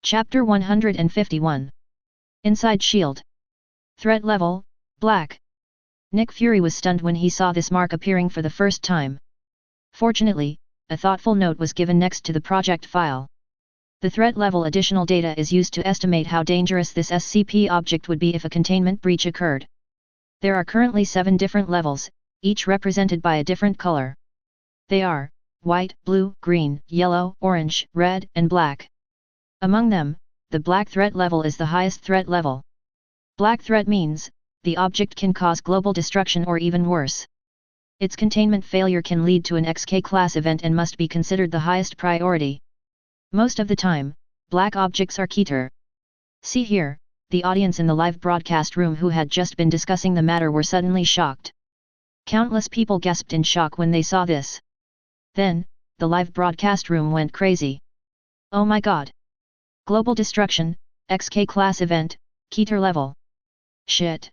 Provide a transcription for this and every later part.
Chapter 151. Inside S.H.I.E.L.D. Threat level, Black. Nick Fury was stunned when he saw this mark appearing for the first time. Fortunately, a thoughtful note was given next to the project file. The threat level additional data is used to estimate how dangerous this SCP object would be if a containment breach occurred. There are currently 7 different levels, each represented by a different color. They are white, blue, green, yellow, orange, red, and black. Among them, the black threat level is the highest threat level. Black threat means, the object can cause global destruction or even worse. Its containment failure can lead to an Keter-class event and must be considered the highest priority. Most of the time, black objects are Keter. See here, the audience in the live broadcast room who had just been discussing the matter were suddenly shocked. Countless people gasped in shock when they saw this. Then, the live broadcast room went crazy. Oh my god! Global destruction, Keter-class event, Keter level. Shit!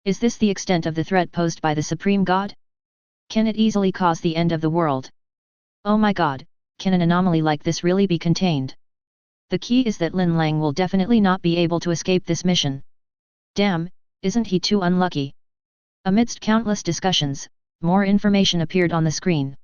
Is this the extent of the threat posed by the Supreme God? Can it easily cause the end of the world? Oh my god, can an anomaly like this really be contained? The key is that Lin Lang will definitely not be able to escape this mission. Damn, isn't he too unlucky? Amidst countless discussions, more information appeared on the screen.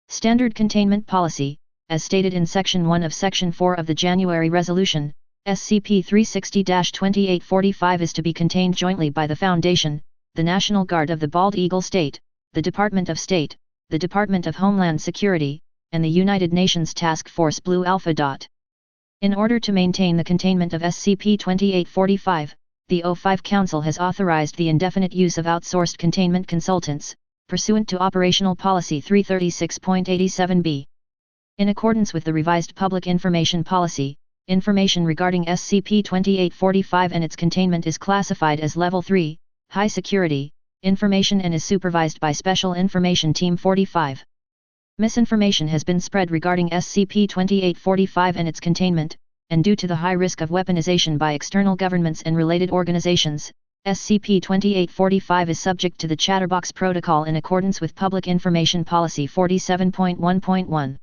Standard Containment Policy, as stated in Section 1 of Section 4 of the January Resolution, SCP-360-2845 is to be contained jointly by the Foundation, the National Guard of the Bald Eagle State, the Department of State, the Department of Homeland Security, and the United Nations Task Force Blue Alpha. In order to maintain the containment of SCP-2845, the O5 Council has authorized the indefinite use of outsourced containment consultants, pursuant to Operational Policy 336.87b. In accordance with the revised Public Information Policy, information regarding SCP-2845 and its containment is classified as Level 3, High Security, information and is supervised by Special Information Team 45. Misinformation has been spread regarding SCP-2845 and its containment, and due to the high risk of weaponization by external governments and related organizations, SCP-2845 is subject to the Chatterbox Protocol in accordance with Public Information Policy 47.1.1.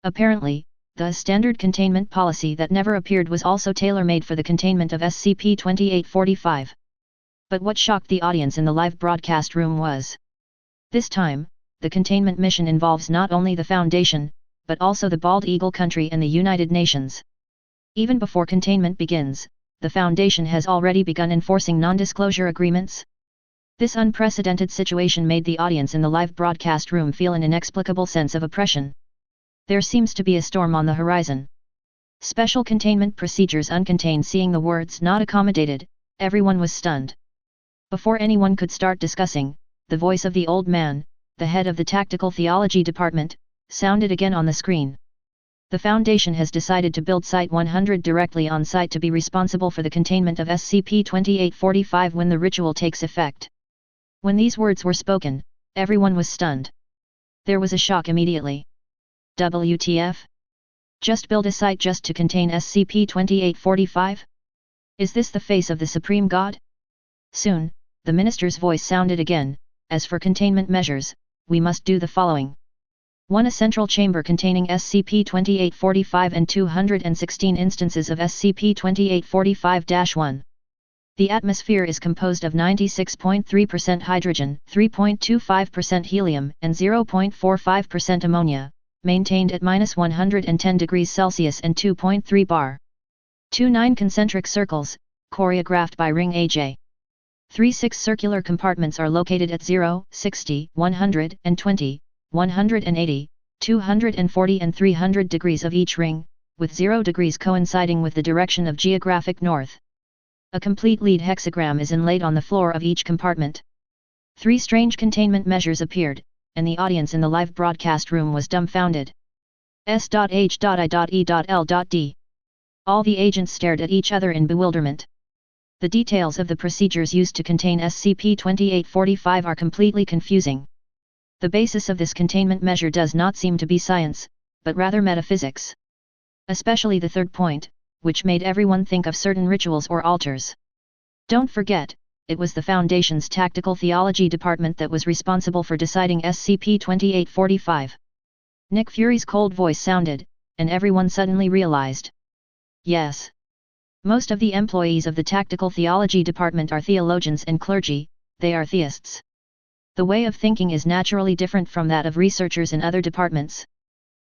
Apparently, the standard containment policy that never appeared was also tailor-made for the containment of SCP-2845. But what shocked the audience in the live broadcast room was, this time, the containment mission involves not only the Foundation, but also the Bald Eagle country and the United Nations. Even before containment begins, the Foundation has already begun enforcing non-disclosure agreements. This unprecedented situation made the audience in the live broadcast room feel an inexplicable sense of oppression. There seems to be a storm on the horizon. Special containment procedures uncontained. Seeing the words "not accommodated," everyone was stunned. Before anyone could start discussing, the voice of the old man, the head of the Tactical Theology Department, sounded again on the screen. The Foundation has decided to build Site-100 directly on site to be responsible for the containment of SCP-2845 when the ritual takes effect. When these words were spoken, everyone was stunned. There was a shock immediately. WTF? Just build a site just to contain SCP-2845? Is this the face of the Supreme God? Soon, the minister's voice sounded again. As for containment measures, we must do the following. 1. A central chamber containing SCP-2845 and 216 instances of SCP-2845-1. The atmosphere is composed of 96.3% hydrogen, 3.25% helium, and 0.45% ammonia, maintained at -110 degrees Celsius and 2.3 bar. 2 9 concentric circles, choreographed by Ring AJ. 3 6 circular compartments are located at 0, 60, 120, 180, 240 and 300 degrees of each ring, with 0 degrees coinciding with the direction of geographic north. A complete lead hexagram is inlaid on the floor of each compartment. 3 strange containment measures appeared, and the audience in the live broadcast room was dumbfounded. S.H.I.E.L.D. All the agents stared at each other in bewilderment. The details of the procedures used to contain SCP-2845 are completely confusing. The basis of this containment measure does not seem to be science, but rather metaphysics. Especially the third point, which made everyone think of certain rituals or altars. Don't forget, it was the Foundation's Tactical Theology Department that was responsible for deciding SCP-2845. Nick Fury's cold voice sounded, and everyone suddenly realized. Yes. Most of the employees of the Tactical Theology Department are theologians and clergy, they are theists. The way of thinking is naturally different from that of researchers in other departments.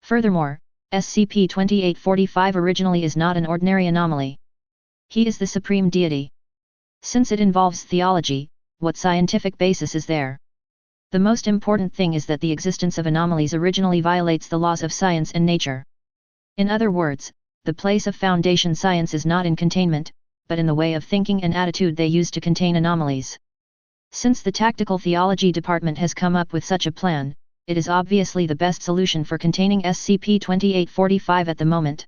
Furthermore, SCP-2845 originally is not an ordinary anomaly. He is the supreme deity. Since it involves theology, what scientific basis is there? The most important thing is that the existence of anomalies originally violates the laws of science and nature. In other words, the place of Foundation science is not in containment, but in the way of thinking and attitude they use to contain anomalies. Since the Tactical Theology Department has come up with such a plan, it is obviously the best solution for containing SCP-2845 at the moment.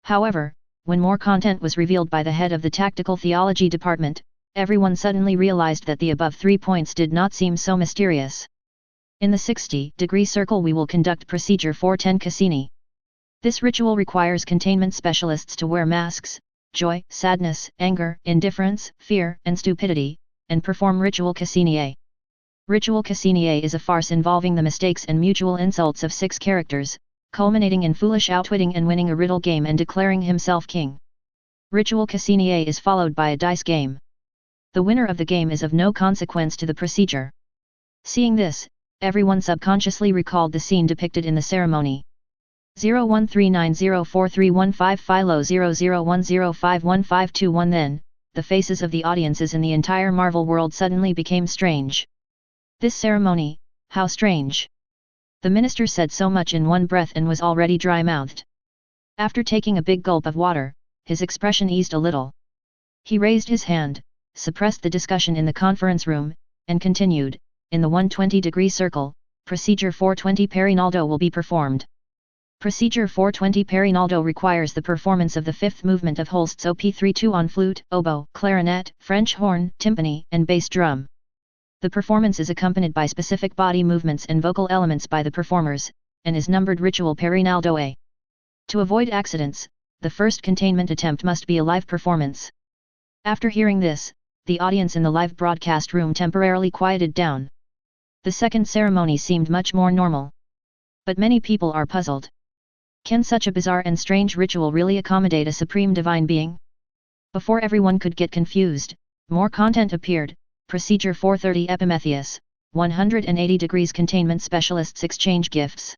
However, when more content was revealed by the head of the Tactical Theology Department, everyone suddenly realized that the above 3 points did not seem so mysterious. In the 60-degree circle we will conduct Procedure 410 Cassini. This ritual requires containment specialists to wear masks, joy, sadness, anger, indifference, fear, and stupidity, and perform Ritual Cassini. Ritual Cassini is a farce involving the mistakes and mutual insults of 6 characters, culminating in foolish outwitting and winning a riddle game and declaring himself king. Ritual Cassini is followed by a dice game. The winner of the game is of no consequence to the procedure. Seeing this, everyone subconsciously recalled the scene depicted in the ceremony. 0139043155 Philo 00105151. Then, the faces of the audiences in the entire Marvel world suddenly became strange. This ceremony, how strange! The minister said so much in one breath and was already dry-mouthed. After taking a big gulp of water, his expression eased a little. He raised his hand, suppressed the discussion in the conference room, and continued, in the 120-degree circle, Procedure 420 Perinaldo will be performed. Procedure 420 Perinaldo requires the performance of the 5th movement of Holst's Op-32 on flute, oboe, clarinet, French horn, timpani, and bass drum. The performance is accompanied by specific body movements and vocal elements by the performers, and is numbered Ritual Perinaldo A. To avoid accidents, the first containment attempt must be a live performance. After hearing this, the audience in the live broadcast room temporarily quieted down. The second ceremony seemed much more normal. But many people are puzzled. Can such a bizarre and strange ritual really accommodate a supreme divine being? Before everyone could get confused, more content appeared. Procedure 430 Epimetheus, 180 degrees containment specialists exchange gifts.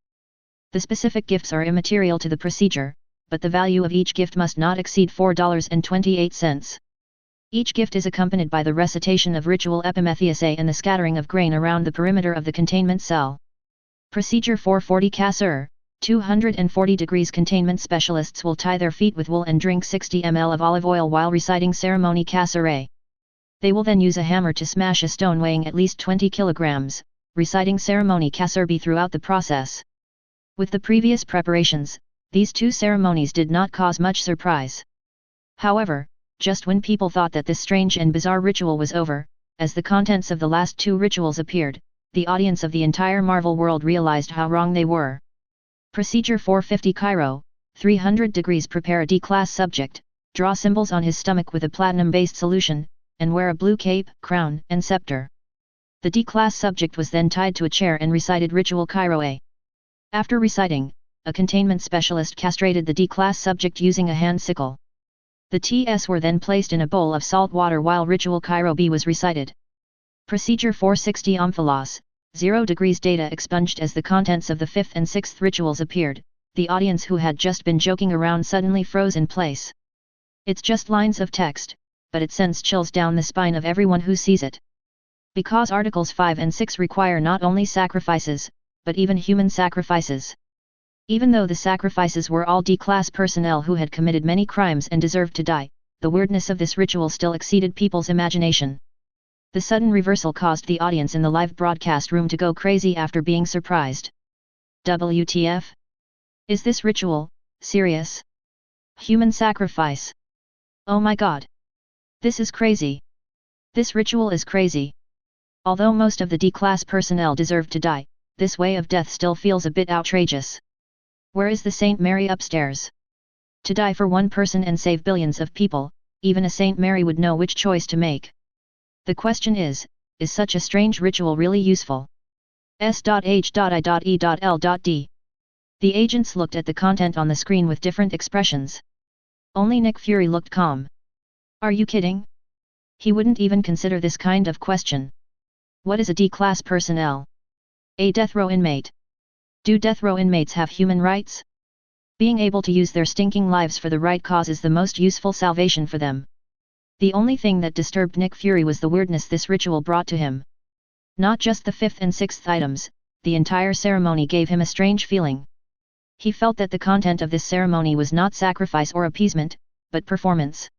The specific gifts are immaterial to the procedure, but the value of each gift must not exceed $4.28. Each gift is accompanied by the recitation of Ritual Epimetheus A and the scattering of grain around the perimeter of the containment cell. Procedure 440 Cassur, 240 degrees containment specialists will tie their feet with wool and drink 60 ml of olive oil while reciting ceremony Cassur A. They will then use a hammer to smash a stone weighing at least 20 kilograms, reciting ceremony Cassur B throughout the process. With the previous preparations, these 2 ceremonies did not cause much surprise. However, just when people thought that this strange and bizarre ritual was over, as the contents of the last 2 rituals appeared, the audience of the entire Marvel world realized how wrong they were. Procedure 450 Cairo, 300 degrees prepare a D-class subject, draw symbols on his stomach with a platinum-based solution, and wear a blue cape, crown, and scepter. The D-class subject was then tied to a chair and recited Ritual Cairo A. After reciting, a containment specialist castrated the D-class subject using a hand sickle. The TS were then placed in a bowl of salt water while Ritual Cairo B was recited. Procedure 460 Omphalos, 0 degrees data expunged as the contents of the 5th and 6th rituals appeared, the audience who had just been joking around suddenly froze in place. It's just lines of text, but it sends chills down the spine of everyone who sees it. Because Articles 5 and 6 require not only sacrifices, but even human sacrifices. Even though the sacrifices were all D-class personnel who had committed many crimes and deserved to die, the weirdness of this ritual still exceeded people's imagination. The sudden reversal caused the audience in the live broadcast room to go crazy after being surprised. WTF? Is this ritual serious? Human sacrifice? Oh my god! This is crazy. This ritual is crazy. Although most of the D-class personnel deserved to die, this way of death still feels a bit outrageous. Where is the Saint Mary upstairs? To die for one person and save billions of people, even a Saint Mary would know which choice to make. The question is such a strange ritual really useful? S.H.I.E.L.D. The agents looked at the content on the screen with different expressions. Only Nick Fury looked calm. Are you kidding? He wouldn't even consider this kind of question. What is a D-class personnel? A death row inmate. Do death row inmates have human rights? Being able to use their stinking lives for the right cause is the most useful salvation for them. The only thing that disturbed Nick Fury was the weirdness this ritual brought to him. Not just the fifth and sixth items, the entire ceremony gave him a strange feeling. He felt that the content of this ceremony was not sacrifice or appeasement, but performance.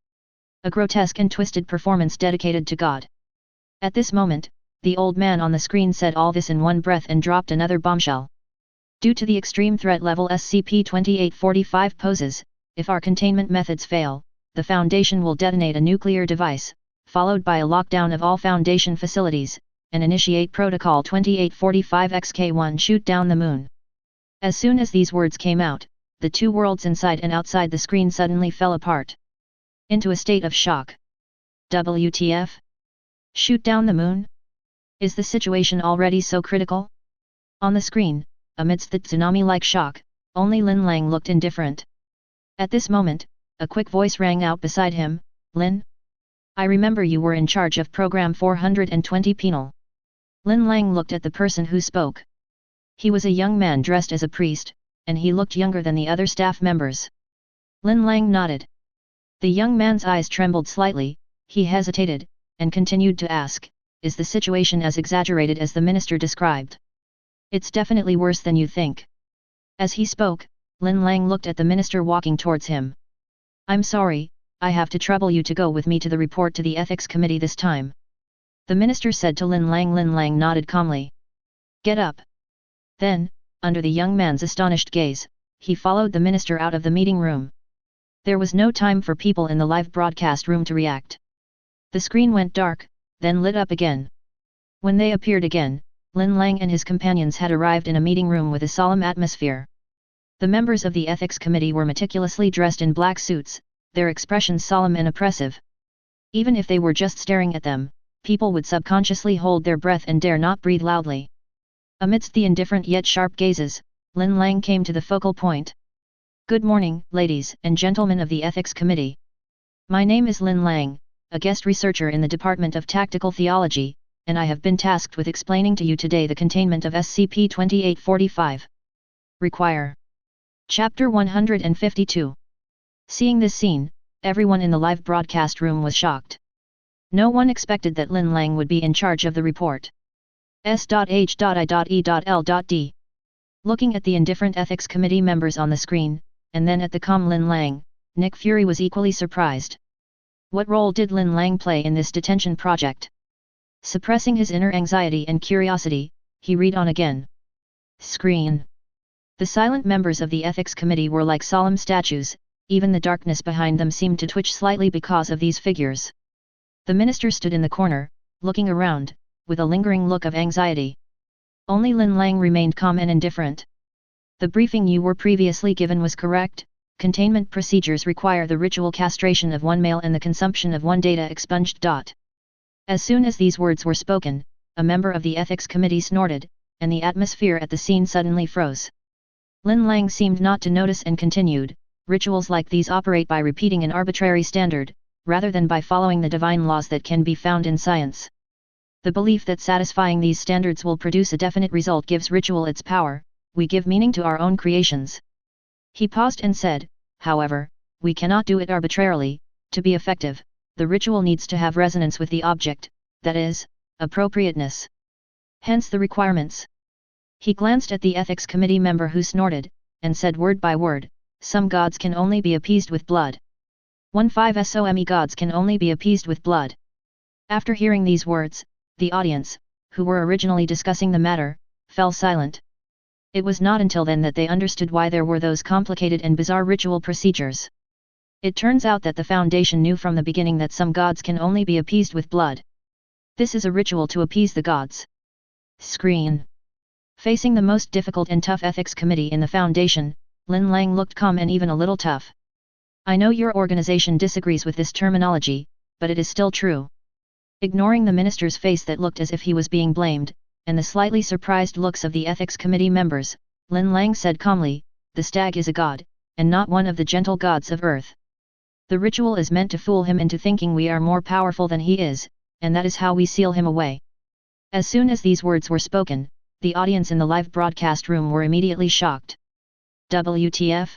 A grotesque and twisted performance dedicated to God. At this moment, the old man on the screen said all this in one breath and dropped another bombshell. Due to the extreme threat level SCP-2845 poses, if our containment methods fail, the Foundation will detonate a nuclear device, followed by a lockdown of all Foundation facilities, and initiate Protocol 2845-XK1 shoot down the moon. As soon as these words came out, the two worlds inside and outside the screen suddenly fell apart. Into a state of shock. WTF? Shoot down the moon? Is the situation already so critical? On the screen, amidst the tsunami-like shock, only Lin Lang looked indifferent. At this moment, a quick voice rang out beside him, Lin? I remember you were in charge of Program 420 Penal. Lin Lang looked at the person who spoke. He was a young man dressed as a priest, and he looked younger than the other staff members. Lin Lang nodded. The young man's eyes trembled slightly, he hesitated, and continued to ask, is the situation as exaggerated as the minister described? It's definitely worse than you think. As he spoke, Lin Lang looked at the minister walking towards him. I'm sorry, I have to trouble you to go with me to the report to the ethics committee this time. The minister said to Lin Lang. Lin Lang nodded calmly. Get up. Then, under the young man's astonished gaze, he followed the minister out of the meeting room. There was no time for people in the live broadcast room to react. The screen went dark, then lit up again. When they appeared again, Lin Lang and his companions had arrived in a meeting room with a solemn atmosphere. The members of the ethics committee were meticulously dressed in black suits, their expressions solemn and oppressive. Even if they were just staring at them, people would subconsciously hold their breath and dare not breathe loudly. Amidst the indifferent yet sharp gazes, Lin Lang came to the focal point. Good morning, ladies and gentlemen of the Ethics Committee. My name is Lin Lang, a guest researcher in the Department of Tactical Theology, and I have been tasked with explaining to you today the containment of SCP-2845. Require. Chapter 152. Seeing this scene, everyone in the live broadcast room was shocked. No one expected that Lin Lang would be in charge of the report. S.H.I.E.L.D. Looking at the indifferent ethics committee members on the screen, and then at the calm Lin Lang, Nick Fury was equally surprised. What role did Lin Lang play in this detention project? Suppressing his inner anxiety and curiosity, he read on again. Screen. The silent members of the ethics committee were like solemn statues, even the darkness behind them seemed to twitch slightly because of these figures. The minister stood in the corner, looking around, with a lingering look of anxiety. Only Lin Lang remained calm and indifferent. The briefing you were previously given was correct. Containment procedures require the ritual castration of one male and the consumption of one data expunged. As soon as these words were spoken, a member of the ethics committee snorted, and the atmosphere at the scene suddenly froze. Lin Lang seemed not to notice and continued, rituals like these operate by repeating an arbitrary standard, rather than by following the divine laws that can be found in science. The belief that satisfying these standards will produce a definite result gives ritual its power. We give meaning to our own creations. He paused and said, however, we cannot do it arbitrarily. To be effective, the ritual needs to have resonance with the object, that is, appropriateness. Hence the requirements. He glanced at the ethics committee member who snorted, and said word by word, some gods can only be appeased with blood. 15 SOME gods can only be appeased with blood. After hearing these words, the audience, who were originally discussing the matter, fell silent. It was not until then that they understood why there were those complicated and bizarre ritual procedures. It turns out that the Foundation knew from the beginning that some gods can only be appeased with blood. This is a ritual to appease the gods. Screen. Facing the most difficult and tough ethics committee in the Foundation, Lin Lang looked calm and even a little tough. I know your organization disagrees with this terminology, but it is still true. Ignoring the minister's face that looked as if he was being blamed, and the slightly surprised looks of the ethics committee members, Lin Lang said calmly, the stag is a god, and not one of the gentle gods of earth. The ritual is meant to fool him into thinking we are more powerful than he is, and that is how we seal him away. As soon as these words were spoken, the audience in the live broadcast room were immediately shocked. WTF?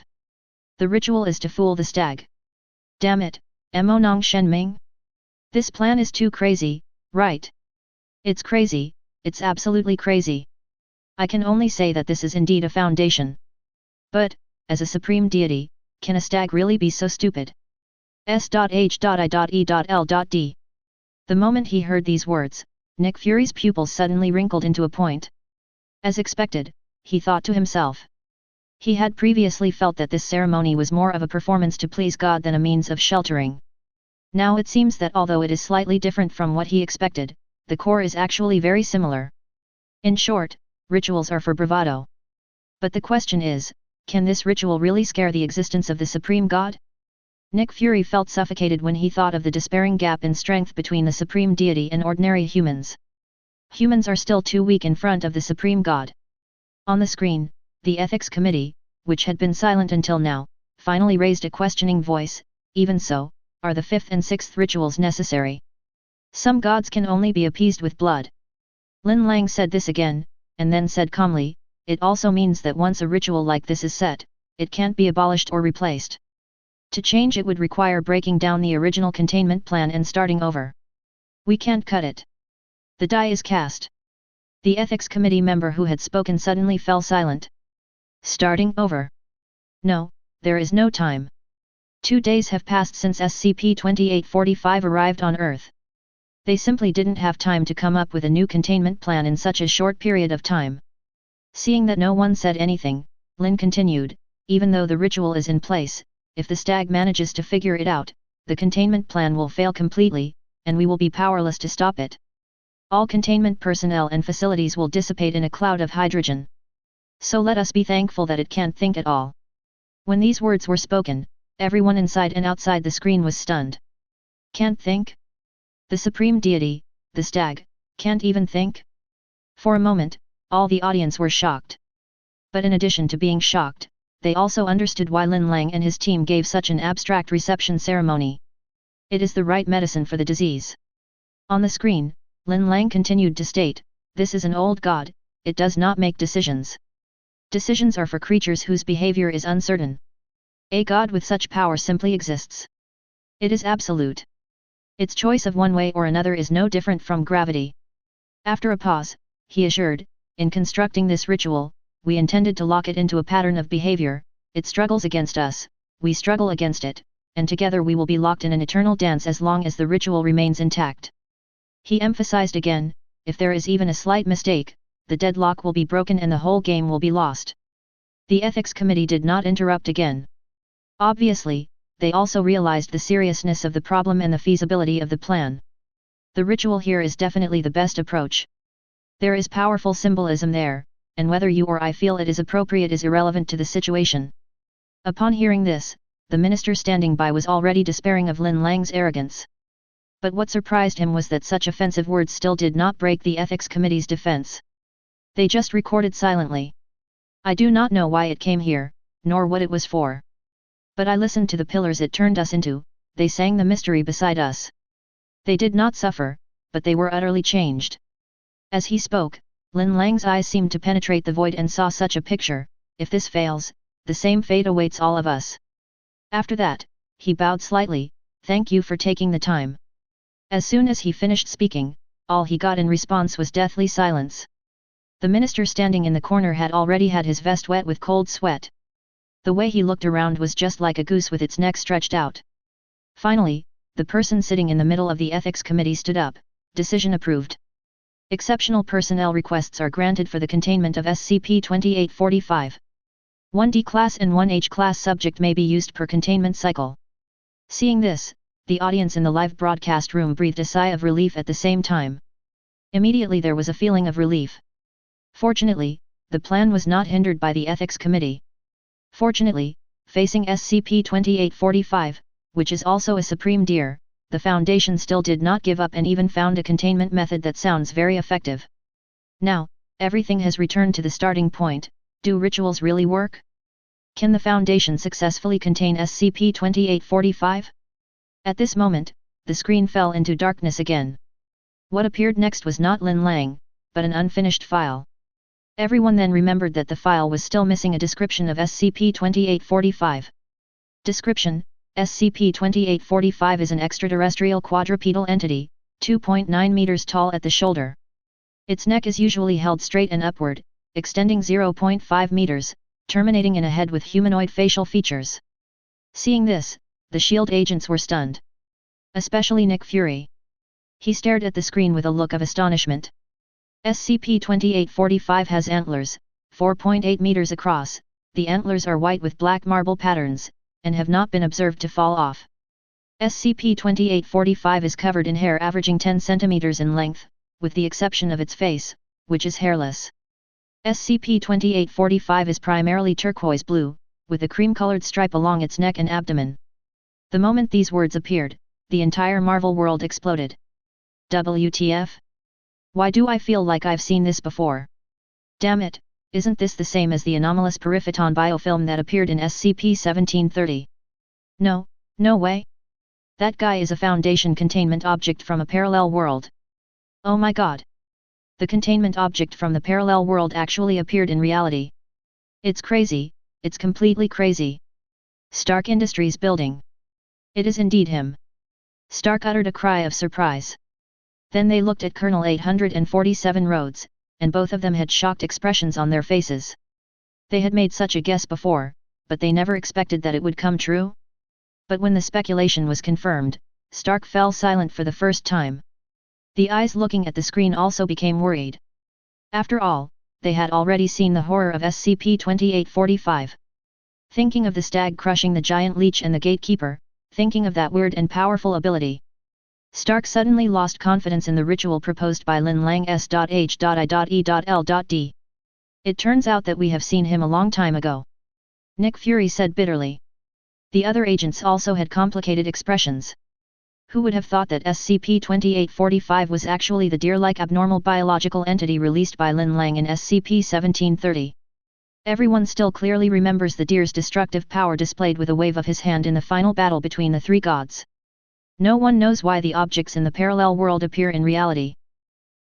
The ritual is to fool the stag. Damn it, Mo Nong Shen Ming? This plan is too crazy, right? It's crazy, it's absolutely crazy. I can only say that this is indeed a foundation. But, as a supreme deity, can a stag really be so stupid? S.H.I.E.L.D. The moment he heard these words, Nick Fury's pupils suddenly wrinkled into a point. As expected, he thought to himself. He had previously felt that this ceremony was more of a performance to please God than a means of sheltering. Now it seems that although it is slightly different from what he expected, the core is actually very similar. In short, rituals are for bravado. But the question is, can this ritual really scare the existence of the Supreme God? Nick Fury felt suffocated when he thought of the despairing gap in strength between the Supreme Deity and ordinary humans. Humans are still too weak in front of the Supreme God. On the screen, the Ethics Committee, which had been silent until now, finally raised a questioning voice. Even so, are the fifth and sixth rituals necessary? Some gods can only be appeased with blood. Lin Lang said this again, and then said calmly, it also means that once a ritual like this is set, it can't be abolished or replaced. To change it would require breaking down the original containment plan and starting over. We can't cut it. The die is cast. The Ethics Committee member who had spoken suddenly fell silent. Starting over? No, there is no time. 2 days have passed since SCP-2845 arrived on Earth. They simply didn't have time to come up with a new containment plan in such a short period of time. Seeing that no one said anything, Lin continued, even though the ritual is in place, if the stag manages to figure it out, the containment plan will fail completely, and we will be powerless to stop it. All containment personnel and facilities will dissipate in a cloud of hydrogen. So let us be thankful that it can't think at all. When these words were spoken, everyone inside and outside the screen was stunned. Can't think? The Supreme Deity, the stag, can't even think? For a moment, all the audience were shocked. But in addition to being shocked, they also understood why Lin Lang and his team gave such an abstract reception ceremony. It is the right medicine for the disease. On the screen, Lin Lang continued to state, this is an old god, it does not make decisions. Decisions are for creatures whose behavior is uncertain. A god with such power simply exists. It is absolute. Its choice of one way or another is no different from gravity. After a pause, he assured, in constructing this ritual, we intended to lock it into a pattern of behavior. It struggles against us, we struggle against it, and together we will be locked in an eternal dance as long as the ritual remains intact. He emphasized again, if there is even a slight mistake, the deadlock will be broken and the whole game will be lost. The Ethics Committee did not interrupt again. Obviously, they also realized the seriousness of the problem and the feasibility of the plan. The ritual here is definitely the best approach. There is powerful symbolism there, and whether you or I feel it is appropriate is irrelevant to the situation. Upon hearing this, the minister standing by was already despairing of Lin Lang's arrogance. But what surprised him was that such offensive words still did not break the Ethics Committee's defense. They just recorded silently. I do not know why it came here, nor what it was for. But I listened to the pillars it turned us into, they sang the mystery beside us. They did not suffer, but they were utterly changed. As he spoke, Lin Lang's eyes seemed to penetrate the void and saw such a picture, if this fails, the same fate awaits all of us. After that, he bowed slightly, thank you for taking the time. As soon as he finished speaking, all he got in response was deathly silence. The minister standing in the corner had already had his vest wet with cold sweat. The way he looked around was just like a goose with its neck stretched out. Finally, the person sitting in the middle of the Ethics Committee stood up, decision approved. Exceptional personnel requests are granted for the containment of SCP-2845. 1D class and 1H class subject may be used per containment cycle. Seeing this, the audience in the live broadcast room breathed a sigh of relief at the same time. Immediately there was a feeling of relief. Fortunately, the plan was not hindered by the Ethics Committee. Fortunately, facing SCP-2845, which is also a supreme deer, the Foundation still did not give up and even found a containment method that sounds very effective. Now, everything has returned to the starting point. Do rituals really work? Can the Foundation successfully contain SCP-2845? At this moment, the screen fell into darkness again. What appeared next was not Lin Lang, but an unfinished file. Everyone then remembered that the file was still missing a description of SCP-2845. Description: SCP-2845 is an extraterrestrial quadrupedal entity, 2.9 meters tall at the shoulder. Its neck is usually held straight and upward, extending 0.5 meters, terminating in a head with humanoid facial features. Seeing this, the S.H.I.E.L.D. agents were stunned. Especially Nick Fury. He stared at the screen with a look of astonishment. SCP-2845 has antlers, 4.8 meters across. The antlers are white with black marble patterns, and have not been observed to fall off. SCP-2845 is covered in hair averaging 10 centimeters in length, with the exception of its face, which is hairless. SCP-2845 is primarily turquoise blue, with a cream-colored stripe along its neck and abdomen. The moment these words appeared, the entire Marvel world exploded. WTF? Why do I feel like I've seen this before? Damn it, isn't this the same as the anomalous peripheton biofilm that appeared in SCP-1730? No, no way. That guy is a Foundation containment object from a parallel world. Oh my god. The containment object from the parallel world actually appeared in reality. It's crazy, it's completely crazy. Stark Industries building. It is indeed him. Stark uttered a cry of surprise. Then they looked at Colonel 847 Rhodes, and both of them had shocked expressions on their faces. They had made such a guess before, but they never expected that it would come true. But when the speculation was confirmed, Stark fell silent for the first time. The eyes looking at the screen also became worried. After all, they had already seen the horror of SCP-2845. Thinking of the stag crushing the giant leech and the gatekeeper, thinking of that weird and powerful ability. Stark suddenly lost confidence in the ritual proposed by Lin Lang S.H.I.E.L.D. It turns out that we have seen him a long time ago. Nick Fury said bitterly. The other agents also had complicated expressions. Who would have thought that SCP-2845 was actually the deer-like abnormal biological entity released by Lin Lang in SCP-1730? Everyone still clearly remembers the deer's destructive power displayed with a wave of his hand in the final battle between the three gods. No one knows why the objects in the parallel world appear in reality.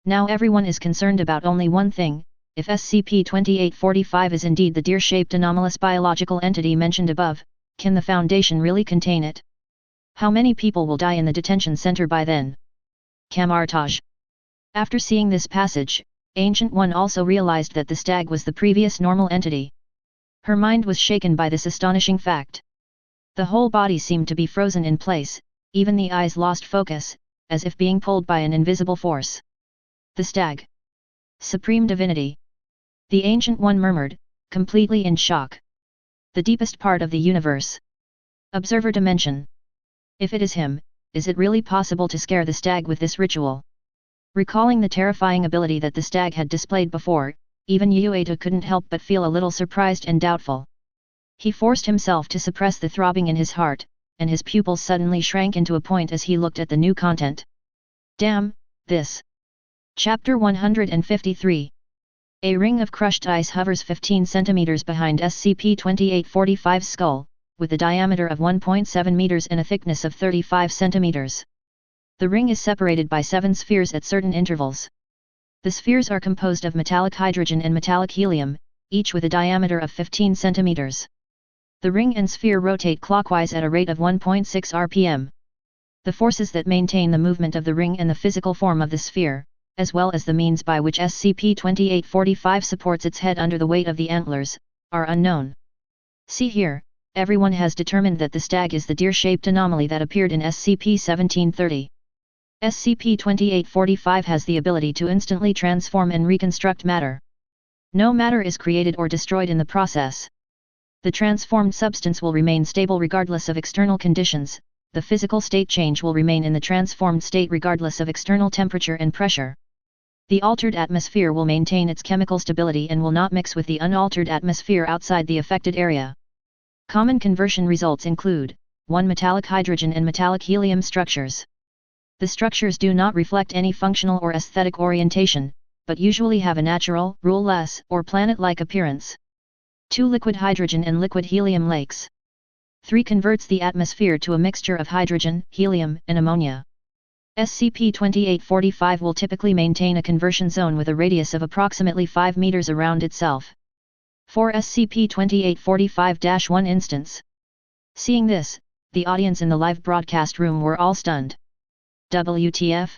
Now everyone is concerned about only one thing: if SCP-2845 is indeed the deer-shaped anomalous biological entity mentioned above, can the Foundation really contain it? How many people will die in the detention center by then? Camartage. After seeing this passage, Ancient One also realized that the stag was the previous normal entity. Her mind was shaken by this astonishing fact. The whole body seemed to be frozen in place, even the eyes lost focus, as if being pulled by an invisible force. The stag. Supreme Divinity. The Ancient One murmured, completely in shock. The deepest part of the universe. Observer Dimension. If it is him, is it really possible to scare the stag with this ritual? Recalling the terrifying ability that the stag had displayed before, even Yueta couldn't help but feel a little surprised and doubtful. He forced himself to suppress the throbbing in his heart, and his pupils suddenly shrank into a point as he looked at the new content. Damn, this. Chapter 153. A ring of crushed ice hovers 15 centimeters behind SCP-2845's skull, with a diameter of 1.7 meters and a thickness of 35 centimeters. The ring is separated by 7 spheres at certain intervals. The spheres are composed of metallic hydrogen and metallic helium, each with a diameter of 15 centimeters. The ring and sphere rotate clockwise at a rate of 1.6 rpm. The forces that maintain the movement of the ring and the physical form of the sphere, as well as the means by which SCP-2845 supports its head under the weight of the antlers, are unknown. See here, everyone has determined that the stag is the deer-shaped anomaly that appeared in SCP-1730. SCP-2845 has the ability to instantly transform and reconstruct matter. No matter is created or destroyed in the process. The transformed substance will remain stable regardless of external conditions. The physical state change will remain in the transformed state regardless of external temperature and pressure. The altered atmosphere will maintain its chemical stability and will not mix with the unaltered atmosphere outside the affected area. Common conversion results include 1 metallic hydrogen and metallic helium structures. The structures do not reflect any functional or aesthetic orientation, but usually have a natural, rule-less, or planet-like appearance. 2 liquid hydrogen and liquid helium lakes. 3. Converts the atmosphere to a mixture of hydrogen, helium, and ammonia. SCP-2845 will typically maintain a conversion zone with a radius of approximately 5 meters around itself. 4. SCP-2845-1 Instance. Seeing this, the audience in the live broadcast room were all stunned. WTF?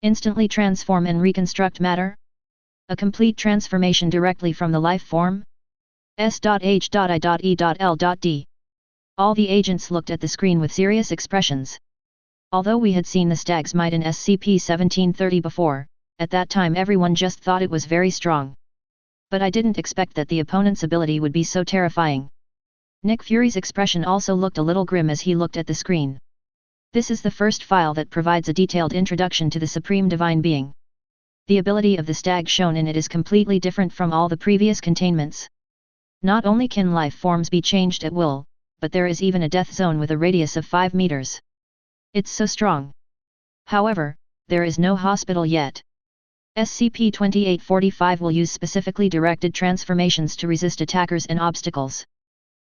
Instantly transform and reconstruct matter? A complete transformation directly from the life form? S.H.I.E.L.D. All the agents looked at the screen with serious expressions. Although we had seen the stag's might in SCP-1730 before, at that time everyone just thought it was very strong. But I didn't expect that the opponent's ability would be so terrifying. Nick Fury's expression also looked a little grim as he looked at the screen. This is the first file that provides a detailed introduction to the Supreme Divine Being. The ability of the stag shown in it is completely different from all the previous containments. Not only can life forms be changed at will, but there is even a death zone with a radius of 5 meters. It's so strong. However, there is no hospital yet. SCP-2845 will use specifically directed transformations to resist attackers and obstacles.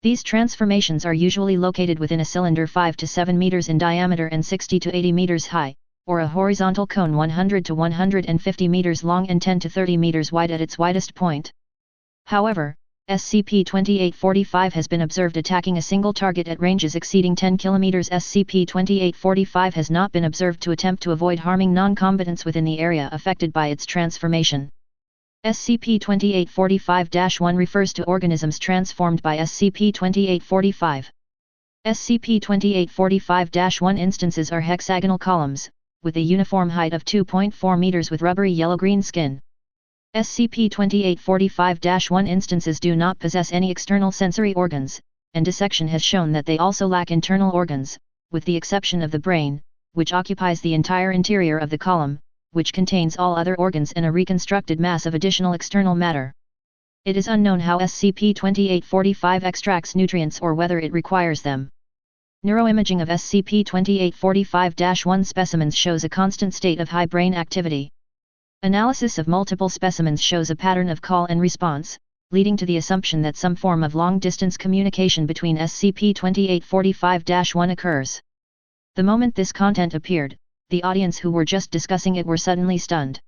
These transformations are usually located within a cylinder 5 to 7 meters in diameter and 60 to 80 meters high, or a horizontal cone 100 to 150 meters long and 10 to 30 meters wide at its widest point. However, SCP-2845 has been observed attacking a single target at ranges exceeding 10 km. SCP-2845 has not been observed to attempt to avoid harming non-combatants within the area affected by its transformation. SCP-2845-1 refers to organisms transformed by SCP-2845. SCP-2845-1 instances are hexagonal columns, with a uniform height of 2.4 meters with rubbery yellow-green skin. SCP-2845-1 instances do not possess any external sensory organs, and dissection has shown that they also lack internal organs, with the exception of the brain, which occupies the entire interior of the column, which contains all other organs and a reconstructed mass of additional external matter. It is unknown how SCP-2845 extracts nutrients or whether it requires them. Neuroimaging of SCP-2845-1 specimens shows a constant state of high brain activity. Analysis of multiple specimens shows a pattern of call and response, leading to the assumption that some form of long-distance communication between SCP-2845-1 occurs. The moment this content appeared, the audience who were just discussing it were suddenly stunned.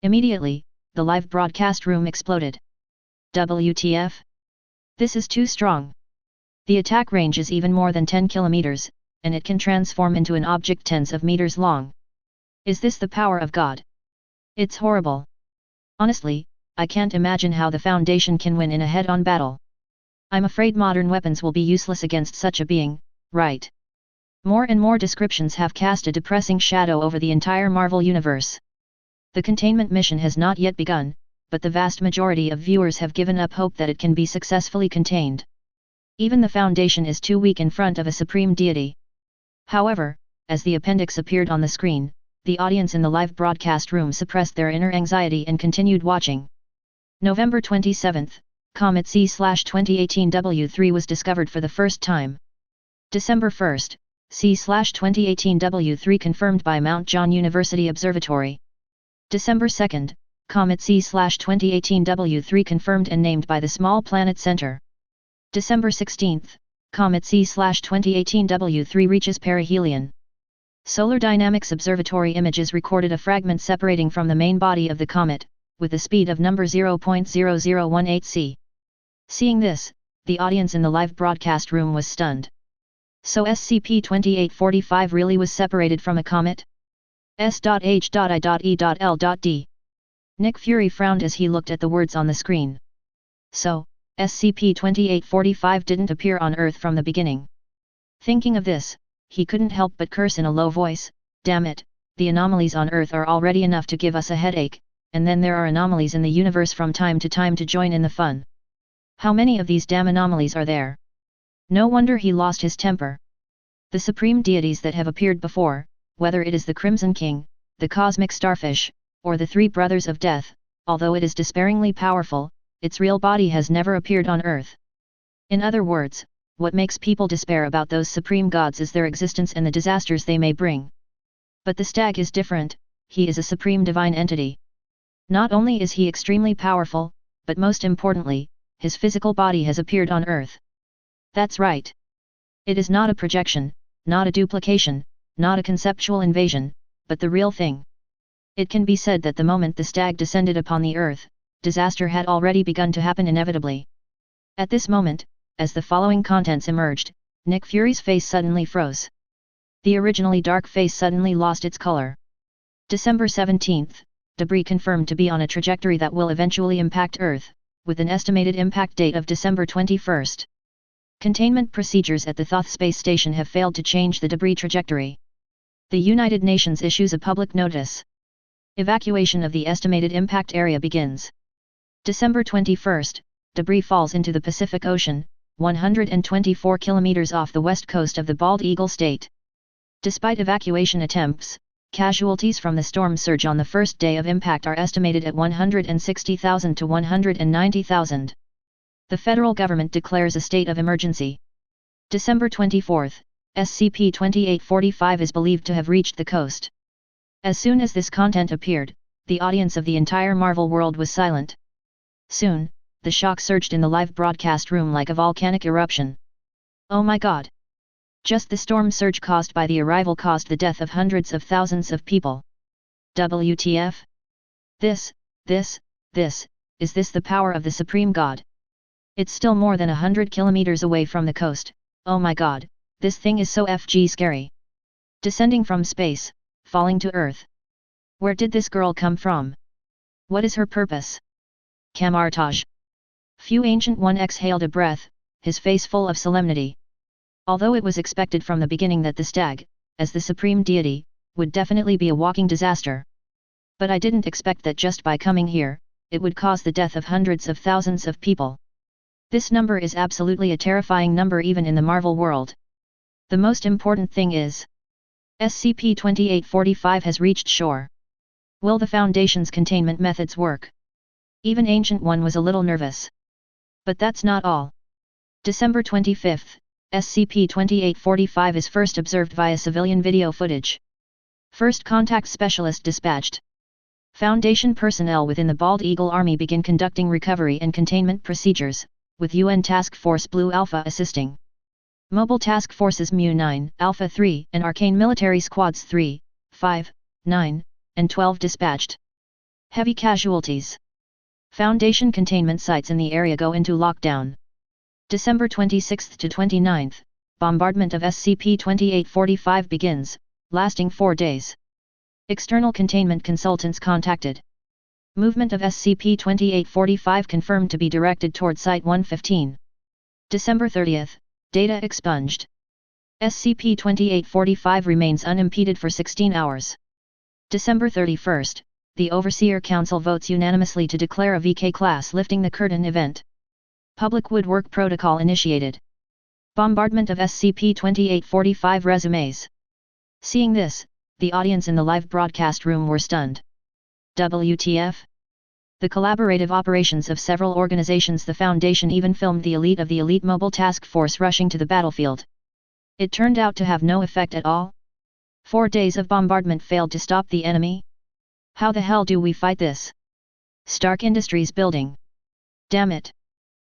Immediately, the live broadcast room exploded. WTF? This is too strong. The attack range is even more than 10 kilometers, and it can transform into an object tens of meters long. Is this the power of God? It's horrible. Honestly, I can't imagine how the Foundation can win in a head-on battle. I'm afraid modern weapons will be useless against such a being, right? More and more descriptions have cast a depressing shadow over the entire Marvel Universe. The containment mission has not yet begun, but the vast majority of viewers have given up hope that it can be successfully contained. Even the Foundation is too weak in front of a supreme deity. However, as the appendix appeared on the screen, the audience in the live broadcast room suppressed their inner anxiety and continued watching. November 27, Comet C/2018 W3 was discovered for the first time. December 1, C/2018 W3 confirmed by Mount John University Observatory. December 2, Comet C/2018 W3 confirmed and named by the Small Planet Center. December 16, Comet C/2018 W3 reaches perihelion. Solar Dynamics Observatory images recorded a fragment separating from the main body of the comet, with a speed of number 0.0018 c. Seeing this, the audience in the live broadcast room was stunned. So SCP-2845 really was separated from a comet? S.H.I.E.L.D. Nick Fury frowned as he looked at the words on the screen. So, SCP-2845 didn't appear on Earth from the beginning. Thinking of this, he couldn't help but curse in a low voice, "Damn it, the anomalies on Earth are already enough to give us a headache, and then there are anomalies in the universe from time to time to join in the fun. How many of these damn anomalies are there?" No wonder he lost his temper. The supreme deities that have appeared before, whether it is the Crimson King, the Cosmic Starfish, or the Three Brothers of Death, although it is despairingly powerful, its real body has never appeared on Earth. In other words, what makes people despair about those supreme gods is their existence and the disasters they may bring. But the stag is different, he is a supreme divine entity. Not only is he extremely powerful, but most importantly, his physical body has appeared on Earth. That's right. It is not a projection, not a duplication, not a conceptual invasion, but the real thing. It can be said that the moment the stag descended upon the earth, disaster had already begun to happen inevitably. At this moment, as the following contents emerged, Nick Fury's face suddenly froze. The originally dark face suddenly lost its color. December 17, debris confirmed to be on a trajectory that will eventually impact Earth, with an estimated impact date of December 21. Containment procedures at the Thoth space station have failed to change the debris trajectory. The United Nations issues a public notice. Evacuation of the estimated impact area begins. December 21, debris falls into the Pacific Ocean, 124 kilometers off the west coast of the Bald Eagle State. Despite evacuation attempts, casualties from the storm surge on the first day of impact are estimated at 160,000 to 190,000. The federal government declares a state of emergency. December 24, SCP-2845 is believed to have reached the coast. As soon as this content appeared, the audience of the entire Marvel world was silent. Soon, the shock surged in the live broadcast room like a volcanic eruption. Oh my god! Just the storm surge caused by the arrival caused the death of hundreds of thousands of people. WTF? Is this the power of the Supreme God? It's still more than 100 kilometers away from the coast. Oh my god, this thing is so FG scary. Descending from space, falling to Earth. Where did this girl come from? What is her purpose? Camartage. Few Ancient One exhaled a breath, his face full of solemnity. Although it was expected from the beginning that the stag, as the supreme deity, would definitely be a walking disaster. But I didn't expect that just by coming here, it would cause the death of hundreds of thousands of people. This number is absolutely a terrifying number even in the Marvel world. The most important thing is, SCP-2845 has reached shore. Will the Foundation's containment methods work? Even Ancient One was a little nervous. But that's not all. December 25, SCP-2845 is first observed via civilian video footage. First contact specialist dispatched. Foundation personnel within the Bald Eagle Army begin conducting recovery and containment procedures, with UN Task Force Blue Alpha assisting. Mobile Task Forces Mu-9, Alpha 3 and Arcane Military Squads 3, 5, 9, and 12 dispatched. Heavy casualties. Foundation containment sites in the area go into lockdown. December 26 to 29, bombardment of SCP-2845 begins, lasting 4 days. External containment consultants contacted. Movement of SCP-2845 confirmed to be directed toward Site-115. December 30, data expunged. SCP-2845 remains unimpeded for 16 hours. December 31, the Overseer Council votes unanimously to declare a VK-class lifting the curtain event. Public Woodwork Protocol initiated. Bombardment of SCP-2845 resumes. Seeing this, the audience in the live broadcast room were stunned. WTF? The collaborative operations of several organizations. The Foundation even filmed the elite of the Elite Mobile Task Force rushing to the battlefield. It turned out to have no effect at all. 4 days of bombardment failed to stop the enemy? How the hell do we fight this? Stark Industries building. Damn it.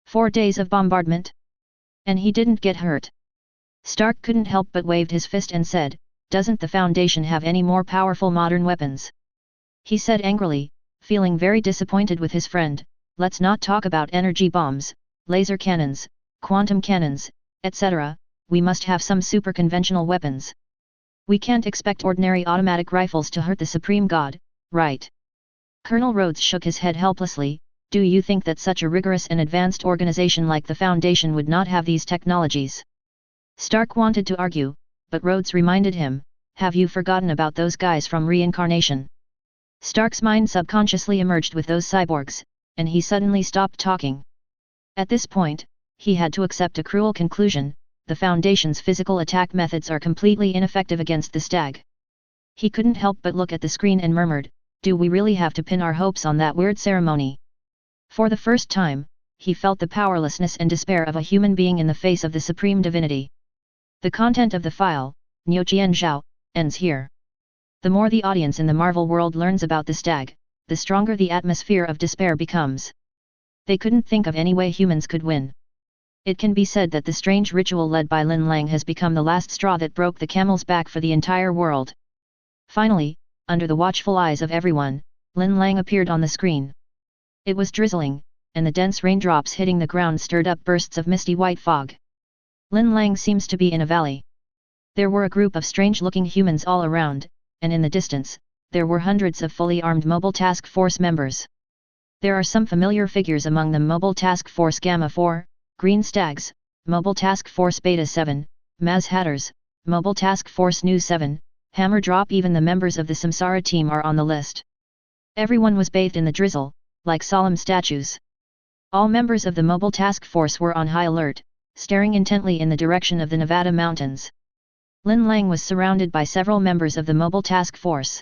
4 days of bombardment? And he didn't get hurt. Stark couldn't help but waved his fist and said, "Doesn't the Foundation have any more powerful modern weapons?" He said angrily, feeling very disappointed with his friend, "Let's not talk about energy bombs, laser cannons, quantum cannons, etc., we must have some super conventional weapons. We can't expect ordinary automatic rifles to hurt the Supreme God, right?" Colonel Rhodes shook his head helplessly. Do you think that such a rigorous and advanced organization like the Foundation would not have these technologies? Stark wanted to argue, but Rhodes reminded him, "Have you forgotten about those guys from Reincarnation?" Stark's mind subconsciously emerged with those cyborgs, and he suddenly stopped talking. At this point, he had to accept a cruel conclusion: the Foundation's physical attack methods are completely ineffective against the stag. He couldn't help but look at the screen and murmured, "Do we really have to pin our hopes on that weird ceremony?" For the first time, he felt the powerlessness and despair of a human being in the face of the supreme divinity. The content of the file, Niuqian Zhao, ends here. The more the audience in the Marvel world learns about the stag, the stronger the atmosphere of despair becomes. They couldn't think of any way humans could win. It can be said that the strange ritual led by Lin Lang has become the last straw that broke the camel's back for the entire world. Finally, under the watchful eyes of everyone, Lin Lang appeared on the screen. It was drizzling, and the dense raindrops hitting the ground stirred up bursts of misty white fog. Lin Lang seems to be in a valley. There were a group of strange-looking humans all around, and in the distance, there were hundreds of fully armed Mobile Task Force members. There are some familiar figures among them: Mobile Task Force Gamma 4, Green Stags, Mobile Task Force Beta 7, Maz Hatters, Mobile Task Force Nu 7, Hammer Drop. Even the members of the Samsara team are on the list. Everyone was bathed in the drizzle, like solemn statues. All members of the Mobile Task Force were on high alert, staring intently in the direction of the Nevada mountains. Lin Lang was surrounded by several members of the Mobile Task Force.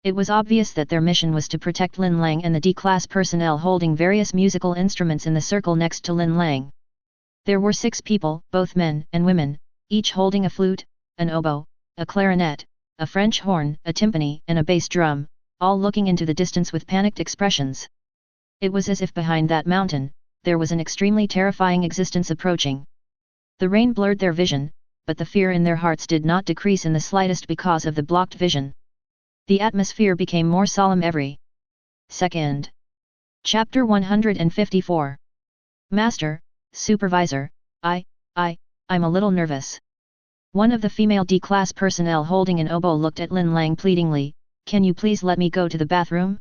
It was obvious that their mission was to protect Lin Lang and the D-class personnel holding various musical instruments in the circle next to Lin Lang. There were 6 people, both men and women, each holding a flute, an oboe, a clarinet, a French horn, a timpani, and a bass drum, all looking into the distance with panicked expressions. It was as if behind that mountain, there was an extremely terrifying existence approaching. The rain blurred their vision, but the fear in their hearts did not decrease in the slightest because of the blocked vision. The atmosphere became more solemn every second. Chapter 154. Master, Supervisor, I'm a little nervous. One of the female D-class personnel holding an oboe looked at Lin Lang pleadingly. Can you please let me go to the bathroom?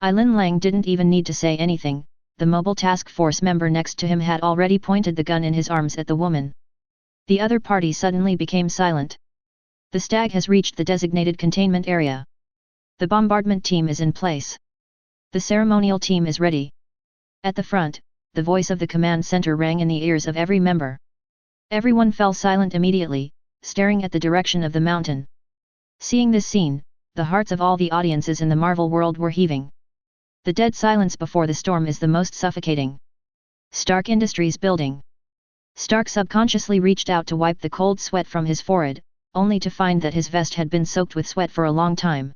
Lin Lang didn't even need to say anything. The Mobile Task Force member next to him had already pointed the gun in his arms at the woman. The other party suddenly became silent. The stag has reached the designated containment area. The bombardment team is in place. The ceremonial team is ready. At the front, the voice of the command center rang in the ears of every member. Everyone fell silent immediately, staring at the direction of the mountain. Seeing this scene, the hearts of all the audiences in the Marvel world were heaving. The dead silence before the storm is the most suffocating. Stark Industries building. Stark subconsciously reached out to wipe the cold sweat from his forehead, only to find that his vest had been soaked with sweat for a long time.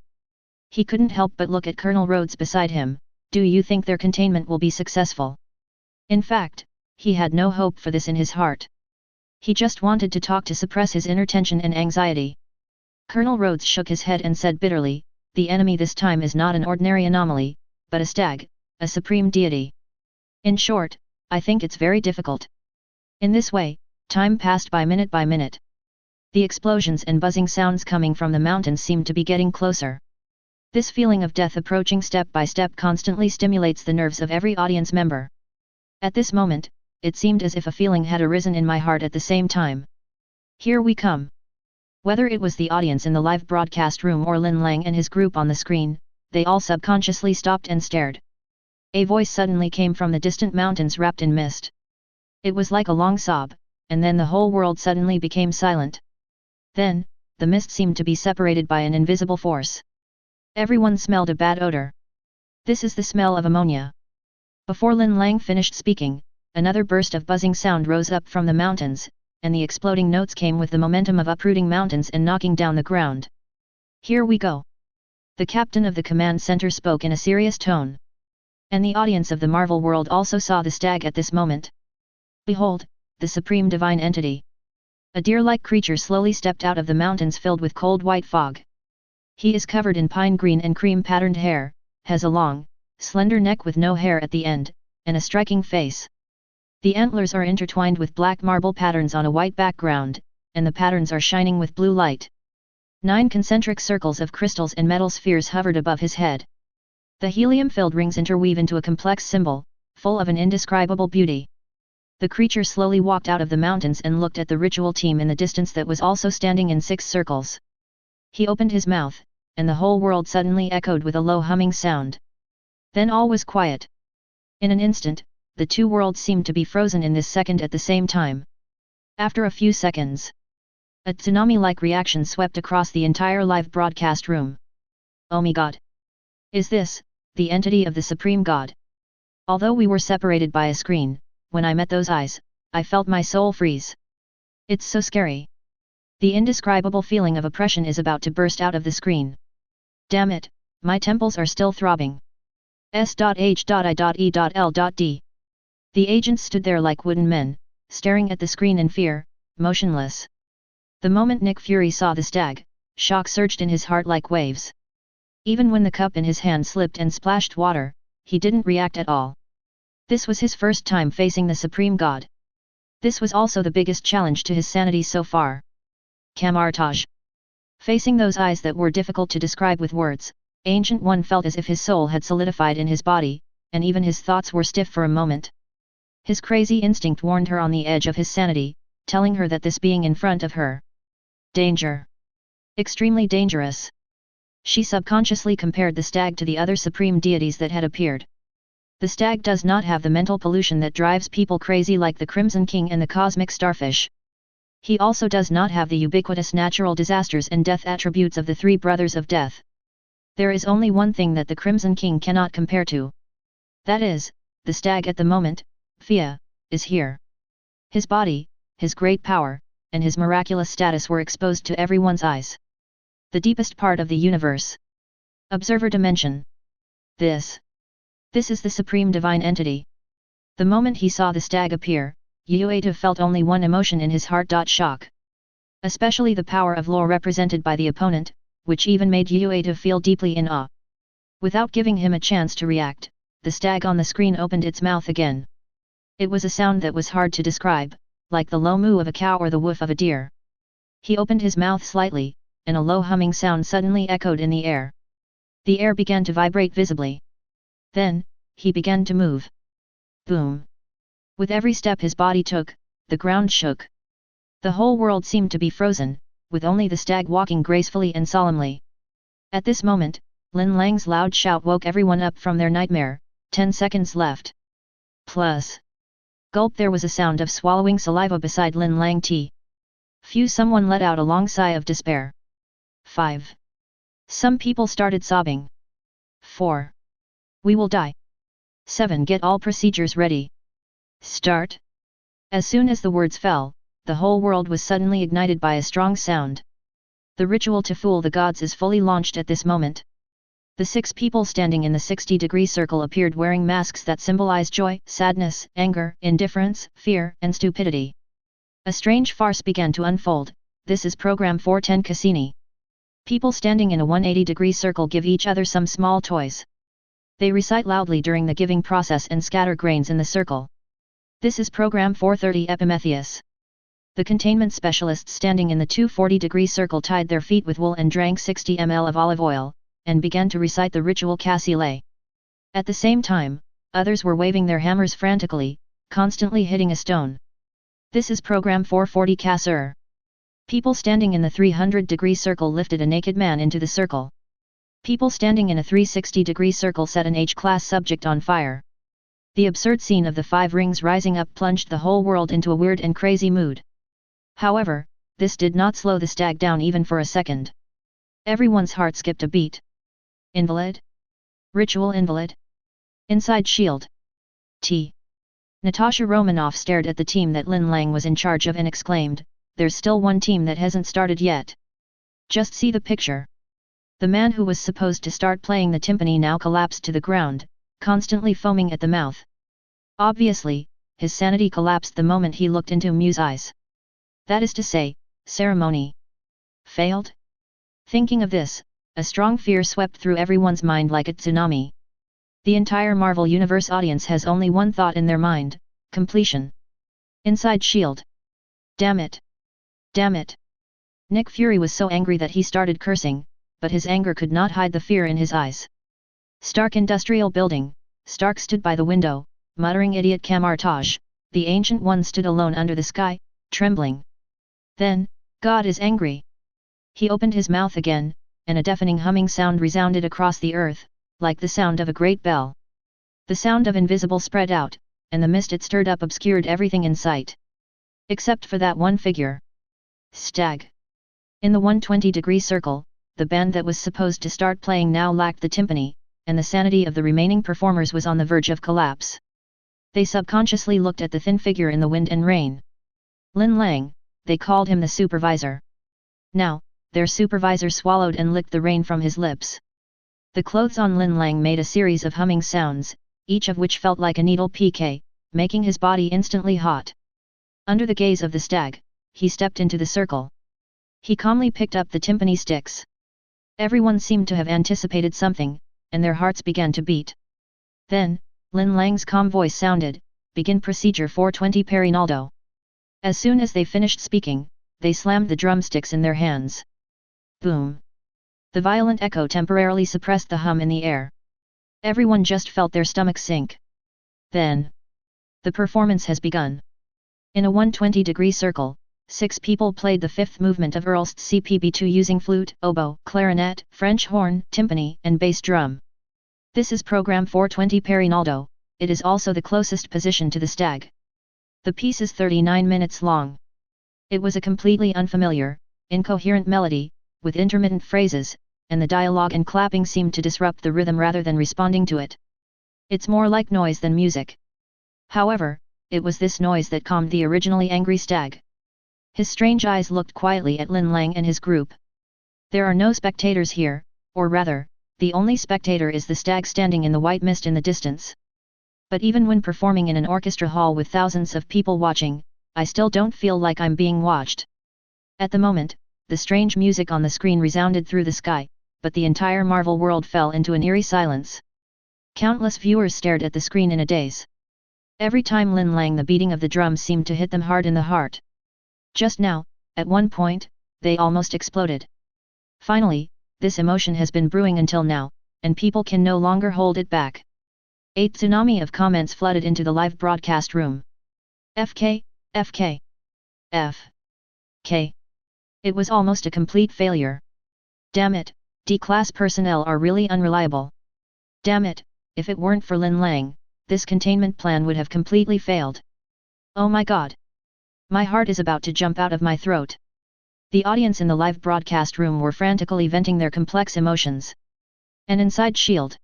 He couldn't help but look at Colonel Rhodes beside him. Do you think their containment will be successful? In fact, he had no hope for this in his heart. He just wanted to talk to suppress his inner tension and anxiety. Colonel Rhodes shook his head and said bitterly, the enemy this time is not an ordinary anomaly, but a stag, a supreme deity. In short, I think it's very difficult. In this way, time passed by minute. The explosions and buzzing sounds coming from the mountains seemed to be getting closer. This feeling of death approaching step by step constantly stimulates the nerves of every audience member. At this moment, it seemed as if a feeling had arisen in my heart at the same time. Here we come. Whether it was the audience in the live broadcast room or Lin Lang and his group on the screen, they all subconsciously stopped and stared. A voice suddenly came from the distant mountains wrapped in mist. It was like a long sob, and then the whole world suddenly became silent. Then, the mist seemed to be separated by an invisible force. Everyone smelled a bad odor. This is the smell of ammonia. Before Lin Lang finished speaking, another burst of buzzing sound rose up from the mountains, and the exploding notes came with the momentum of uprooting mountains and knocking down the ground. Here we go. The captain of the command center spoke in a serious tone. And the audience of the Marvel world also saw the stag at this moment. Behold, the supreme divine entity. A deer-like creature slowly stepped out of the mountains filled with cold white fog. He is covered in pine green and cream-patterned hair, has a long, slender neck with no hair at the end, and a striking face. The antlers are intertwined with black marble patterns on a white background, and the patterns are shining with blue light. 9 concentric circles of crystals and metal spheres hovered above his head. The helium-filled rings interweave into a complex symbol, full of an indescribable beauty. The creature slowly walked out of the mountains and looked at the ritual team in the distance that was also standing in 6 circles. He opened his mouth, and the whole world suddenly echoed with a low humming sound. Then all was quiet. In an instant, the 2 worlds seemed to be frozen in this second at the same time. After a few seconds, a tsunami-like reaction swept across the entire live broadcast room. Oh my God! Is this the entity of the Supreme God? Although we were separated by a screen, when I met those eyes, I felt my soul freeze. It's so scary. The indescribable feeling of oppression is about to burst out of the screen. Damn it, my temples are still throbbing. S.H.I.E.L.D. The agents stood there like wooden men, staring at the screen in fear, motionless. The moment Nick Fury saw the stag, shock surged in his heart like waves. Even when the cup in his hand slipped and splashed water, he didn't react at all. This was his first time facing the Supreme God. This was also the biggest challenge to his sanity so far. Kamar-Taj. Facing those eyes that were difficult to describe with words, Ancient One felt as if his soul had solidified in his body, and even his thoughts were stiff for a moment. His crazy instinct warned her on the edge of his sanity, telling her that this being in front of her. Danger. Extremely dangerous. She subconsciously compared the stag to the other supreme deities that had appeared. The stag does not have the mental pollution that drives people crazy like the Crimson King and the cosmic starfish. He also does not have the ubiquitous natural disasters and death attributes of the three brothers of death. There is only one thing that the Crimson King cannot compare to. That is, the stag at the moment, Fia, is here. His body, his great power, and his miraculous status were exposed to everyone's eyes. The deepest part of the universe. Observer dimension. This is the supreme divine entity. The moment he saw the stag appear, Yueta felt only one emotion in his heart: shock. Especially the power of law represented by the opponent, which even made Yueta feel deeply in awe. Without giving him a chance to react, the stag on the screen opened its mouth again. It was a sound that was hard to describe, like the low moo of a cow or the woof of a deer. He opened his mouth slightly, and a low humming sound suddenly echoed in the air. The air began to vibrate visibly. Then, he began to move. Boom! With every step his body took, the ground shook. The whole world seemed to be frozen, with only the stag walking gracefully and solemnly. At this moment, Lin Lang's loud shout woke everyone up from their nightmare. 10 seconds left. Plus. Gulp! There was a sound of swallowing saliva beside Lin Lang tea. Phew! Someone let out a long sigh of despair. 5. Some people started sobbing. 4. We will die. 7. Get all procedures ready. Start. As soon as the words fell, the whole world was suddenly ignited by a strong sound. The ritual to fool the gods is fully launched at this moment. The 6 people standing in the 60-degree circle appeared wearing masks that symbolize joy, sadness, anger, indifference, fear, and stupidity. A strange farce began to unfold. This is Program 410 Cassini. People standing in a 180-degree circle give each other some small toys. They recite loudly during the giving process and scatter grains in the circle. This is Program 430 Epimetheus. The containment specialists standing in the 240-degree circle tied their feet with wool and drank 60 ml of olive oil, and began to recite the ritual Cassile. At the same time, others were waving their hammers frantically, constantly hitting a stone. This is Program 440 Cassur. People standing in the 300-degree circle lifted a naked man into the circle. People standing in a 360-degree circle set an H-class subject on fire. The absurd scene of the 5 rings rising up plunged the whole world into a weird and crazy mood. However, this did not slow the stag down even for a second. Everyone's heart skipped a beat. Invalid? Ritual invalid? Inside S.H.I.E.L.D. T. Natasha Romanoff stared at the team that Lin Lang was in charge of and exclaimed, "There's still one team that hasn't started yet. Just see the picture." The man who was supposed to start playing the timpani now collapsed to the ground, constantly foaming at the mouth. Obviously, his sanity collapsed the moment he looked into Mu's eyes. That is to say, ceremony failed? Thinking of this, a strong fear swept through everyone's mind like a tsunami. The entire Marvel Universe audience has only one thought in their mind: completion. Inside S.H.I.E.L.D. Damn it! Damn it! Nick Fury was so angry that he started cursing, but his anger could not hide the fear in his eyes. Stark Industrial Building. Stark stood by the window, muttering "Idiot Kamar-Taj." The Ancient One stood alone under the sky, trembling. Then, God is angry. He opened his mouth again, and a deafening humming sound resounded across the earth, like the sound of a great bell. The sound of invisible spread out, and the mist it stirred up obscured everything in sight. Except for that one figure. Stag. In the 120-degree circle, the band that was supposed to start playing now lacked the timpani, and the sanity of the remaining performers was on the verge of collapse. They subconsciously looked at the thin figure in the wind and rain. Lin Lang, they called him the supervisor. Now, their supervisor swallowed and licked the rain from his lips. The clothes on Lin Lang made a series of humming sounds, each of which felt like a needle PK, making his body instantly hot. Under the gaze of the stag, he stepped into the circle. He calmly picked up the timpani sticks. Everyone seemed to have anticipated something, and their hearts began to beat. Then, Lin Lang's calm voice sounded, "Begin procedure 420 Perinaldo." As soon as they finished speaking, they slammed the drumsticks in their hands. Boom! The violent echo temporarily suppressed the hum in the air. Everyone just felt their stomachs sink. Then, the performance has begun. In a 120-degree circle, 6 people played the fifth movement of SCP-B2 using flute, oboe, clarinet, French horn, timpani, and bass drum. This is program 420 Perinaldo. It is also the closest position to the stag. The piece is 39 minutes long. It was a completely unfamiliar, incoherent melody, with intermittent phrases, and the dialogue and clapping seemed to disrupt the rhythm rather than responding to it. It's more like noise than music. However, it was this noise that calmed the originally angry stag. His strange eyes looked quietly at Lin Lang and his group. There are no spectators here, or rather, the only spectator is the stag standing in the white mist in the distance. But even when performing in an orchestra hall with thousands of people watching, I still don't feel like I'm being watched. At the moment, the strange music on the screen resounded through the sky, but the entire Marvel world fell into an eerie silence. Countless viewers stared at the screen in a daze. Every time Lin Lang, the beating of the drum seemed to hit them hard in the heart. Just now, at one point, they almost exploded. Finally, this emotion has been brewing until now, and people can no longer hold it back. A tsunami of comments flooded into the live broadcast room. FK, FK, FK. It was almost a complete failure. Damn it, D-class personnel are really unreliable. Damn it, if it weren't for Lin Lang, this containment plan would have completely failed. Oh my god. My heart is about to jump out of my throat. The audience in the live broadcast room were frantically venting their complex emotions. And inside S.H.I.E.L.D.,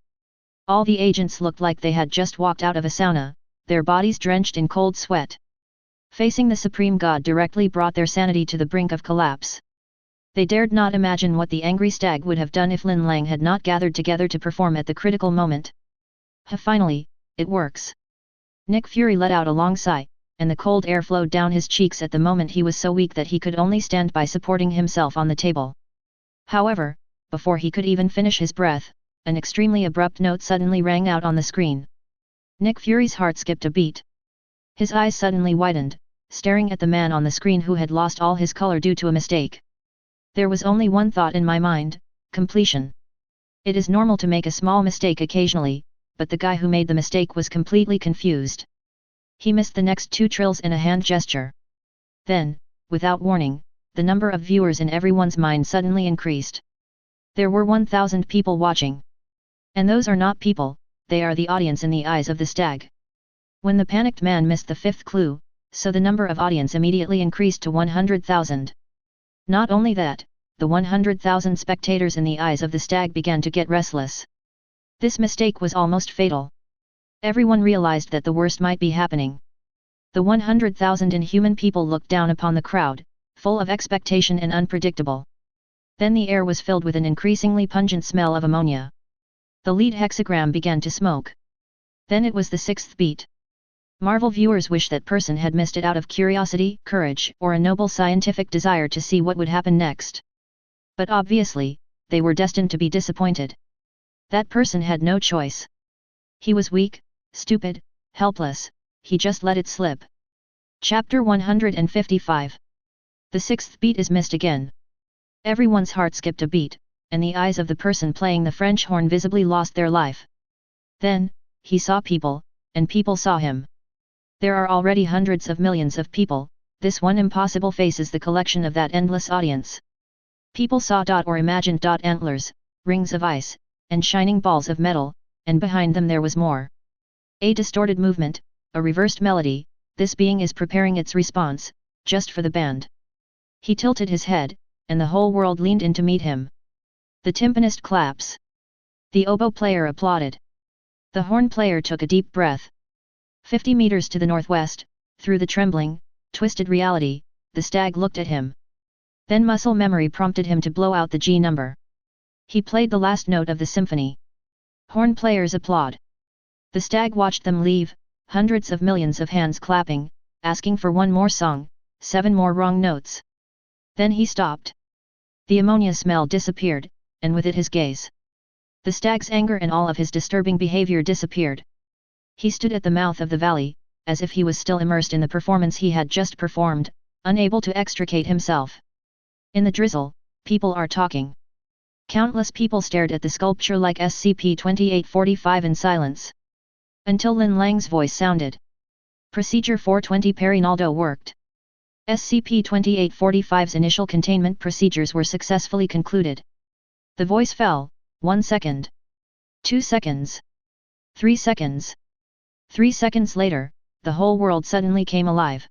all the agents looked like they had just walked out of a sauna, their bodies drenched in cold sweat. Facing the Supreme God directly brought their sanity to the brink of collapse. They dared not imagine what the angry stag would have done if Lin Lang had not gathered together to perform at the critical moment. Finally, it works. Nick Fury let out a long sigh, and the cold air flowed down his cheeks at the moment he was so weak that he could only stand by supporting himself on the table. However, before he could even finish his breath, an extremely abrupt note suddenly rang out on the screen. Nick Fury's heart skipped a beat. His eyes suddenly widened, staring at the man on the screen who had lost all his color due to a mistake. There was only one thought in my mind: completion. It is normal to make a small mistake occasionally, but the guy who made the mistake was completely confused. He missed the next 2 trills in a hand gesture. Then, without warning, the number of viewers in everyone's mind suddenly increased. There were 1,000 people watching. And those are not people, they are the audience in the eyes of the stag. When the panicked man missed the 5th clue, so the number of audience immediately increased to 100,000. Not only that, the 100,000 spectators in the eyes of the stag began to get restless. This mistake was almost fatal. Everyone realized that the worst might be happening. The 100,000 inhuman people looked down upon the crowd, full of expectation and unpredictable. Then the air was filled with an increasingly pungent smell of ammonia. The lead hexagram began to smoke. Then it was the 6th beat. Marvel viewers wish that person had missed it out of curiosity, courage, or a noble scientific desire to see what would happen next. But obviously, they were destined to be disappointed. That person had no choice. He was weak, stupid, helpless, he just let it slip. Chapter 155. The 6th beat is missed again. Everyone's heart skipped a beat, and the eyes of the person playing the French horn visibly lost their life. Then, he saw people, and people saw him. There are already hundreds of millions of people, this one impossible face is the collection of that endless audience. People saw or imagined antlers, rings of ice, and shining balls of metal, and behind them there was more. A distorted movement, a reversed melody, this being is preparing its response, just for the band. He tilted his head, and the whole world leaned in to meet him. The timpanist claps. The oboe player applauded. The horn player took a deep breath. 50 meters to the northwest, through the trembling, twisted reality, the stag looked at him. Then muscle memory prompted him to blow out the G number. He played the last note of the symphony. Horn players applaud. The stag watched them leave, hundreds of millions of hands clapping, asking for one more song, 7 more wrong notes. Then he stopped. The ammonia smell disappeared, and with it his gaze. The stag's anger and all of his disturbing behavior disappeared. He stood at the mouth of the valley, as if he was still immersed in the performance he had just performed, unable to extricate himself. In the drizzle, people are talking. Countless people stared at the sculpture like SCP-2845 in silence. Until Lin Lang's voice sounded. Procedure 420 Perinaldo worked. SCP-2845's initial containment procedures were successfully concluded. The voice fell. 1 second. 2 seconds. 3 seconds. 3 seconds later, the whole world suddenly came alive.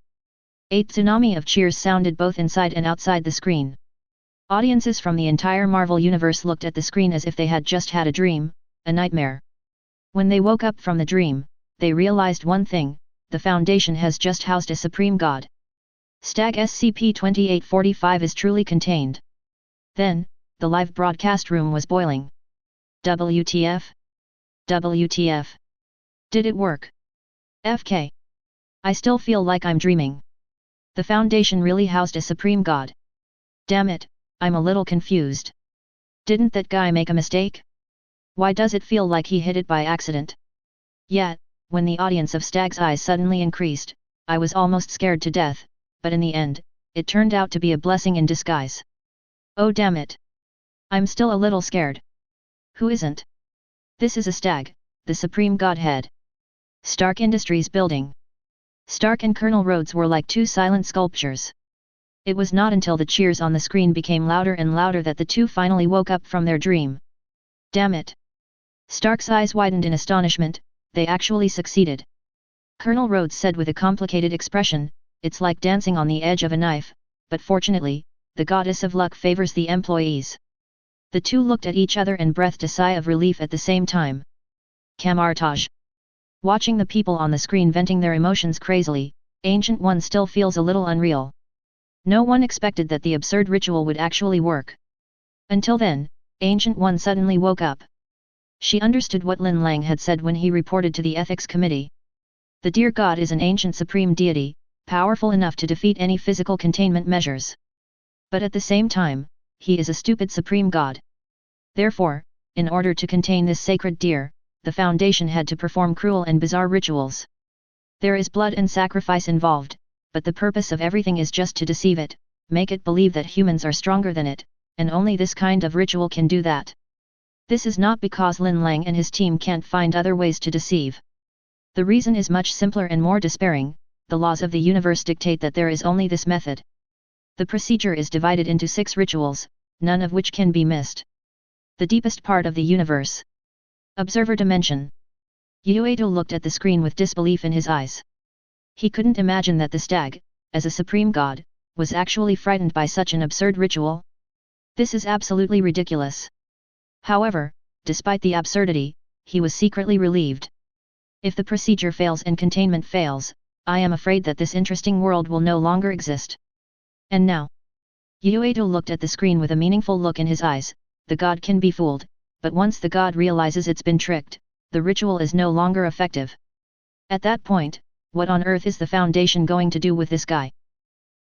A tsunami of cheers sounded both inside and outside the screen. Audiences from the entire Marvel Universe looked at the screen as if they had just had a dream, a nightmare. When they woke up from the dream, they realized one thing: the Foundation has just housed a Supreme God. Stag SCP-2845 is truly contained. Then, the live broadcast room was boiling. WTF? WTF? Did it work? FK. I still feel like I'm dreaming. The Foundation really housed a Supreme God. Damn it, I'm a little confused. Didn't that guy make a mistake? Why does it feel like he hit it by accident? Yet, when the audience of Stag's eyes suddenly increased, I was almost scared to death, but in the end, it turned out to be a blessing in disguise. Oh damn it. I'm still a little scared. Who isn't? This is a Stag, the Supreme Godhead. Stark Industries building. Stark and Colonel Rhodes were like two silent sculptures. It was not until the cheers on the screen became louder and louder that the two finally woke up from their dream. Damn it. Stark's eyes widened in astonishment. They actually succeeded. Colonel Rhodes said with a complicated expression, "It's like dancing on the edge of a knife, but fortunately, the goddess of luck favors the employees." The two looked at each other and breathed a sigh of relief at the same time. Camartage. Watching the people on the screen venting their emotions crazily, Ancient One still feels a little unreal. No one expected that the absurd ritual would actually work. Until then, Ancient One suddenly woke up. She understood what Lin Lang had said when he reported to the Ethics Committee. The Dear God is an ancient supreme deity, powerful enough to defeat any physical containment measures. But at the same time, he is a stupid supreme god. Therefore, in order to contain this sacred deer, the Foundation had to perform cruel and bizarre rituals. There is blood and sacrifice involved, but the purpose of everything is just to deceive it, make it believe that humans are stronger than it, and only this kind of ritual can do that. This is not because Lin Lang and his team can't find other ways to deceive. The reason is much simpler and more despairing: the laws of the universe dictate that there is only this method. The procedure is divided into 6 rituals, none of which can be missed. The deepest part of the universe. Observer dimension. Uedo looked at the screen with disbelief in his eyes. He couldn't imagine that the Stag, as a supreme god, was actually frightened by such an absurd ritual. This is absolutely ridiculous. However, despite the absurdity, he was secretly relieved. If the procedure fails and containment fails, I am afraid that this interesting world will no longer exist. And now? Uedo looked at the screen with a meaningful look in his eyes. The god can be fooled, but once the god realizes it's been tricked, the ritual is no longer effective. At that point, what on earth is the Foundation going to do with this guy?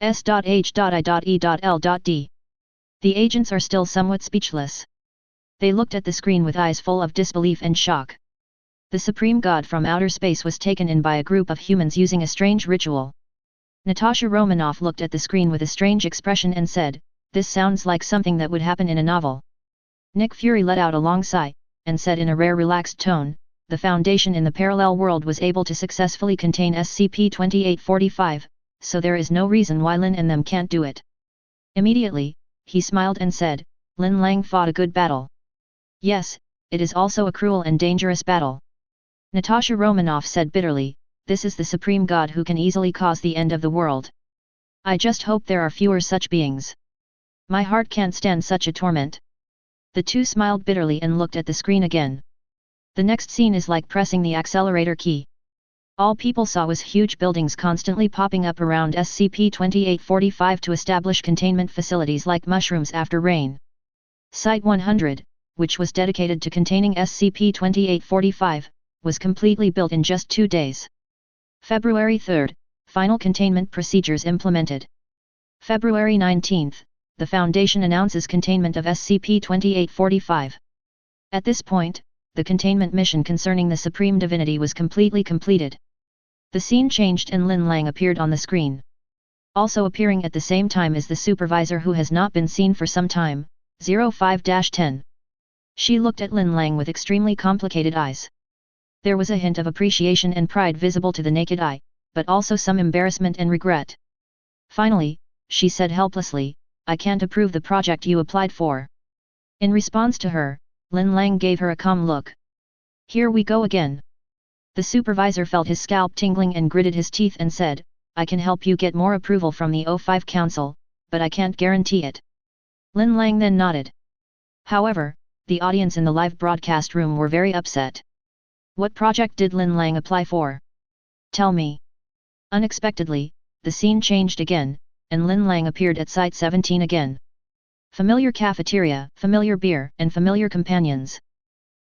S.H.I.E.L.D. The agents are still somewhat speechless. They looked at the screen with eyes full of disbelief and shock. The Supreme God from outer space was taken in by a group of humans using a strange ritual. Natasha Romanoff looked at the screen with a strange expression and said, "This sounds like something that would happen in a novel." Nick Fury let out a long sigh, and said in a rare relaxed tone, "The Foundation in the parallel world was able to successfully contain SCP-2845, so there is no reason why Lin and them can't do it." Immediately, he smiled and said, "Lin Lang fought a good battle. Yes, it is also a cruel and dangerous battle." Natasha Romanoff said bitterly, "This is the Supreme God who can easily cause the end of the world. I just hope there are fewer such beings. My heart can't stand such a torment." The two smiled bitterly and looked at the screen again. The next scene is like pressing the accelerator key. All people saw was huge buildings constantly popping up around SCP-2845 to establish containment facilities like mushrooms after rain. Site 100, which was dedicated to containing SCP-2845, was completely built in just 2 days. February 3, Final containment procedures implemented. February 19, the Foundation announces containment of SCP-2845. At this point, the containment mission concerning the Supreme Divinity was completely completed. The scene changed and Lin Lang appeared on the screen. Also appearing at the same time is the supervisor who has not been seen for some time, 05-10. She looked at Lin Lang with extremely complicated eyes. There was a hint of appreciation and pride visible to the naked eye, but also some embarrassment and regret. Finally, she said helplessly, "I can't approve the project you applied for." In response to her, Lin Lang gave her a calm look. "Here we go again." The supervisor felt his scalp tingling and gritted his teeth and said, "I can help you get more approval from the O5 Council, but I can't guarantee it." Lin Lang then nodded. However, the audience in the live broadcast room were very upset. What project did Lin Lang apply for? Tell me. Unexpectedly, the scene changed again, and Lin Lang appeared at Site 17 again. Familiar cafeteria, familiar beer, and familiar companions.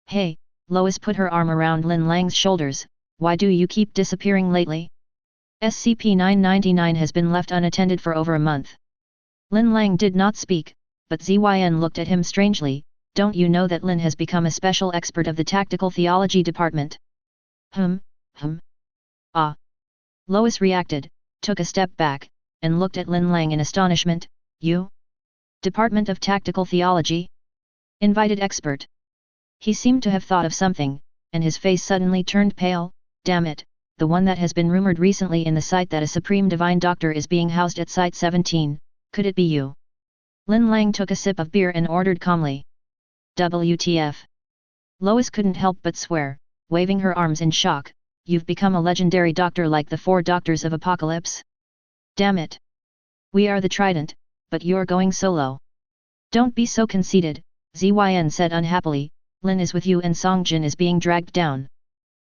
"Hey," Lois put her arm around Lin Lang's shoulders, "why do you keep disappearing lately? SCP-999 has been left unattended for over a month." Lin Lang did not speak, but ZYN looked at him strangely. "Don't you know that Lin has become a special expert of the Tactical Theology Department?" Ah. Lois reacted, took a step back, and looked at Lin Lang in astonishment. "You? Department of Tactical Theology? Invited expert?" He seemed to have thought of something, and his face suddenly turned pale. "Damn it, the one that has been rumored recently in the site that a Supreme Divine Doctor is being housed at Site 17, could it be you?" Lin Lang took a sip of beer and ordered calmly. "WTF?" Lois couldn't help but swear, waving her arms in shock. "You've become a legendary doctor like the 4 Doctors of Apocalypse? Damn it! We are the Trident, but you're going solo." "Don't be so conceited," ZYN said unhappily. "Lin is with you and Songjin is being dragged down."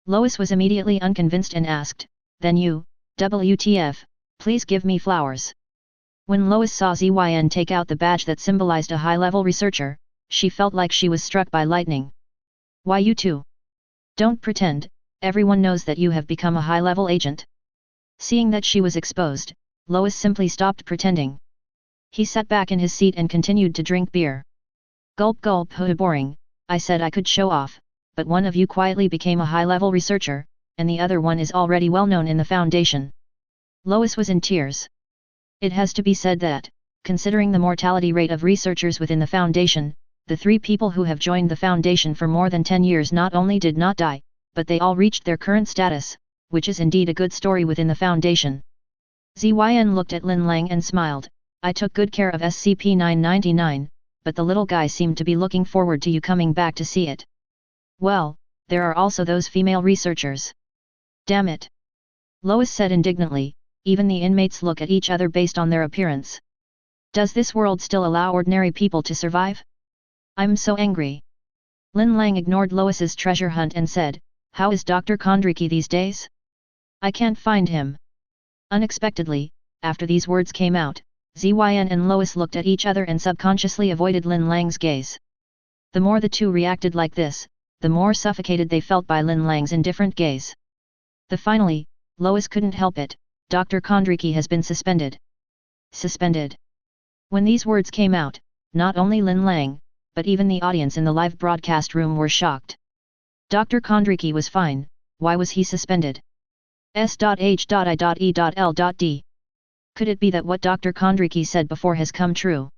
Lois was immediately unconvinced and asked, "Then you, WTF, please give me flowers." When Lois saw ZYN take out the badge that symbolized a high-level researcher, she felt like she was struck by lightning. "Why you too? Don't pretend, everyone knows that you have become a high-level agent." Seeing that she was exposed, Lois simply stopped pretending. He sat back in his seat and continued to drink beer. "Gulp gulp, boring. I said I could show off, but one of you quietly became a high-level researcher, and the other one is already well-known in the Foundation." Lois was in tears. It has to be said that, considering the mortality rate of researchers within the Foundation, the 3 people who have joined the Foundation for more than 10 years not only did not die, but they all reached their current status, which is indeed a good story within the Foundation. ZYN looked at Lin Lang and smiled. "I took good care of SCP-999, but the little guy seemed to be looking forward to you coming back to see it." "Well, there are also those female researchers." "Damn it!" Lois said indignantly. "Even the inmates look at each other based on their appearance. Does this world still allow ordinary people to survive? I'm so angry." Lin Lang ignored Lois's treasure hunt and said, "How is Dr. Kondriki these days? I can't find him." Unexpectedly, after these words came out, ZYN and Lois looked at each other and subconsciously avoided Lin Lang's gaze. The more the two reacted like this, the more suffocated they felt by Lin Lang's indifferent gaze. Finally, Lois couldn't help it. "Dr. Kondriki has been suspended." Suspended. When these words came out, not only Lin Lang, but even the audience in the live broadcast room were shocked. Dr. Kondriki was fine, why was he suspended? S.H.I.E.L.D. Could it be that what Dr. Kondriki said before has come true?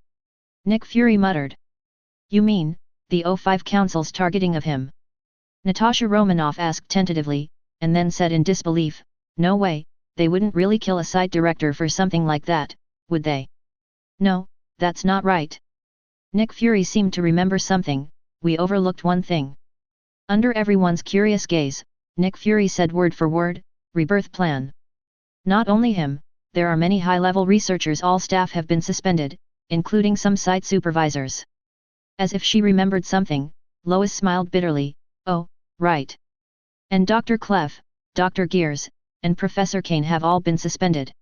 Nick Fury muttered. "You mean, the O5 Council's targeting of him?" Natasha Romanoff asked tentatively, and then said in disbelief, "No way, they wouldn't really kill a site director for something like that, would they?" "No, that's not right." Nick Fury seemed to remember something. "We overlooked one thing." Under everyone's curious gaze, Nick Fury said word for word, "Rebirth plan." Not only him, there are many high-level researchers. All staff have been suspended, including some site supervisors. As if she remembered something, Lois smiled bitterly. "Oh, right. And Dr. Clef, Dr. Gears, and Professor Kane have all been suspended."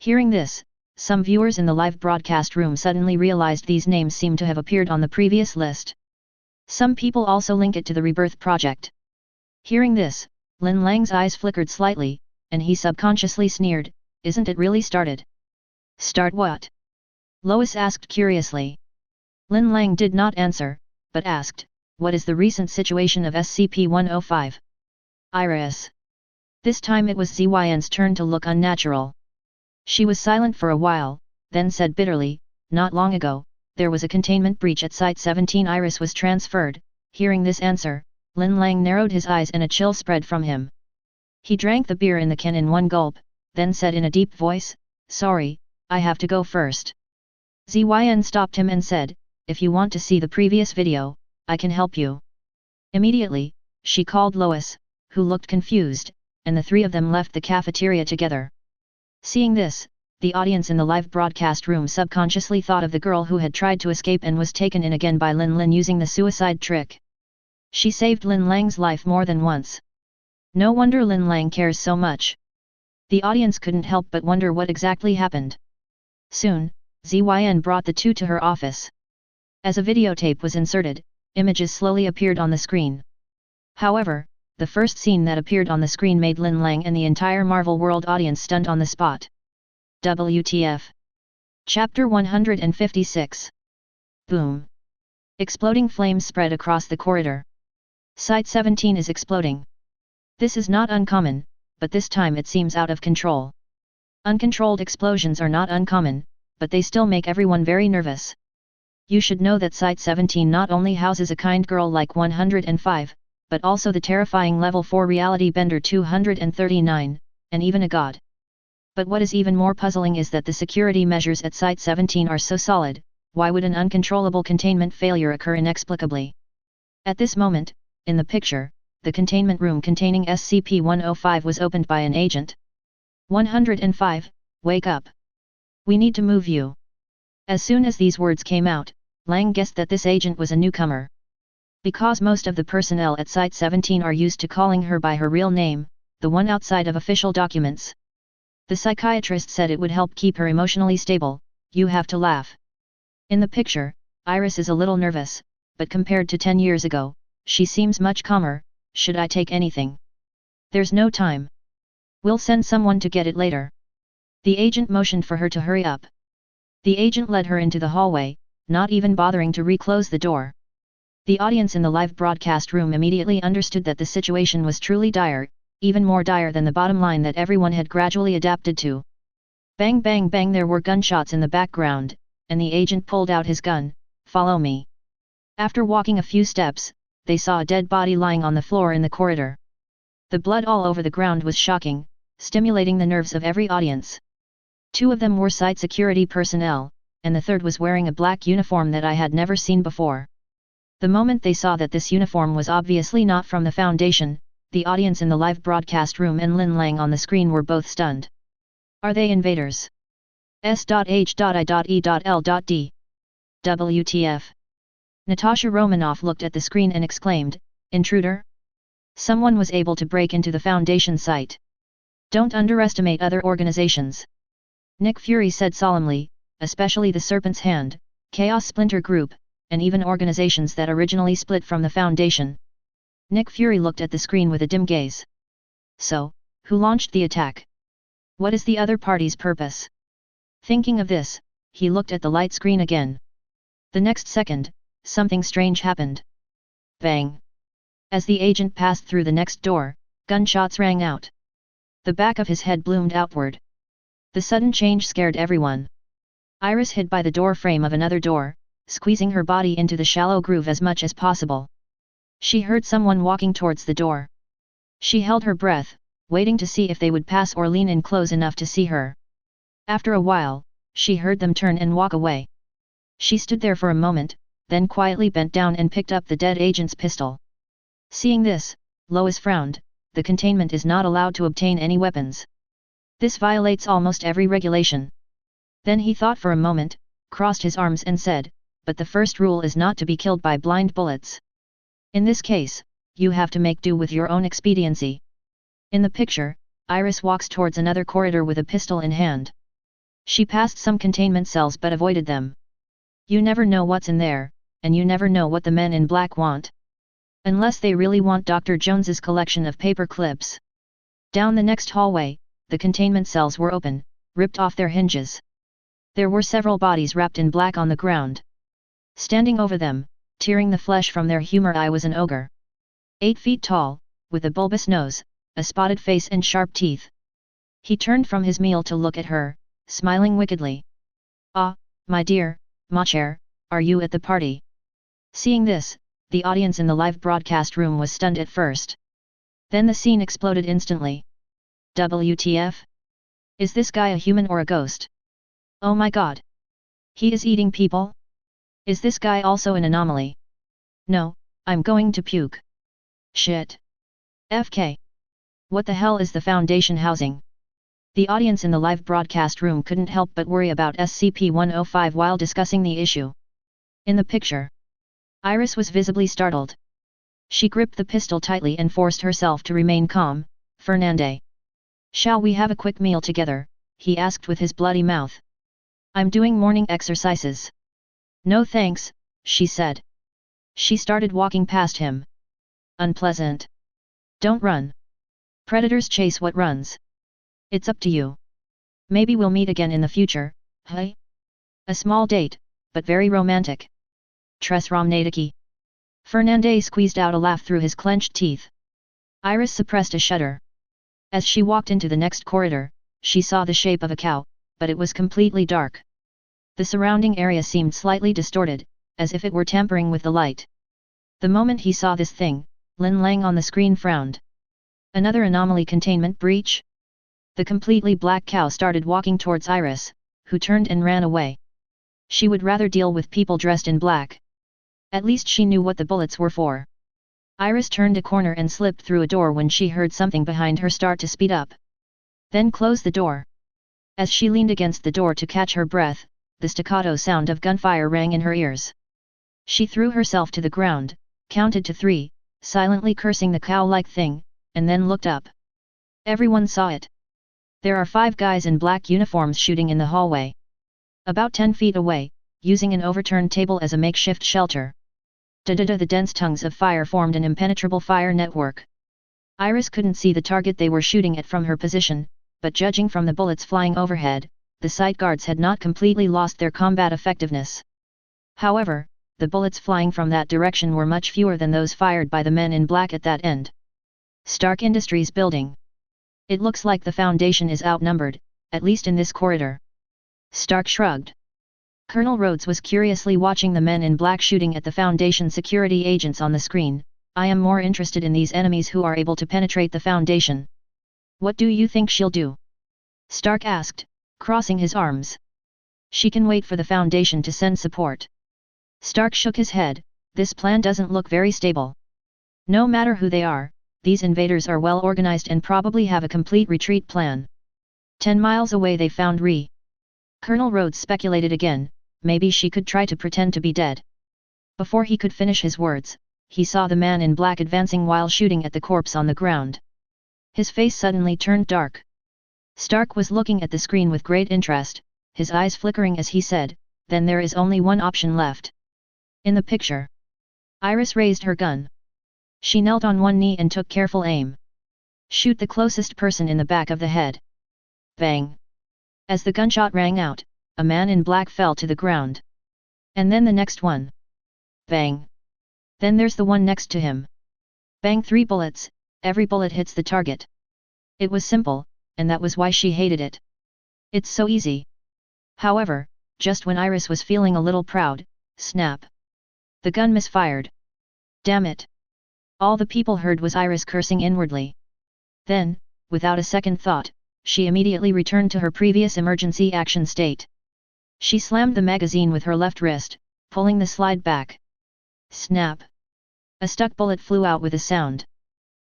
Hearing this, some viewers in the live broadcast room suddenly realized these names seemed to have appeared on the previous list. Some people also link it to the Rebirth project. Hearing this, Lin Lang's eyes flickered slightly. and he subconsciously sneered, "Isn't it really started?" "Start what?" Lois asked curiously. Lin Lang did not answer, but asked, "What is the recent situation of SCP-105? Iris." This time it was Zyn's turn to look unnatural. She was silent for a while, then said bitterly, "Not long ago, there was a containment breach at Site-17. Iris was transferred." Hearing this answer, Lin Lang narrowed his eyes and a chill spread from him. He drank the beer in the can in one gulp, then said in a deep voice, "Sorry, I have to go first." Zyn stopped him and said, "If you want to see the previous video, I can help you." Immediately, she called Lois, who looked confused, and the three of them left the cafeteria together. Seeing this, the audience in the live broadcast room subconsciously thought of the girl who had tried to escape and was taken in again by Lin using the suicide trick. She saved Lin Lang's life more than once. No wonder Lin Lang cares so much. The audience couldn't help but wonder what exactly happened. Soon, Zyn brought the two to her office. As a videotape was inserted, images slowly appeared on the screen. However, the first scene that appeared on the screen made Lin Lang and the entire Marvel World audience stunned on the spot. WTF? Chapter 156. Boom. Exploding flames spread across the corridor. Site-17 is exploding. This is not uncommon, but this time it seems out of control. Uncontrolled explosions are not uncommon, but they still make everyone very nervous. You should know that Site-17 not only houses a kind girl like 105, but also the terrifying level 4 reality bender 239, and even a god. But what is even more puzzling is that the security measures at Site-17 are so solid. Why would an uncontrollable containment failure occur inexplicably? At this moment, in the picture, the containment room containing SCP-105 was opened by an agent. 105, wake up. We need to move you. As soon as these words came out, Lang guessed that this agent was a newcomer. Because most of the personnel at Site-17 are used to calling her by her real name, the one outside of official documents. The psychiatrist said it would help keep her emotionally stable. You have to laugh. In the picture, Iris is a little nervous, but compared to 10 years ago, she seems much calmer. Should I take anything? There's no time. We'll send someone to get it later. The agent motioned for her to hurry up. The agent led her into the hallway, not even bothering to reclose the door. The audience in the live broadcast room immediately understood that the situation was truly dire, even more dire than the bottom line that everyone had gradually adapted to. Bang bang bang, there were gunshots in the background, and the agent pulled out his gun. Follow me. After walking a few steps, they saw a dead body lying on the floor in the corridor. The blood all over the ground was shocking, stimulating the nerves of every audience. Two of them were site security personnel, and the third was wearing a black uniform that I had never seen before. The moment they saw that this uniform was obviously not from the Foundation, the audience in the live broadcast room and Lin Lang on the screen were both stunned. Are they invaders? S.H.I.E.L.D. WTF? Natasha Romanoff looked at the screen and exclaimed, "Intruder? Someone was able to break into the Foundation site. Don't underestimate other organizations." Nick Fury said solemnly, "Especially the Serpent's Hand, Chaos Splinter Group, and even organizations that originally split from the Foundation." Nick Fury looked at the screen with a dim gaze. "So, who launched the attack? What is the other party's purpose?" Thinking of this, he looked at the light screen again. The next second, something strange happened. Bang! As the agent passed through the next door, gunshots rang out. The back of his head bloomed outward. The sudden change scared everyone. Iris hid by the door frame of another door, squeezing her body into the shallow groove as much as possible. She heard someone walking towards the door. She held her breath, waiting to see if they would pass or lean in close enough to see her. After a while, she heard them turn and walk away. She stood there for a moment, then quietly bent down and picked up the dead agent's pistol. Seeing this, Lois frowned. The containment is not allowed to obtain any weapons. This violates almost every regulation. Then he thought for a moment, crossed his arms and said, "But the first rule is not to be killed by blind bullets. In this case, you have to make do with your own expediency." In the picture, Iris walks towards another corridor with a pistol in hand. She passed some containment cells but avoided them. You never know what's in there, and you never know what the men in black want. Unless they really want Dr. Jones's collection of paper clips. Down the next hallway, the containment cells were open, ripped off their hinges. There were several bodies wrapped in black on the ground. Standing over them, tearing the flesh from their humor, was an ogre. 8 feet tall, with a bulbous nose, a spotted face and sharp teeth. He turned from his meal to look at her, smiling wickedly. "Ah, my dear, ma chère, are you at the party?" Seeing this, the audience in the live broadcast room was stunned at first. Then the scene exploded instantly. WTF? Is this guy a human or a ghost? Oh my god! He is eating people? Is this guy also an anomaly? No, I'm going to puke. Shit. FK. What the hell is the Foundation housing? The audience in the live broadcast room couldn't help but worry about SCP-105 while discussing the issue. In the picture, Iris was visibly startled. She gripped the pistol tightly and forced herself to remain calm. "Fernande. Shall we have a quick meal together?" he asked with his bloody mouth. "I'm doing morning exercises." "No thanks," she said. She started walking past him. "Unpleasant. Don't run. Predators chase what runs. It's up to you. Maybe we'll meet again in the future, hey? A small date, but very romantic. Tres romnatiki." Fernande squeezed out a laugh through his clenched teeth. Iris suppressed a shudder. As she walked into the next corridor, she saw the shape of a cow, but it was completely dark. The surrounding area seemed slightly distorted, as if it were tampering with the light. The moment he saw this thing, Lin Lang on the screen frowned. Another anomaly containment breach? The completely black cow started walking towards Iris, who turned and ran away. She would rather deal with people dressed in black. At least she knew what the bullets were for. Iris turned a corner and slipped through a door when she heard something behind her start to speed up. Then close the door. As she leaned against the door to catch her breath, the staccato sound of gunfire rang in her ears. She threw herself to the ground, counted to 3, silently cursing the cow-like thing, and then looked up. Everyone saw it. There are 5 guys in black uniforms shooting in the hallway. About 10 feet away, using an overturned table as a makeshift shelter. The dense tongues of fire formed an impenetrable fire network. Iris couldn't see the target they were shooting at from her position, but judging from the bullets flying overhead, the sight guards had not completely lost their combat effectiveness. However, the bullets flying from that direction were much fewer than those fired by the men in black at that end. Stark Industries building. It looks like the Foundation is outnumbered, at least in this corridor. Stark shrugged. Colonel Rhodes was curiously watching the men in black shooting at the Foundation security agents on the screen. "I am more interested in these enemies who are able to penetrate the Foundation. What do you think she'll do?" Stark asked, crossing his arms. "She can wait for the Foundation to send support." Stark shook his head. "This plan doesn't look very stable. No matter who they are, these invaders are well organized and probably have a complete retreat plan. 10 miles away they found Ree." Colonel Rhodes speculated again. Maybe she could try to pretend to be dead. Before he could finish his words, he saw the man in black advancing while shooting at the corpse on the ground. His face suddenly turned dark. Stark was looking at the screen with great interest, his eyes flickering as he said, "Then there is only one option left." In the picture, Iris raised her gun. She knelt on one knee and took careful aim. "Shoot the closest person in the back of the head." Bang! As the gunshot rang out, a man in black fell to the ground. And then the next one. Bang! Then there's the one next to him. Bang! 3 bullets, every bullet hits the target. It was simple, and that was why she hated it. It's so easy. However, just when Iris was feeling a little proud, snap! The gun misfired. Damn it! All the people heard was Iris cursing inwardly. Then, without a second thought, she immediately returned to her previous emergency action state. She slammed the magazine with her left wrist, pulling the slide back. Snap! A stuck bullet flew out with a sound.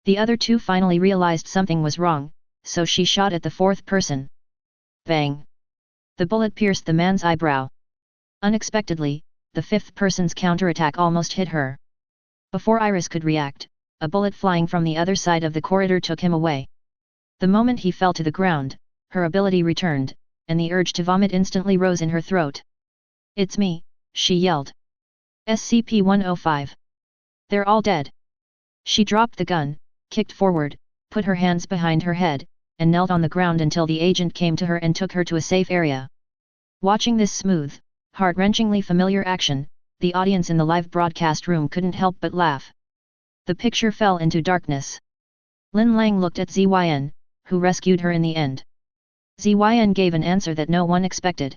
The other 2 finally realized something was wrong, so she shot at the 4th person. Bang! The bullet pierced the man's eyebrow. Unexpectedly, the 5th person's counterattack almost hit her. Before Iris could react, a bullet flying from the other side of the corridor took him away. The moment he fell to the ground, her ability returned, and the urge to vomit instantly rose in her throat. "It's me," she yelled. "SCP-105. They're all dead." She dropped the gun, kicked forward, put her hands behind her head, and knelt on the ground until the agent came to her and took her to a safe area. Watching this smooth, heart-wrenchingly familiar action, the audience in the live broadcast room couldn't help but laugh. The picture fell into darkness. Lin Lang looked at ZYN, who rescued her in the end. ZYN gave an answer that no one expected.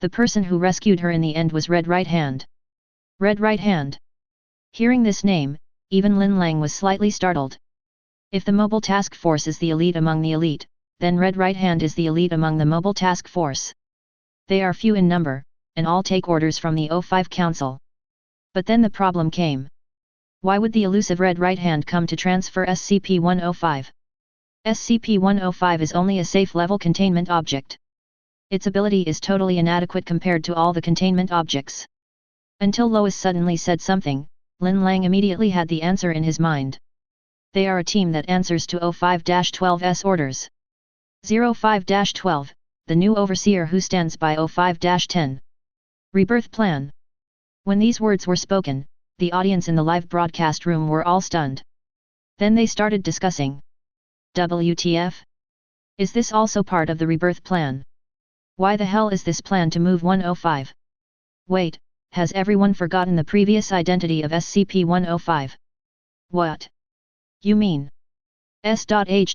The person who rescued her in the end was Red Right Hand. Red Right Hand. Hearing this name, even Lin Lang was slightly startled. If the Mobile Task Force is the elite among the elite, then Red Right Hand is the elite among the Mobile Task Force. They are few in number, and all take orders from the O5 Council. But then the problem came. Why would the elusive Red Right Hand come to transfer SCP-105? SCP-105 is only a safe-level containment object. Its ability is totally inadequate compared to all the containment objects. Until Lois suddenly said something, Lin Lang immediately had the answer in his mind. They are a team that answers to O5-12's orders. 05-12, the new overseer who stands by O5-10. Rebirth Plan. When these words were spoken, the audience in the live broadcast room were all stunned. Then they started discussing. WTF? Is this also part of the Rebirth Plan? Why the hell is this plan to move 105? Wait, has everyone forgotten the previous identity of SCP-105? What? You mean? S.H.I.E.L.D.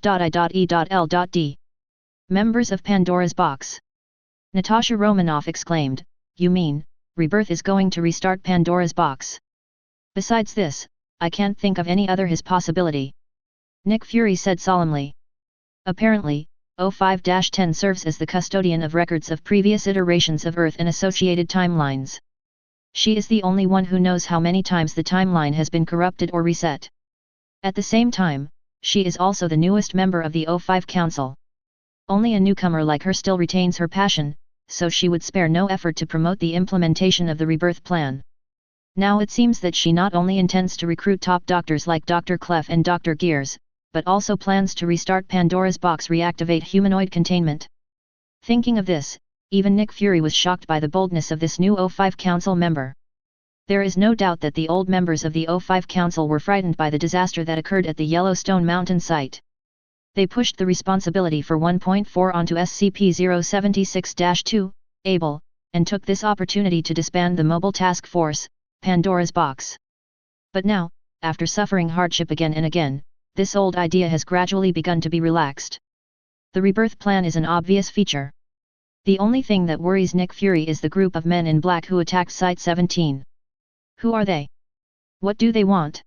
Members of Pandora's Box. Natasha Romanoff exclaimed, you mean, Rebirth is going to restart Pandora's Box? Besides this, I can't think of any other possibility. Nick Fury said solemnly. Apparently, O5-10 serves as the custodian of records of previous iterations of Earth and associated timelines. She is the only one who knows how many times the timeline has been corrupted or reset. At the same time, she is also the newest member of the O5 Council. Only a newcomer like her still retains her passion, so she would spare no effort to promote the implementation of the Rebirth Plan. Now it seems that she not only intends to recruit top doctors like Dr. Clef and Dr. Gears, but also plans to restart Pandora's Box, reactivate humanoid containment. Thinking of this, even Nick Fury was shocked by the boldness of this new O5 Council member. There is no doubt that the old members of the O5 Council were frightened by the disaster that occurred at the Yellowstone Mountain site. They pushed the responsibility for 1.4 onto SCP-076-2, S.H.I.E.L.D, and took this opportunity to disband the Mobile Task Force, Pandora's Box. But now, after suffering hardship again and again, this old idea has gradually begun to be relaxed. The Rebirth Plan is an obvious feature. The only thing that worries Nick Fury is the group of men in black who attacked Site-17. Who are they? What do they want?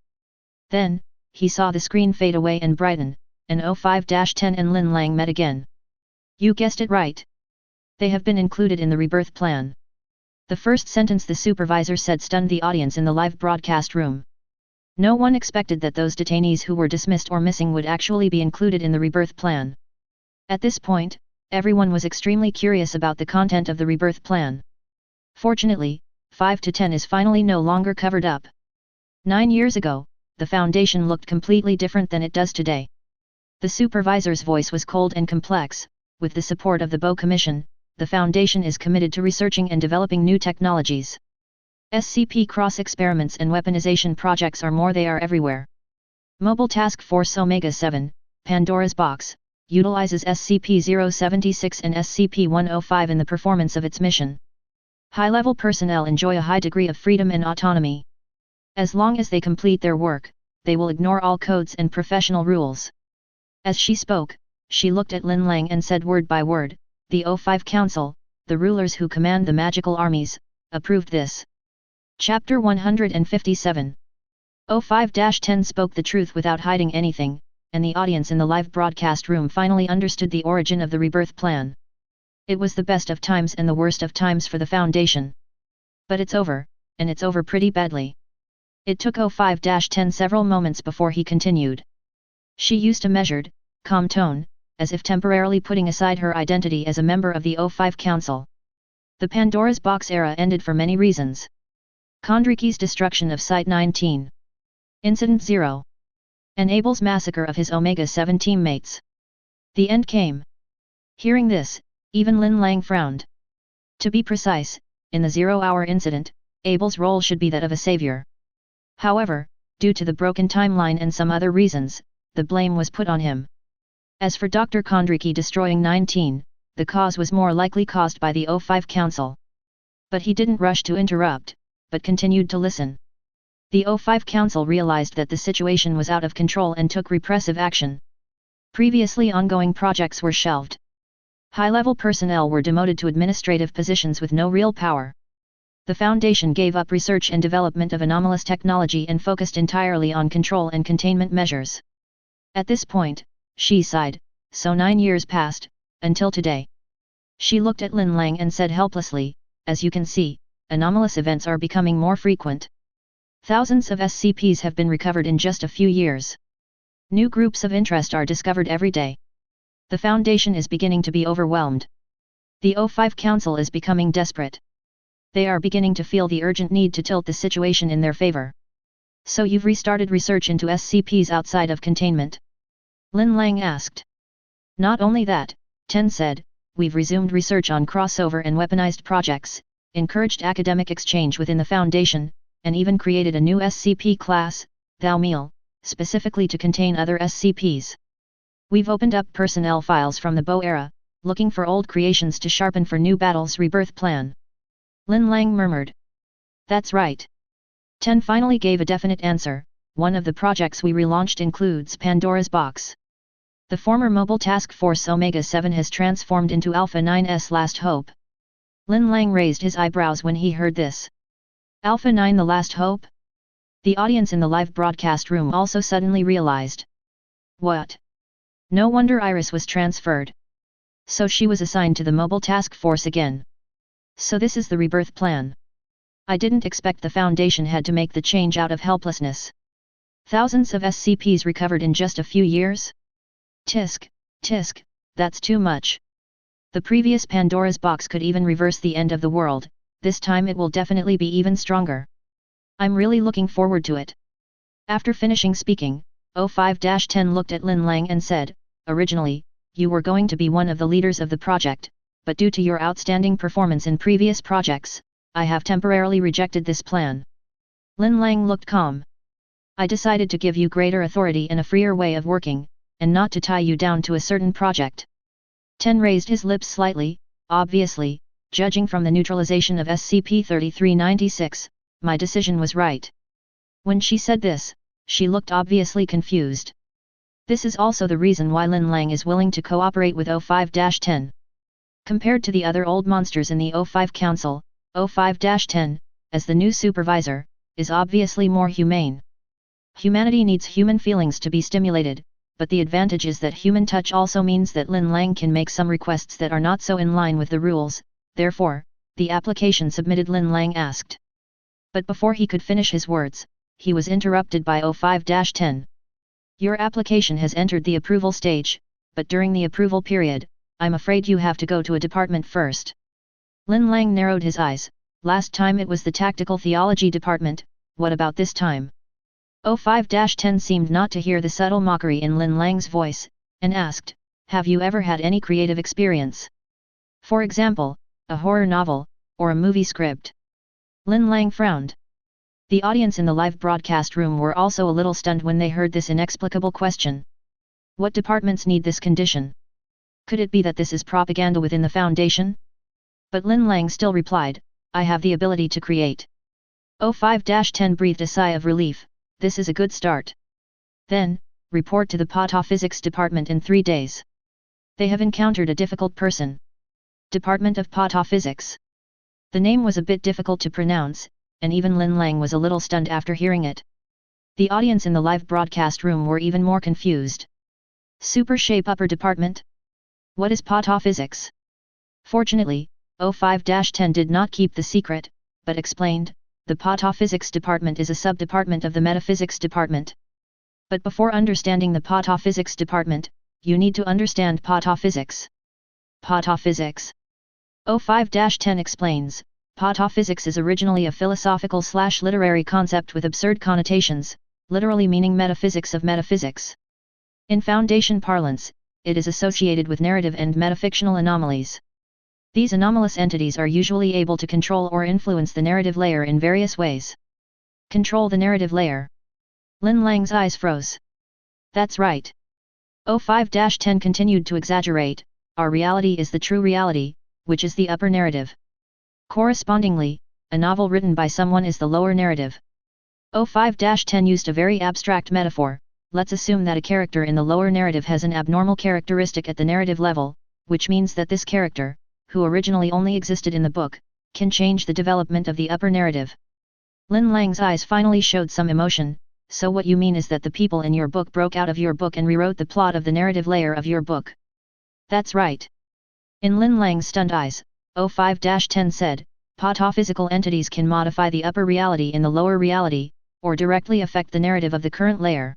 Then, he saw the screen fade away and brighten, and O5-10 and Lin Lang met again. You guessed it right. They have been included in the Rebirth Plan. The first sentence the supervisor said stunned the audience in the live broadcast room. No one expected that those detainees who were dismissed or missing would actually be included in the Rebirth Plan. At this point, everyone was extremely curious about the content of the Rebirth Plan. Fortunately, 5 to 10 is finally no longer covered up. 9 years ago, the Foundation looked completely different than it does today. The supervisor's voice was cold and complex. With the support of the Bow Commission, the Foundation is committed to researching and developing new technologies. SCP cross-experiments and weaponization projects are more, they are everywhere. Mobile Task Force Omega-7, Pandora's Box, utilizes SCP-076 and SCP-105 in the performance of its mission. High-level personnel enjoy a high degree of freedom and autonomy. As long as they complete their work, they will ignore all codes and professional rules. As she spoke, she looked at Lin Lang and said word by word, the O5 Council, the rulers who command the magical armies, approved this. Chapter 157. O5-10 spoke the truth without hiding anything, and the audience in the live broadcast room finally understood the origin of the Rebirth Plan. It was the best of times and the worst of times for the Foundation. But it's over, and it's over pretty badly. It took O5-10 several moments before he continued. She used a measured, calm tone, as if temporarily putting aside her identity as a member of the O5 Council. The Pandora's Box era ended for many reasons. Kondriki's destruction of Site-19. Incident 0. And Abel's massacre of his Omega-7 teammates. The end came. Hearing this, even Lin Lang frowned. To be precise, in the 0-hour incident, Abel's role should be that of a savior. However, due to the broken timeline and some other reasons, the blame was put on him. As for Dr. Kondriki destroying 19, the cause was more likely caused by the O5 Council. But he didn't rush to interrupt, but continued to listen. The O5 Council realized that the situation was out of control and took repressive action. Previously ongoing projects were shelved. High-level personnel were demoted to administrative positions with no real power. The Foundation gave up research and development of anomalous technology and focused entirely on control and containment measures. At this point, she sighed, so 9 years passed, until today. She looked at Lin Lang and said helplessly, as you can see, anomalous events are becoming more frequent. Thousands of SCPs have been recovered in just a few years. New groups of interest are discovered every day. The Foundation is beginning to be overwhelmed. The O5 Council is becoming desperate. They are beginning to feel the urgent need to tilt the situation in their favor. So you've restarted research into SCPs outside of containment? Lin Lang asked. Not only that, Ten said, we've resumed research on crossover and weaponized projects, encouraged academic exchange within the Foundation, and even created a new SCP class, Thou-Meal, specifically to contain other SCPs. We've opened up personnel files from the Bo era, looking for old creations to sharpen for new battle's rebirth plan. Lin Lang murmured. That's right. Ten finally gave a definite answer. One of the projects we relaunched includes Pandora's Box. The former Mobile Task Force Omega-7 has transformed into Alpha 9's Last Hope. Lin Lang raised his eyebrows when he heard this. Alpha 9 the Last Hope? The audience in the live broadcast room also suddenly realized. What? No wonder Iris was transferred. So she was assigned to the Mobile Task Force again. So this is the rebirth plan. I didn't expect the Foundation had to make the change out of helplessness. Thousands of SCPs recovered in just a few years? Tisk, tisk, that's too much. The previous Pandora's Box could even reverse the end of the world, this time it will definitely be even stronger. I'm really looking forward to it. After finishing speaking, O5-10 looked at Lin Lang and said, originally, you were going to be one of the leaders of the project, but due to your outstanding performance in previous projects, I have temporarily rejected this plan. Lin Lang looked calm. I decided to give you greater authority and a freer way of working, and not to tie you down to a certain project. Ten raised his lips slightly, obviously, judging from the neutralization of SCP-3396, my decision was right. When she said this, she looked obviously confused. This is also the reason why Lin Lang is willing to cooperate with O5-10. Compared to the other old monsters in the O5 Council, O5-10, as the new supervisor, is obviously more humane. Humanity needs human feelings to be stimulated, but the advantage is that human touch also means that Lin Lang can make some requests that are not so in line with the rules, therefore, the application submitted Lin Lang asked. But before he could finish his words, he was interrupted by O5-10. Your application has entered the approval stage, but during the approval period, I'm afraid you have to go to a department first. Lin Lang narrowed his eyes. Last time it was the Tactical Theology Department, what about this time? O5-10 seemed not to hear the subtle mockery in Lin Lang's voice, and asked, have you ever had any creative experience? For example, a horror novel, or a movie script? Lin Lang frowned. The audience in the live broadcast room were also a little stunned when they heard this inexplicable question. What departments need this condition? Could it be that this is propaganda within the Foundation? But Lin Lang still replied, I have the ability to create. O5-10 breathed a sigh of relief. This is a good start. Then, report to the Patophysics Department in 3 days. They have encountered a difficult person. Department of Patophysics. The name was a bit difficult to pronounce, and even Lin Lang was a little stunned after hearing it. The audience in the live broadcast room were even more confused. Super Shape Upper Department? What is Patophysics? Fortunately, O5-10 did not keep the secret, but explained, the Patophysics Department is a sub-department of the Metaphysics Department. But before understanding the Patophysics Department, you need to understand Patophysics. Patophysics. O5-10 explains, Patophysics is originally a philosophical/literary concept with absurd connotations, literally meaning metaphysics of metaphysics. In Foundation parlance, it is associated with narrative and metafictional anomalies. These anomalous entities are usually able to control or influence the narrative layer in various ways. Control the narrative layer. Lin Lang's eyes froze. That's right. 05-10 continued to exaggerate, our reality is the true reality, which is the upper narrative. Correspondingly, a novel written by someone is the lower narrative. 05-10 used a very abstract metaphor. Let's assume that a character in the lower narrative has an abnormal characteristic at the narrative level, which means that this character, who originally only existed in the book, can change the development of the upper narrative. Lin Lang's eyes finally showed some emotion. So what you mean is that the people in your book broke out of your book and rewrote the plot of the narrative layer of your book. That's right. In Lin Lang's stunned eyes, 05-10 said, patophysical entities can modify the upper reality in the lower reality, or directly affect the narrative of the current layer.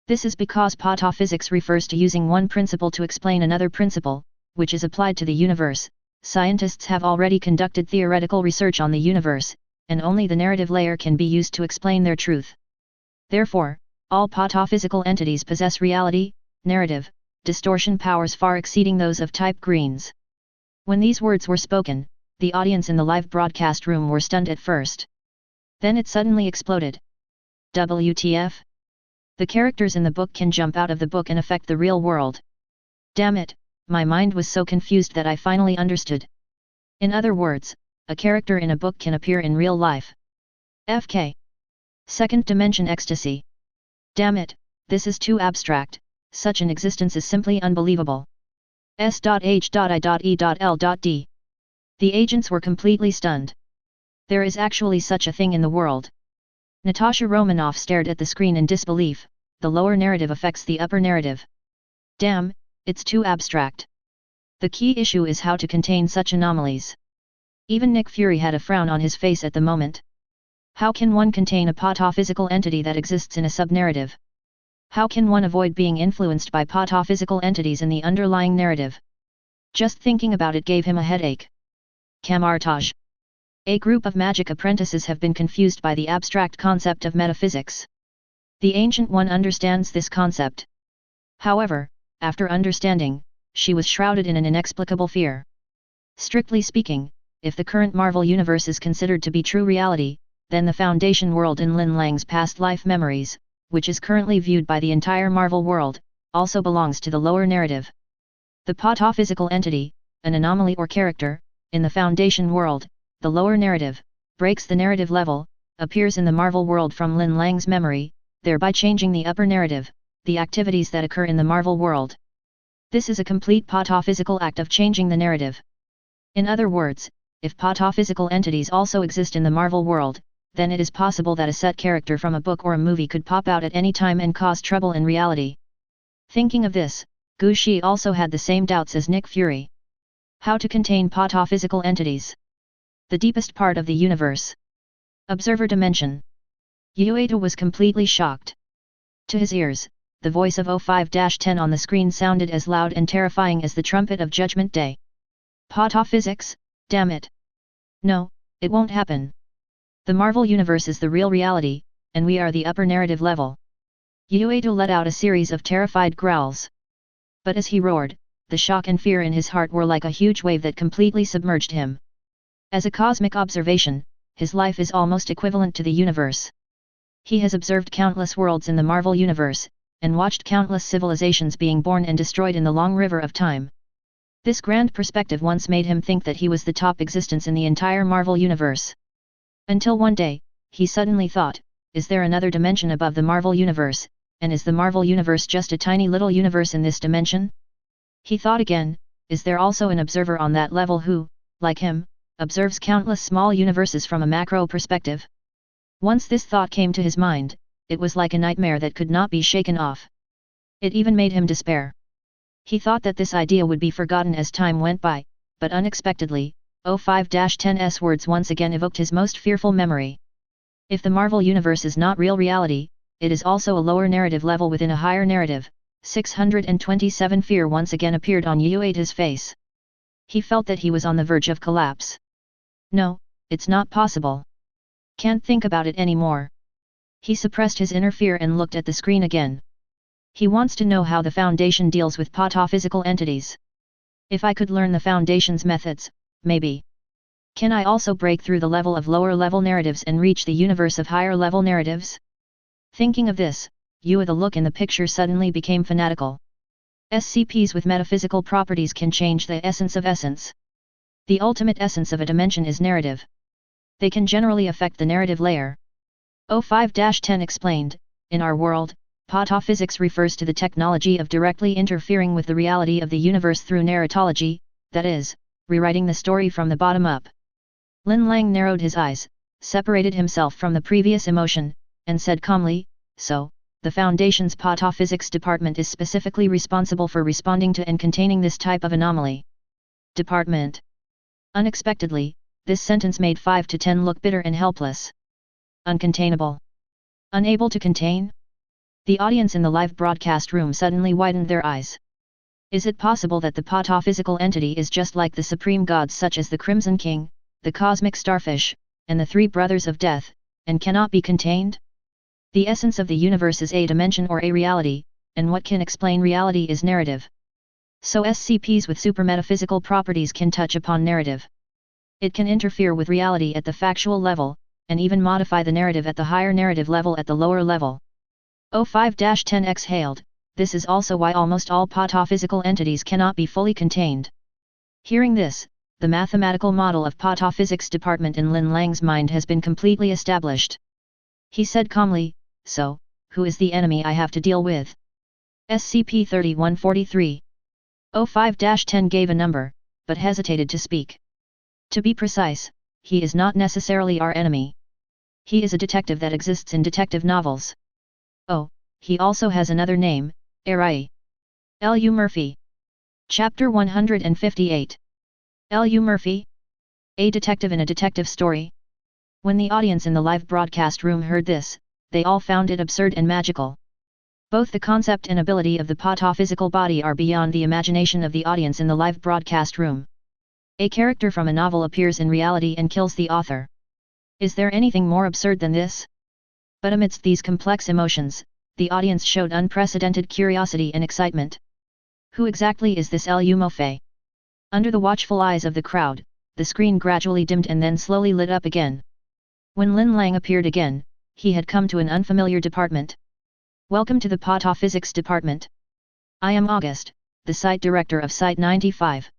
This is because patophysics refers to using one principle to explain another principle, which is applied to the universe. Scientists have already conducted theoretical research on the universe, and only the narrative layer can be used to explain their truth. Therefore, all patophysical entities possess reality, narrative, distortion powers far exceeding those of type greens. When these words were spoken, the audience in the live broadcast room were stunned at first. Then it suddenly exploded. WTF? The characters in the book can jump out of the book and affect the real world. Damn it, my mind was so confused that I finally understood. In other words, a character in a book can appear in real life. FK. Second dimension ecstasy. Damn it, this is too abstract, such an existence is simply unbelievable. S.H.I.E.L.D. The agents were completely stunned. There is actually such a thing in the world. Natasha Romanoff stared at the screen in disbelief. The lower narrative affects the upper narrative. Damn, it's too abstract. The key issue is how to contain such anomalies. Even Nick Fury had a frown on his face at the moment. How can one contain a patophysical entity that exists in a sub-narrative? How can one avoid being influenced by patophysical entities in the underlying narrative? Just thinking about it gave him a headache. Camartage. A group of magic apprentices have been confused by the abstract concept of metaphysics. The Ancient One understands this concept. However, after understanding, she was shrouded in an inexplicable fear. Strictly speaking, if the current Marvel universe is considered to be true reality, then the Foundation world in Lin Lang's past life memories, which is currently viewed by the entire Marvel world, also belongs to the lower narrative. The patophysical entity, an anomaly or character, in the Foundation world, the lower narrative, breaks the narrative level, appears in the Marvel world from Lin Lang's memory, thereby changing the upper narrative, the activities that occur in the Marvel world. This is a complete patophysical act of changing the narrative. In other words, if patophysical entities also exist in the Marvel world, then it is possible that a set character from a book or a movie could pop out at any time and cause trouble in reality. Thinking of this, Gu Shi also had the same doubts as Nick Fury. How to contain patophysical entities? The deepest part of the universe. Observer dimension. Ueda was completely shocked. To his ears, the voice of 05-10 on the screen sounded as loud and terrifying as the trumpet of Judgment Day. Patophysics, damn it. No, it won't happen. The Marvel universe is the real reality, and we are the upper narrative level. Ueda let out a series of terrified growls. But as he roared, the shock and fear in his heart were like a huge wave that completely submerged him. As a cosmic observation, his life is almost equivalent to the universe. He has observed countless worlds in the Marvel universe, and watched countless civilizations being born and destroyed in the long river of time. This grand perspective once made him think that he was the top existence in the entire Marvel universe. Until one day, he suddenly thought, is there another dimension above the Marvel universe, and is the Marvel universe just a tiny little universe in this dimension? He thought again, is there also an observer on that level who, like him, observes countless small universes from a macro perspective? Once this thought came to his mind, it was like a nightmare that could not be shaken off. It even made him despair. He thought that this idea would be forgotten as time went by, but unexpectedly, 05-10's words once again evoked his most fearful memory. If the Marvel universe is not real reality, it is also a lower narrative level within a higher narrative. 627 Fear once again appeared on Ueda's face. He felt that he was on the verge of collapse. No, it's not possible. Can't think about it anymore. He suppressed his inner fear and looked at the screen again. He wants to know how the Foundation deals with patophysical entities. If I could learn the Foundation's methods, maybe. Can I also break through the level of lower level narratives and reach the universe of higher level narratives? Thinking of this, The look in the picture suddenly became fanatical. SCPs with metaphysical properties can change the essence of essence. The ultimate essence of a dimension is narrative. They can generally affect the narrative layer. 05-10 explained, in our world, pataphysics refers to the technology of directly interfering with the reality of the universe through narratology, that is, rewriting the story from the bottom up. Lin Lang narrowed his eyes, separated himself from the previous emotion, and said calmly, "So, the Foundation's pataphysics department is specifically responsible for responding to and containing this type of anomaly." Department. Unexpectedly, this sentence made 5 to 10 look bitter and helpless. Uncontainable. Unable to contain? The audience in the live broadcast room suddenly widened their eyes. Is it possible that the pataphysical entity is just like the supreme gods such as the Crimson King, the Cosmic Starfish, and the Three Brothers of Death, and cannot be contained? The essence of the universe is a dimension or a reality, and what can explain reality is narrative. So SCPs with supermetaphysical properties can touch upon narrative. It can interfere with reality at the factual level, and even modify the narrative at the higher narrative level at the lower level. 05-10 exhaled, this is also why almost all pataphysical entities cannot be fully contained. Hearing this, the mathematical model of pataphysics department in Lin Lang's mind has been completely established. He said calmly, "So, who is the enemy I have to deal with?" SCP-3143. 05-10 gave a number, but hesitated to speak. To be precise, he is not necessarily our enemy. He is a detective that exists in detective novels. Oh, he also has another name, S.H.I.E.L.D. L.U. Murphy. Chapter 158. L.U. Murphy? A detective in a detective story? When the audience in the live broadcast room heard this, they all found it absurd and magical. Both the concept and ability of the pataphysical body are beyond the imagination of the audience in the live broadcast room. A character from a novel appears in reality and kills the author. Is there anything more absurd than this? But amidst these complex emotions, the audience showed unprecedented curiosity and excitement. Who exactly is this L.U. Murphy? Under the watchful eyes of the crowd, the screen gradually dimmed and then slowly lit up again. When Lin Lang appeared again, he had come to an unfamiliar department. "Welcome to the pataphysics department. I am August, the site director of Site 95.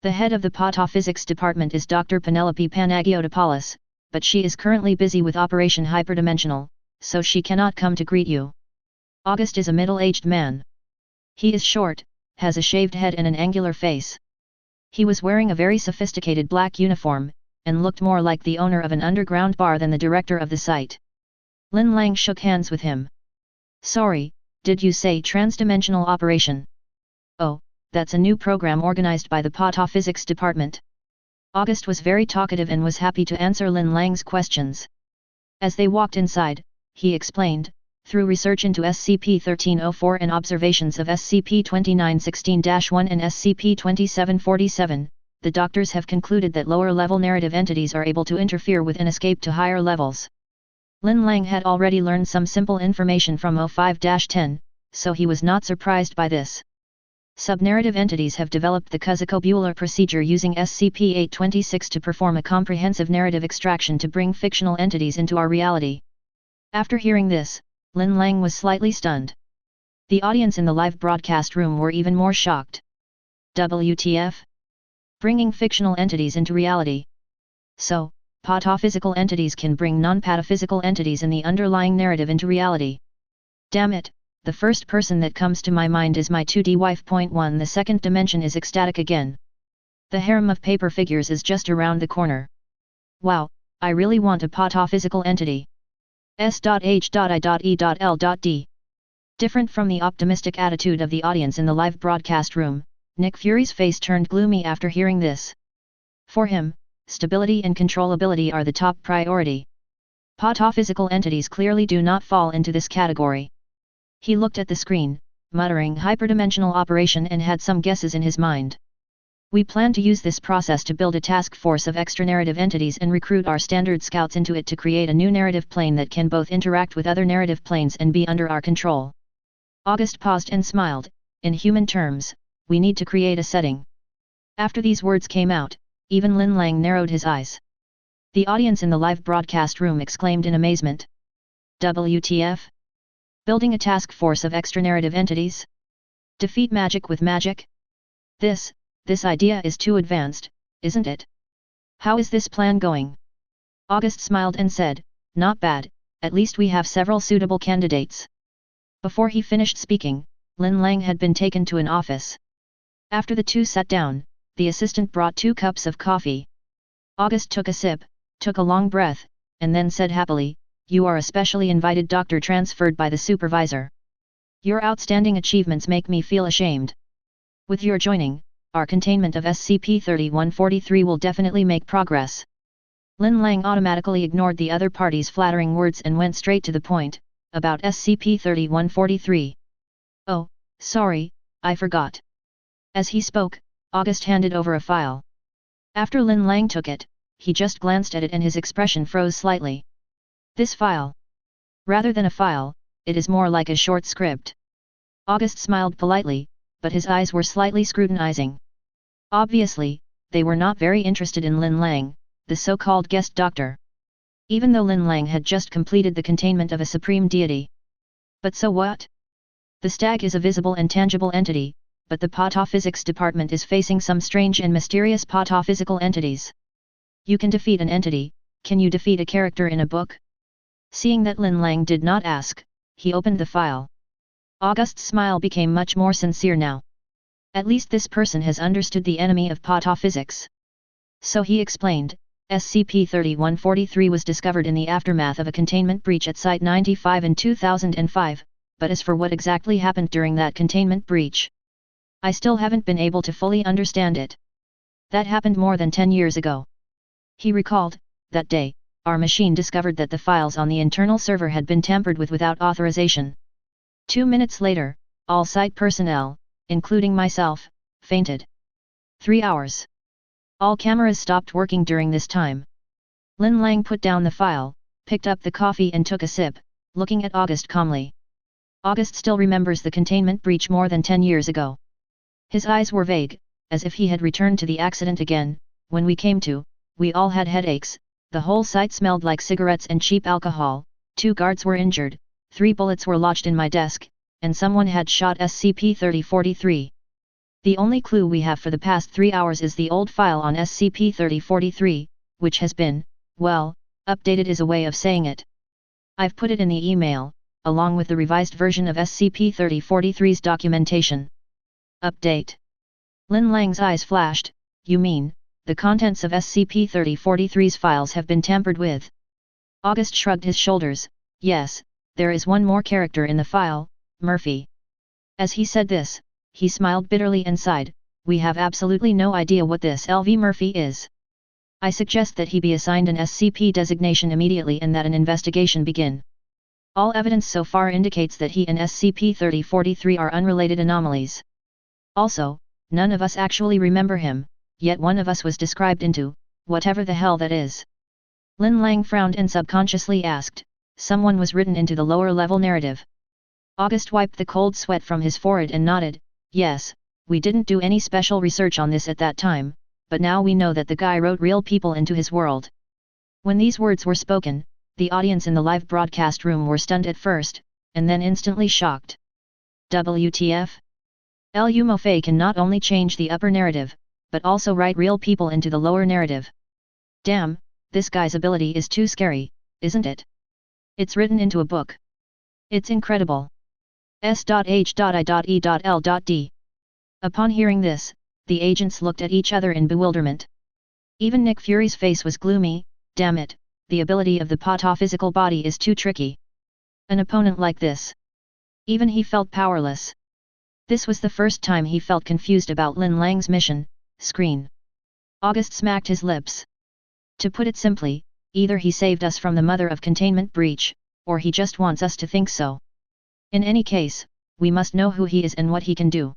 The head of the pataphysics department is Dr. Penelope Panagiotopoulos, but she is currently busy with Operation Hyperdimensional, so she cannot come to greet you." August is a middle-aged man. He is short, has a shaved head and an angular face. He was wearing a very sophisticated black uniform, and looked more like the owner of an underground bar than the director of the site. Lin Lang shook hands with him. "Sorry, did you say transdimensional operation?" "Oh, that's a new program organized by the pataphysics department." August was very talkative and was happy to answer Lin Lang's questions. As they walked inside, he explained, through research into SCP-1304 and observations of SCP-2916-1 and SCP-2747, the doctors have concluded that lower-level narrative entities are able to interfere with and escape to higher levels. Lin Lang had already learned some simple information from 05-10, so he was not surprised by this. Subnarrative entities have developed the Kuznetsov-Buehler procedure using SCP-826 to perform a comprehensive narrative extraction to bring fictional entities into our reality. After hearing this, Lin Lang was slightly stunned. The audience in the live broadcast room were even more shocked. WTF? Bringing fictional entities into reality. So, pataphysical entities can bring non-pataphysical entities in the underlying narrative into reality. Damn it, the first person that comes to my mind is my 2D wife. 1 The second dimension is ecstatic again. The harem of paper figures is just around the corner. Wow, I really want a pataphysical entity. S.H.I.E.L.D. Different from the optimistic attitude of the audience in the live broadcast room, Nick Fury's face turned gloomy after hearing this. For him, stability and controllability are the top priority. Pataphysical entities clearly do not fall into this category. He looked at the screen, muttering hyperdimensional operation, and had some guesses in his mind. We plan to use this process to build a task force of extra-narrative entities and recruit our standard scouts into it to create a new narrative plane that can both interact with other narrative planes and be under our control. August paused and smiled. In human terms, we need to create a setting. After these words came out, even Lin Lang narrowed his eyes. The audience in the live broadcast room exclaimed in amazement. WTF? Building a task force of extranarrative entities? Defeat magic with magic? This idea is too advanced, isn't it? How is this plan going? August smiled and said, not bad, at least we have several suitable candidates. Before he finished speaking, Lin Lang had been taken to an office. After the two sat down, the assistant brought 2 cups of coffee. August took a sip, took a long breath, and then said happily, you are a specially invited doctor transferred by the supervisor. Your outstanding achievements make me feel ashamed. With your joining, our containment of SCP-3143 will definitely make progress. Lin Lang automatically ignored the other party's flattering words and went straight to the point, about SCP-3143. Oh, sorry, I forgot. As he spoke, August handed over a file. After Lin Lang took it, he just glanced at it and his expression froze slightly. This file. Rather than a file, it is more like a short script. August smiled politely, but his eyes were slightly scrutinizing. Obviously, they were not very interested in Lin Lang, the so-called guest doctor. Even though Lin Lang had just completed the containment of a supreme deity. But so what? The stag is a visible and tangible entity, but the pataphysics department is facing some strange and mysterious pataphysical entities. You can defeat an entity, can you defeat a character in a book? Seeing that Lin Lang did not ask, he opened the file. August's smile became much more sincere now. At least this person has understood the enemy of pataphysics. So he explained, SCP-3143 was discovered in the aftermath of a containment breach at Site 95 in 2005, but as for what exactly happened during that containment breach, I still haven't been able to fully understand it. That happened more than 10 years ago. He recalled, that day, our machine discovered that the files on the internal server had been tampered with without authorization. 2 minutes later, all site personnel, including myself, fainted. 3 hours. All cameras stopped working during this time. Lin Lang put down the file, picked up the coffee and took a sip, looking at August calmly. August still remembers the containment breach more than 10 years ago. His eyes were vague, as if he had returned to the accident again. When we came to, we all had headaches, the whole site smelled like cigarettes and cheap alcohol, 2 guards were injured, 3 bullets were lodged in my desk, and someone had shot SCP-3043. The only clue we have for the past 3 hours is the old file on SCP-3043, which has been, well, updated is a way of saying it. I've put it in the email, along with the revised version of SCP-3043's documentation. Update. Lin Lang's eyes flashed, you mean, the contents of SCP-3043's files have been tampered with? August shrugged his shoulders, yes, there is one more character in the file, Murphy. As he said this, he smiled bitterly and sighed, we have absolutely no idea what this LV Murphy is. I suggest that he be assigned an SCP designation immediately and that an investigation begin. All evidence so far indicates that he and SCP-3043 are unrelated anomalies. Also, none of us actually remember him, yet one of us was described into, whatever the hell that is. Lin Lang frowned and subconsciously asked, someone was written into the lower level narrative. August wiped the cold sweat from his forehead and nodded, yes, we didn't do any special research on this at that time, but now we know that the guy wrote real people into his world. When these words were spoken, the audience in the live broadcast room were stunned at first, and then instantly shocked. WTF? Lu Mofei can not only change the upper narrative, but also write real people into the lower narrative. Damn, this guy's ability is too scary, isn't it? It's written into a book. It's incredible. S.H.I.E.L.D. Upon hearing this, the agents looked at each other in bewilderment. Even Nick Fury's face was gloomy, damn it, the ability of the pataphysical body is too tricky. An opponent like this. Even he felt powerless. This was the first time he felt confused about Lin Lang's mission, screen. August smacked his lips. To put it simply, either he saved us from the mother of containment breach, or he just wants us to think so. In any case, we must know who he is and what he can do.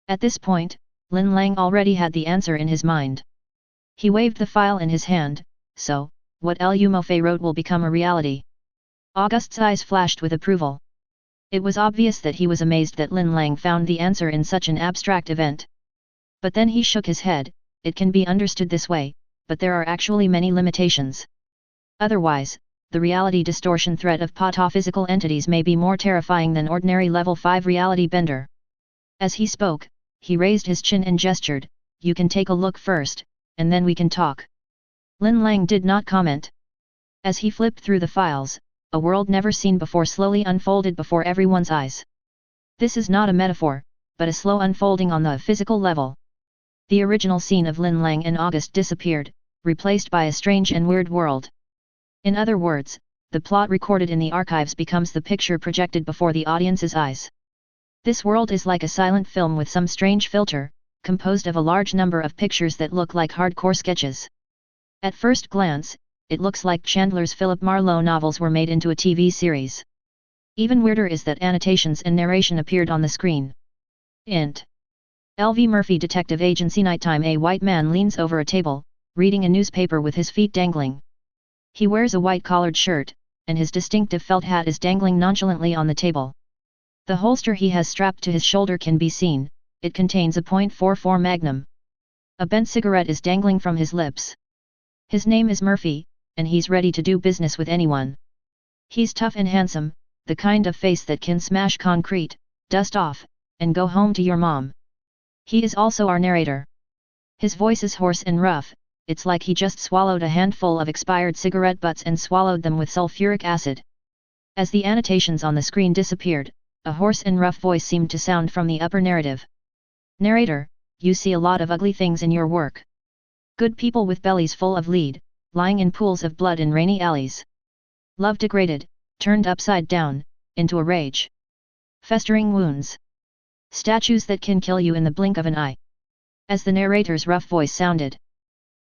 At this point, Lin Lang already had the answer in his mind. He waved the file in his hand, so, what Lu Mofei wrote will become a reality. August's eyes flashed with approval. It was obvious that he was amazed that Lin Lang found the answer in such an abstract event. But then he shook his head, it can be understood this way, but there are actually many limitations. Otherwise, the reality distortion threat of patophysical entities may be more terrifying than ordinary level 5 reality bender. As he spoke, he raised his chin and gestured, "You can take a look first, and then we can talk." Lin Lang did not comment. As he flipped through the files, a world never seen before slowly unfolded before everyone's eyes. This is not a metaphor, but a slow unfolding on the physical level. The original scene of Lin Lang in August disappeared, replaced by a strange and weird world. In other words, the plot recorded in the archives becomes the picture projected before the audience's eyes. This world is like a silent film with some strange filter, composed of a large number of pictures that look like hardcore sketches. At first glance, it looks like Chandler's Philip Marlowe novels were made into a TV series. Even weirder is that annotations and narration appeared on the screen. Int. L.V. Murphy Detective Agency Nighttime. A white man leans over a table, reading a newspaper with his feet dangling. He wears a white collared shirt, and his distinctive felt hat is dangling nonchalantly on the table. The holster he has strapped to his shoulder can be seen, it contains a .44 Magnum. A bent cigarette is dangling from his lips. His name is Murphy, and he's ready to do business with anyone. He's tough and handsome, the kind of face that can smash concrete, dust off, and go home to your mom. He is also our narrator. His voice is hoarse and rough, it's like he just swallowed a handful of expired cigarette butts and swallowed them with sulfuric acid. As the annotations on the screen disappeared, a hoarse and rough voice seemed to sound from the upper narrative. Narrator, you see a lot of ugly things in your work. Good people with bellies full of lead, lying in pools of blood in rainy alleys. Love degraded, turned upside down, into a rage. Festering wounds. Statues that can kill you in the blink of an eye. As the narrator's rough voice sounded.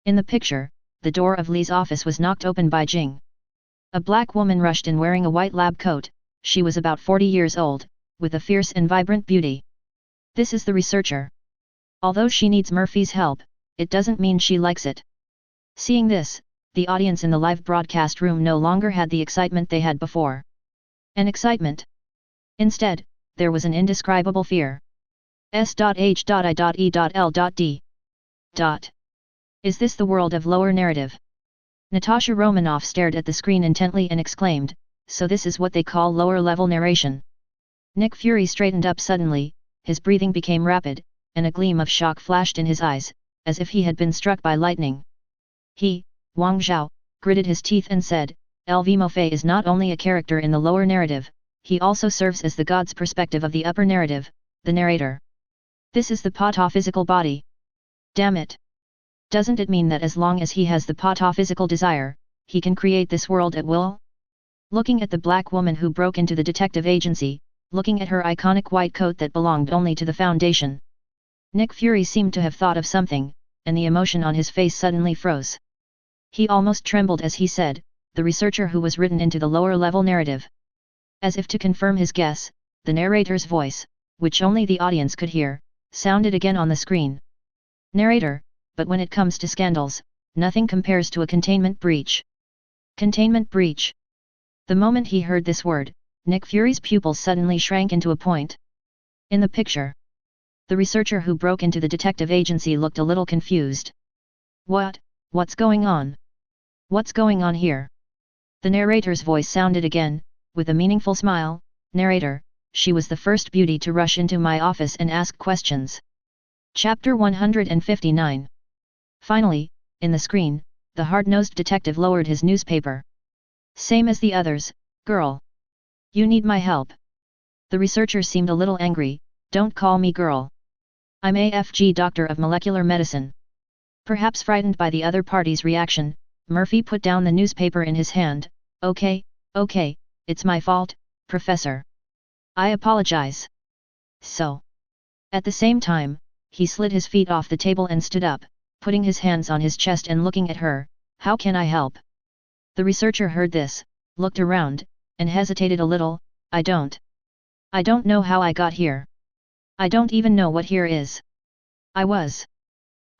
In the picture, the door of Li's office was knocked open by Jing. A black woman rushed in wearing a white lab coat. She was about 40 years old, with a fierce and vibrant beauty. This is the researcher. Although she needs Murphy's help, it doesn't mean she likes it. Seeing this, the audience in the live broadcast room no longer had the excitement they had before. An excitement. Instead, there was an indescribable fear. S.H.I.E.L.D. Is this the world of lower narrative? Natasha Romanoff stared at the screen intently and exclaimed, "So this is what they call lower-level narration." Nick Fury straightened up suddenly, his breathing became rapid, and a gleam of shock flashed in his eyes, as if he had been struck by lightning. He, Wang Zhao, gritted his teeth and said, "L.V. Mofei is not only a character in the lower narrative, he also serves as the god's perspective of the upper narrative, the narrator. This is the patophysical body. Damn it! Doesn't it mean that as long as he has the patophysical desire, he can create this world at will?" Looking at the black woman who broke into the detective agency, looking at her iconic white coat that belonged only to the Foundation. Nick Fury seemed to have thought of something, and the emotion on his face suddenly froze. He almost trembled as he said, "The researcher who was written into the lower-level narrative." As if to confirm his guess, the narrator's voice, which only the audience could hear, sounded again on the screen. "Narrator, but when it comes to scandals, nothing compares to a containment breach." Containment breach. The moment he heard this word, Nick Fury's pupils suddenly shrank into a point. In the picture, the researcher who broke into the detective agency looked a little confused. What's going on? What's going on here?" The narrator's voice sounded again, with a meaningful smile, "Narrator, she was the first beauty to rush into my office and ask questions." Chapter 159. Finally, in the screen, the hard-nosed detective lowered his newspaper. "Same as the others, girl. You need my help." The researcher seemed a little angry, "Don't call me girl. I'm AFG Doctor of Molecular Medicine." Perhaps frightened by the other party's reaction, Murphy put down the newspaper in his hand. Okay, it's my fault, Professor. I apologize." So. At the same time, he slid his feet off the table and stood up, putting his hands on his chest and looking at her. "How can I help?" The researcher heard this, looked around, and hesitated a little. I don't know how I got here. I don't even know what here is. I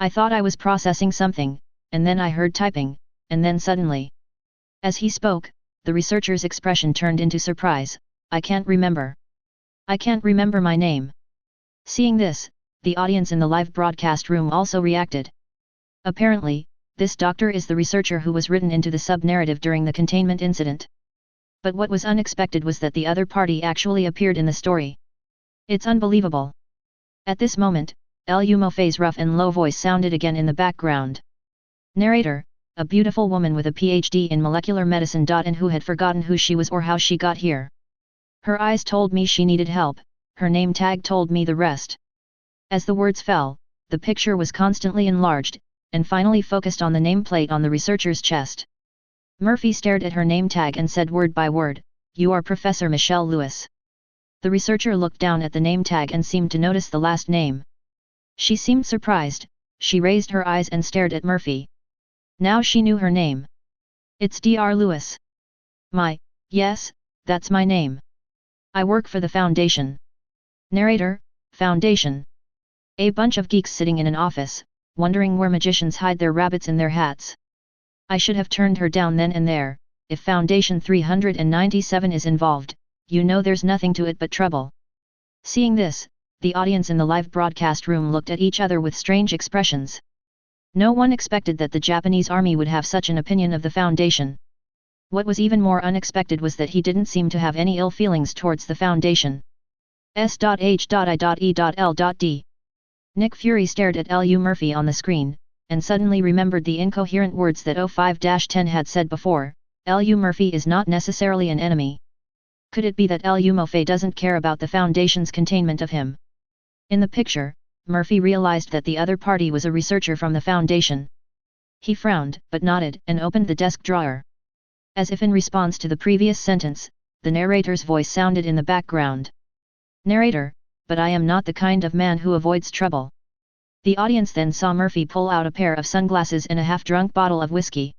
thought I was processing something, and then I heard typing, and then suddenly." As he spoke, the researcher's expression turned into surprise. I can't remember my name." Seeing this, the audience in the live broadcast room also reacted. Apparently, this doctor is the researcher who was written into the sub-narrative during the containment incident. But what was unexpected was that the other party actually appeared in the story. It's unbelievable. At this moment, Lu Mofei's rough and low voice sounded again in the background. Narrator, a beautiful woman with a PhD in molecular medicine. And who had forgotten who she was or how she got here. Her eyes told me she needed help, her name tag told me the rest. As the words fell, the picture was constantly enlarged, and finally focused on the nameplate on the researcher's chest. Murphy stared at her name tag and said word by word, "You are Professor Michelle Lewis." The researcher looked down at the name tag and seemed to notice the last name. She seemed surprised, she raised her eyes and stared at Murphy. Now she knew her name. "It's Dr. Lewis." Yes, that's my name. I work for the Foundation. Narrator, Foundation. A bunch of geeks sitting in an office, wondering where magicians hide their rabbits in their hats. I should have turned her down then and there. If Foundation 397 is involved, you know there's nothing to it but trouble. Seeing this, the audience in the live broadcast room looked at each other with strange expressions. No one expected that the Japanese army would have such an opinion of the Foundation. What was even more unexpected was that he didn't seem to have any ill feelings towards the Foundation. S.H.I.E.L.D. Nick Fury stared at Lu Murphy on the screen, and suddenly remembered the incoherent words that 05-10 had said before. Lu Murphy is not necessarily an enemy. Could it be that Lu Mofei doesn't care about the Foundation's containment of him? In the picture, Murphy realized that the other party was a researcher from the Foundation. He frowned, but nodded, and opened the desk drawer. As if in response to the previous sentence, the narrator's voice sounded in the background. Narrator, but I am not the kind of man who avoids trouble. The audience then saw Murphy pull out a pair of sunglasses and a half-drunk bottle of whiskey.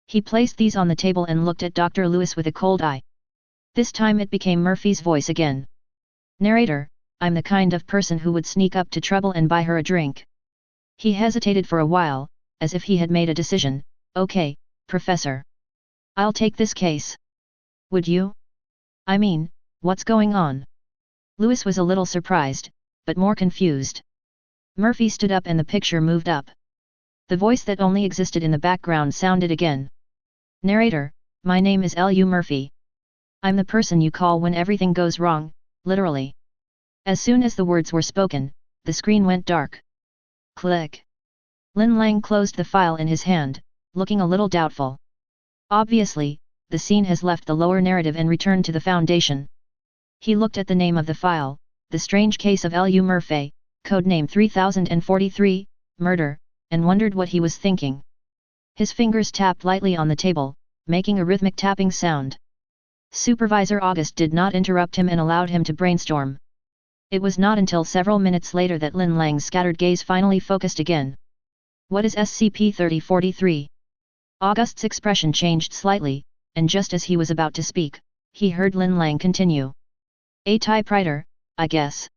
He placed these on the table and looked at Dr. Lewis with a cold eye. This time it became Murphy's voice again. Narrator, I'm the kind of person who would sneak up to trouble and buy her a drink. He hesitated for a while, as if he had made a decision. Okay, Professor. I'll take this case. Would you? I mean, what's going on? Lewis was a little surprised, but more confused. Murphy stood up and the picture moved up. The voice that only existed in the background sounded again. Narrator, my name is Lu Murphy. I'm the person you call when everything goes wrong, literally. As soon as the words were spoken, the screen went dark. Click. Lin Lang closed the file in his hand, looking a little doubtful. Obviously, the scene has left the lower narrative and returned to the Foundation. He looked at the name of the file, The Strange Case of Lu Murphy, codename 3043, Murder, and wondered what he was thinking. His fingers tapped lightly on the table, making a rhythmic tapping sound. Supervisor August did not interrupt him and allowed him to brainstorm. It was not until several minutes later that Lin Lang's scattered gaze finally focused again. What is SCP-3043? August's expression changed slightly, and just as he was about to speak, he heard Lin Lang continue. A typewriter, I guess.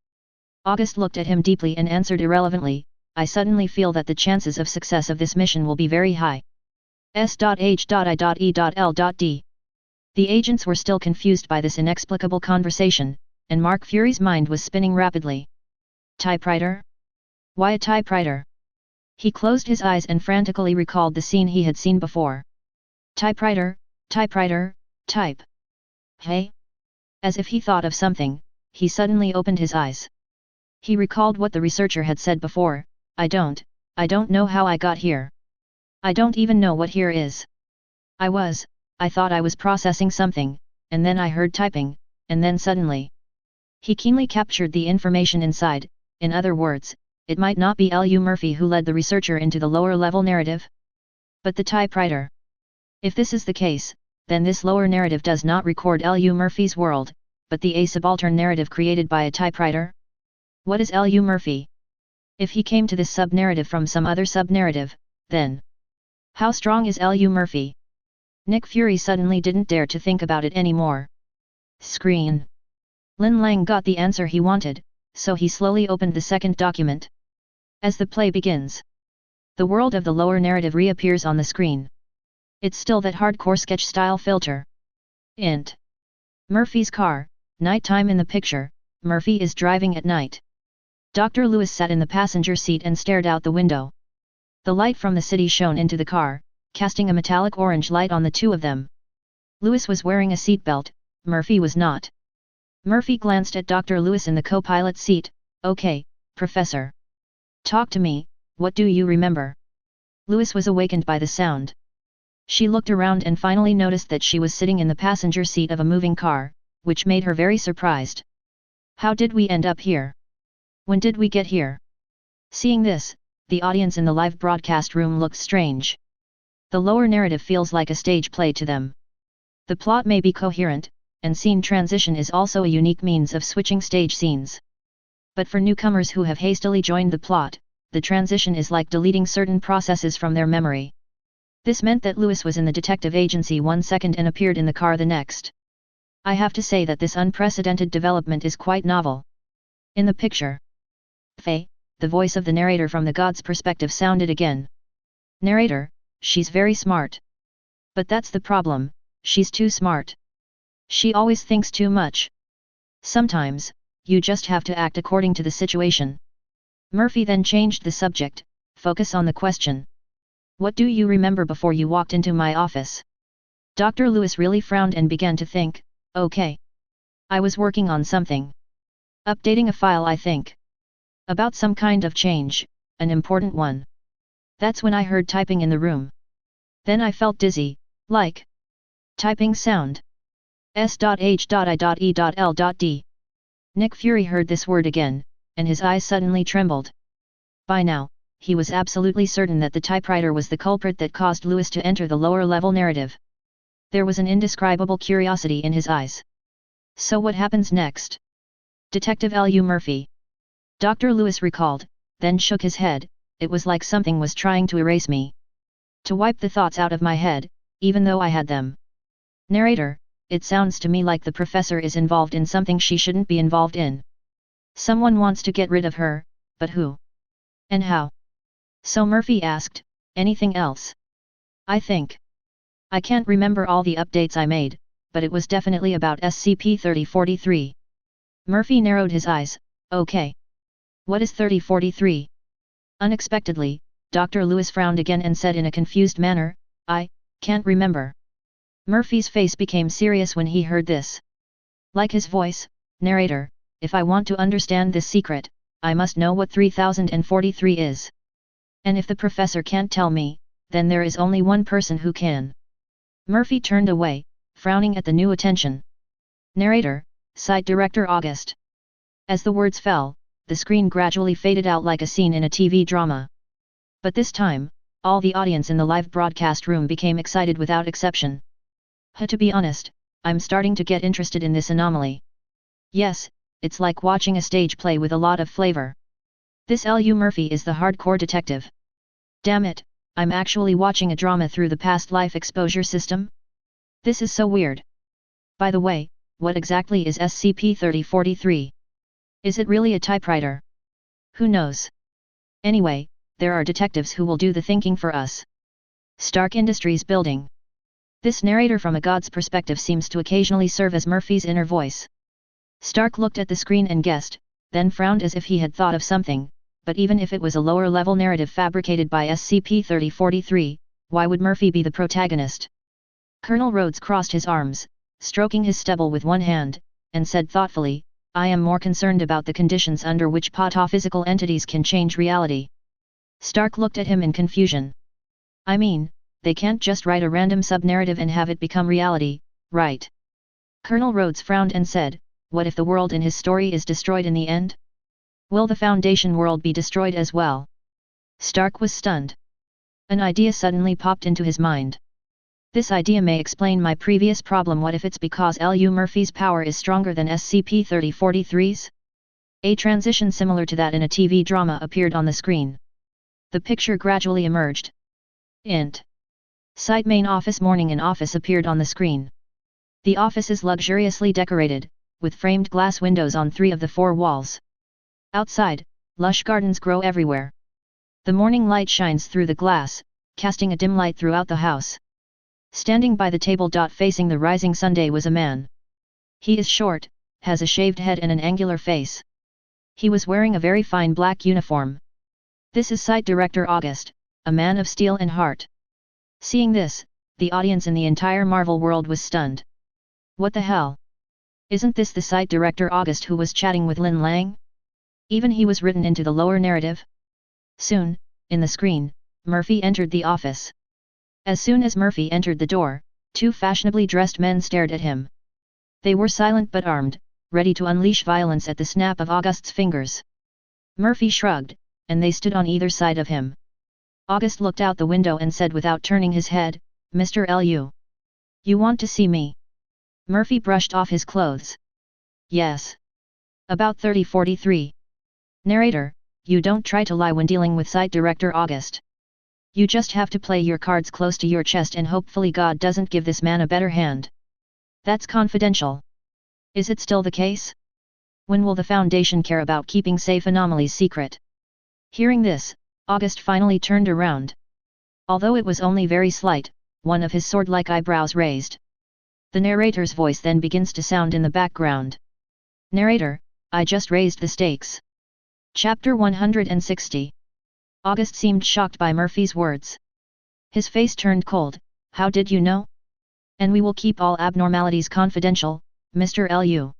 August looked at him deeply and answered irrelevantly, I suddenly feel that the chances of success of this mission will be very high. S.H.I.E.L.D. The agents were still confused by this inexplicable conversation, and Mark Fury's mind was spinning rapidly. Typewriter? Why a typewriter? He closed his eyes and frantically recalled the scene he had seen before. Typewriter, typewriter, type. Hey? As if he thought of something, he suddenly opened his eyes. He recalled what the researcher had said before, I don't know how I got here. I don't even know what here is. I thought I was processing something, and then I heard typing, and then suddenly. He keenly captured the information inside, in other words, it might not be Lu Murphy who led the researcher into the lower-level narrative, but the typewriter. If this is the case, then this lower narrative does not record Lu Murphy's world, but the subaltern narrative created by a typewriter? What is Lu Murphy? If he came to this sub-narrative from some other sub-narrative, then how strong is Lu Murphy? Nick Fury suddenly didn't dare to think about it anymore. Screen. Lin Lang got the answer he wanted, so he slowly opened the second document. As the play begins, the world of the lower narrative reappears on the screen. It's still that hardcore sketch-style filter. Int. Murphy's car, nighttime in the picture, Murphy is driving at night. Dr. Lewis sat in the passenger seat and stared out the window. The light from the city shone into the car, casting a metallic orange light on the two of them. Lewis was wearing a seatbelt, Murphy was not. Murphy glanced at Dr. Lewis in the co-pilot seat. Okay, Professor. Talk to me, what do you remember? Lewis was awakened by the sound. She looked around and finally noticed that she was sitting in the passenger seat of a moving car, which made her very surprised. How did we end up here? When did we get here? Seeing this, the audience in the live broadcast room looked strange. The lower narrative feels like a stage play to them. The plot may be coherent, and scene transition is also a unique means of switching stage scenes. But for newcomers who have hastily joined the plot, the transition is like deleting certain processes from their memory. This meant that Lewis was in the detective agency 1 second and appeared in the car the next. I have to say that this unprecedented development is quite novel. In the picture. Faye, the voice of the narrator from the god's perspective sounded again. Narrator, she's very smart. But that's the problem, she's too smart. She always thinks too much. Sometimes, you just have to act according to the situation. Murphy then changed the subject, focus on the question. What do you remember before you walked into my office? Dr. Lewis really frowned and began to think, okay. I was working on something. Updating a file, I think. About some kind of change, an important one. That's when I heard typing in the room. Then I felt dizzy, like typing sound. S.H.I.E.L.D. Nick Fury heard this word again, and his eyes suddenly trembled. By now, he was absolutely certain that the typewriter was the culprit that caused Lewis to enter the lower-level narrative. There was an indescribable curiosity in his eyes. So what happens next? Detective L.U. Murphy. Dr. Lewis recalled, then shook his head. It was like something was trying to erase me. To wipe the thoughts out of my head, even though I had them. Narrator, it sounds to me like the professor is involved in something she shouldn't be involved in. Someone wants to get rid of her, but who? And how? So Murphy asked, anything else? I think. I can't remember all the updates I made, but it was definitely about SCP-3043. Murphy narrowed his eyes. Okay. What is 3043? Unexpectedly, Dr. Lewis frowned again and said in a confused manner, I can't remember. Murphy's face became serious when he heard this. Like his voice, narrator, if I want to understand this secret, I must know what 3043 is. And if the professor can't tell me, then there is only one person who can. Murphy turned away, frowning at the new attention. Narrator, Site Director August. As the words fell, the screen gradually faded out like a scene in a TV drama. But this time, all the audience in the live broadcast room became excited without exception. To be honest, I'm starting to get interested in this anomaly. Yes, it's like watching a stage play with a lot of flavor. This L.U. Murphy is the hardcore detective. Damn it, I'm actually watching a drama through the past life exposure system? This is so weird. By the way, what exactly is SCP-3043? Is it really a typewriter? Who knows? Anyway, there are detectives who will do the thinking for us. Stark Industries Building. This narrator from a god's perspective seems to occasionally serve as Murphy's inner voice. Stark looked at the screen and guessed, then frowned as if he had thought of something, but even if it was a lower-level narrative fabricated by SCP-3043, why would Murphy be the protagonist? Colonel Rhodes crossed his arms, stroking his stubble with one hand, and said thoughtfully, I am more concerned about the conditions under which pataphysical entities can change reality. Stark looked at him in confusion. I mean, they can't just write a random sub-narrative and have it become reality, right? Colonel Rhodes frowned and said, what if the world in his story is destroyed in the end? Will the Foundation world be destroyed as well? Stark was stunned. An idea suddenly popped into his mind. This idea may explain my previous problem. What if it's because L.U. Murphy's power is stronger than SCP-3043's? A transition similar to that in a TV drama appeared on the screen. The picture gradually emerged. Int. Site Main Office. Morning in office appeared on the screen. The office is luxuriously decorated, with framed glass windows on 3 of the 4 walls. Outside, lush gardens grow everywhere. The morning light shines through the glass, casting a dim light throughout the house. Standing by the table facing the rising sun was a man. He is short, has a shaved head and an angular face. He was wearing a very fine black uniform. This is Site Director August, a man of steel and heart. Seeing this, the audience in the entire Marvel world was stunned. What the hell? Isn't this the site director August who was chatting with Lin Lang? Even he was written into the lower narrative? Soon, in the screen, Murphy entered the office. As soon as Murphy entered the door, two fashionably dressed men stared at him. They were silent but armed, ready to unleash violence at the snap of August's fingers. Murphy shrugged, and they stood on either side of him. August looked out the window and said without turning his head, "Mr. Lu. You want to see me?" Murphy brushed off his clothes. "Yes. About 3043. Narrator, you don't try to lie when dealing with site director August. You just have to play your cards close to your chest and hopefully God doesn't give this man a better hand. That's confidential. Is it still the case? When will the Foundation care about keeping safe anomalies secret?" Hearing this, August finally turned around. Although it was only very slight, one of his sword-like eyebrows raised. The narrator's voice then begins to sound in the background. "Narrator, I just raised the stakes." Chapter 160. August seemed shocked by Murphy's words. His face turned cold. "How did you know? And we will keep all abnormalities confidential, Mr. Lu."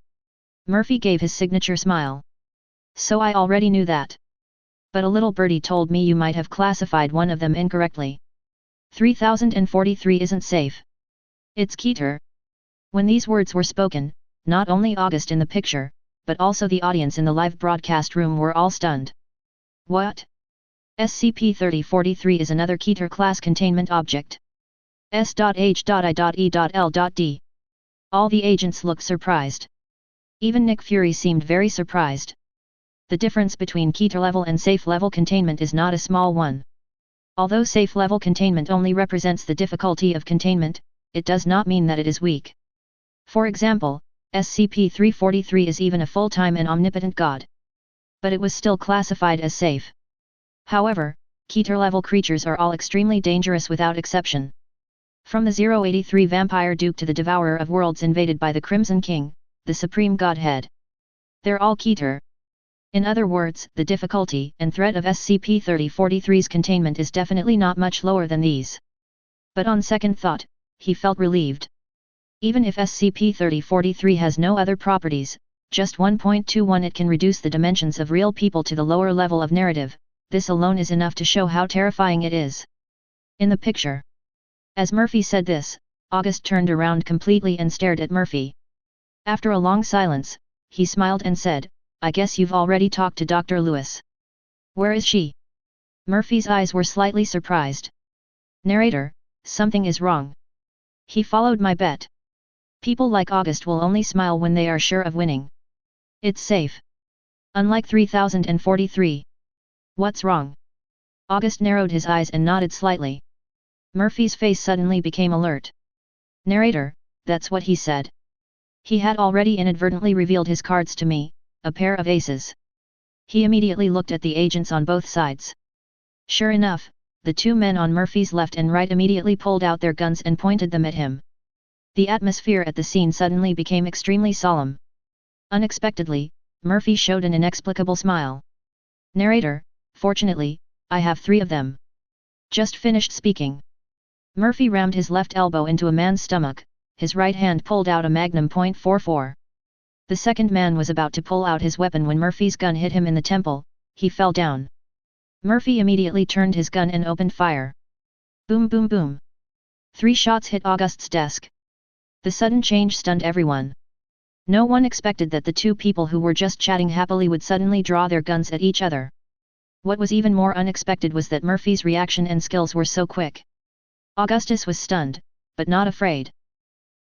Murphy gave his signature smile. "So I already knew that. But a little birdie told me you might have classified one of them incorrectly. 3043 isn't safe. It's Keter." When these words were spoken, not only August in the picture, but also the audience in the live broadcast room were all stunned. "What? SCP-3043 is another Keter-class containment object. S.H.I.E.L.D. All the agents looked surprised. Even Nick Fury seemed very surprised. The difference between Keter-level and safe-level containment is not a small one. Although safe-level containment only represents the difficulty of containment, it does not mean that it is weak. For example, SCP-343 is even a full-time and omnipotent god. But it was still classified as safe. However, Keter-level creatures are all extremely dangerous without exception. From the 083 Vampire Duke to the Devourer of Worlds invaded by the Crimson King, the Supreme Godhead. They're all Keter. In other words, the difficulty and threat of SCP-3043's containment is definitely not much lower than these. But on second thought, he felt relieved. Even if SCP-3043 has no other properties, just 1.21 it can reduce the dimensions of real people to the lower level of narrative. This alone is enough to show how terrifying it is. In the picture. As Murphy said this, August turned around completely and stared at Murphy. After a long silence, he smiled and said, "I guess you've already talked to Dr. Lewis. Where is she?" Murphy's eyes were slightly surprised. "Narrator, something is wrong. He followed my bet. People like August will only smile when they are sure of winning. It's safe. Unlike 3043. What's wrong?" August narrowed his eyes and nodded slightly. Murphy's face suddenly became alert. "Narrator, that's what he said. He had already inadvertently revealed his cards to me, a pair of aces." He immediately looked at the agents on both sides. Sure enough, the two men on Murphy's left and right immediately pulled out their guns and pointed them at him. The atmosphere at the scene suddenly became extremely solemn. Unexpectedly, Murphy showed an inexplicable smile. "Narrator, fortunately, I have 3 of them. Just finished speaking." Murphy rammed his left elbow into a man's stomach, his right hand pulled out a Magnum .44. The second man was about to pull out his weapon when Murphy's gun hit him in the temple. He fell down. Murphy immediately turned his gun and opened fire. Boom boom boom. 3 shots hit August's desk. The sudden change stunned everyone. No one expected that the two people who were just chatting happily would suddenly draw their guns at each other. What was even more unexpected was that Murphy's reaction and skills were so quick. Augustus was stunned, but not afraid.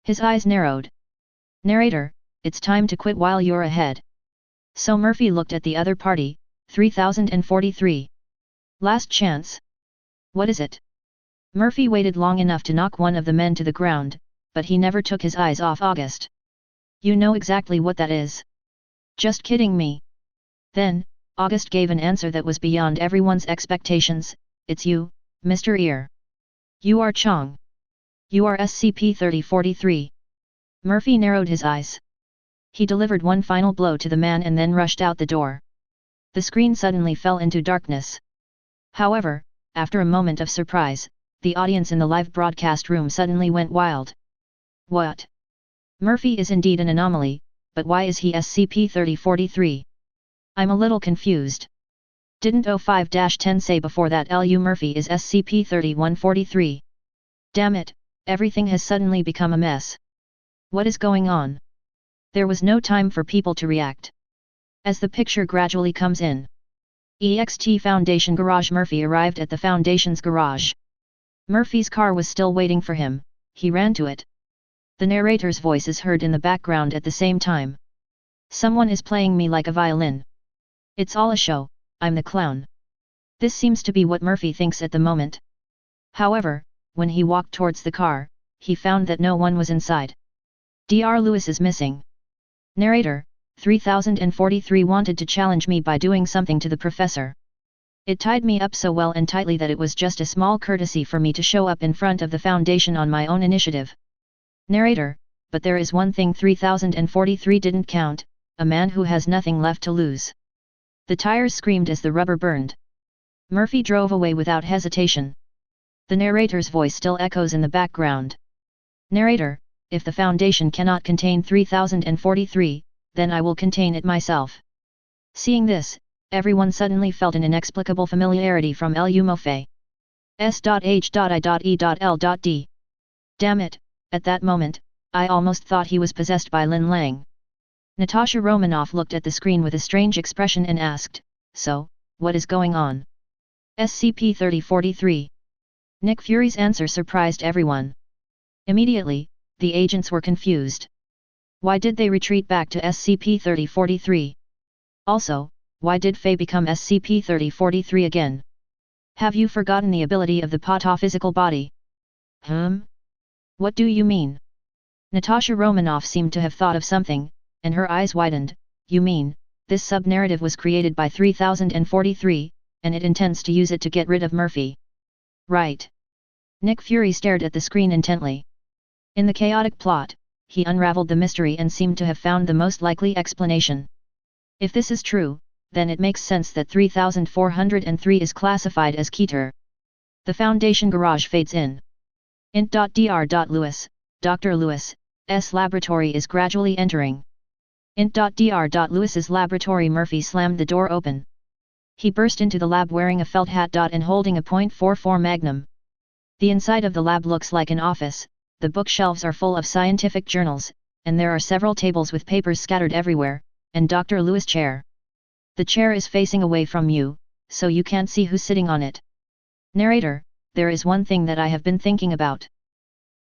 His eyes narrowed. "Narrator, it's time to quit while you're ahead." So Murphy looked at the other party, 3043. "Last chance. What is it?" Murphy waited long enough to knock one of the men to the ground, but he never took his eyes off August. "You know exactly what that is." "Just kidding me." Then, August gave an answer that was beyond everyone's expectations. "It's you, Mr. Ear. You are Chong. You are SCP-3043. Murphy narrowed his eyes. He delivered one final blow to the man and then rushed out the door. The screen suddenly fell into darkness. However, After a moment of surprise, the audience in the live broadcast room suddenly went wild. What? Murphy is indeed an anomaly, but why is he SCP-3043? I'm a little confused. Didn't 05-10 say before that Lu Murphy is SCP-3143? Damn it, everything has suddenly become a mess. What is going on? There was no time for people to react. As the picture gradually comes in. SCP Foundation garage. Murphy arrived at the Foundation's garage. Murphy's car was still waiting for him, he ran to it. The narrator's voice is heard in the background at the same time. Someone is playing me like a violin. It's all a show, I'm the clown. This seems to be what Murphy thinks at the moment. However, when he walked towards the car, he found that no one was inside. Dr. Lewis is missing. Narrator, 3043 wanted to challenge me by doing something to the professor. It tied me up so well and tightly that it was just a small courtesy for me to show up in front of the Foundation on my own initiative. Narrator, but there is one thing 3043 didn't count, a man who has nothing left to lose. The tires screamed as the rubber burned. Murphy drove away without hesitation. The narrator's voice still echoes in the background. Narrator, if the Foundation cannot contain 3043, then I will contain it myself. Seeing this, everyone suddenly felt an inexplicable familiarity from Lu Mofei. S.H.I.E.L.D. Damn it, at that moment, I almost thought he was possessed by Lin Lang. Natasha Romanoff looked at the screen with a strange expression and asked, so, what is going on? SCP-3043. Nick Fury's answer surprised everyone. Immediately, the agents were confused. Why did they retreat back to SCP-3043? Also, why did Faye become SCP-3043 again? Have you forgotten the ability of the pataphysical body? What do you mean? Natasha Romanoff seemed to have thought of something, and her eyes widened. You mean, this sub-narrative was created by 3043, and it intends to use it to get rid of Murphy. Right. Nick Fury stared at the screen intently. In the chaotic plot, he unraveled the mystery and seemed to have found the most likely explanation. If this is true, then it makes sense that 3403 is classified as Keter. The Foundation garage fades in. Int.Dr. Lewis, Dr. Lewis, S. laboratory is gradually entering. Int.Dr. Lewis's laboratory. Murphy slammed the door open. He burst into the lab wearing a felt hat and holding a .44 Magnum. The inside of the lab looks like an office. The bookshelves are full of scientific journals, and there are several tables with papers scattered everywhere, and Dr. Lewis' chair. The chair is facing away from you, so you can't see who's sitting on it. Narrator, there is one thing that I have been thinking about.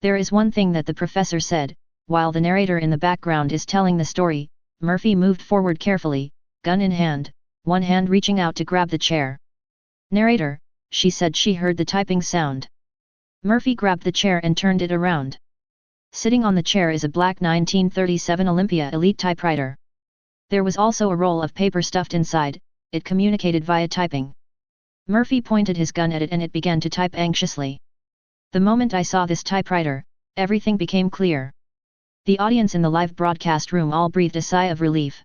There is one thing that the professor said. While the narrator in the background is telling the story, Murphy moved forward carefully, gun in hand, one hand reaching out to grab the chair. Narrator, she said she heard the typing sound. Murphy grabbed the chair and turned it around. Sitting on the chair is a black 1937 Olympia Elite typewriter. There was also a roll of paper stuffed inside, it communicated via typing. Murphy pointed his gun at it and it began to type anxiously. The moment I saw this typewriter, everything became clear. The audience in the live broadcast room all breathed a sigh of relief.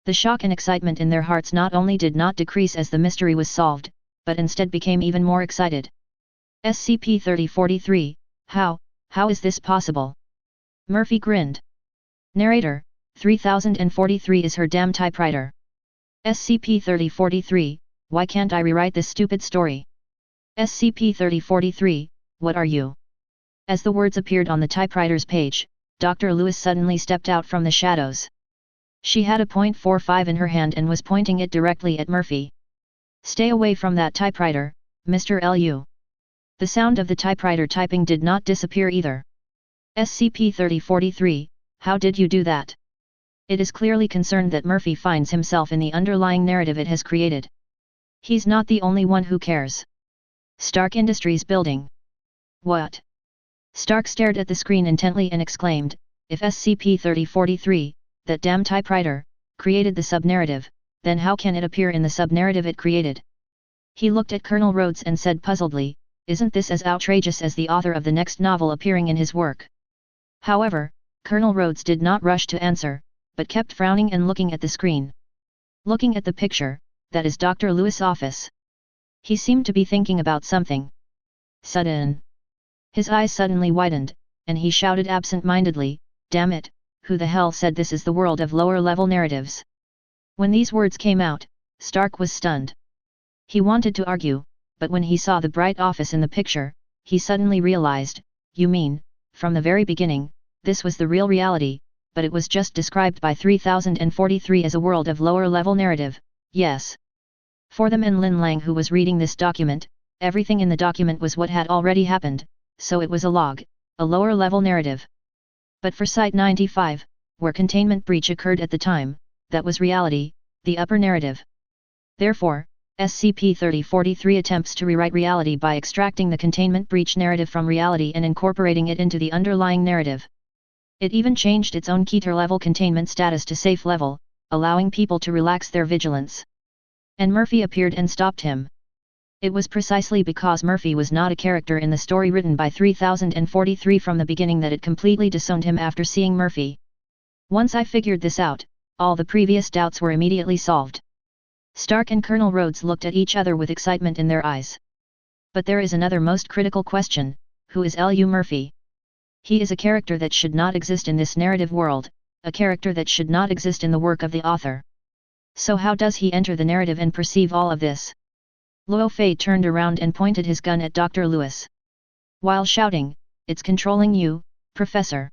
The shock and excitement in their hearts not only did not decrease as the mystery was solved, but instead became even more excited. SCP-3043, how is this possible? Murphy grinned. Narrator, 3043 is her damn typewriter. SCP-3043, why can't I rewrite this stupid story? SCP-3043, what are you? As the words appeared on the typewriter's page, Dr. Lewis suddenly stepped out from the shadows. She had a .45 in her hand and was pointing it directly at Murphy. Stay away from that typewriter, Mr. Lu. The sound of the typewriter typing did not disappear either. SCP-3043, how did you do that? It is clearly concerned that Murphy finds himself in the underlying narrative it has created. He's not the only one who cares. Stark Industries building. What? Stark stared at the screen intently and exclaimed, if SCP-3043, that damn typewriter, created the sub-narrative, then how can it appear in the sub-narrative it created? He looked at Colonel Rhodes and said puzzledly, isn't this as outrageous as the author of the next novel appearing in his work? However, Colonel Rhodes did not rush to answer, but kept frowning and looking at the screen. Looking at the picture, that is Dr. Lewis' office. He seemed to be thinking about something. Sudden. His eyes suddenly widened, and he shouted absent-mindedly, "Damn it, who the hell said this is the world of lower-level narratives?" When these words came out, Stark was stunned. He wanted to argue, but when he saw the bright office in the picture, he suddenly realized, "You mean, from the very beginning, this was the real reality, but it was just described by 3043 as a world of lower-level narrative, yes." For the man Lin Lang who was reading this document, everything in the document was what had already happened, so it was a log, a lower-level narrative. But for Site 95, where containment breach occurred at the time, that was reality, the upper narrative. Therefore, SCP-3043 attempts to rewrite reality by extracting the containment breach narrative from reality and incorporating it into the underlying narrative. It even changed its own Keter-level containment status to safe level, allowing people to relax their vigilance. And Murphy appeared and stopped him. It was precisely because Murphy was not a character in the story written by 3043 from the beginning that it completely disowned him after seeing Murphy. Once I figured this out, all the previous doubts were immediately solved. Stark and Colonel Rhodes looked at each other with excitement in their eyes. But there is another most critical question: who is Lu Murphy? He is a character that should not exist in this narrative world, a character that should not exist in the work of the author. So how does he enter the narrative and perceive all of this? Luo Fei turned around and pointed his gun at Dr. Lewis. While shouting, "It's controlling you, Professor.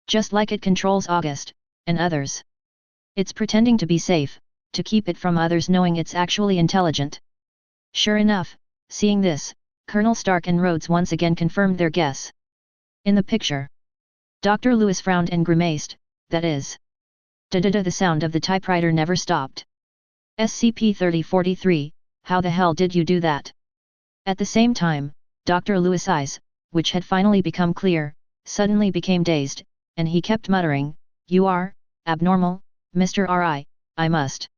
Just like it controls August, and others. It's pretending to be safe, to keep it from others knowing it's actually intelligent." Sure enough, seeing this, Colonel Stark and Rhodes once again confirmed their guess. In the picture, Dr. Lewis frowned and grimaced, "That is. Da-da-da." The sound of the typewriter never stopped. SCP-3043, how the hell did you do that? At the same time, Dr. Lewis' eyes, which had finally become clear, suddenly became dazed, and he kept muttering, "You are abnormal, Mr. R.I., I must."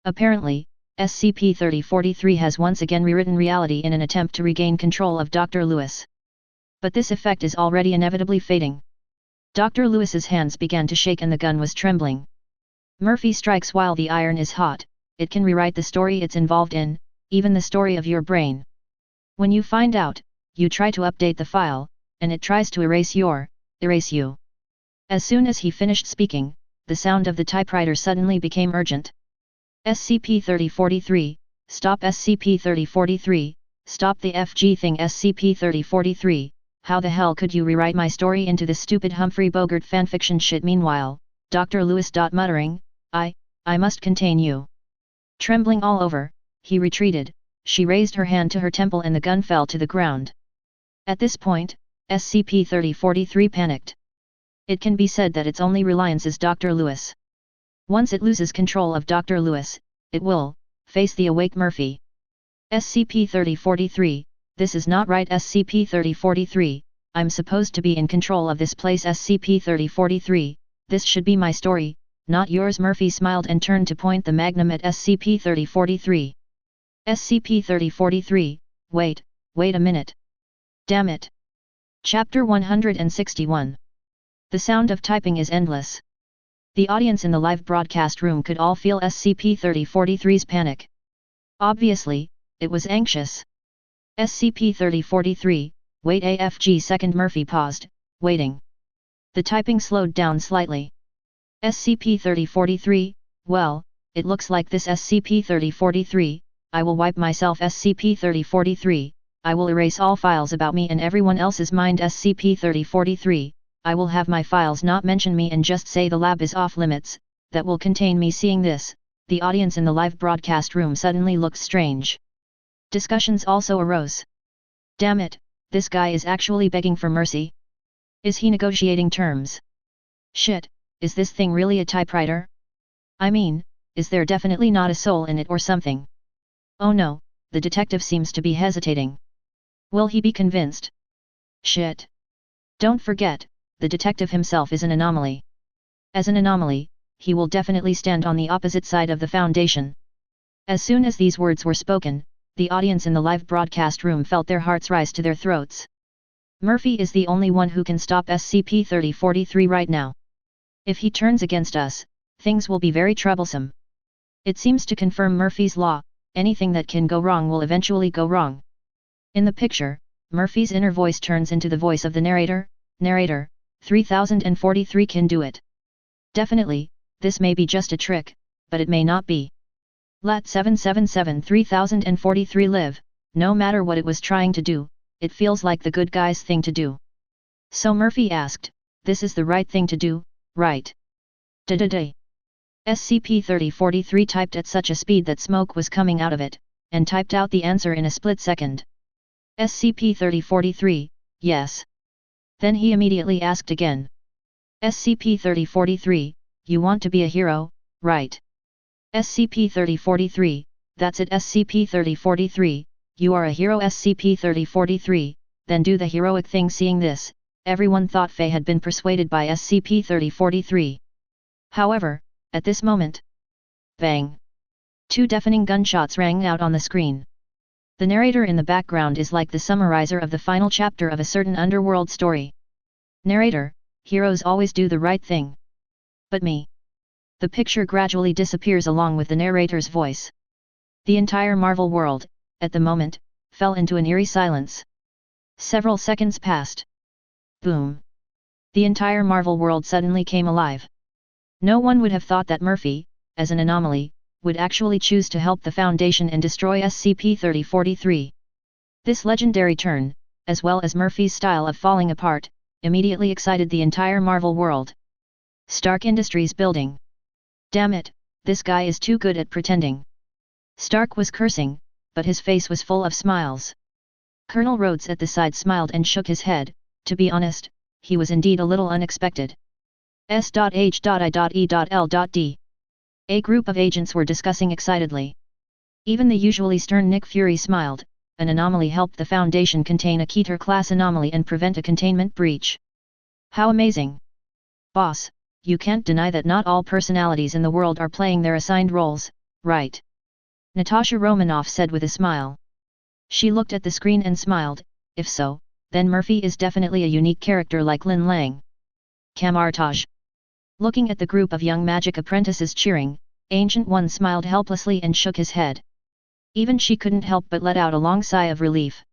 Apparently, SCP-3043 has once again rewritten reality in an attempt to regain control of Dr. Lewis. But this effect is already inevitably fading. Dr. Lewis's hands began to shake and the gun was trembling. Murphy strikes while the iron is hot. It can rewrite the story it's involved in, even the story of your brain. When you find out, you try to update the file, and it tries to erase you. As soon as he finished speaking, the sound of the typewriter suddenly became urgent. SCP-3043, stop SCP-3043, stop the FG thing SCP-3043, how the hell could you rewrite my story into this stupid Humphrey Bogart fanfiction shit? Meanwhile, Dr. Lewis muttering, I must contain you. Trembling all over, he retreated. She raised her hand to her temple and the gun fell to the ground. At this point, SCP-3043 panicked. It can be said that its only reliance is Dr. Lewis. Once it loses control of Dr. Lewis, it will face the awake Murphy. SCP-3043, this is not right. SCP-3043, I'm supposed to be in control of this place. SCP-3043, this should be my story, not yours. Murphy smiled and turned to point the magnum at SCP-3043. SCP-3043, wait a minute. Damn it. Chapter 161. The sound of typing is endless. The audience in the live broadcast room could all feel SCP-3043's panic. Obviously, it was anxious. SCP-3043, wait AFG second. Murphy paused, waiting. The typing slowed down slightly. SCP-3043, well, it looks like this. SCP-3043, I will wipe myself. SCP-3043, I will erase all files about me and everyone else's mind. SCP-3043, I will have my files not mention me and just say the lab is off limits, that will contain me. Seeing this, the audience in the live broadcast room suddenly looked strange. Discussions also arose. Damn it, this guy is actually begging for mercy. Is he negotiating terms? Shit, is this thing really a typewriter? I mean, is there definitely not a soul in it or something? Oh no, the detective seems to be hesitating. Will he be convinced? Shit. Don't forget, the detective himself is an anomaly. As an anomaly, he will definitely stand on the opposite side of the Foundation. As soon as these words were spoken, the audience in the live broadcast room felt their hearts rise to their throats. Murphy is the only one who can stop SCP-3043 right now. If he turns against us, things will be very troublesome. It seems to confirm Murphy's law, anything that can go wrong will eventually go wrong. In the picture, Murphy's inner voice turns into the voice of the narrator. Narrator, 3043 can do it. Definitely, this may be just a trick, but it may not be. Lat 777 3043 live, no matter what it was trying to do, it feels like the good guy's thing to do. So Murphy asked, this is the right thing to do, right? Da-da-da. SCP-3043 typed at such a speed that smoke was coming out of it, and typed out the answer in a split second. SCP-3043, yes. Then he immediately asked again. SCP-3043, you want to be a hero, right? SCP-3043, that's it. SCP-3043, you are a hero. SCP-3043, then do the heroic thing. Seeing this, everyone thought Faye had been persuaded by SCP-3043. However, at this moment, bang! 2 deafening gunshots rang out on the screen. The narrator in the background is like the summarizer of the final chapter of a certain underworld story. Narrator, heroes always do the right thing. But me. The picture gradually disappears along with the narrator's voice. The entire Marvel world, at the moment, fell into an eerie silence. Several seconds passed. Boom! The entire Marvel world suddenly came alive. No one would have thought that Murphy, as an anomaly, would actually choose to help the Foundation and destroy SCP-3043. This legendary turn, as well as Murphy's style of falling apart, immediately excited the entire Marvel world. Stark Industries building. Damn it, this guy is too good at pretending. Stark was cursing, but his face was full of smiles. Colonel Rhodes at the side smiled and shook his head. To be honest, he was indeed a little unexpected. S.H.I.E.L.D. A group of agents were discussing excitedly. Even the usually stern Nick Fury smiled. An anomaly helped the Foundation contain a Keter-class anomaly and prevent a containment breach. How amazing! Boss, you can't deny that not all personalities in the world are playing their assigned roles, right? Natasha Romanoff said with a smile. She looked at the screen and smiled. If so, then Murphy is definitely a unique character like Lin Lang. Camartage. Looking at the group of young magic apprentices cheering, Ancient One smiled helplessly and shook his head. Even she couldn't help but let out a long sigh of relief.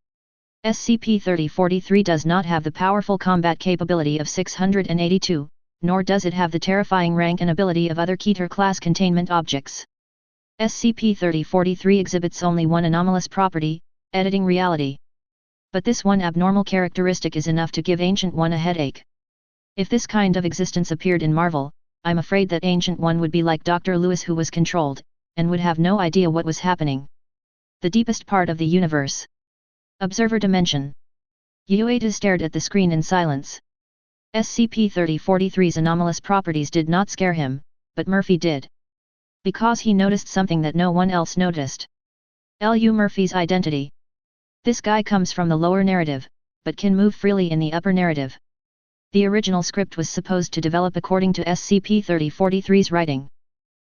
SCP-3043 does not have the powerful combat capability of 682, nor does it have the terrifying rank and ability of other Keter-class containment objects. SCP-3043 exhibits only one anomalous property, editing reality. But this one abnormal characteristic is enough to give Ancient One a headache. If this kind of existence appeared in Marvel, I'm afraid that Ancient One would be like Dr. Lewis, who was controlled, and would have no idea what was happening. The deepest part of the universe. Observer Dimension. Ueda stared at the screen in silence. SCP-3043's anomalous properties did not scare him, but Murphy did. Because he noticed something that no one else noticed. Lu Murphy's identity. This guy comes from the lower narrative, but can move freely in the upper narrative. The original script was supposed to develop according to SCP-3043's writing.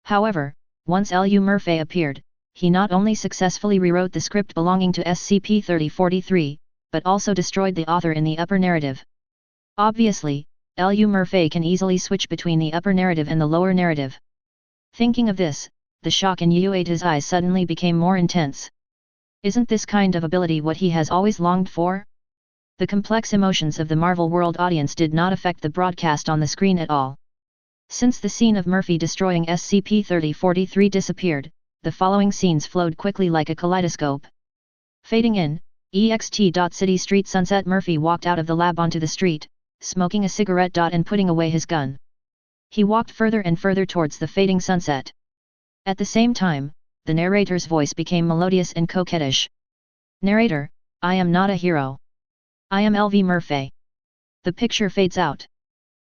However, once Lu Murphy appeared, he not only successfully rewrote the script belonging to SCP-3043, but also destroyed the author in the upper narrative. Obviously, Lu Murphy can easily switch between the upper narrative and the lower narrative. Thinking of this, the shock in Ueda's eyes suddenly became more intense. Isn't this kind of ability what he has always longed for? The complex emotions of the Marvel World audience did not affect the broadcast on the screen at all. Since the scene of Murphy destroying SCP-3043 disappeared, the following scenes flowed quickly like a kaleidoscope. Fading in, City Street Sunset. Murphy walked out of the lab onto the street, smoking a cigarette. And putting away his gun. He walked further and further towards the fading sunset. At the same time, the narrator's voice became melodious and coquettish. Narrator, I am not a hero. I am LV Murphy. The picture fades out.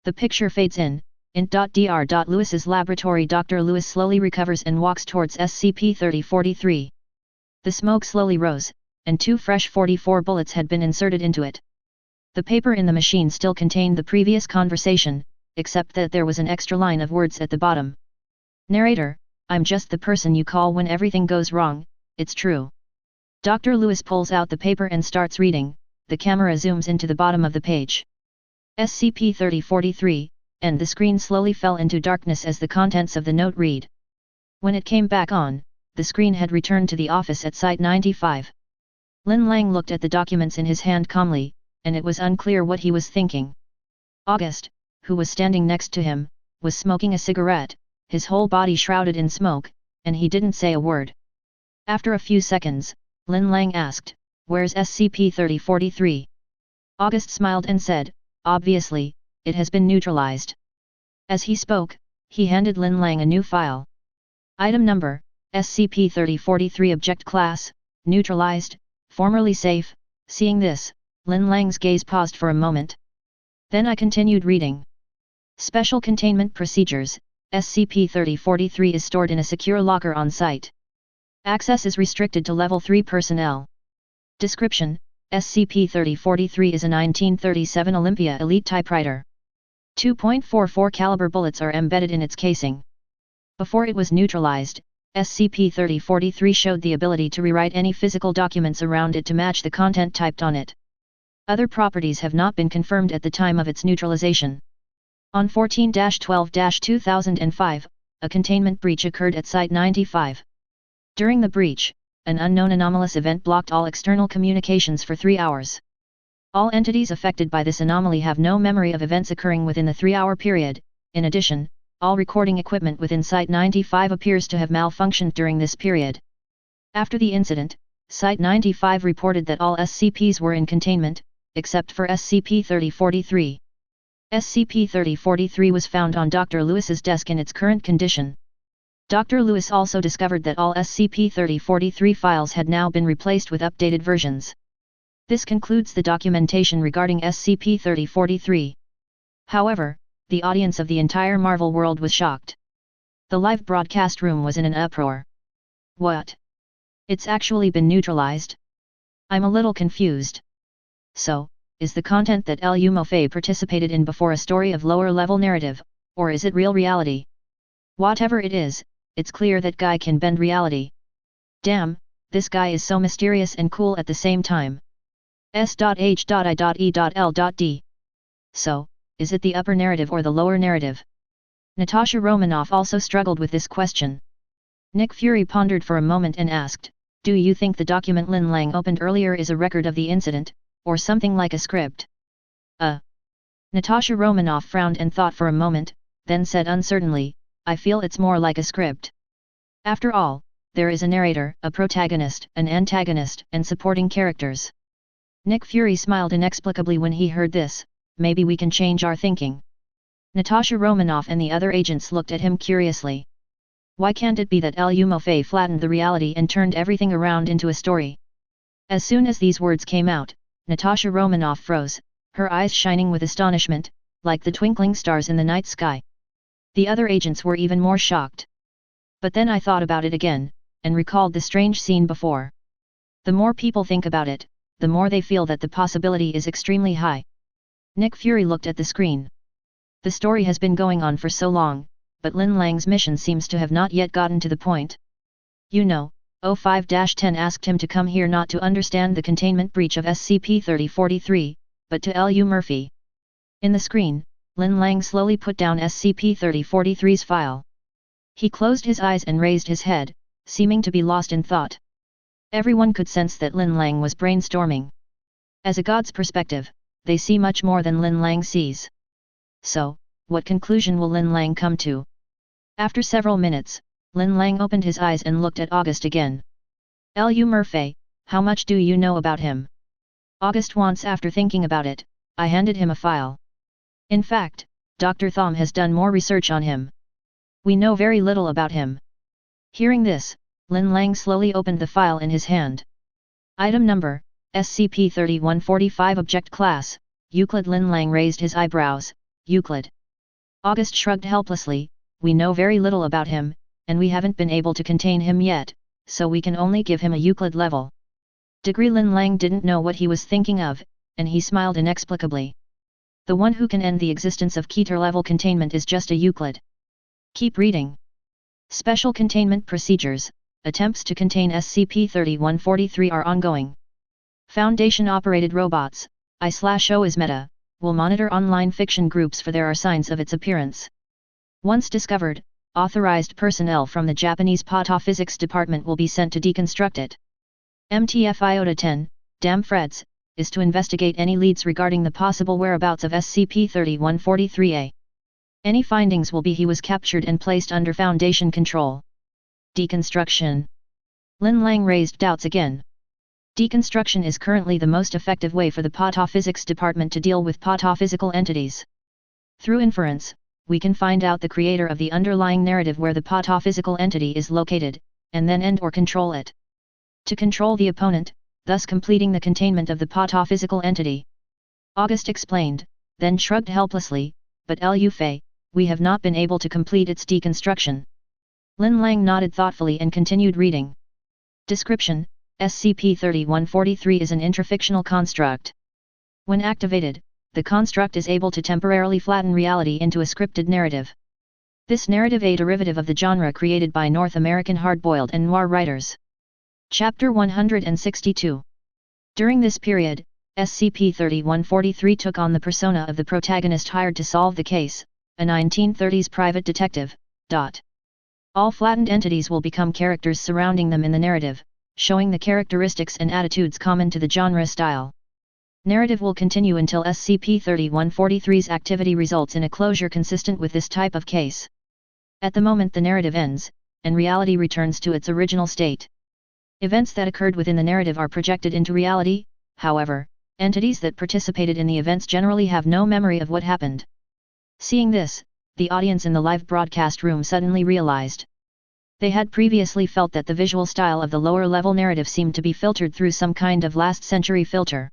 The picture fades in. Int.Dr. Lewis's laboratory. Dr. Lewis slowly recovers and walks towards SCP-3043. The smoke slowly rose, and 2 fresh 44 bullets had been inserted into it. The paper in the machine still contained the previous conversation, except that there was an extra line of words at the bottom. Narrator, I'm just the person you call when everything goes wrong, it's true. Dr. Lewis pulls out the paper and starts reading. The camera zooms into the bottom of the page. SCP-3043, and the screen slowly fell into darkness as the contents of the note read. When it came back on, the screen had returned to the office at Site 95. Lin Lang looked at the documents in his hand calmly, and it was unclear what he was thinking. August, who was standing next to him, was smoking a cigarette, his whole body shrouded in smoke, and he didn't say a word. After a few seconds, Lin Lang asked, "Where's SCP-3043? August smiled and said, "Obviously, it has been neutralized." As he spoke, he handed Lin Lang a new file. Item number, SCP-3043 Object Class, Neutralized, Formerly Safe. Seeing this, Lin Lang's gaze paused for a moment. Then I continued reading. Special Containment Procedures, SCP-3043 is stored in a secure locker on site. Access is restricted to Level 3 personnel. Description: SCP-3043 is a 1937 Olympia Elite typewriter. 2.44 caliber bullets are embedded in its casing. Before it was neutralized, SCP-3043 showed the ability to rewrite any physical documents around it to match the content typed on it. Other properties have not been confirmed at the time of its neutralization. On 14-12-2005, a containment breach occurred at Site 95. During the breach, an unknown anomalous event blocked all external communications for 3 hours. All entities affected by this anomaly have no memory of events occurring within the 3-hour period. In addition, all recording equipment within Site 95 appears to have malfunctioned during this period. After the incident, Site 95 reported that all SCPs were in containment, except for SCP-3043. SCP-3043 was found on Dr. Lewis's desk in its current condition. Dr. Lewis also discovered that all SCP-3043 files had now been replaced with updated versions. This concludes the documentation regarding SCP-3043. However, the audience of the entire Marvel world was shocked. The live broadcast room was in an uproar. What? It's actually been neutralized? I'm a little confused. So, is the content that Lu Mofei participated in before a story of lower-level narrative, or is it real reality? Whatever it is, it's clear that guy can bend reality. Damn, this guy is so mysterious and cool at the same time. S.H.I.E.L.D. So, is it the upper narrative or the lower narrative? Natasha Romanoff also struggled with this question. Nick Fury pondered for a moment and asked, "Do you think the document Lin Lang opened earlier is a record of the incident, or something like a script?" Natasha Romanoff frowned and thought for a moment, then said uncertainly, "I feel it's more like a script. After all, there is a narrator, a protagonist, an antagonist, and supporting characters." Nick Fury smiled inexplicably when he heard this. "Maybe we can change our thinking." Natasha Romanoff and the other agents looked at him curiously. Why can't it be that Lu Mofei flattened the reality and turned everything around into a story? As soon as these words came out, Natasha Romanoff froze, her eyes shining with astonishment, like the twinkling stars in the night sky. The other agents were even more shocked. But then I thought about it again, and recalled the strange scene before. The more people think about it, the more they feel that the possibility is extremely high. Nick Fury looked at the screen. The story has been going on for so long, but Lin Lang's mission seems to have not yet gotten to the point. You know, 05-10 asked him to come here not to understand the containment breach of SCP-3043, but to Lu Murphy. In the screen, Lin Lang slowly put down SCP-3043's file. He closed his eyes and raised his head, seeming to be lost in thought. Everyone could sense that Lin Lang was brainstorming. As a god's perspective, they see much more than Lin Lang sees. So, what conclusion will Lin Lang come to? After several minutes, Lin Lang opened his eyes and looked at August again. Lu Murphy, how much do you know about him? August once after thinking about it, I handed him a file. In fact, Dr. Thom has done more research on him. We know very little about him. Hearing this, Lin Lang slowly opened the file in his hand. Item number, SCP-3145 Object Class, Euclid. Lin Lang raised his eyebrows. Euclid. August shrugged helplessly. We know very little about him, and we haven't been able to contain him yet, so we can only give him a Euclid level. Degree. Lin Lang didn't know what he was thinking of, and he smiled inexplicably. The one who can end the existence of Keter-level containment is just a Euclid. Keep reading. Special Containment Procedures. Attempts to contain SCP-3143 are ongoing. Foundation-operated robots, I/O is meta, will monitor online fiction groups for there are signs of its appearance. Once discovered, authorized personnel from the Japanese Pataphysics Department will be sent to deconstruct it. MTF Iota 10, Damn Freds, is to investigate any leads regarding the possible whereabouts of SCP-3143-A. Any findings will be he was captured and placed under Foundation control. Deconstruction. Lin Lang raised doubts again. Deconstruction is currently the most effective way for the Pataphysics Department to deal with pataphysical entities. Through inference, we can find out the creator of the underlying narrative where the pataphysical entity is located, and then end or control it. To control the opponent, thus completing the containment of the pataphysical entity. August explained, then shrugged helplessly, but Lu Fei, we have not been able to complete its deconstruction. Lin Lang nodded thoughtfully and continued reading. Description: SCP-3143 is an intrafictional construct. When activated, the construct is able to temporarily flatten reality into a scripted narrative. This narrative a derivative of the genre created by North American hard-boiled and noir writers. Chapter 162. During this period, SCP-3143 took on the persona of the protagonist hired to solve the case, a 1930s private detective. All flattened entities will become characters surrounding them in the narrative, showing the characteristics and attitudes common to the genre style. Narrative will continue until SCP-3143's activity results in a closure consistent with this type of case. At the moment the narrative ends, and reality returns to its original state. Events that occurred within the narrative are projected into reality, however, entities that participated in the events generally have no memory of what happened. Seeing this, the audience in the live broadcast room suddenly realized. They had previously felt that the visual style of the lower-level narrative seemed to be filtered through some kind of last-century filter.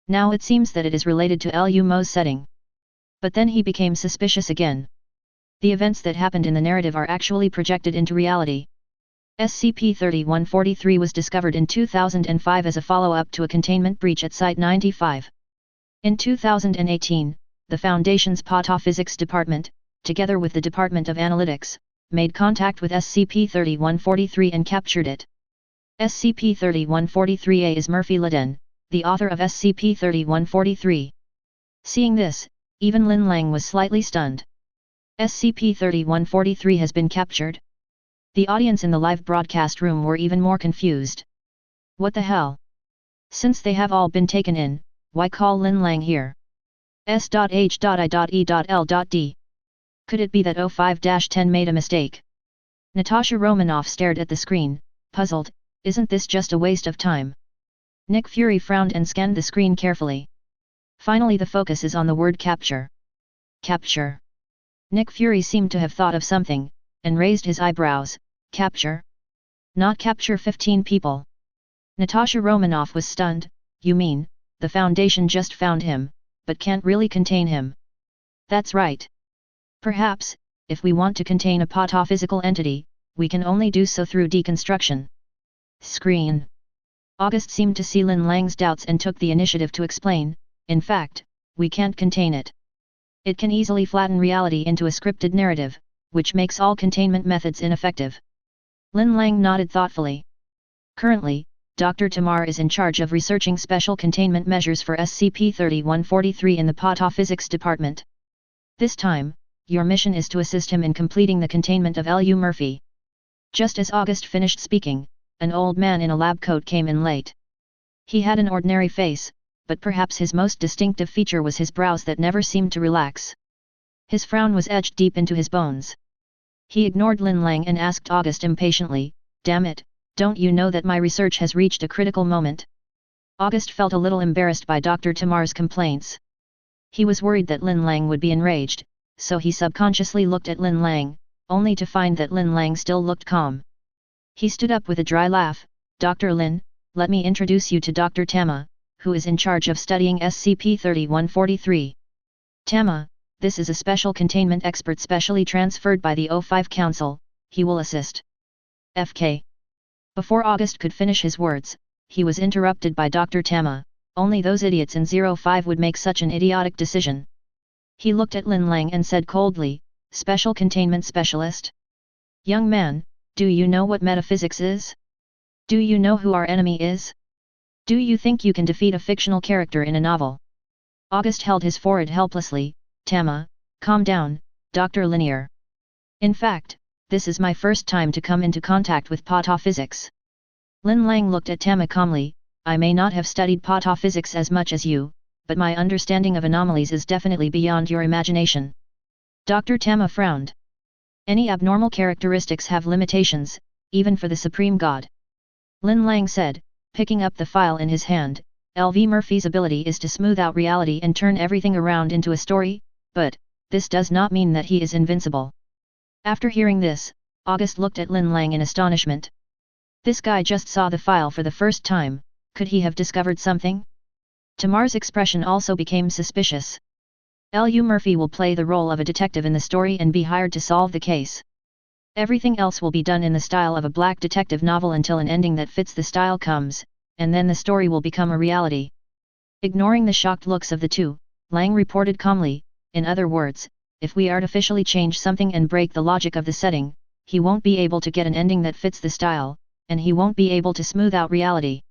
Now it seems that it is related to Lu Mo's setting. But then he became suspicious again. The events that happened in the narrative are actually projected into reality. SCP-3143 was discovered in 2005 as a follow-up to a containment breach at Site-95. In 2018, the Foundation's Pataphysics Department, together with the Department of Analytics, made contact with SCP-3143 and captured it. SCP-3143-A is Murphy Leden, the author of SCP-3143. Seeing this, even Lin Lang was slightly stunned. SCP-3143 has been captured? The audience in the live broadcast room were even more confused. What the hell? Since they have all been taken in, why call Lin Lang here? S.H.I.E.L.D. Could it be that 05-10 made a mistake? Natasha Romanoff stared at the screen, puzzled. Isn't this just a waste of time? Nick Fury frowned and scanned the screen carefully. Finally the focus is on the word capture. Capture. Nick Fury seemed to have thought of something, and raised his eyebrows. Capture? Not capture 15 people. Natasha Romanoff was stunned. You mean, the Foundation just found him, but can't really contain him? That's right. Perhaps, if we want to contain a pataphysical entity, we can only do so through deconstruction. Screen. August seemed to see Lin Lang's doubts and took the initiative to explain, in fact, we can't contain it. It can easily flatten reality into a scripted narrative, which makes all containment methods ineffective. Lin Lang nodded thoughtfully. Currently, Dr. Tamar is in charge of researching special containment measures for SCP-3143 in the Pataphysics Department. This time, your mission is to assist him in completing the containment of Lu Murphy. Just as August finished speaking, an old man in a lab coat came in late. He had an ordinary face, but perhaps his most distinctive feature was his brows that never seemed to relax. His frown was etched deep into his bones. He ignored Lin Lang and asked August impatiently, "Damn it, don't you know that my research has reached a critical moment?" August felt a little embarrassed by Dr. Tamar's complaints. He was worried that Lin Lang would be enraged, so he subconsciously looked at Lin Lang, only to find that Lin Lang still looked calm. He stood up with a dry laugh. "Dr. Lin, let me introduce you to Dr. Tama, who is in charge of studying SCP-3143. Tama, this is a special containment expert specially transferred by the O5 Council, he will assist." FK. Before August could finish his words, he was interrupted by Dr. Tama. Only those idiots in 05 would make such an idiotic decision. He looked at Lin Lang and said coldly, "Special containment specialist? Young man, do you know what metaphysics is? Do you know who our enemy is? Do you think you can defeat a fictional character in a novel?" August held his forehead helplessly. "Tama, calm down, Dr. Linier. In fact, this is my first time to come into contact with pataphysics. Lin Lang looked at Tama calmly, I may not have studied pataphysics as much as you, but my understanding of anomalies is definitely beyond your imagination. Dr. Tama frowned. Any abnormal characteristics have limitations, even for the Supreme God. Lin Lang said, picking up the file in his hand, L.V. Murphy's ability is to smooth out reality and turn everything around into a story, but this does not mean that he is invincible. After hearing this, August looked at Lin Lang in astonishment. This guy just saw the file for the first time, could he have discovered something? Tamar's expression also became suspicious. L.U. Murphy will play the role of a detective in the story and be hired to solve the case. Everything else will be done in the style of a black detective novel until an ending that fits the style comes, and then the story will become a reality. Ignoring the shocked looks of the two, Lang reported calmly, in other words, if we artificially change something and break the logic of the setting, he won't be able to get an ending that fits the style, and he won't be able to smooth out reality.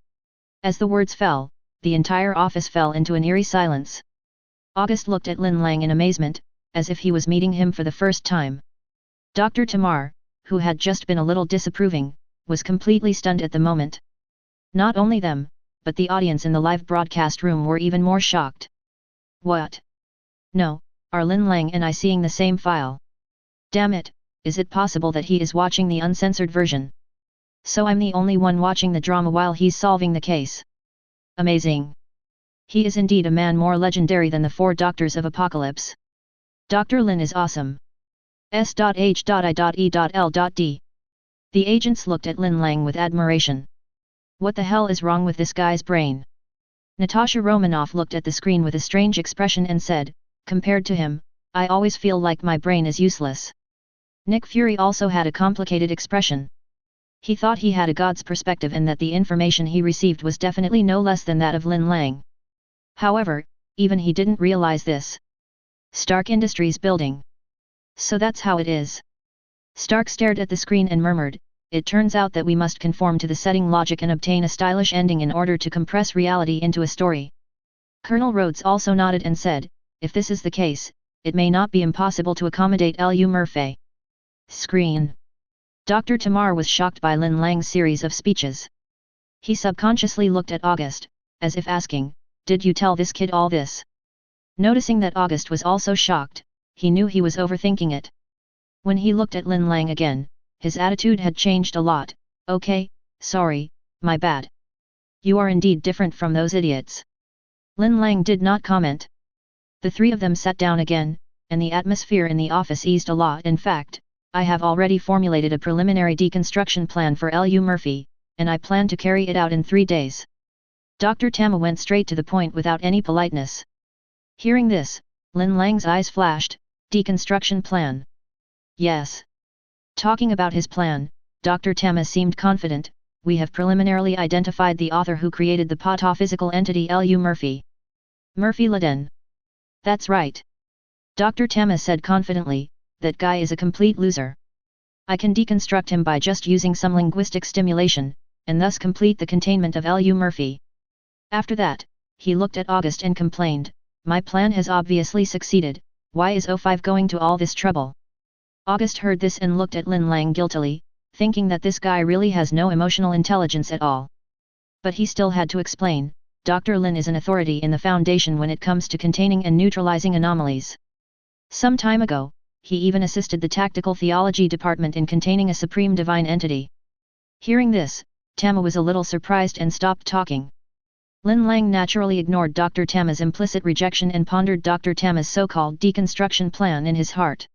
As the words fell, the entire office fell into an eerie silence. August looked at Lin Lang in amazement, as if he was meeting him for the first time. Dr. Tamar, who had just been a little disapproving, was completely stunned at the moment. Not only them, but the audience in the live broadcast room were even more shocked. What? No, are Lin Lang and I seeing the same file? Damn it, is it possible that he is watching the uncensored version? So I'm the only one watching the drama while he's solving the case. Amazing. He is indeed a man more legendary than the 4 Doctors of Apocalypse. Dr. Lin is awesome. S.H.I.E.L.D. The agents looked at Lin Lang with admiration. What the hell is wrong with this guy's brain? Natasha Romanoff looked at the screen with a strange expression and said, compared to him, I always feel like my brain is useless. Nick Fury also had a complicated expression. He thought he had a god's perspective and that the information he received was definitely no less than that of Lin Lang. However, even he didn't realize this. Stark Industries building. So that's how it is. Stark stared at the screen and murmured, it turns out that we must conform to the setting logic and obtain a stylish ending in order to compress reality into a story. Colonel Rhodes also nodded and said, if this is the case, it may not be impossible to accommodate L.U. Murphy. Screen. Dr. Tamar was shocked by Lin Lang's series of speeches. He subconsciously looked at August, as if asking, did you tell this kid all this? Noticing that August was also shocked, he knew he was overthinking it. When he looked at Lin Lang again, his attitude had changed a lot. Okay, sorry, my bad. You are indeed different from those idiots. Lin Lang did not comment. The 3 of them sat down again, and the atmosphere in the office eased a lot. In fact, I have already formulated a preliminary deconstruction plan for L.U. Murphy, and I plan to carry it out in 3 days. Dr. Tama went straight to the point without any politeness. Hearing this, Lin Lang's eyes flashed, deconstruction plan. Yes. Talking about his plan, Dr. Tama seemed confident, we have preliminarily identified the author who created the pataphysical entity L.U. Murphy. Murphy Laden. That's right. Dr. Tama said confidently, that guy is a complete loser. I can deconstruct him by just using some linguistic stimulation, and thus complete the containment of L.U. Murphy. After that, he looked at August and complained, my plan has obviously succeeded, why is O5 going to all this trouble? August heard this and looked at Lin Lang guiltily, thinking that this guy really has no emotional intelligence at all. But he still had to explain, Dr. Lin is an authority in the Foundation when it comes to containing and neutralizing anomalies. Some time ago, he even assisted the Tactical Theology Department in containing a supreme divine entity. Hearing this, Tama was a little surprised and stopped talking. Lin Lang naturally ignored Dr. Tama's implicit rejection and pondered Dr. Tama's so-called deconstruction plan in his heart.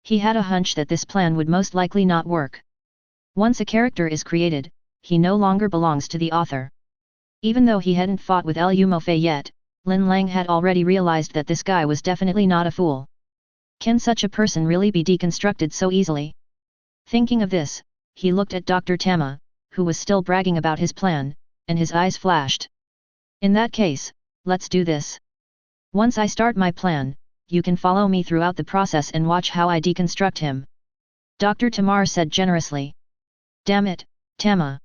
He had a hunch that this plan would most likely not work. Once a character is created, he no longer belongs to the author. Even though he hadn't fought with L.U. Murphy yet, Lin Lang had already realized that this guy was definitely not a fool. Can such a person really be deconstructed so easily? Thinking of this, he looked at Dr. Tama, who was still bragging about his plan, and his eyes flashed. In that case, let's do this. Once I start my plan, you can follow me throughout the process and watch how I deconstruct him. Dr. Tamar said generously. Damn it, Tama.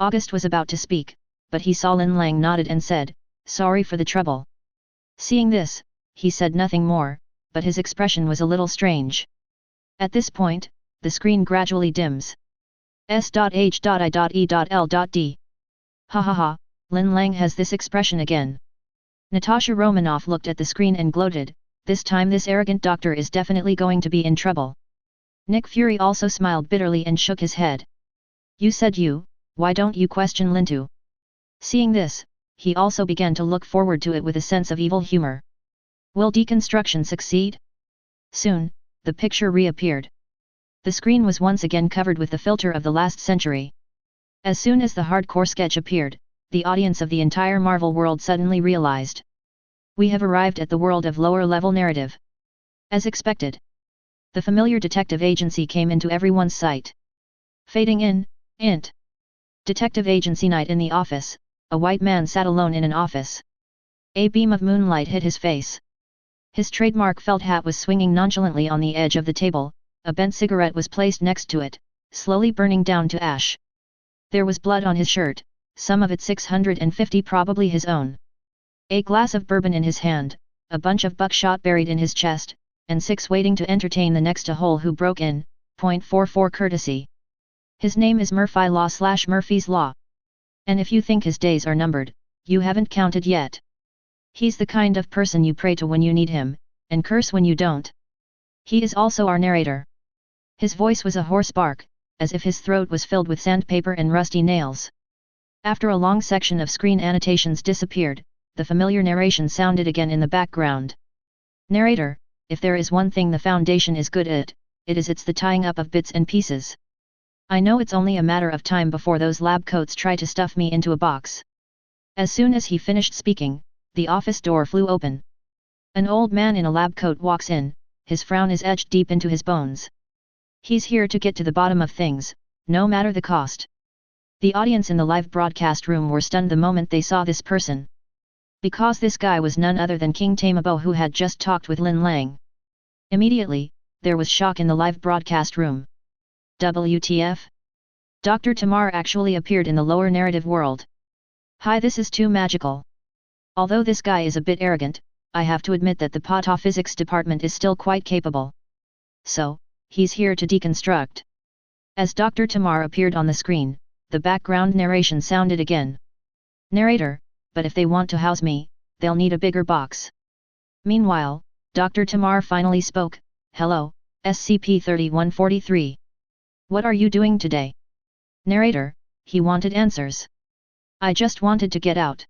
August was about to speak, but he saw Lin Lang nodded and said, sorry for the trouble. Seeing this, he said nothing more, but his expression was a little strange. At this point, the screen gradually dims. S.H.I.E.L.D. Ha ha ha, Lin Lang has this expression again. Natasha Romanoff looked at the screen and gloated, this time this arrogant doctor is definitely going to be in trouble. Nick Fury also smiled bitterly and shook his head. You said why don't you question Lintu? Seeing this, he also began to look forward to it with a sense of evil humor. Will deconstruction succeed? Soon, the picture reappeared. The screen was once again covered with the filter of the last century. As soon as the hardcore sketch appeared, the audience of the entire Marvel world suddenly realized. We have arrived at the world of lower-level narrative. As expected, the familiar detective agency came into everyone's sight. Fading in, int. Detective agency night in the office, a white man sat alone in an office. A beam of moonlight hit his face. His trademark felt hat was swinging nonchalantly on the edge of the table, a bent cigarette was placed next to it, slowly burning down to ash. There was blood on his shirt, some of it 650 probably his own. A glass of bourbon in his hand, a bunch of buckshot buried in his chest, and 6 waiting to entertain the next hole who broke in, .44 courtesy. His name is Murphy Law/Murphy's Law. And if you think his days are numbered, you haven't counted yet. He's the kind of person you pray to when you need him, and curse when you don't. He is also our narrator. His voice was a hoarse bark, as if his throat was filled with sandpaper and rusty nails. After a long section of screen annotations disappeared, the familiar narration sounded again in the background. Narrator, if there is one thing the Foundation is good at, it's the tying up of bits and pieces. I know it's only a matter of time before those lab coats try to stuff me into a box. As soon as he finished speaking, the office door flew open. An old man in a lab coat walks in, his frown is etched deep into his bones. He's here to get to the bottom of things, no matter the cost. The audience in the live broadcast room were stunned the moment they saw this person. Because this guy was none other than King Tamabo, who had just talked with Lin Lang. Immediately, there was shock in the live broadcast room. WTF? Dr. Tamar actually appeared in the lower narrative world. Hi, this is too magical. Although this guy is a bit arrogant, I have to admit that the pataphysics department is still quite capable. So, he's here to deconstruct. As Dr. Tamar appeared on the screen, the background narration sounded again. Narrator, but if they want to house me, they'll need a bigger box. Meanwhile, Dr. Tamar finally spoke. Hello, SCP-3143. What are you doing today? Narrator, he wanted answers. I just wanted to get out.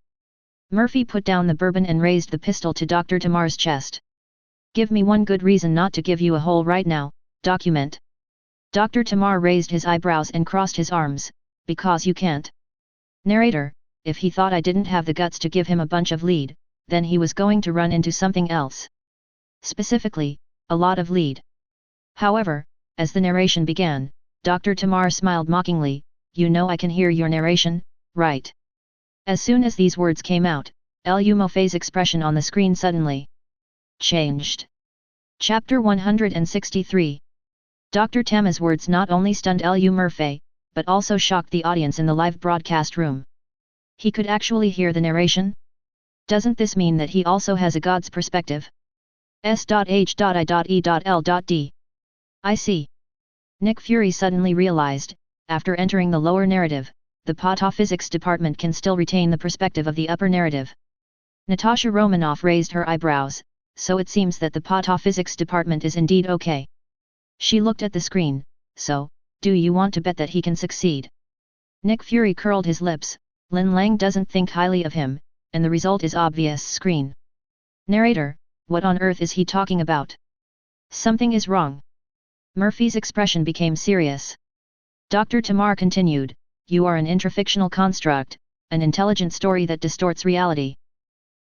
Murphy put down the bourbon and raised the pistol to Dr. Tamar's chest. Give me one good reason not to give you a hole right now, document. Dr. Tamar raised his eyebrows and crossed his arms, because you can't. Narrator, if he thought I didn't have the guts to give him a bunch of lead, then he was going to run into something else. Specifically, a lot of lead. However, as the narration began, Dr. Tamar smiled mockingly, you know I can hear your narration, right? As soon as these words came out, Lu Mofei's expression on the screen suddenly changed. Chapter 163. Dr. Tama's words not only stunned Lu Murphy, but also shocked the audience in the live broadcast room. He could actually hear the narration? Doesn't this mean that he also has a god's perspective? S.H.I.E.L.D. I see. Nick Fury suddenly realized, after entering the lower narrative, the pataphysics department can still retain the perspective of the upper narrative. Natasha Romanoff raised her eyebrows, so it seems that the pataphysics department is indeed okay. She looked at the screen, so, do you want to bet that he can succeed? Nick Fury curled his lips, Lin Lang doesn't think highly of him, and the result is obvious. Screen. Narrator, what on earth is he talking about? Something is wrong. Murphy's expression became serious. Dr. Tamar continued, you are an intrafictional construct, an intelligent story that distorts reality.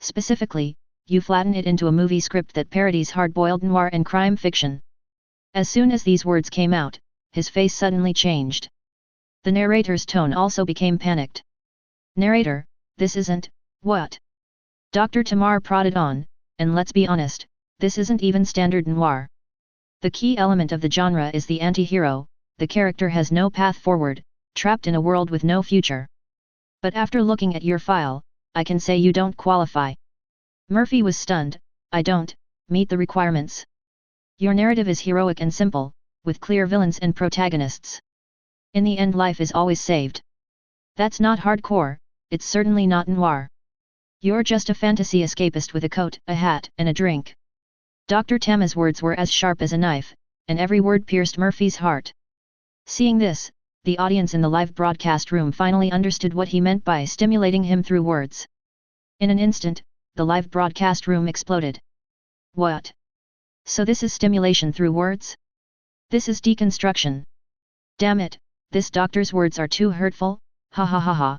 Specifically, you flatten it into a movie script that parodies hard-boiled noir and crime fiction. As soon as these words came out, his face suddenly changed. The narrator's tone also became panicked. Narrator, this isn't, what? Dr. Tamar prodded on, and let's be honest, this isn't even standard noir. The key element of the genre is the anti-hero, the character has no path forward, trapped in a world with no future. But after looking at your file, I can say you don't qualify. Murphy was stunned, I don't meet the requirements. Your narrative is heroic and simple, with clear villains and protagonists. In the end, life is always saved. That's not hardcore, it's certainly not noir. You're just a fantasy escapist with a coat, a hat, and a drink. Dr. Tama's words were as sharp as a knife, and every word pierced Murphy's heart. Seeing this, the audience in the live broadcast room finally understood what he meant by stimulating him through words. In an instant, the live broadcast room exploded. What? So this is stimulation through words? This is deconstruction. Damn it, this doctor's words are too hurtful, ha ha ha ha.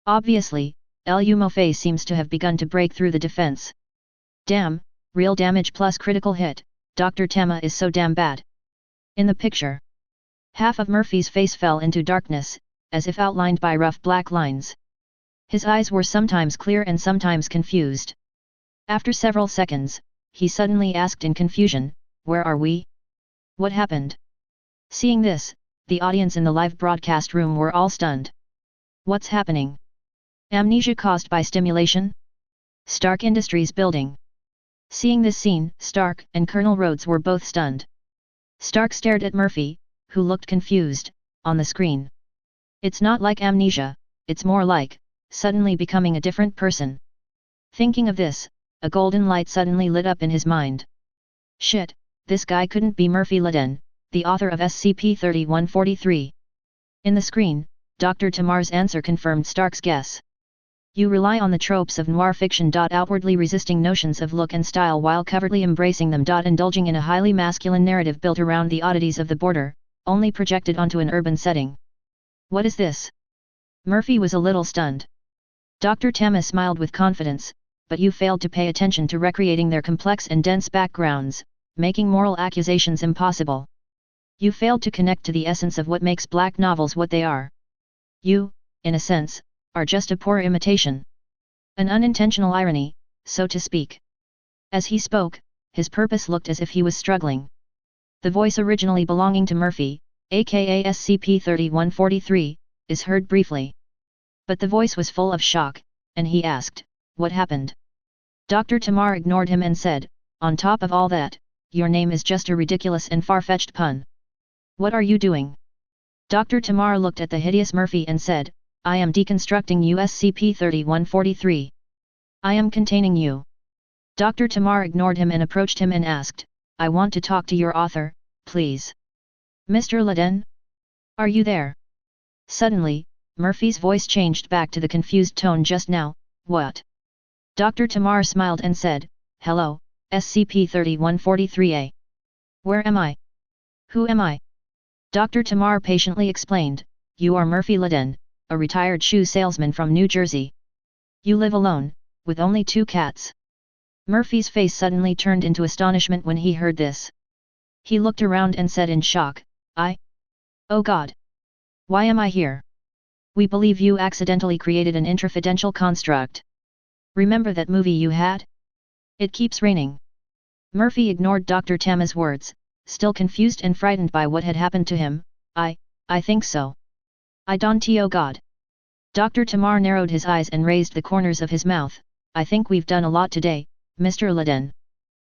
Obviously, Lu Mofei seems to have begun to break through the defense. Damn, real damage plus critical hit, Dr. Tama is so damn bad. In the picture, half of Murphy's face fell into darkness, as if outlined by rough black lines. His eyes were sometimes clear and sometimes confused. After several seconds, he suddenly asked in confusion, "Where are we? What happened?" Seeing this, the audience in the live broadcast room were all stunned. What's happening? Amnesia caused by stimulation? Stark Industries building. Seeing this scene, Stark and Colonel Rhodes were both stunned. Stark stared at Murphy, who looked confused, on the screen. It's not like amnesia, it's more like, suddenly becoming a different person. Thinking of this, a golden light suddenly lit up in his mind. Shit, this guy couldn't be Murphy Leden, the author of SCP-3143. In the screen, Dr. Tamar's answer confirmed Stark's guess. You rely on the tropes of noir fiction. Outwardly resisting notions of look and style while covertly embracing them. Indulging in a highly masculine narrative built around the oddities of the border, only projected onto an urban setting. What is this? Murphy was a little stunned. Dr. Tama smiled with confidence, but you failed to pay attention to recreating their complex and dense backgrounds, making moral accusations impossible. You failed to connect to the essence of what makes black novels what they are. You, in a sense, are just a poor imitation. An unintentional irony, so to speak. As he spoke, his purpose looked as if he was struggling. The voice originally belonging to Murphy, aka SCP-3143, is heard briefly. But the voice was full of shock, and he asked, "What happened?" Dr. Tamar ignored him and said, "On top of all that, your name is just a ridiculous and far-fetched pun. What are you doing?" Dr. Tamar looked at the hideous Murphy and said, "I am deconstructing you, SCP-3143. I am containing you." Dr. Tamar ignored him and approached him and asked, "I want to talk to your author, please. Mr. Leden? Are you there?" Suddenly, Murphy's voice changed back to the confused tone just now. "What?" Dr. Tamar smiled and said, "Hello, SCP-3143A. Where am I? Who am I?" Dr. Tamar patiently explained, "You are Murphy Leden, a retired shoe salesman from New Jersey. You live alone, with only 2 cats." Murphy's face suddenly turned into astonishment when he heard this. He looked around and said in shock, "Oh God! Why am I here? We believe you accidentally created an intrafidential construct. Remember that movie you had? It keeps raining." Murphy ignored Dr. Tama's words, still confused and frightened by what had happened to him. I think so. I don't, oh God." Dr. Tamar narrowed his eyes and raised the corners of his mouth. "I think we've done a lot today, Mr. Leden.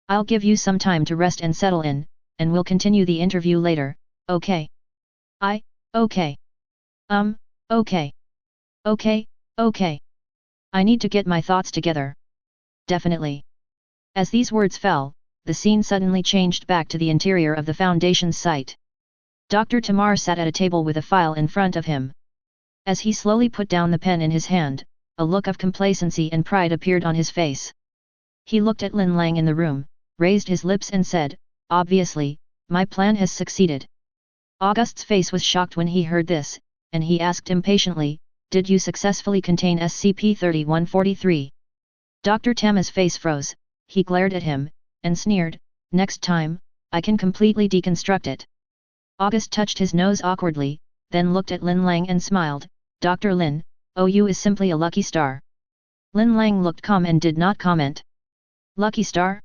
I'll give you some time to rest and settle in, and we'll continue the interview later, okay?" Okay. Okay. I need to get my thoughts together. Definitely." As these words fell, the scene suddenly changed back to the interior of the Foundation's site. Dr. Tamar sat at a table with a file in front of him. As he slowly put down the pen in his hand, a look of complacency and pride appeared on his face. He looked at Lin Lang in the room, raised his lips and said, "Obviously, my plan has succeeded." August's face was shocked when he heard this, and he asked impatiently, "Did you successfully contain SCP-3143? Dr. Tama's face froze, he glared at him, and sneered, "Next time, I can completely deconstruct it." August touched his nose awkwardly, then looked at Lin Lang and smiled, "Dr. Lin, OU is simply a lucky star." Lin Lang looked calm and did not comment. Lucky star?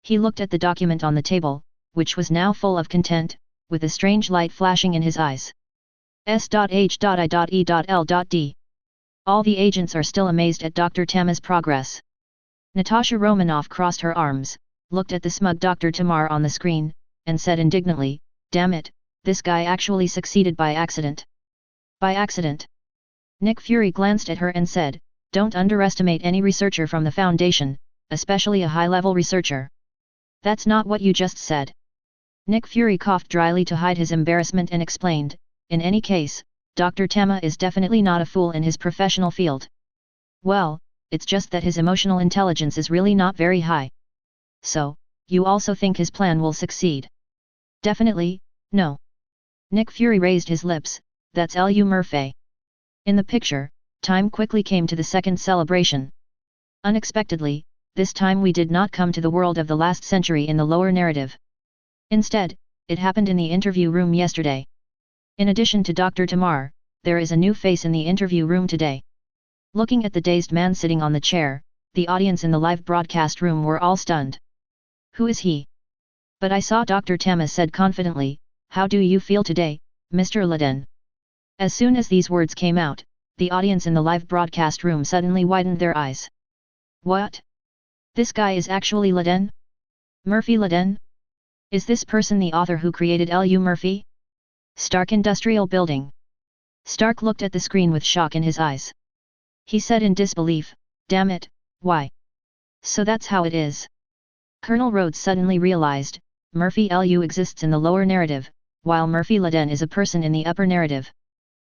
He looked at the document on the table, which was now full of content, with a strange light flashing in his eyes. S.H.I.E.L.D. All the agents are still amazed at Dr. Tama's progress. Natasha Romanoff crossed her arms, looked at the smug Dr. Tamar on the screen, and said indignantly, damn it, this guy actually succeeded by accident. By accident. Nick Fury glanced at her and said, don't underestimate any researcher from the Foundation, especially a high-level researcher. That's not what you just said. Nick Fury coughed dryly to hide his embarrassment and explained, in any case, Dr. Tama is definitely not a fool in his professional field. Well, it's just that his emotional intelligence is really not very high. So, you also think his plan will succeed? Definitely, no. Nick Fury raised his lips, that's L.U. Murphy. In the picture, time quickly came to the second celebration. Unexpectedly, this time we did not come to the world of the last century in the lower narrative. Instead, it happened in the interview room yesterday. In addition to Dr. Tamar, there is a new face in the interview room today. Looking at the dazed man sitting on the chair, the audience in the live broadcast room were all stunned. Who is he? But I saw Dr. Tama said confidently, how do you feel today, Mr. Laden? As soon as these words came out, the audience in the live broadcast room suddenly widened their eyes. What? This guy is actually Laden? Murphy Laden? Is this person the author who created L.U. Murphy? Stark Industrial Building. Stark looked at the screen with shock in his eyes. He said in disbelief, damn it, why? So that's how it is. Colonel Rhodes suddenly realized, Murphy L.U. exists in the lower narrative, while Murphy Laden is a person in the upper narrative.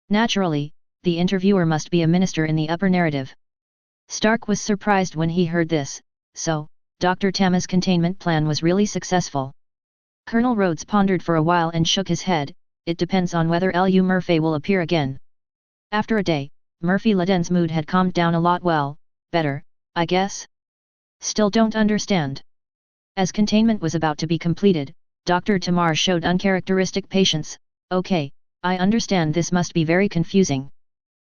Naturally, the interviewer must be a minister in the upper narrative. Stark was surprised when he heard this, so, Dr. Tama's containment plan was really successful. Colonel Rhodes pondered for a while and shook his head, it depends on whether L.U. Murphy will appear again. After a day, Murphy Laden's mood had calmed down a lot. Well, better, I guess? Still don't understand. As containment was about to be completed, Dr. Tamar showed uncharacteristic patience. Okay, I understand this must be very confusing.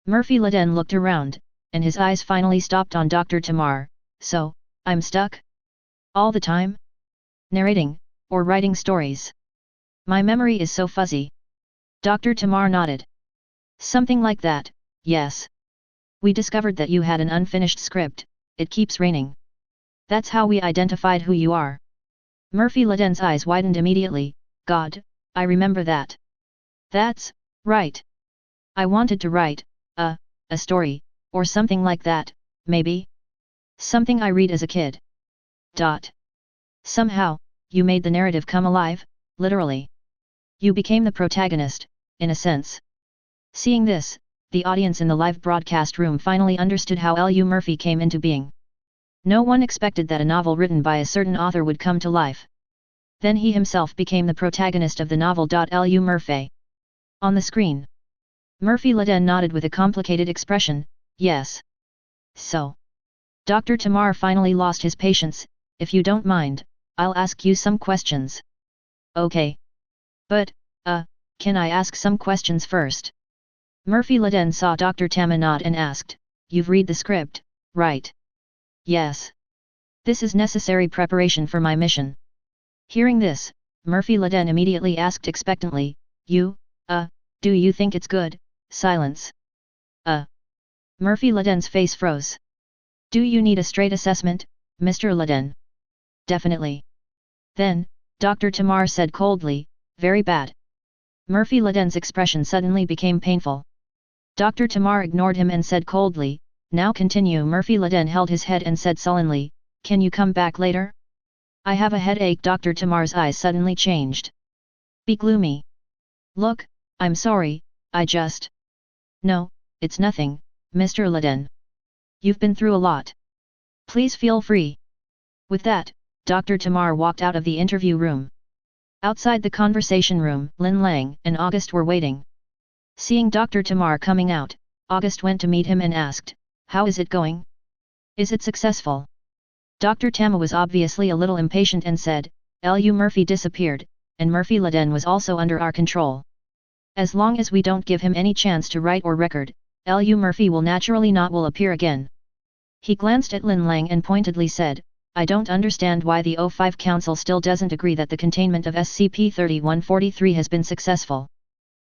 Murphy Laden looked around, and his eyes finally stopped on Dr. Tamar. So, I'm stuck? All the time? Narrating, or writing stories? My memory is so fuzzy. Dr. Tamar nodded. Something like that, yes. We discovered that you had an unfinished script, it keeps raining. That's how we identified who you are. Murphy Laden's eyes widened immediately. God, I remember that. That's right. I wanted to write a story, or something like that, maybe? Something I read as a kid. Somehow, you made the narrative come alive, literally. You became the protagonist, in a sense. Seeing this, the audience in the live broadcast room finally understood how L.U. Murphy came into being. No one expected that a novel written by a certain author would come to life. Then he himself became the protagonist of the novel. L.U. Murphy. On the screen. Murphy Laden nodded with a complicated expression, yes. So. Dr. Tamar finally lost his patience, if you don't mind, I'll ask you some questions. Okay. But, can I ask some questions first? Murphy Laden saw Dr. Tama nod and asked, you've read the script, right? Yes. This is necessary preparation for my mission. Hearing this, Murphy Laden immediately asked expectantly, you, do you think it's good? Silence. Murphy Laden's face froze. Do you need a straight assessment, Mr. Laden? Definitely. Then, Dr. Tamar said coldly, very bad. Murphy Laden's expression suddenly became painful. Dr. Tamar ignored him and said coldly, now continue. Murphy Laden held his head and said sullenly, can you come back later? I have a headache. Dr. Tamar's eyes suddenly changed. Be gloomy. Look, I'm sorry, I just... No, it's nothing, Mr. Laden. You've been through a lot. Please feel free. With that, Dr. Tamar walked out of the interview room. Outside the conversation room, Lin Lang and August were waiting. Seeing Dr. Tamar coming out, August went to meet him and asked, how is it going? Is it successful? Dr. Tama was obviously a little impatient and said, L.U. Murphy disappeared, and Murphy Laden was also under our control. As long as we don't give him any chance to write or record, L.U. Murphy will naturally not will appear again. He glanced at Lin Lang and pointedly said, I don't understand why the O5 Council still doesn't agree that the containment of SCP-3143 has been successful.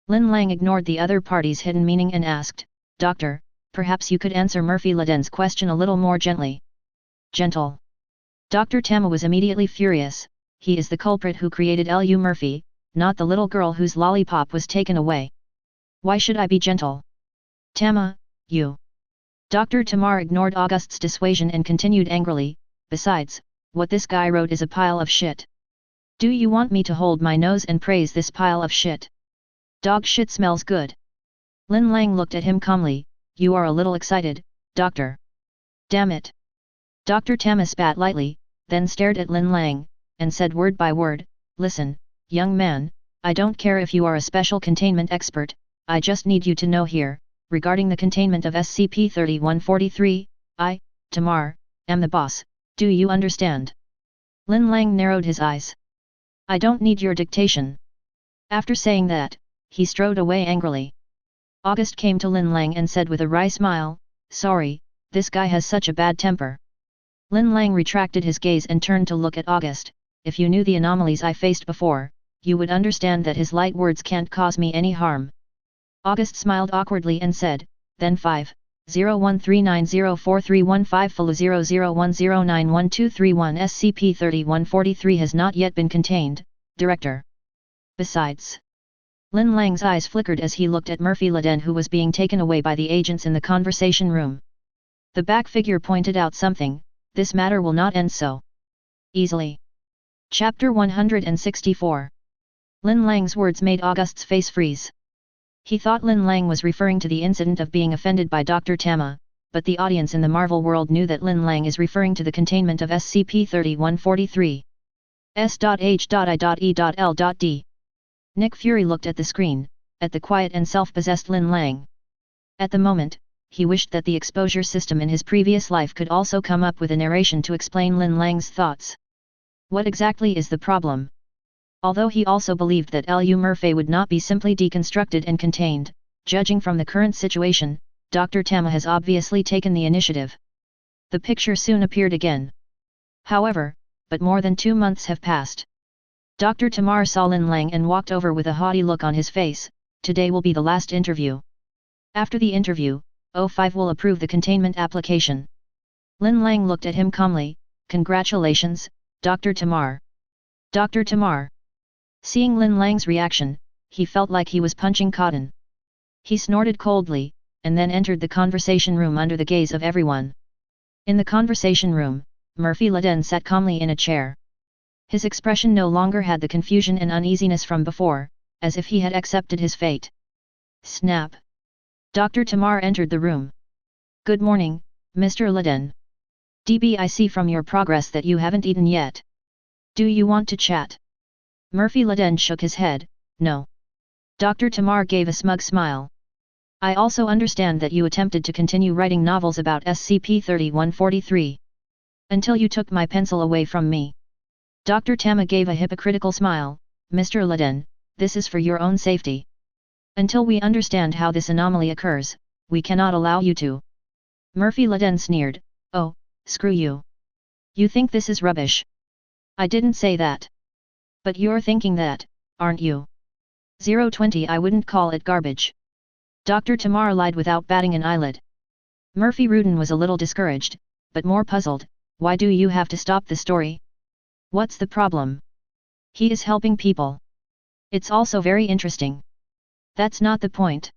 Lin Lang ignored the other party's hidden meaning and asked, Doctor, perhaps you could answer Murphy Laden's question a little more gently. Gentle. Dr. Tama was immediately furious, he is the culprit who created L.U. Murphy, not the little girl whose lollipop was taken away. Why should I be gentle? Tama, you. Dr. Tamar ignored August's dissuasion and continued angrily, besides, what this guy wrote is a pile of shit. Do you want me to hold my nose and praise this pile of shit? Dog shit smells good. Lin Lang looked at him calmly, you are a little excited, doctor. Damn it. Dr. Tama spat lightly, then stared at Lin Lang, and said word by word, listen, young man, I don't care if you are a special containment expert, I just need you to know here, regarding the containment of SCP-3143, I, Tamar, am the boss, do you understand? Lin Lang narrowed his eyes. I don't need your dictation. After saying that, he strode away angrily. August came to Lin Lang and said with a wry smile, sorry, this guy has such a bad temper. Lin Lang retracted his gaze and turned to look at August, if you knew the anomalies I faced before, you would understand that his light words can't cause me any harm. August smiled awkwardly and said, then 50139043115 follow 0010911231 SCP-3143 has not yet been contained, Director. Besides. Lin Lang's eyes flickered as he looked at Murphy Laden, who was being taken away by the agents in the conversation room. The back figure pointed out something, this matter will not end so easily. Chapter 164. Lin Lang's words made August's face freeze. He thought Lin Lang was referring to the incident of being offended by Dr. Tama, but the audience in the Marvel world knew that Lin Lang is referring to the containment of SCP-3143. S.H.I.E.L.D. Nick Fury looked at the screen, at the quiet and self-possessed Lin Lang. At the moment, he wished that the exposure system in his previous life could also come up with a narration to explain Lin Lang's thoughts. What exactly is the problem? Although he also believed that Lu Murphy would not be simply deconstructed and contained, judging from the current situation, Dr. Tama has obviously taken the initiative. The picture soon appeared again. However, but more than 2 months have passed. Dr. Tamar saw Lin Lang and walked over with a haughty look on his face, today will be the last interview. After the interview, O5 will approve the containment application. Lin Lang looked at him calmly, congratulations, Dr. Tamar. Dr. Tamar. Seeing Lin Lang's reaction, he felt like he was punching cotton. He snorted coldly, and then entered the conversation room under the gaze of everyone. In the conversation room, Murphy Laden sat calmly in a chair. His expression no longer had the confusion and uneasiness from before, as if he had accepted his fate. Snap! Dr. Tamar entered the room. Good morning, Mr. Laden. DB, I see from your progress that you haven't eaten yet. Do you want to chat? Murphy Laden shook his head, no. Dr. Tamar gave a smug smile. I also understand that you attempted to continue writing novels about SCP-3143. Until you took my pencil away from me. Dr. Tama gave a hypocritical smile, Mr. Laden, this is for your own safety. Until we understand how this anomaly occurs, we cannot allow you to. Murphy Laden sneered, oh, screw you. You think this is rubbish? I didn't say that. But you're thinking that, aren't you? 020 I wouldn't call it garbage. Dr. Tamar lied without batting an eyelid. Murphy Rudin was a little discouraged, but more puzzled, why do you have to stop the story? What's the problem? He is helping people. It's also very interesting. That's not the point.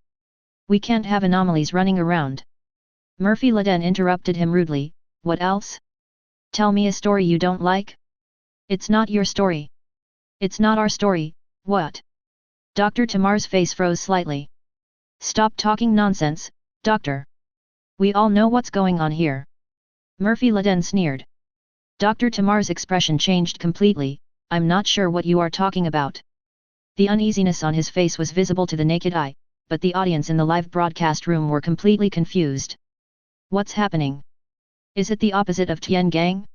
We can't have anomalies running around. Murphy Laden interrupted him rudely, what else? Tell me a story you don't like? It's not your story. It's not our story, what? Dr. Tamar's face froze slightly. Stop talking nonsense, doctor. We all know what's going on here. Murphy Laden sneered. Dr. Tamar's expression changed completely, I'm not sure what you are talking about. The uneasiness on his face was visible to the naked eye, but the audience in the live broadcast room were completely confused. What's happening? Is it the opposite of Tian Gang?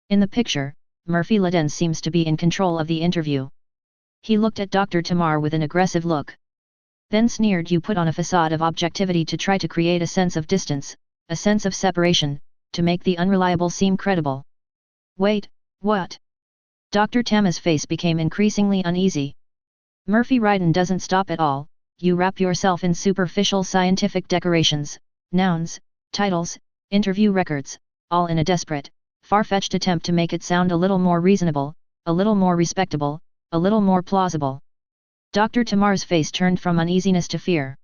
In the picture, Murphy Laden seems to be in control of the interview. He looked at Dr. Tamar with an aggressive look. Then sneered, you put on a facade of objectivity to try to create a sense of distance, a sense of separation, to make the unreliable seem credible. Wait, what? Dr. Tama's face became increasingly uneasy. Murphy Ryden doesn't stop at all, you wrap yourself in superficial scientific decorations, nouns, titles, interview records, all in a desperate, far-fetched attempt to make it sound a little more reasonable, a little more respectable, a little more plausible. Dr. Tamar's face turned from uneasiness to fear.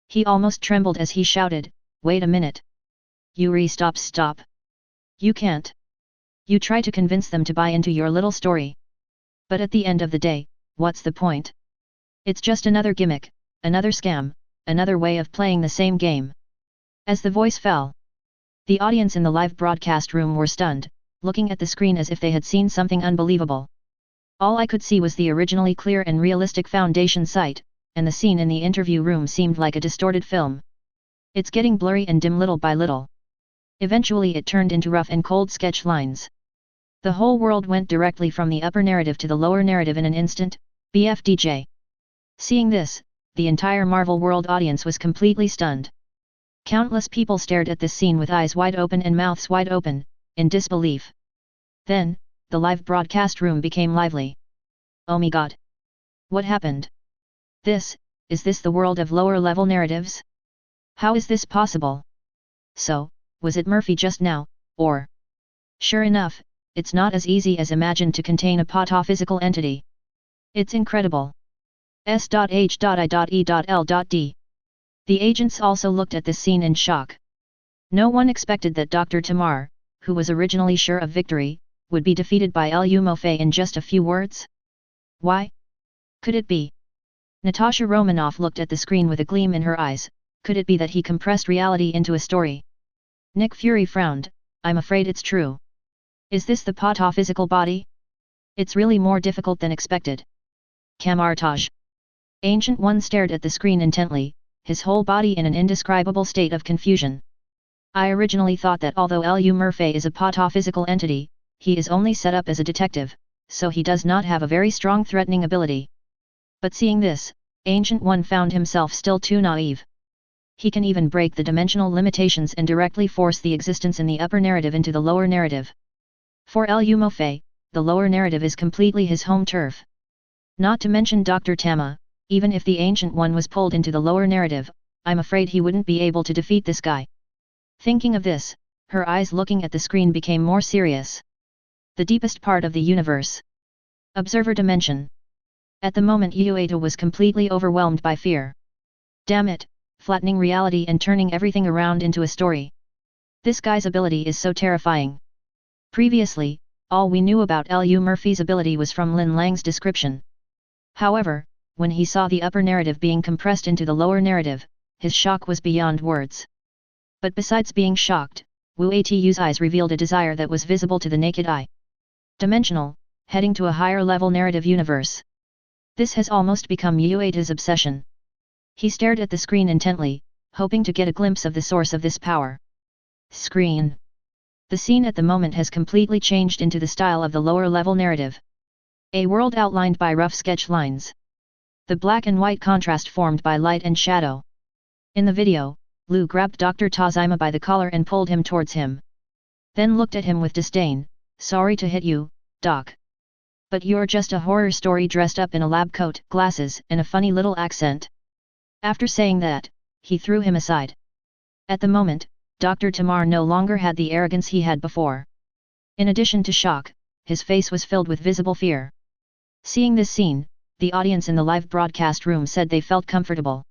He almost trembled as he shouted, "Wait a minute. Yuri, stop. You can't. You try to convince them to buy into your little story. But at the end of the day, what's the point? It's just another gimmick, another scam, another way of playing the same game." As the voice fell, the audience in the live broadcast room were stunned, looking at the screen as if they had seen something unbelievable. All I could see was the originally clear and realistic Foundation site, and the scene in the interview room seemed like a distorted film. It's getting blurry and dim little by little. Eventually it turned into rough and cold sketch lines. The whole world went directly from the upper narrative to the lower narrative in an instant. BFDJ. Seeing this, the entire Marvel World audience was completely stunned. Countless people stared at this scene with eyes wide open and mouths wide open, in disbelief. Then, the live broadcast room became lively. "Oh my god! What happened? Is this the world of lower-level narratives? How is this possible? So, was it Murphy just now, or?" Sure enough, it's not as easy as imagined to contain a pataphysical entity. It's incredible. S.H.I.E.L.D. The agents also looked at this scene in shock. No one expected that Dr. Tamar, who was originally sure of victory, would be defeated by Lu Mofei in just a few words. Why? Could it be? Natasha Romanoff looked at the screen with a gleam in her eyes. Could it be that he compressed reality into a story? Nick Fury frowned. "I'm afraid it's true. Is this the pataphysical body? It's really more difficult than expected." Kamartaj. Ancient One stared at the screen intently, his whole body in an indescribable state of confusion. "I originally thought that although Lu Murphy is a pataphysical entity, he is only set up as a detective, so he does not have a very strong threatening ability. But seeing this, Ancient One found himself still too naive. He can even break the dimensional limitations and directly force the existence in the upper narrative into the lower narrative. For Lu Mofei, the lower narrative is completely his home turf. Not to mention Dr. Tama, even if the Ancient One was pulled into the lower narrative, I'm afraid he wouldn't be able to defeat this guy." Thinking of this, her eyes looking at the screen became more serious. The deepest part of the universe. Observer dimension. At the moment Ueda was completely overwhelmed by fear. Damn it, flattening reality and turning everything around into a story. This guy's ability is so terrifying. Previously, all we knew about Lu Murphy's ability was from Lin Lang's description. However, when he saw the upper narrative being compressed into the lower narrative, his shock was beyond words. But besides being shocked, Wu Atu's eyes revealed a desire that was visible to the naked eye. Dimensional, heading to a higher level narrative universe. This has almost become Ueda's obsession. He stared at the screen intently, hoping to get a glimpse of the source of this power. Screen. The scene at the moment has completely changed into the style of the lower level narrative. A world outlined by rough sketch lines. The black and white contrast formed by light and shadow. In the video, Lu grabbed Dr. Tazima by the collar and pulled him towards him. Then looked at him with disdain. "Sorry to hit you, Doc. But you're just a horror story dressed up in a lab coat, glasses, and a funny little accent." After saying that, he threw him aside. At the moment, Dr. Tamar no longer had the arrogance he had before. In addition to shock, his face was filled with visible fear. Seeing this scene, the audience in the live broadcast room said they felt comfortable.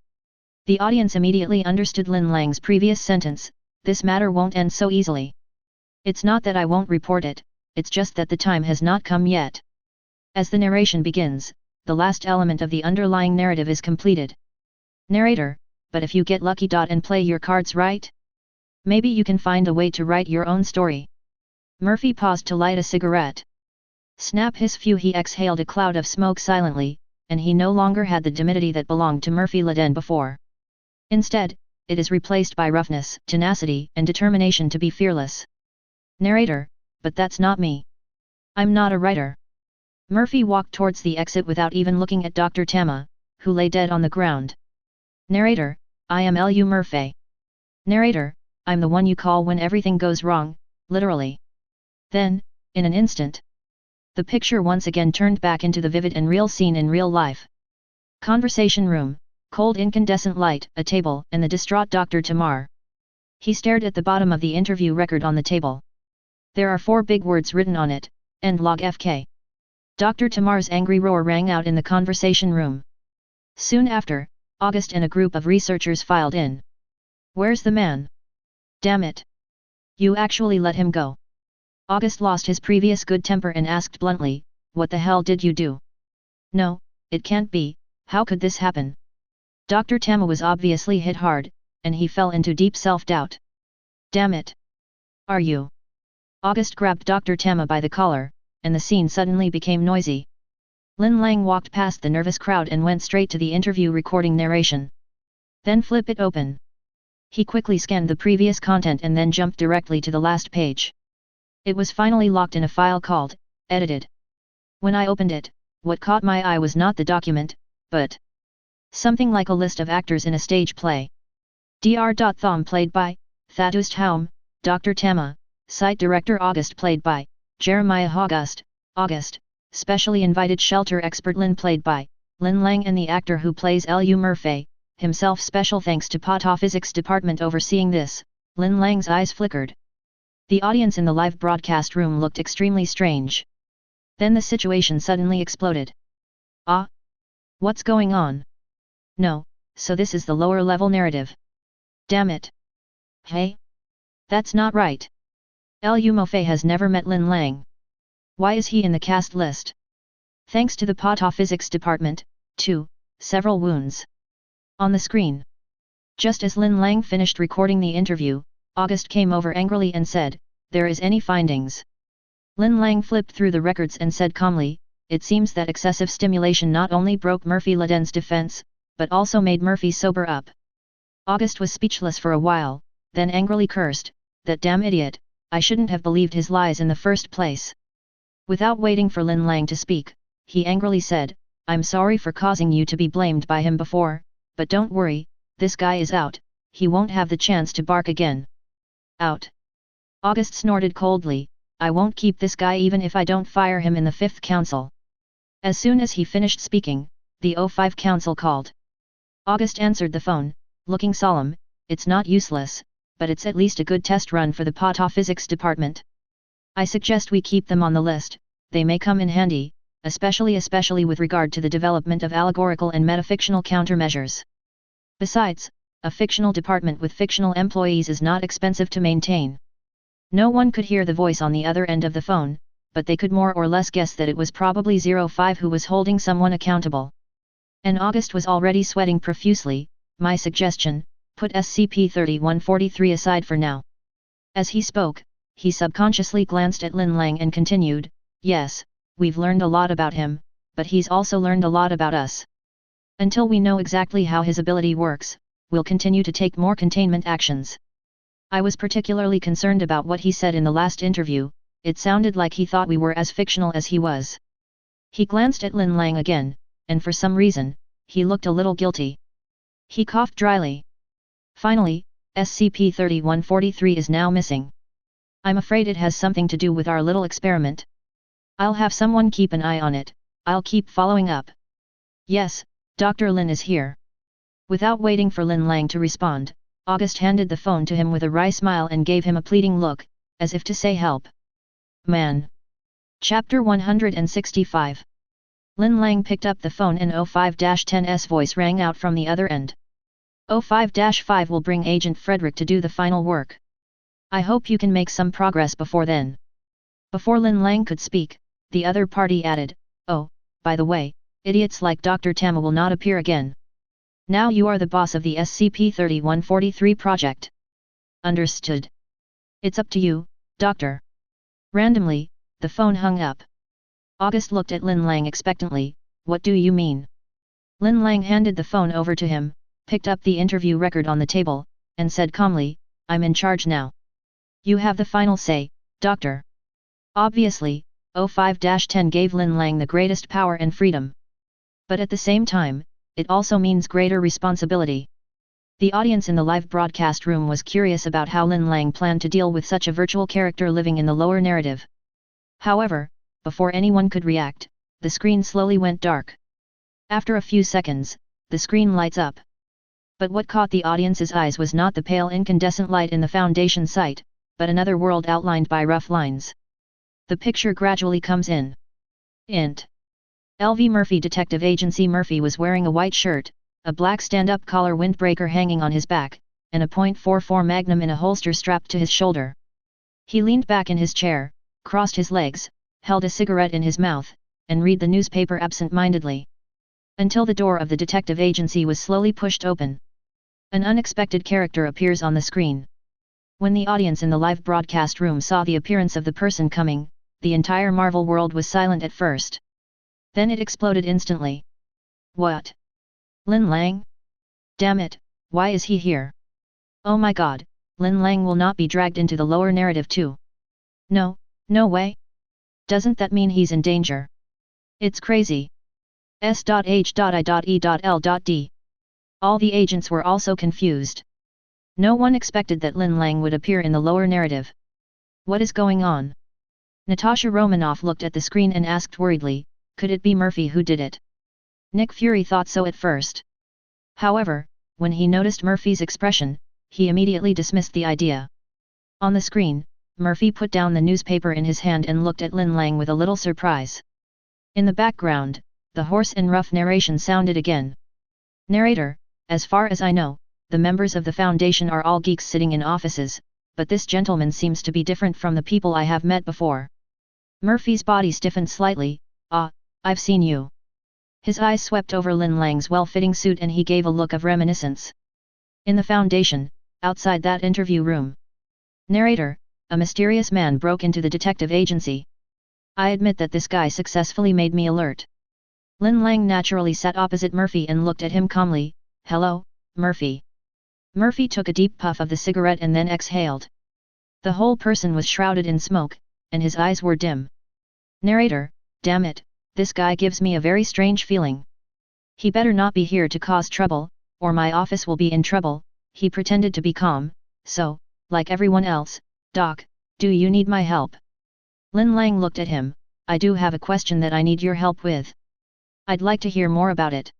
The audience immediately understood Lin Lang's previous sentence, "This matter won't end so easily. It's not that I won't report it, it's just that the time has not come yet." As the narration begins, the last element of the underlying narrative is completed. Narrator, "But if you get lucky. And play your cards right? Maybe you can find a way to write your own story." Murphy paused to light a cigarette. Snap his few. He exhaled a cloud of smoke silently, and he no longer had the timidity that belonged to Murphy Laden before. Instead, it is replaced by roughness, tenacity, and determination to be fearless. Narrator, "But that's not me. I'm not a writer." Murphy walked towards the exit without even looking at Dr. Tama, who lay dead on the ground. Narrator, "I am Lu Murphy. Narrator, I'm the one you call when everything goes wrong, literally." Then, in an instant, the picture once again turned back into the vivid and real scene in real life. Conversation room, cold incandescent light, a table, and the distraught Dr. Tamar. He stared at the bottom of the interview record on the table. There are 4 big words written on it, "End log FK." Dr. Tamar's angry roar rang out in the conversation room. Soon after, August and a group of researchers filed in. Where's the man? Damn it! You actually let him go. August lost his previous good temper and asked bluntly, what the hell did you do? No, it can't be, how could this happen? Dr. Tama was obviously hit hard, and he fell into deep self-doubt. Damn it! Are you? August grabbed Dr. Tama by the collar, and the scene suddenly became noisy. Lin Lang walked past the nervous crowd and went straight to the interview recording narration. Then flip it open. He quickly scanned the previous content and then jumped directly to the last page. It was finally locked in a file called, edited. When I opened it, what caught my eye was not the document, but something like a list of actors in a stage play. Dr. Thom played by, Thatust Haum, Dr. Tama, Site Director August played by, Jeremiah August, specially invited shelter expert Lin played by, Lin Lang and the actor who plays Lu Murphy, himself special thanks to Pataphysics Department overseeing this, Lin Lang's eyes flickered. The audience in the live broadcast room looked extremely strange. Then the situation suddenly exploded. Ah? What's going on? No, so this is the lower level narrative. Damn it. Hey? That's not right. Lu Mofei has never met Lin Lang. Why is he in the cast list? Thanks to the Pataphysics Department, too, several wounds. On the screen. Just as Lin Lang finished recording the interview, August came over angrily and said, there is any findings? Lin Lang flipped through the records and said calmly, it seems that excessive stimulation not only broke Murphy Laden's defense, but also made Murphy sober up. August was speechless for a while, then angrily cursed, that damn idiot, I shouldn't have believed his lies in the first place. Without waiting for Lin Lang to speak, he angrily said, I'm sorry for causing you to be blamed by him before, but don't worry, this guy is out, he won't have the chance to bark again. Out. August snorted coldly, I won't keep this guy even if I don't fire him in the 5th Council. As soon as he finished speaking, the O5 Council called. August answered the phone, looking solemn, it's not useless, but it's at least a good test run for the Pataphysics Department. I suggest we keep them on the list, they may come in handy, especially with regard to the development of allegorical and metafictional countermeasures. Besides, a fictional department with fictional employees is not expensive to maintain. No one could hear the voice on the other end of the phone, but they could more or less guess that it was probably 05 who was holding someone accountable. And August was already sweating profusely, my suggestion, put SCP-3143 aside for now. As he spoke, he subconsciously glanced at Lin Lang and continued, yes, we've learned a lot about him, but he's also learned a lot about us. Until we know exactly how his ability works, we'll continue to take more containment actions. I was particularly concerned about what he said in the last interview, it sounded like he thought we were as fictional as he was. He glanced at Lin Lang again, and for some reason, he looked a little guilty. He coughed dryly. Finally, SCP-3143 is now missing. I'm afraid it has something to do with our little experiment. I'll have someone keep an eye on it, I'll keep following up. Yes, Dr. Lin is here. Without waiting for Lin Lang to respond, August handed the phone to him with a wry smile and gave him a pleading look, as if to say help. Man. Chapter 165. Lin Lang picked up the phone and O5-10's voice rang out from the other end. O5-5 will bring Agent Frederick to do the final work. I hope you can make some progress before then. Before Lin Lang could speak, the other party added, oh, by the way, idiots like Dr. Tama will not appear again. Now you are the boss of the SCP-3143 project. Understood. It's up to you, Doctor. Randomly, the phone hung up. August looked at Lin Lang expectantly, what do you mean? Lin Lang handed the phone over to him, picked up the interview record on the table, and said calmly, I'm in charge now. You have the final say, Doctor. Obviously, O5-10 gave Lin Lang the greatest power and freedom. But at the same time, it also means greater responsibility. The audience in the live broadcast room was curious about how Lin Lang planned to deal with such a virtual character living in the lower narrative. However, before anyone could react, the screen slowly went dark. After a few seconds, the screen lights up. But what caught the audience's eyes was not the pale incandescent light in the Foundation site, but another world outlined by rough lines. The picture gradually comes in. Int. LV Murphy Detective Agency. Murphy was wearing a white shirt, a black stand-up collar windbreaker hanging on his back, and a .44 Magnum in a holster strapped to his shoulder. He leaned back in his chair, crossed his legs, held a cigarette in his mouth, and read the newspaper absent-mindedly. Until the door of the detective agency was slowly pushed open. An unexpected character appears on the screen. When the audience in the live broadcast room saw the appearance of the person coming, the entire Marvel world was silent at first. Then it exploded instantly. What? Lin Lang? Damn it, why is he here? Oh my god, Lin Lang will not be dragged into the lower narrative too. No, no way. Doesn't that mean he's in danger? It's crazy. S.H.I.E.L.D. All the agents were also confused. No one expected that Lin Lang would appear in the lower narrative. What is going on? Natasha Romanoff looked at the screen and asked worriedly, could it be Murphy who did it? Nick Fury thought so at first. However, when he noticed Murphy's expression, he immediately dismissed the idea. On the screen, Murphy put down the newspaper in his hand and looked at Lin Lang with a little surprise. In the background, the hoarse and rough narration sounded again. Narrator, as far as I know, the members of the Foundation are all geeks sitting in offices, but this gentleman seems to be different from the people I have met before. Murphy's body stiffened slightly. Ah, I've seen you. His eyes swept over Lin Lang's well-fitting suit and he gave a look of reminiscence. In the Foundation, outside that interview room. Narrator, a mysterious man broke into the detective agency. I admit that this guy successfully made me alert. Lin Lang naturally sat opposite Murphy and looked at him calmly. Hello, Murphy. Murphy took a deep puff of the cigarette and then exhaled. The whole person was shrouded in smoke, and his eyes were dim. Narrator, damn it, this guy gives me a very strange feeling. He better not be here to cause trouble, or my office will be in trouble. He pretended to be calm, so, like everyone else, Doc, do you need my help? Lin Lang looked at him. I do have a question that I need your help with. I'd like to hear more about it.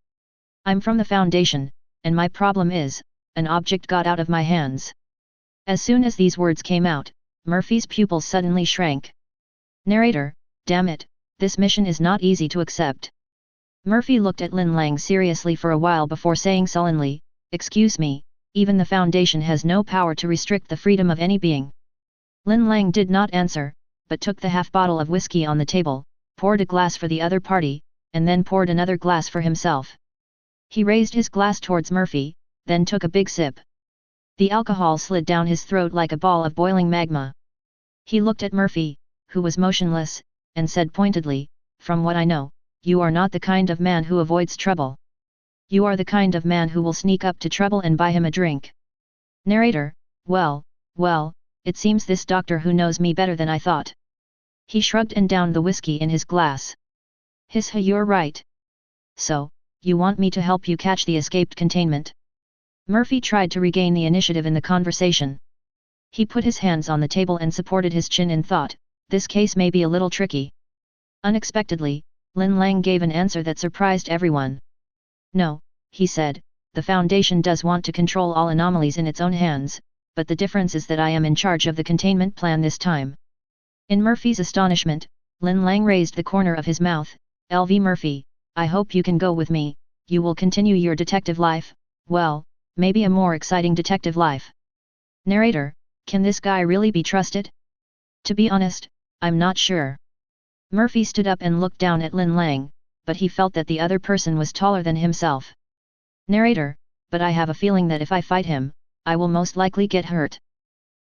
I'm from the Foundation, and my problem is, an object got out of my hands. As soon as these words came out, Murphy's pupils suddenly shrank. Narrator, damn it, this mission is not easy to accept. Murphy looked at Lin Lang seriously for a while before saying sullenly, excuse me, even the Foundation has no power to restrict the freedom of any being. Lin Lang did not answer, but took the half bottle of whiskey on the table, poured a glass for the other party, and then poured another glass for himself. He raised his glass towards Murphy, then took a big sip. The alcohol slid down his throat like a ball of boiling magma. He looked at Murphy, who was motionless, and said pointedly, from what I know, you are not the kind of man who avoids trouble. You are the kind of man who will sneak up to trouble and buy him a drink. Narrator, well, it seems this doctor who knows me better than I thought. He shrugged and downed the whiskey in his glass. You're right. So, you want me to help you catch the escaped containment? Murphy tried to regain the initiative in the conversation. He put his hands on the table and supported his chin in thought, this case may be a little tricky. Unexpectedly, Lin Lang gave an answer that surprised everyone. No, he said, the Foundation does want to control all anomalies in its own hands, but the difference is that I am in charge of the containment plan this time. In Murphy's astonishment, Lin Lang raised the corner of his mouth. LV Murphy, I hope you can go with me, you will continue your detective life, well, maybe a more exciting detective life. Narrator, can this guy really be trusted? To be honest, I'm not sure. Murphy stood up and looked down at Lin Lang, but he felt that the other person was taller than himself. Narrator, but I have a feeling that if I fight him, I will most likely get hurt.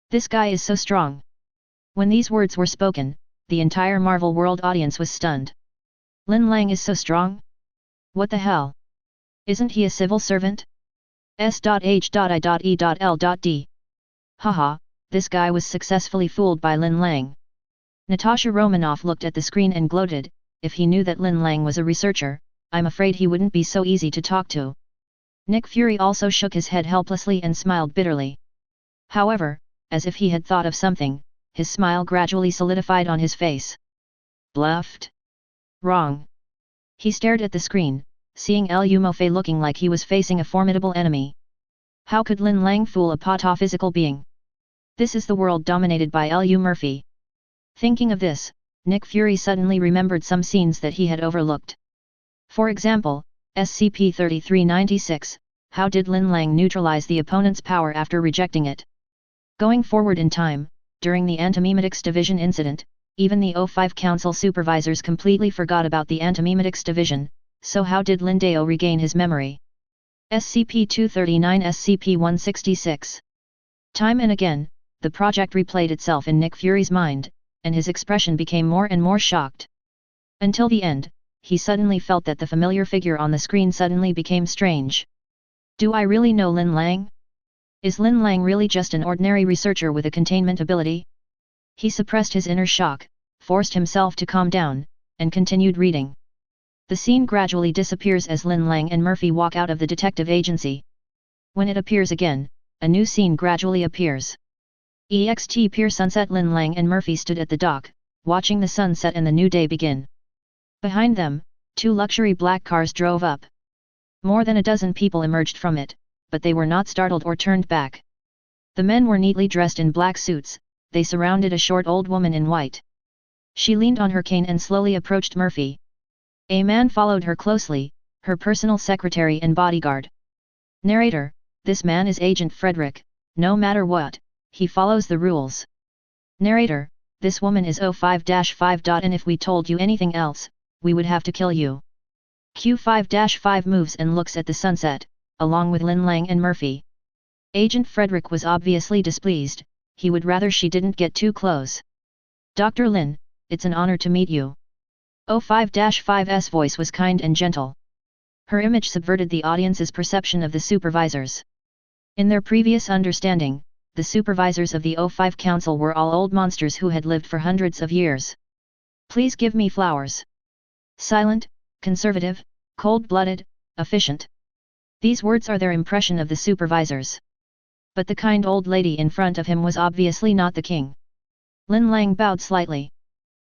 This guy is so strong. When these words were spoken, the entire Marvel World audience was stunned. Lin Lang is so strong? What the hell? Isn't he a civil servant? S.H.I.E.L.D. Haha, this guy was successfully fooled by Lin Lang. Natasha Romanoff looked at the screen and gloated, if he knew that Lin Lang was a researcher, I'm afraid he wouldn't be so easy to talk to. Nick Fury also shook his head helplessly and smiled bitterly. However, as if he had thought of something, his smile gradually solidified on his face. Bluffed? Wrong. He stared at the screen, seeing Lu Mofei looking like he was facing a formidable enemy. How could Lin Lang fool a pataphysical being? This is the world dominated by Lu Murphy. Thinking of this, Nick Fury suddenly remembered some scenes that he had overlooked. For example, SCP-3396, how did Lin Lang neutralize the opponent's power after rejecting it? Going forward in time, during the Antimemetics Division incident, even the O5 Council supervisors completely forgot about the Antimemetics Division, so how did Lin Dao regain his memory? SCP-239 SCP-166. Time and again, the project replayed itself in Nick Fury's mind, and his expression became more and more shocked. Until the end, he suddenly felt that the familiar figure on the screen suddenly became strange. Do I really know Lin Lang? Is Lin Lang really just an ordinary researcher with a containment ability? He suppressed his inner shock, forced himself to calm down, and continued reading. The scene gradually disappears as Lin Lang and Murphy walk out of the detective agency. When it appears again, a new scene gradually appears. EXT Pier Sunset. Lin Lang and Murphy stood at the dock, watching the sunset and the new day begin. Behind them, 2 luxury black cars drove up. More than a dozen people emerged from it, but they were not startled or turned back. The men were neatly dressed in black suits, they surrounded a short old woman in white. She leaned on her cane and slowly approached Murphy. A man followed her closely, her personal secretary and bodyguard. Narrator, this man is Agent Frederick, no matter what, he follows the rules. Narrator, this woman is O5-5. And if we told you anything else, we would have to kill you. Q5-5 moves and looks at the sunset, along with Lin Lang and Murphy. Agent Frederick was obviously displeased, he would rather she didn't get too close. Dr. Lin, it's an honor to meet you. O5-5's voice was kind and gentle. Her image subverted the audience's perception of the supervisors. In their previous understanding, the supervisors of the O5 Council were all old monsters who had lived for hundreds of years. Please give me flowers. Silent, conservative, cold-blooded, efficient. These words are their impression of the supervisors. But the kind old lady in front of him was obviously not the king. Lin Lang bowed slightly.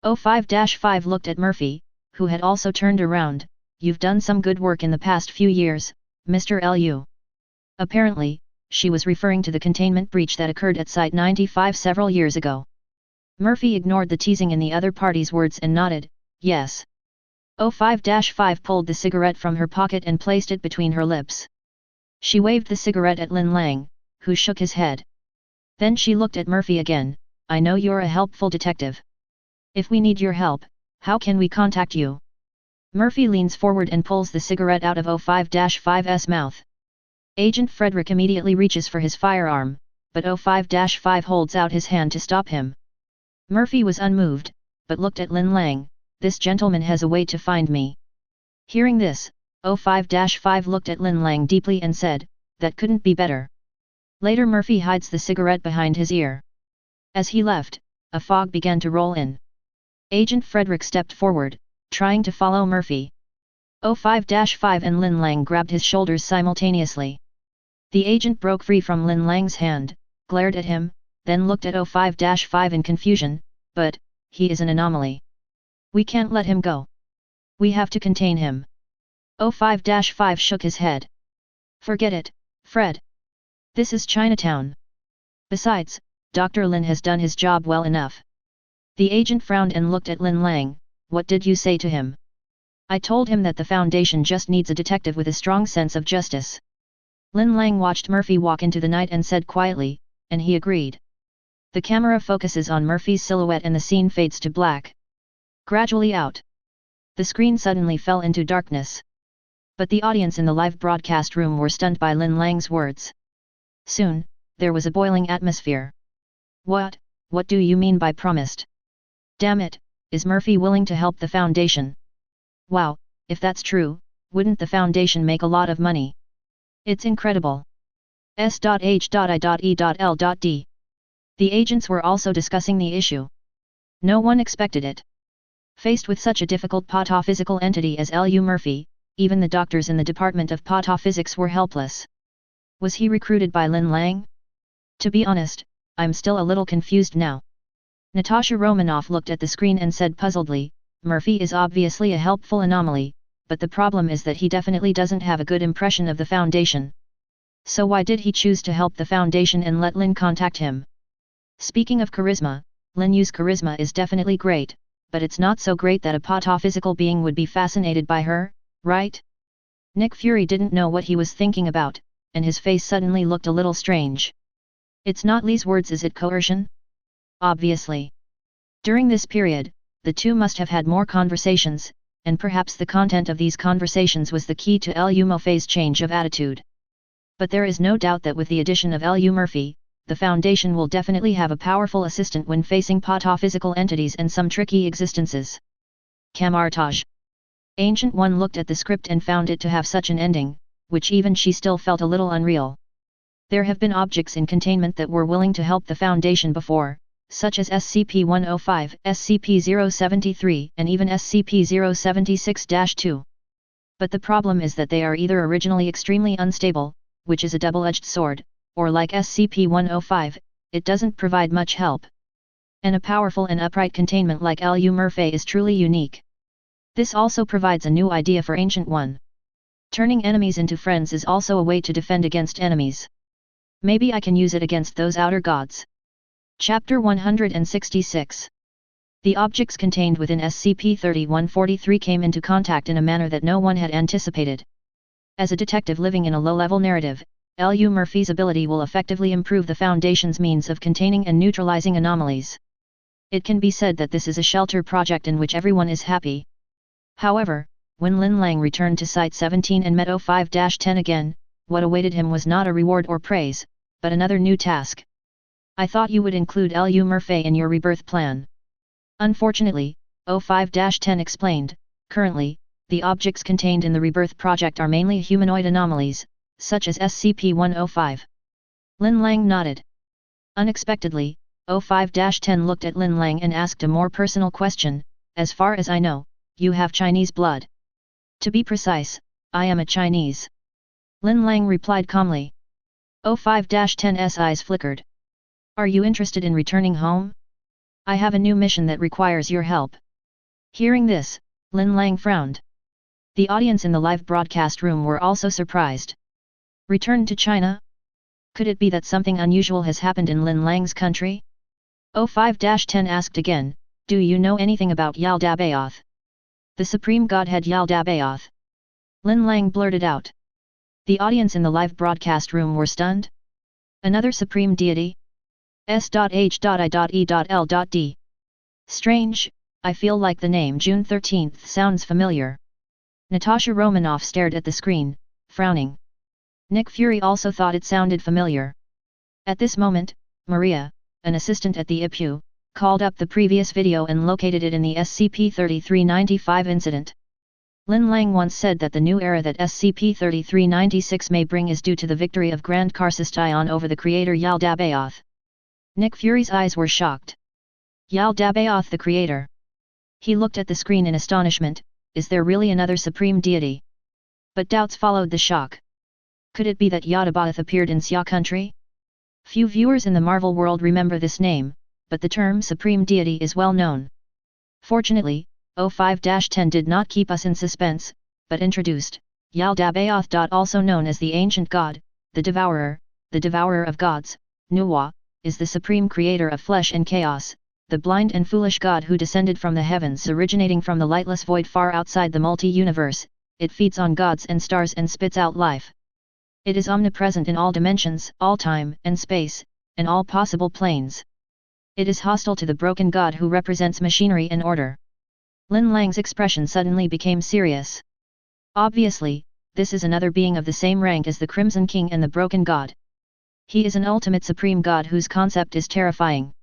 O5-5 looked at Murphy, who had also turned around. You've done some good work in the past few years, Mr. Lu. Apparently, she was referring to the containment breach that occurred at Site-95 several years ago. Murphy ignored the teasing in the other party's words and nodded, yes. O5-5 pulled the cigarette from her pocket and placed it between her lips. She waved the cigarette at Lin Lang, who shook his head. Then she looked at Murphy again, I know you're a helpful detective. If we need your help, how can we contact you? Murphy leans forward and pulls the cigarette out of O5-5's mouth. Agent Frederick immediately reaches for his firearm, but O5-5 holds out his hand to stop him. Murphy was unmoved, but looked at Lin Lang, this gentleman has a way to find me. Hearing this, O5-5 looked at Lin Lang deeply and said, that couldn't be better. Later Murphy hides the cigarette behind his ear. As he left, a fog began to roll in. Agent Frederick stepped forward, trying to follow Murphy. O5-5 and Lin Lang grabbed his shoulders simultaneously. The agent broke free from Lin Lang's hand, glared at him, then looked at O5-5 in confusion, but, he is an anomaly. We can't let him go. We have to contain him. O5-5 shook his head. Forget it, Fred. This is Chinatown. Besides, Dr. Lin has done his job well enough. The agent frowned and looked at Lin Lang, what did you say to him? I told him that the Foundation just needs a detective with a strong sense of justice. Lin Lang watched Murphy walk into the night and said quietly, and he agreed. The camera focuses on Murphy's silhouette and the scene fades to black. Gradually out. The screen suddenly fell into darkness. But the audience in the live broadcast room were stunned by Lin Lang's words. Soon, there was a boiling atmosphere. What do you mean by promised? Damn it, is Murphy willing to help the Foundation? Wow, if that's true, wouldn't the Foundation make a lot of money? It's incredible. S.H.I.E.L.D. The agents were also discussing the issue. No one expected it. Faced with such a difficult pataphysical entity as Lu Murphy, even the doctors in the Department of Pataphysics were helpless. Was he recruited by Lin Lang? To be honest, I'm still a little confused now. Natasha Romanoff looked at the screen and said puzzledly, Murphy is obviously a helpful anomaly, but the problem is that he definitely doesn't have a good impression of the Foundation. So why did he choose to help the Foundation and let Lin contact him? Speaking of charisma, Lin Yu's charisma is definitely great, but it's not so great that a pataphysical being would be fascinated by her, right? Nick Fury didn't know what he was thinking about, and his face suddenly looked a little strange. It's not Li's words, is it coercion? Obviously. During this period, the two must have had more conversations, and perhaps the content of these conversations was the key to Lu Mofei's change of attitude. But there is no doubt that with the addition of Lu Murphy, the Foundation will definitely have a powerful assistant when facing pataphysical entities and some tricky existences. Camartage. Ancient One looked at the script and found it to have such an ending, which even she still felt a little unreal. There have been objects in containment that were willing to help the Foundation before, such as SCP-105, SCP-073, and even SCP-076-2. But the problem is that they are either originally extremely unstable, which is a double-edged sword, or like SCP-105, it doesn't provide much help. And a powerful and upright containment like Lu Murphy is truly unique. This also provides a new idea for Ancient One. Turning enemies into friends is also a way to defend against enemies. Maybe I can use it against those outer gods. Chapter 166. The objects contained within SCP-3143 came into contact in a manner that no one had anticipated. As a detective living in a low-level narrative, Lu Murphy's ability will effectively improve the Foundation's means of containing and neutralizing anomalies. It can be said that this is a shelter project in which everyone is happy. However, when Lin Lang returned to Site 17 and met 05-10 again, what awaited him was not a reward or praise, but another new task. I thought you would include Lu Murphy in your rebirth plan. Unfortunately, 05-10 explained, currently, the objects contained in the rebirth project are mainly humanoid anomalies, such as SCP-105. Lin Lang nodded. Unexpectedly, 05-10 looked at Lin Lang and asked a more personal question, as far as I know, you have Chinese blood. To be precise, I am a Chinese. Lin Lang replied calmly. 05-10's eyes flickered. Are you interested in returning home? I have a new mission that requires your help. Hearing this, Lin Lang frowned. The audience in the live broadcast room were also surprised. Return to China? Could it be that something unusual has happened in Lin Lang's country? 05-10 asked again, do you know anything about Yaldabaoth? The Supreme Godhead Yaldabaoth. Lin Lang blurted out. The audience in the live broadcast room were stunned. Another supreme deity? S.H.I.E.L.D. Strange, I feel like the name June 13th sounds familiar. Natasha Romanoff stared at the screen, frowning. Nick Fury also thought it sounded familiar. At this moment, Maria, an assistant at the IPU, called up the previous video and located it in the SCP-3395 incident. Lin Lang once said that the new era that SCP-3396 may bring is due to the victory of Grand Karsistion over the creator Yaldabaoth. Nick Fury's eyes were shocked. Yaldabaoth the creator. He looked at the screen in astonishment, is there really another supreme deity? But doubts followed the shock. Could it be that Yaldabaoth appeared in Xia country? Few viewers in the Marvel world remember this name, but the term supreme deity is well known. Fortunately, 05-10 did not keep us in suspense, but introduced, Yaldabaoth. Also known as the Ancient God, the Devourer of Gods, Nuwa, is the supreme creator of flesh and chaos, the blind and foolish God who descended from the heavens originating from the lightless void far outside the multi-universe. It feeds on gods and stars and spits out life. It is omnipresent in all dimensions, all time and space, and all possible planes. It is hostile to the broken God who represents machinery and order. Lin Lang's expression suddenly became serious. Obviously, this is another being of the same rank as the Crimson King and the Broken God. He is an ultimate supreme God whose concept is terrifying.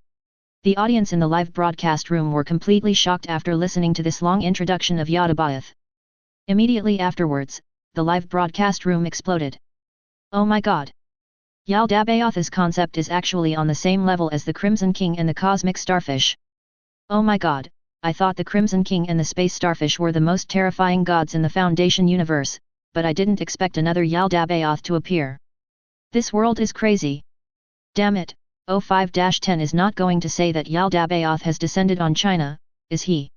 The audience in the live broadcast room were completely shocked after listening to this long introduction of Yaldabaoth. Immediately afterwards, the live broadcast room exploded. Oh my god! Yaldabaoth's concept is actually on the same level as the Crimson King and the Cosmic Starfish. Oh my god, I thought the Crimson King and the Space Starfish were the most terrifying gods in the Foundation universe, but I didn't expect another Yaldabaoth to appear. This world is crazy. Damn it, 05-10 is not going to say that Yaldabaoth has descended on China, is he?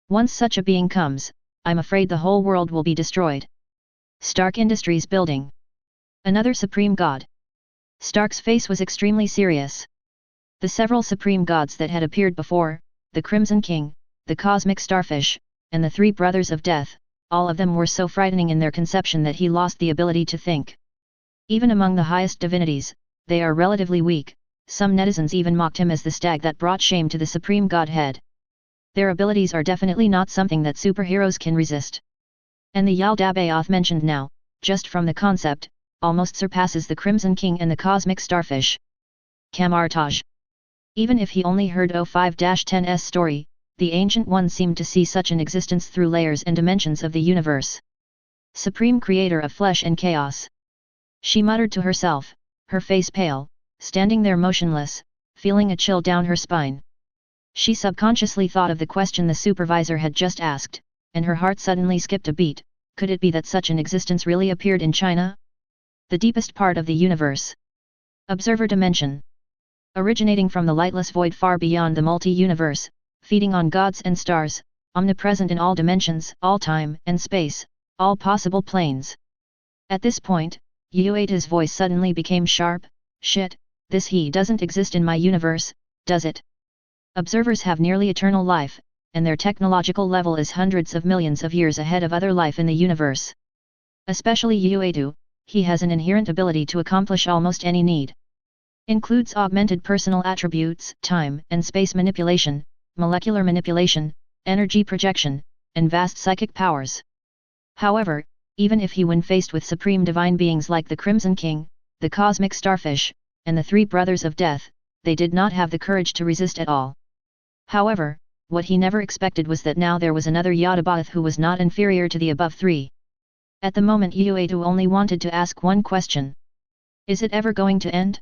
Once such a being comes, I'm afraid the whole world will be destroyed. Stark Industries building. Another supreme god. Stark's face was extremely serious. The several supreme gods that had appeared before, the Crimson King, the Cosmic Starfish, and the three Brothers of Death, all of them were so frightening in their conception that he lost the ability to think. Even among the highest divinities, they are relatively weak. Some netizens even mocked him as the stag that brought shame to the supreme godhead. Their abilities are definitely not something that superheroes can resist. And the S.H.I.E.L.D mentioned now, just from the concept, almost surpasses the Crimson King and the Cosmic Starfish. Camartage. Even if he only heard O5-10's story, the Ancient One seemed to see such an existence through layers and dimensions of the universe. Supreme Creator of flesh and chaos. She muttered to herself, her face pale, standing there motionless, feeling a chill down her spine. She subconsciously thought of the question the supervisor had just asked, and her heart suddenly skipped a beat. Could it be that such an existence really appeared in China? The deepest part of the universe. Observer dimension. Originating from the lightless void far beyond the multi-universe, feeding on gods and stars, omnipresent in all dimensions, all time and space, all possible planes. At this point, Yueta's voice suddenly became sharp. Shit, this he doesn't exist in my universe, does it? Observers have nearly eternal life, and their technological level is hundreds of millions of years ahead of other life in the universe. Especially Yuetu, he has an inherent ability to accomplish almost any need. Includes augmented personal attributes, time and space manipulation, molecular manipulation, energy projection, and vast psychic powers. However, even if he when faced with supreme divine beings like the Crimson King, the Cosmic Starfish, and the Three Brothers of Death, they did not have the courage to resist at all. However, what he never expected was that now there was another Yadabath who was not inferior to the above three. At the moment Yuetu only wanted to ask one question. Is it ever going to end?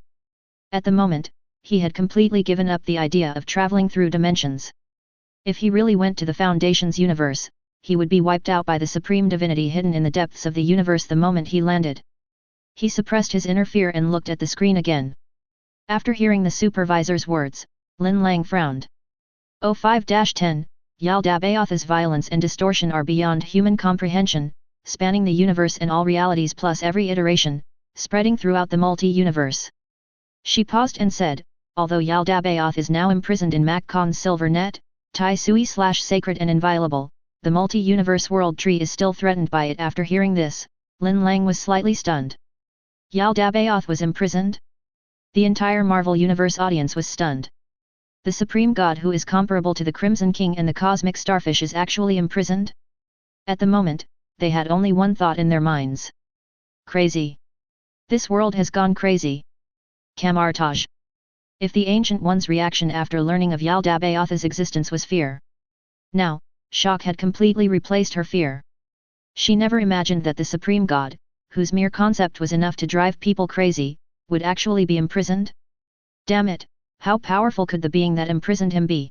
At the moment, he had completely given up the idea of traveling through dimensions. If he really went to the Foundation's universe, he would be wiped out by the supreme divinity hidden in the depths of the universe the moment he landed. He suppressed his inner fear and looked at the screen again. After hearing the supervisor's words, Lin Lang frowned. O5-10, S.H.I.E.L.D's violence and distortion are beyond human comprehension, spanning the universe and all realities plus every iteration, spreading throughout the multi-universe. She paused and said, although S.H.I.E.L.D is now imprisoned in Maccon's silver net, Tai Sui/sacred and inviolable, the multi-universe world tree is still threatened by it. After hearing this, Lin Lang was slightly stunned. S.H.I.E.L.D was imprisoned? The entire Marvel Universe audience was stunned. The Supreme God who is comparable to the Crimson King and the Cosmic Starfish is actually imprisoned? At the moment, they had only one thought in their minds. Crazy. This world has gone crazy. Camartage. If the Ancient One's reaction after learning of S.H.I.E.L.D's existence was fear. Now, shock had completely replaced her fear. She never imagined that the Supreme God, whose mere concept was enough to drive people crazy, would actually be imprisoned? Damn it, how powerful could the being that imprisoned him be?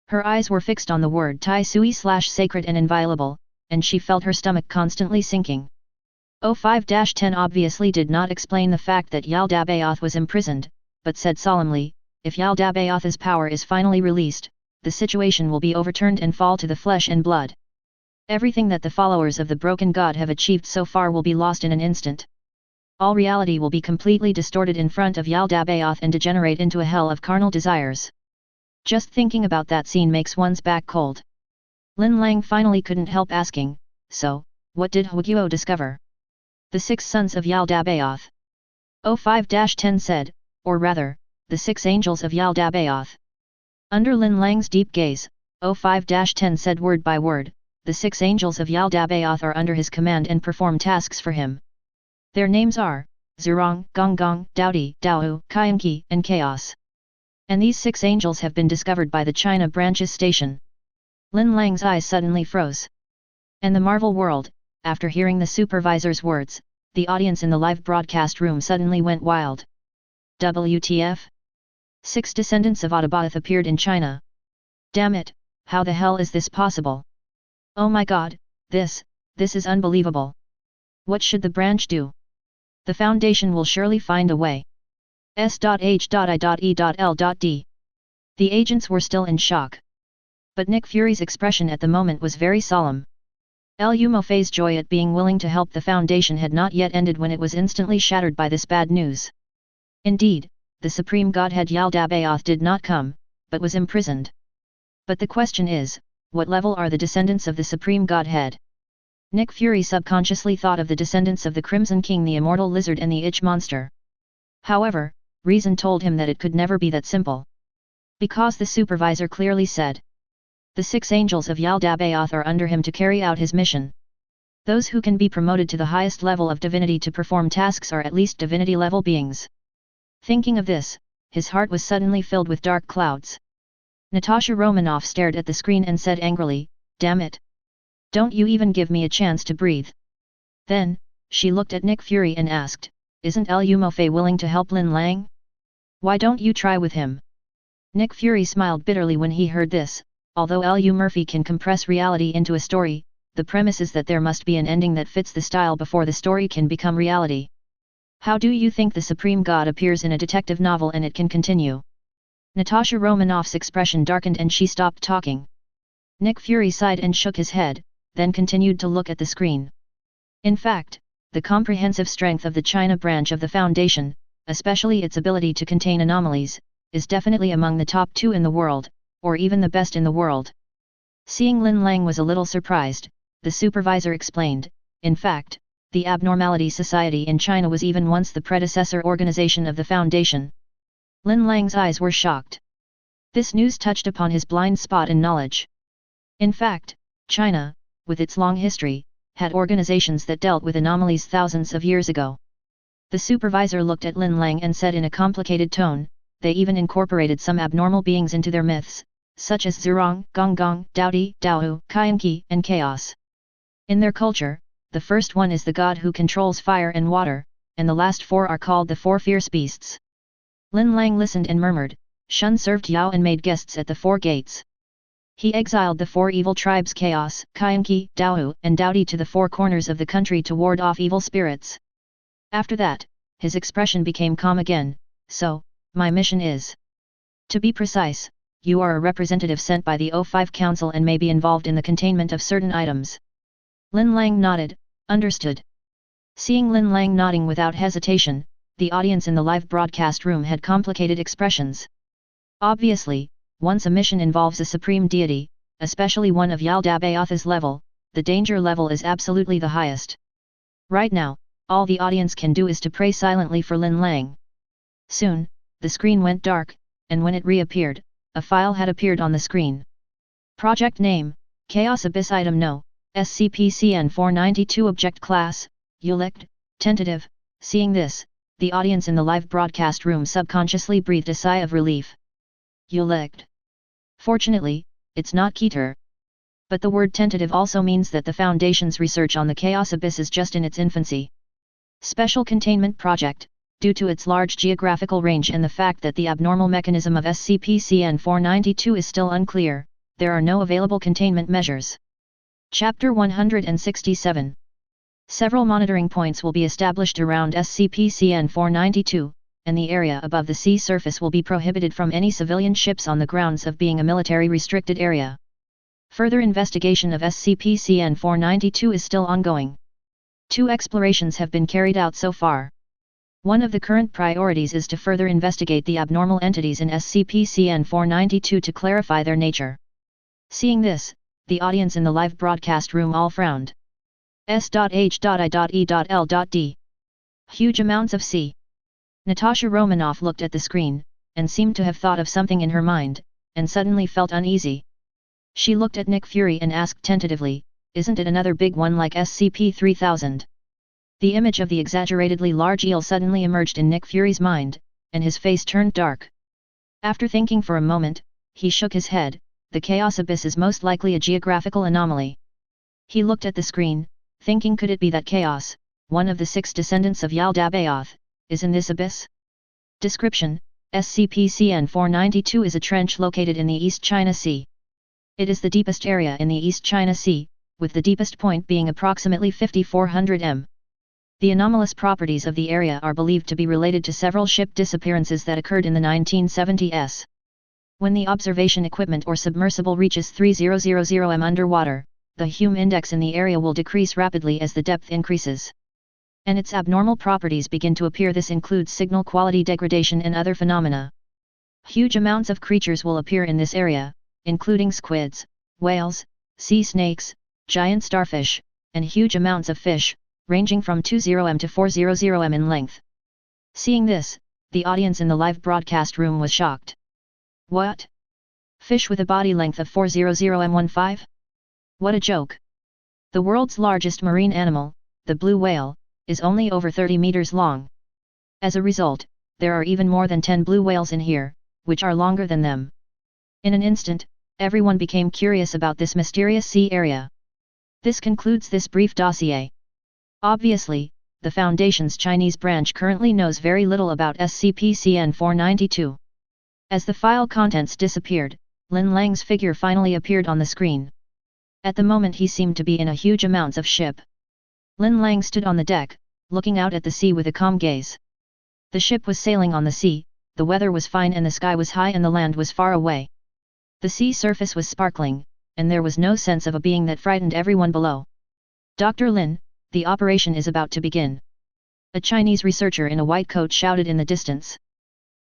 Her eyes were fixed on the word Tai Sui/sacred and inviolable, and she felt her stomach constantly sinking. O5-10 obviously did not explain the fact that S.H.I.E.L.D was imprisoned, but said solemnly, if S.H.I.E.L.D's power is finally released, the situation will be overturned and fall to the flesh and blood. Everything that the followers of the broken god have achieved so far will be lost in an instant. All reality will be completely distorted in front of S.H.I.E.L.D and degenerate into a hell of carnal desires. Just thinking about that scene makes one's back cold. Lin Lang finally couldn't help asking, so, what did Huguo discover? The 6 sons of S.H.I.E.L.D. O5-10 said, or rather, the 6 angels of S.H.I.E.L.D. Under Lin Lang's deep gaze, O5-10 said word by word, the 6 angels of S.H.I.E.L.D. are under his command and perform tasks for him. Their names are, Zurong, Gonggong, Daodi, Dao, Kaienki, and Chaos. And these 6 angels have been discovered by the China Branch's station. Lin Lang's eyes suddenly froze. And the Marvel world, after hearing the supervisor's words, the audience in the live broadcast room suddenly went wild. WTF? 6 descendants of Autoboth appeared in China. Damn it, how the hell is this possible? Oh my god, this is unbelievable. What should the branch do? The Foundation will surely find a way. S.H.I.E.L.D. The agents were still in shock. But Nick Fury's expression at the moment was very solemn. Lu Mofei's joy at being willing to help the Foundation had not yet ended when it was instantly shattered by this bad news. Indeed, the Supreme Godhead S.H.I.E.L.D did not come, but was imprisoned. But the question is, what level are the descendants of the Supreme Godhead? Nick Fury subconsciously thought of the descendants of the Crimson King, the immortal lizard and the itch monster. However, reason told him that it could never be that simple. Because the supervisor clearly said, the 6 angels of Yaldabaoth are under him to carry out his mission. Those who can be promoted to the highest level of divinity to perform tasks are at least divinity-level beings. Thinking of this, his heart was suddenly filled with dark clouds. Natasha Romanoff stared at the screen and said angrily, "Damn it! Don't you even give me a chance to breathe." Then, she looked at Nick Fury and asked, "Isn't Lu Mofei willing to help Lin Lang? Why don't you try with him?" Nick Fury smiled bitterly when he heard this. Although Lu Murphy can compress reality into a story, the premise is that there must be an ending that fits the style before the story can become reality. How do you think the Supreme God appears in a detective novel and it can continue? Natasha Romanoff's expression darkened and she stopped talking. Nick Fury sighed and shook his head, then continued to look at the screen. In fact, the comprehensive strength of the China branch of the Foundation, especially its ability to contain anomalies, is definitely among the top 2 in the world, or even the best in the world. Seeing Lin Lang was a little surprised, the supervisor explained, in fact, the Abnormality Society in China was even once the predecessor organization of the Foundation. Lin Lang's eyes were shocked. This news touched upon his blind spot in knowledge. In fact, China, with its long history, had organizations that dealt with anomalies thousands of years ago. The supervisor looked at Lin Lang and said in a complicated tone, they even incorporated some abnormal beings into their myths, such as Zhurong, Gonggong, Daodi, Daohu, Qianqi, and Chaos. In their culture, the first one is the god who controls fire and water, and the last 4 are called the 4 fierce beasts. Lin Lang listened and murmured, Shun served Yao and made guests at the 4 gates. He exiled the 4 evil tribes Chaos, Qianqi, Daohu, and Daodi to the 4 corners of the country to ward off evil spirits. After that, his expression became calm again, so, my mission is. To be precise, you are a representative sent by the O5 Council and may be involved in the containment of certain items. Lin Lang nodded, understood. Seeing Lin Lang nodding without hesitation, the audience in the live broadcast room had complicated expressions. Obviously, once a mission involves a supreme deity, especially one of Yaldabaoth's level, the danger level is absolutely the highest. Right now, all the audience can do is to pray silently for Lin Lang. Soon, the screen went dark, and when it reappeared, a file had appeared on the screen. Project name, Chaos Abyss Item No, SCP-CN-492 Object Class, SCP-Foundation, Tentative. Seeing this, the audience in the live broadcast room subconsciously breathed a sigh of relief. SCP-Foundation. Fortunately, it's not Keter. But the word tentative also means that the Foundation's research on the Chaos Abyss is just in its infancy. Special Containment Project. Due to its large geographical range and the fact that the abnormal mechanism of SCP-CN-492 is still unclear, there are no available containment measures. Chapter 167. Several monitoring points will be established around SCP-CN-492, and the area above the sea surface will be prohibited from any civilian ships on the grounds of being a military-restricted area. Further investigation of SCP-CN-492 is still ongoing. 2 explorations have been carried out so far. One of the current priorities is to further investigate the abnormal entities in SCP-CN-492 to clarify their nature. Seeing this, the audience in the live broadcast room all frowned. S.H.I.E.L.D. Huge amounts of C. Natasha Romanoff looked at the screen, and seemed to have thought of something in her mind, and suddenly felt uneasy. She looked at Nick Fury and asked tentatively, isn't it another big one like SCP-3000? The image of the exaggeratedly large eel suddenly emerged in Nick Fury's mind, and his face turned dark. After thinking for a moment, he shook his head. The Chaos Abyss is most likely a geographical anomaly. He looked at the screen, thinking could it be that Chaos, one of the 6 descendants of Yaldabaoth, is in this abyss? Description: SCP-CN-492 is a trench located in the East China Sea. It is the deepest area in the East China Sea, with the deepest point being approximately 5,400 m. The anomalous properties of the area are believed to be related to several ship disappearances that occurred in the 1970s. When the observation equipment or submersible reaches 3000 m underwater, the Hume index in the area will decrease rapidly as the depth increases. And its abnormal properties begin to appear. This includes signal quality degradation and other phenomena. Huge amounts of creatures will appear in this area, including squids, whales, sea snakes, giant starfish, and huge amounts of fish, ranging from 20m to 400m in length. Seeing this, the audience in the live broadcast room was shocked. What? Fish with a body length of 400m? What a joke! The world's largest marine animal, the blue whale, is only over 30 meters long. As a result, there are even more than 10 blue whales in here, which are longer than them. In an instant, everyone became curious about this mysterious sea area. This concludes this brief dossier. Obviously, the Foundation's Chinese branch currently knows very little about SCP-492. As the file contents disappeared, Lin Lang's figure finally appeared on the screen. At the moment he seemed to be in a huge amounts of ship. Lin Lang stood on the deck, looking out at the sea with a calm gaze. The ship was sailing on the sea, the weather was fine and the sky was high and the land was far away. The sea surface was sparkling, and there was no sense of a being that frightened everyone below. Dr. Lin, the operation is about to begin. A Chinese researcher in a white coat shouted in the distance.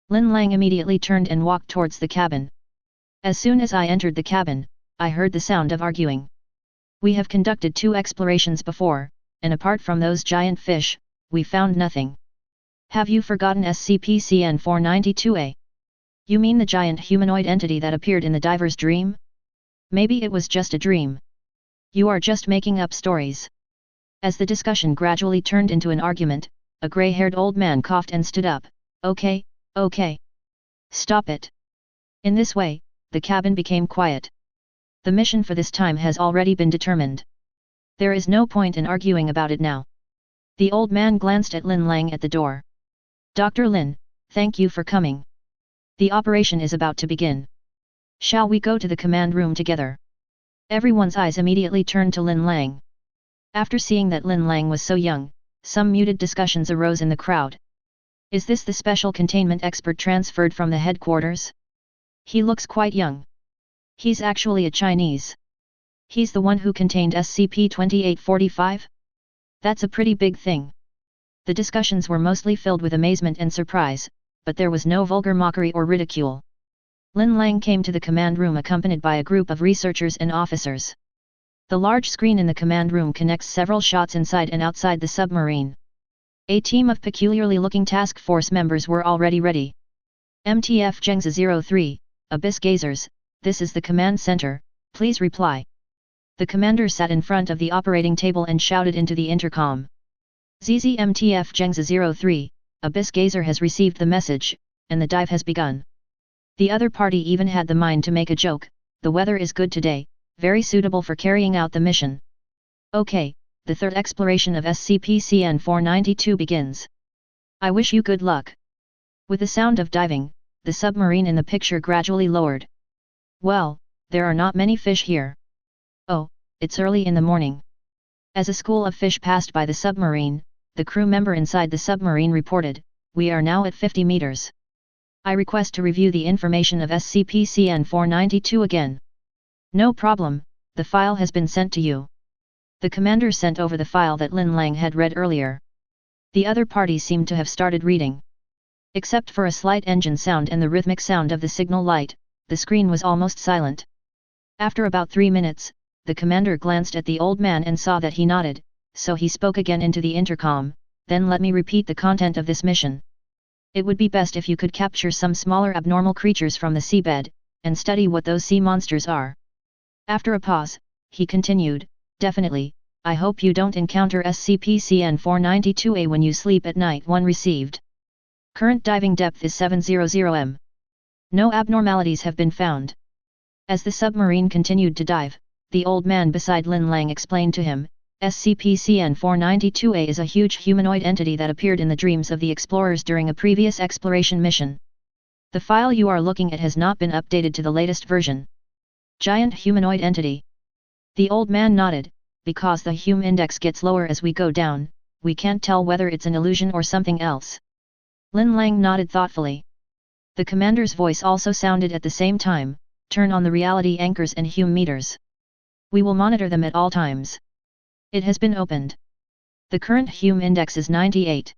Lin Lang immediately turned and walked towards the cabin. As soon as I entered the cabin, I heard the sound of arguing. We have conducted 2 explorations before, and apart from those giant fish, we found nothing. Have you forgotten SCP-492-A? You mean the giant humanoid entity that appeared in the diver's dream? Maybe it was just a dream. You are just making up stories. As the discussion gradually turned into an argument, a gray-haired old man coughed and stood up. Okay. Stop it. In this way, the cabin became quiet. The mission for this time has already been determined. There is no point in arguing about it now. The old man glanced at Lin Lang at the door. Dr. Lin, thank you for coming. The operation is about to begin. Shall we go to the command room together? Everyone's eyes immediately turned to Lin Lang. After seeing that Lin Lang was so young, some muted discussions arose in the crowd. Is this the special containment expert transferred from the headquarters? He looks quite young. He's actually a Chinese. He's the one who contained SCP-2845? That's a pretty big thing. The discussions were mostly filled with amazement and surprise, but there was no vulgar mockery or ridicule. Lin Lang came to the command room accompanied by a group of researchers and officers. The large screen in the command room connects several shots inside and outside the submarine. A team of peculiarly looking task force members were already ready. MTF Zhengzi 03, Abyss Gazers, this is the command center, please reply. The commander sat in front of the operating table and shouted into the intercom. ZZMTF Zhengzi 03, Abyss Gazer has received the message, and the dive has begun. The other party even had the mind to make a joke. The weather is good today, very suitable for carrying out the mission. Okay, the third exploration of SCP-492 begins. I wish you good luck. With the sound of diving, the submarine in the picture gradually lowered. Well, there are not many fish here. Oh, it's early in the morning. As a school of fish passed by the submarine, the crew member inside the submarine reported, we are now at 50 meters. I request to review the information of SCP-492 again. No problem, the file has been sent to you. The commander sent over the file that Lin Lang had read earlier. The other parties seemed to have started reading. Except for a slight engine sound and the rhythmic sound of the signal light, the screen was almost silent. After about 3 minutes, the commander glanced at the old man and saw that he nodded, so he spoke again into the intercom, then let me repeat the content of this mission. It would be best if you could capture some smaller abnormal creatures from the seabed, and study what those sea monsters are. After a pause, he continued, definitely, I hope you don't encounter SCP-492-A when you sleep at night. One received. Current diving depth is 700m. No abnormalities have been found. As the submarine continued to dive, the old man beside Lin Lang explained to him, SCP-492-A is a huge humanoid entity that appeared in the dreams of the explorers during a previous exploration mission. The file you are looking at has not been updated to the latest version. Giant humanoid entity. The old man nodded. Because the Hume index gets lower as we go down, we can't tell whether it's an illusion or something else. Lin Lang nodded thoughtfully. The commander's voice also sounded at the same time, turn on the reality anchors and Hume meters. We will monitor them at all times. It has been opened. The current Hume index is 98.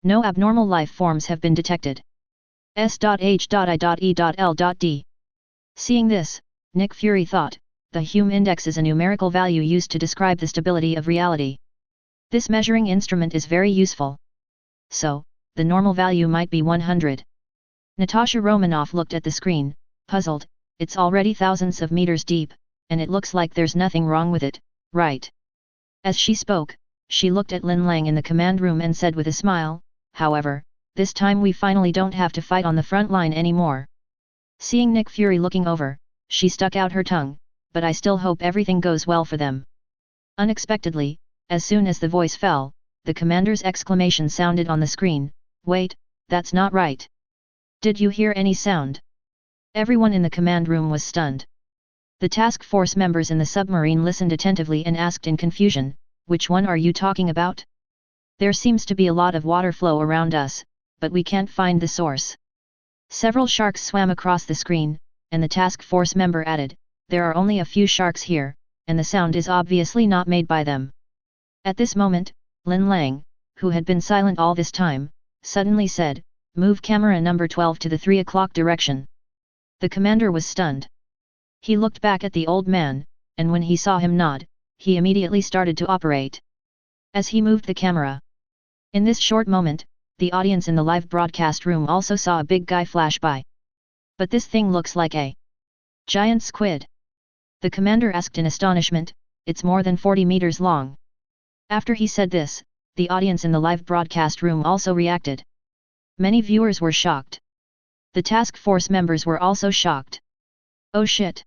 No abnormal life forms have been detected. S.H.I.E.L.D. Seeing this, Nick Fury thought, the Hume index is a numerical value used to describe the stability of reality. This measuring instrument is very useful. So, the normal value might be 100. Natasha Romanoff looked at the screen, puzzled. It's already thousands of meters deep, and it looks like there's nothing wrong with it, right? As she spoke, she looked at Lin Lang in the command room and said with a smile, however, this time we finally don't have to fight on the front line anymore. Seeing Nick Fury looking over, she stuck out her tongue, but I still hope everything goes well for them. Unexpectedly, as soon as the voice fell, the commander's exclamation sounded on the screen, wait, that's not right. Did you hear any sound? Everyone in the command room was stunned. The task force members in the submarine listened attentively and asked in confusion, which one are you talking about? There seems to be a lot of water flow around us, but we can't find the source. Several sharks swam across the screen, and the task force member added, there are only a few sharks here, and the sound is obviously not made by them. At this moment, Lin Lang, who had been silent all this time, suddenly said, move camera number 12 to the 3 o'clock direction. The commander was stunned. He looked back at the old man, and when he saw him nod, he immediately started to operate. As he moved the camera. In this short moment, the audience in the live broadcast room also saw a big guy flash by. But this thing looks like a giant squid. The commander asked in astonishment, it's more than 40 meters long. After he said this, the audience in the live broadcast room also reacted. Many viewers were shocked. The task force members were also shocked. Oh shit!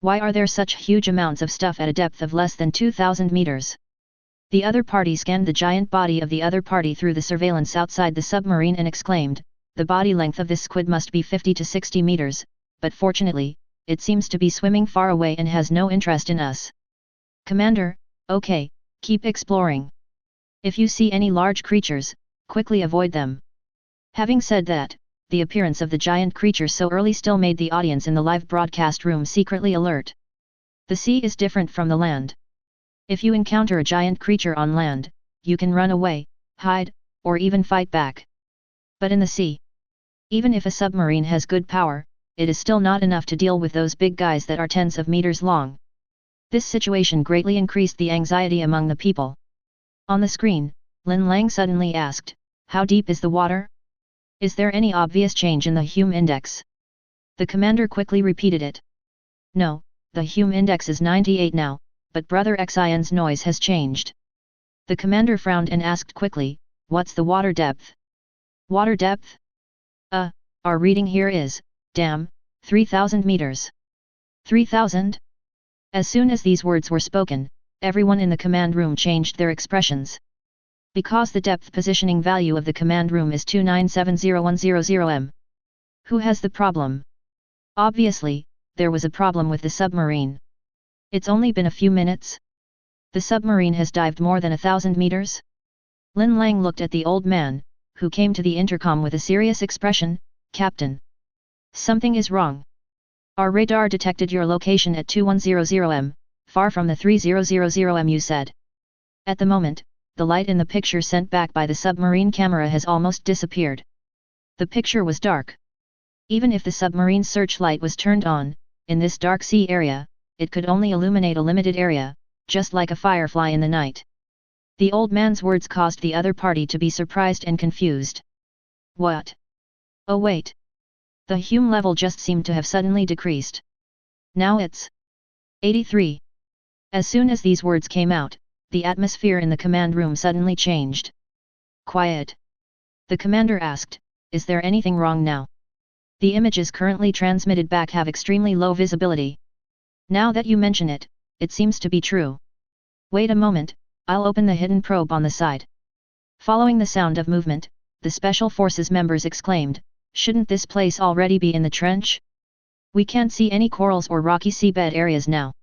Why are there such huge amounts of stuff at a depth of less than 2,000 meters? The other party scanned the giant body of the other party through the surveillance outside the submarine and exclaimed, the body length of this squid must be 50 to 60 meters, but fortunately, it seems to be swimming far away and has no interest in us. Commander, okay, keep exploring. If you see any large creatures, quickly avoid them. Having said that, the appearance of the giant creature so early still made the audience in the live broadcast room secretly alert. The sea is different from the land. If you encounter a giant creature on land, you can run away, hide, or even fight back. But in the sea, even if a submarine has good power, it is still not enough to deal with those big guys that are tens of meters long. This situation greatly increased the anxiety among the people. On the screen, Lin Lang suddenly asked, how deep is the water? Is there any obvious change in the Hume index? The commander quickly repeated it. No, the Hume index is 98 now, but Brother Xian's noise has changed. The commander frowned and asked quickly, what's the water depth? Water depth? Our reading here is, damn, 3,000 meters. 3,000? As soon as these words were spoken, everyone in the command room changed their expressions. Because the depth positioning value of the command room is 2970100 m. Who has the problem? Obviously, there was a problem with the submarine. It's only been a few minutes. The submarine has dived more than 1,000 meters? Lin Lang looked at the old man, who came to the intercom with a serious expression, Captain. Something is wrong. Our radar detected your location at 2100 m, far from the 3000 m you said. At the moment, the light in the picture sent back by the submarine camera has almost disappeared. The picture was dark. Even if the submarine searchlight was turned on, in this dark sea area, it could only illuminate a limited area, just like a firefly in the night. The old man's words caused the other party to be surprised and confused. What? Oh wait. The Hume level just seemed to have suddenly decreased. Now it's 83. As soon as these words came out, the atmosphere in the command room suddenly changed. Quiet. The commander asked, is there anything wrong now? The images currently transmitted back have extremely low visibility. Now that you mention it, it seems to be true. Wait a moment, I'll open the hidden probe on the side. Following the sound of movement, the Special Forces members exclaimed, shouldn't this place already be in the trench? We can't see any corals or rocky seabed areas now.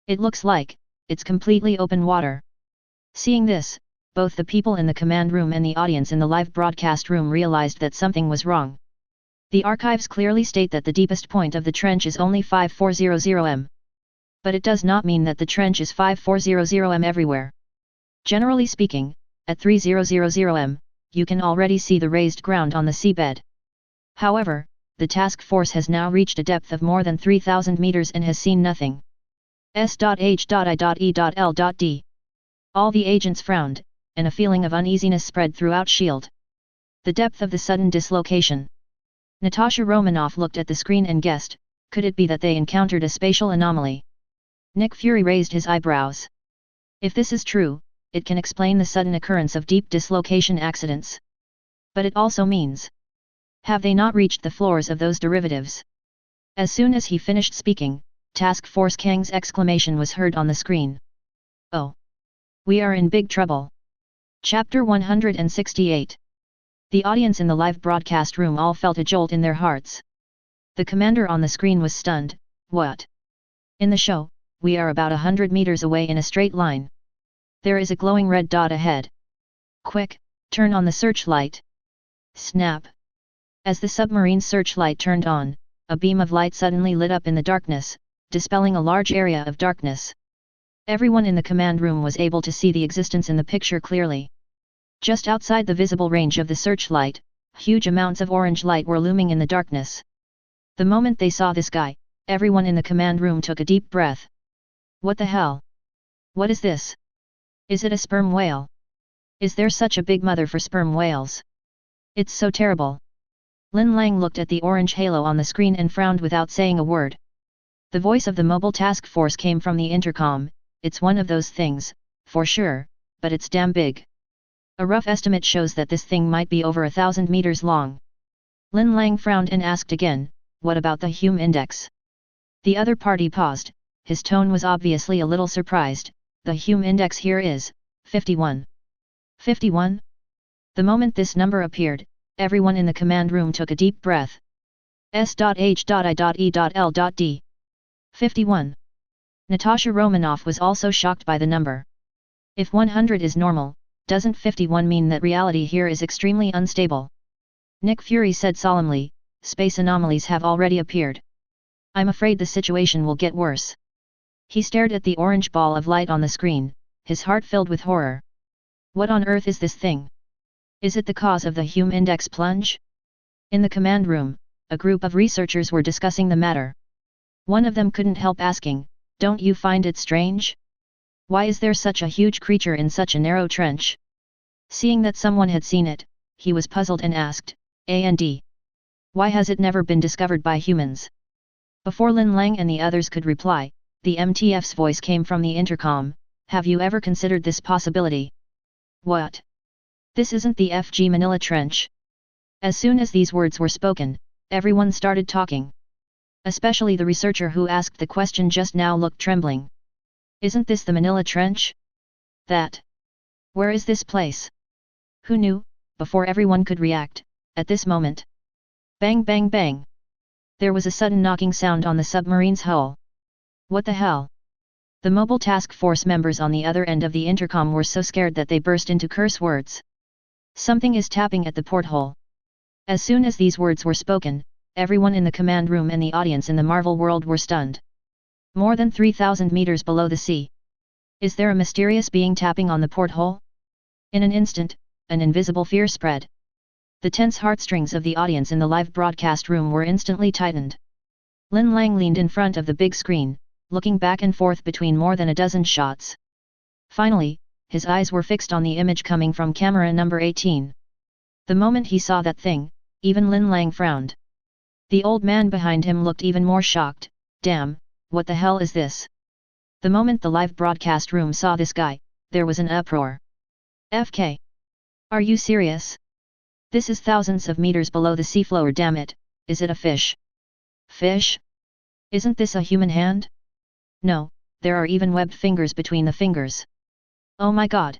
It looks like, it's completely open water. Seeing this, both the people in the command room and the audience in the live broadcast room realized that something was wrong. The archives clearly state that the deepest point of the trench is only 5400 m. But it does not mean that the trench is 5400 m everywhere. Generally speaking, at 3000 m, you can already see the raised ground on the seabed. However, the task force has now reached a depth of more than 3,000 meters and has seen nothing. S.H.I.E.L.D. All the agents frowned, and a feeling of uneasiness spread throughout S.H.I.E.L.D. The depth of the sudden dislocation. Natasha Romanoff looked at the screen and guessed, could it be that they encountered a spatial anomaly? Nick Fury raised his eyebrows. If this is true, it can explain the sudden occurrence of deep dislocation accidents. But it also means, have they not reached the floors of those derivatives? As soon as he finished speaking, Task Force Kang's exclamation was heard on the screen. Oh! We are in big trouble. Chapter 168. The audience in the live broadcast room all felt a jolt in their hearts. The commander on the screen was stunned. What? In the show, we are about 100 meters away in a straight line. There is a glowing red dot ahead. Quick, turn on the searchlight. Snap! As the submarine's searchlight turned on, a beam of light suddenly lit up in the darkness, dispelling a large area of darkness. Everyone in the command room was able to see the existence in the picture clearly. Just outside the visible range of the searchlight, huge amounts of orange light were looming in the darkness. The moment they saw this guy, everyone in the command room took a deep breath. What the hell? What is this? Is it a sperm whale? Is there such a big mother for sperm whales? It's so terrible. Lin Lang looked at the orange halo on the screen and frowned without saying a word. The voice of the mobile task force came from the intercom. It's one of those things, for sure, but it's damn big. A rough estimate shows that this thing might be over 1,000 meters long. Lin Lang frowned and asked again, what about the Hume Index? The other party paused, his tone was obviously a little surprised. The Hume Index here is 51. 51? The moment this number appeared, everyone in the command room took a deep breath. S.H.I.E.L.D. 51. Natasha Romanoff was also shocked by the number. If 100 is normal, doesn't 51 mean that reality here is extremely unstable? Nick Fury said solemnly, space anomalies have already appeared. I'm afraid the situation will get worse. He stared at the orange ball of light on the screen, his heart filled with horror. What on earth is this thing? Is it the cause of the Hume Index plunge? In the command room, a group of researchers were discussing the matter. One of them couldn't help asking, don't you find it strange? Why is there such a huge creature in such a narrow trench? Seeing that someone had seen it, he was puzzled and asked, "And why has it never been discovered by humans?" Before Lin Lang and the others could reply, the MTF's voice came from the intercom, "Have you ever considered this possibility?" "What? This isn't the FG Manila Trench?" As soon as these words were spoken, everyone started talking. Especially the researcher who asked the question just now looked trembling. "Isn't this the Manila Trench? That? Where is this place?" "Who knew?" Before everyone could react, at this moment. Bang bang bang! There was a sudden knocking sound on the submarine's hull. What the hell? The mobile task force members on the other end of the intercom were so scared that they burst into curse words. Something is tapping at the porthole. As soon as these words were spoken, everyone in the command room and the audience in the Marvel world were stunned. More than 3,000 meters below the sea. Is there a mysterious being tapping on the porthole? In an instant, an invisible fear spread. The tense heartstrings of the audience in the live broadcast room were instantly tightened. Lin Lang leaned in front of the big screen, looking back and forth between more than a dozen shots. Finally, his eyes were fixed on the image coming from camera number 18. The moment he saw that thing, even Lin Lang frowned. The old man behind him looked even more shocked. Damn, what the hell is this? The moment the live broadcast room saw this guy, there was an uproar. FK. Are you serious? This is thousands of meters below the seafloor, damn it, is it a fish? Fish? Isn't this a human hand? No, there are even webbed fingers between the fingers. Oh my god!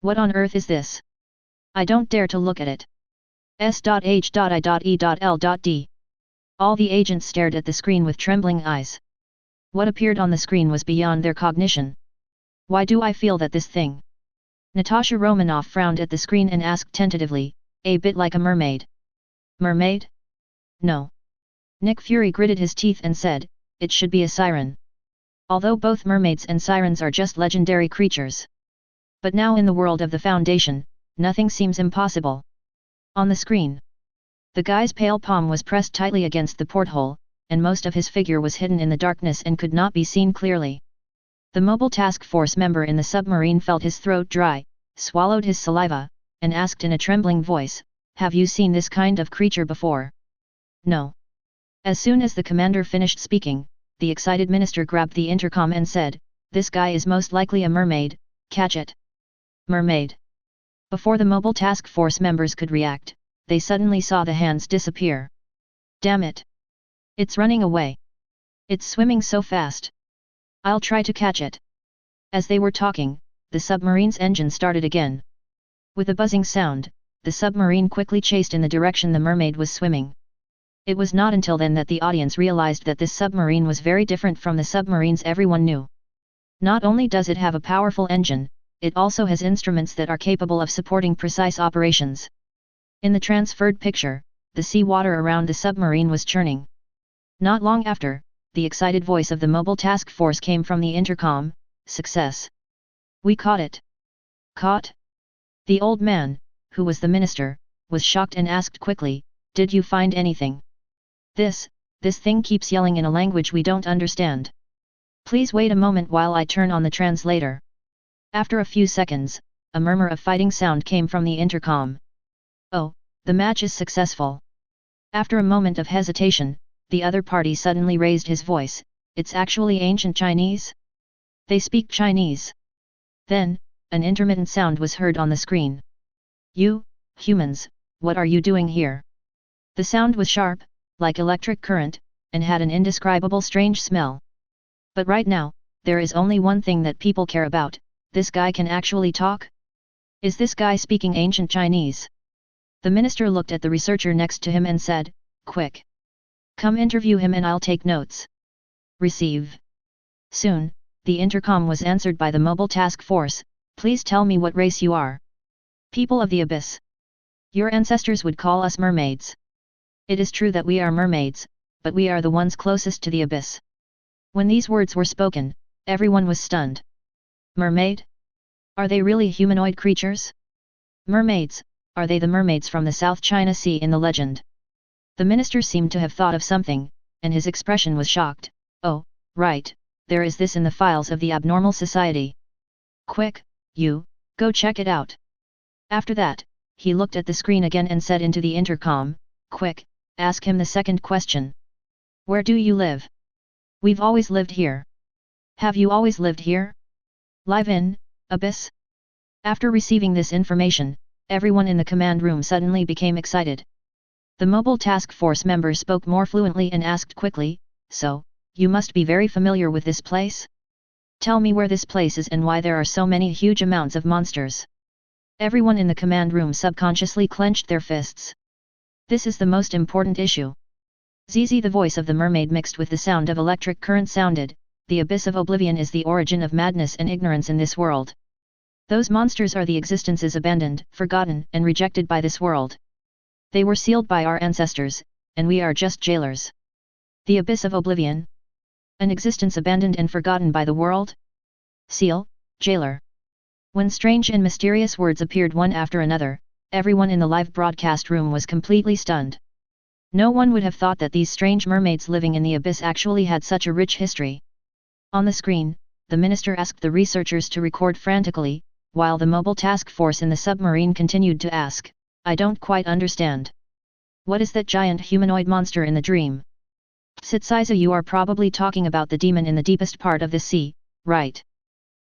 What on earth is this? I don't dare to look at it. S.H.I.E.L.D. All the agents stared at the screen with trembling eyes. What appeared on the screen was beyond their cognition. Why do I feel that this thing? Natasha Romanoff frowned at the screen and asked tentatively, a bit like a mermaid. Mermaid? No. Nick Fury gritted his teeth and said, it should be a siren. Although both mermaids and sirens are just legendary creatures. But now in the world of the Foundation, nothing seems impossible. On the screen, the guy's pale palm was pressed tightly against the porthole, and most of his figure was hidden in the darkness and could not be seen clearly. The mobile task force member in the submarine felt his throat dry, swallowed his saliva, and asked in a trembling voice, "Have you seen this kind of creature before?" "No." As soon as the commander finished speaking, the excited minister grabbed the intercom and said, "This guy is most likely a mermaid, catch it." Mermaid. Before the mobile task force members could react, they suddenly saw the hands disappear. "Damn it! It's running away. It's swimming so fast. I'll try to catch it." As they were talking, the submarine's engine started again. With a buzzing sound, the submarine quickly chased in the direction the mermaid was swimming. It was not until then that the audience realized that this submarine was very different from the submarines everyone knew. Not only does it have a powerful engine, it also has instruments that are capable of supporting precise operations. In the transferred picture, the seawater around the submarine was churning. Not long after, the excited voice of the mobile task force came from the intercom, "Success! We caught it!" "Caught?" The old man, who was the minister, was shocked and asked quickly, "Did you find anything? This thing keeps yelling in a language we don't understand. Please wait a moment while I turn on the translator." After a few seconds, a murmur of fighting sound came from the intercom. "Oh, the match is successful." After a moment of hesitation, the other party suddenly raised his voice, "It's actually ancient Chinese? They speak Chinese." Then, an intermittent sound was heard on the screen. "You, humans, what are you doing here?" The sound was sharp, like electric current, and had an indescribable strange smell. But right now, there is only one thing that people care about: this guy can actually talk? Is this guy speaking ancient Chinese? The minister looked at the researcher next to him and said, "Quick! Come interview him and I'll take notes." Receive. Soon, the intercom was answered by the mobile task force, "Please tell me what race you are." "People of the abyss. Your ancestors would call us mermaids." "It is true that we are mermaids, but we are the ones closest to the abyss." When these words were spoken, everyone was stunned. Mermaid? Are they really humanoid creatures? Mermaids, are they the mermaids from the South China Sea in the legend? The minister seemed to have thought of something, and his expression was shocked. "Oh, right, there is this in the files of the Abnormal Society. Quick, you, go check it out." After that, he looked at the screen again and said into the intercom, "Quick, ask him the second question. Where do you live?" "We've always lived here." "Have you always lived here? Live in abyss?" After receiving this information, everyone in the command room suddenly became excited. The mobile task force member spoke more fluently and asked quickly, "So, you must be very familiar with this place? Tell me where this place is and why there are so many huge amounts of monsters." Everyone in the command room subconsciously clenched their fists. This is the most important issue. "ZZ," the voice of the mermaid mixed with the sound of electric current sounded, "The abyss of oblivion is the origin of madness and ignorance in this world. Those monsters are the existences abandoned, forgotten, and rejected by this world. They were sealed by our ancestors, and we are just jailers." The abyss of oblivion? An existence abandoned and forgotten by the world? Seal, jailer. When strange and mysterious words appeared one after another, everyone in the live broadcast room was completely stunned. No one would have thought that these strange mermaids living in the abyss actually had such a rich history. On the screen, the minister asked the researchers to record frantically, while the mobile task force in the submarine continued to ask, "I don't quite understand. What is that giant humanoid monster in the dream?" "S.H.I.E.L.D, you are probably talking about the demon in the deepest part of the sea, right?"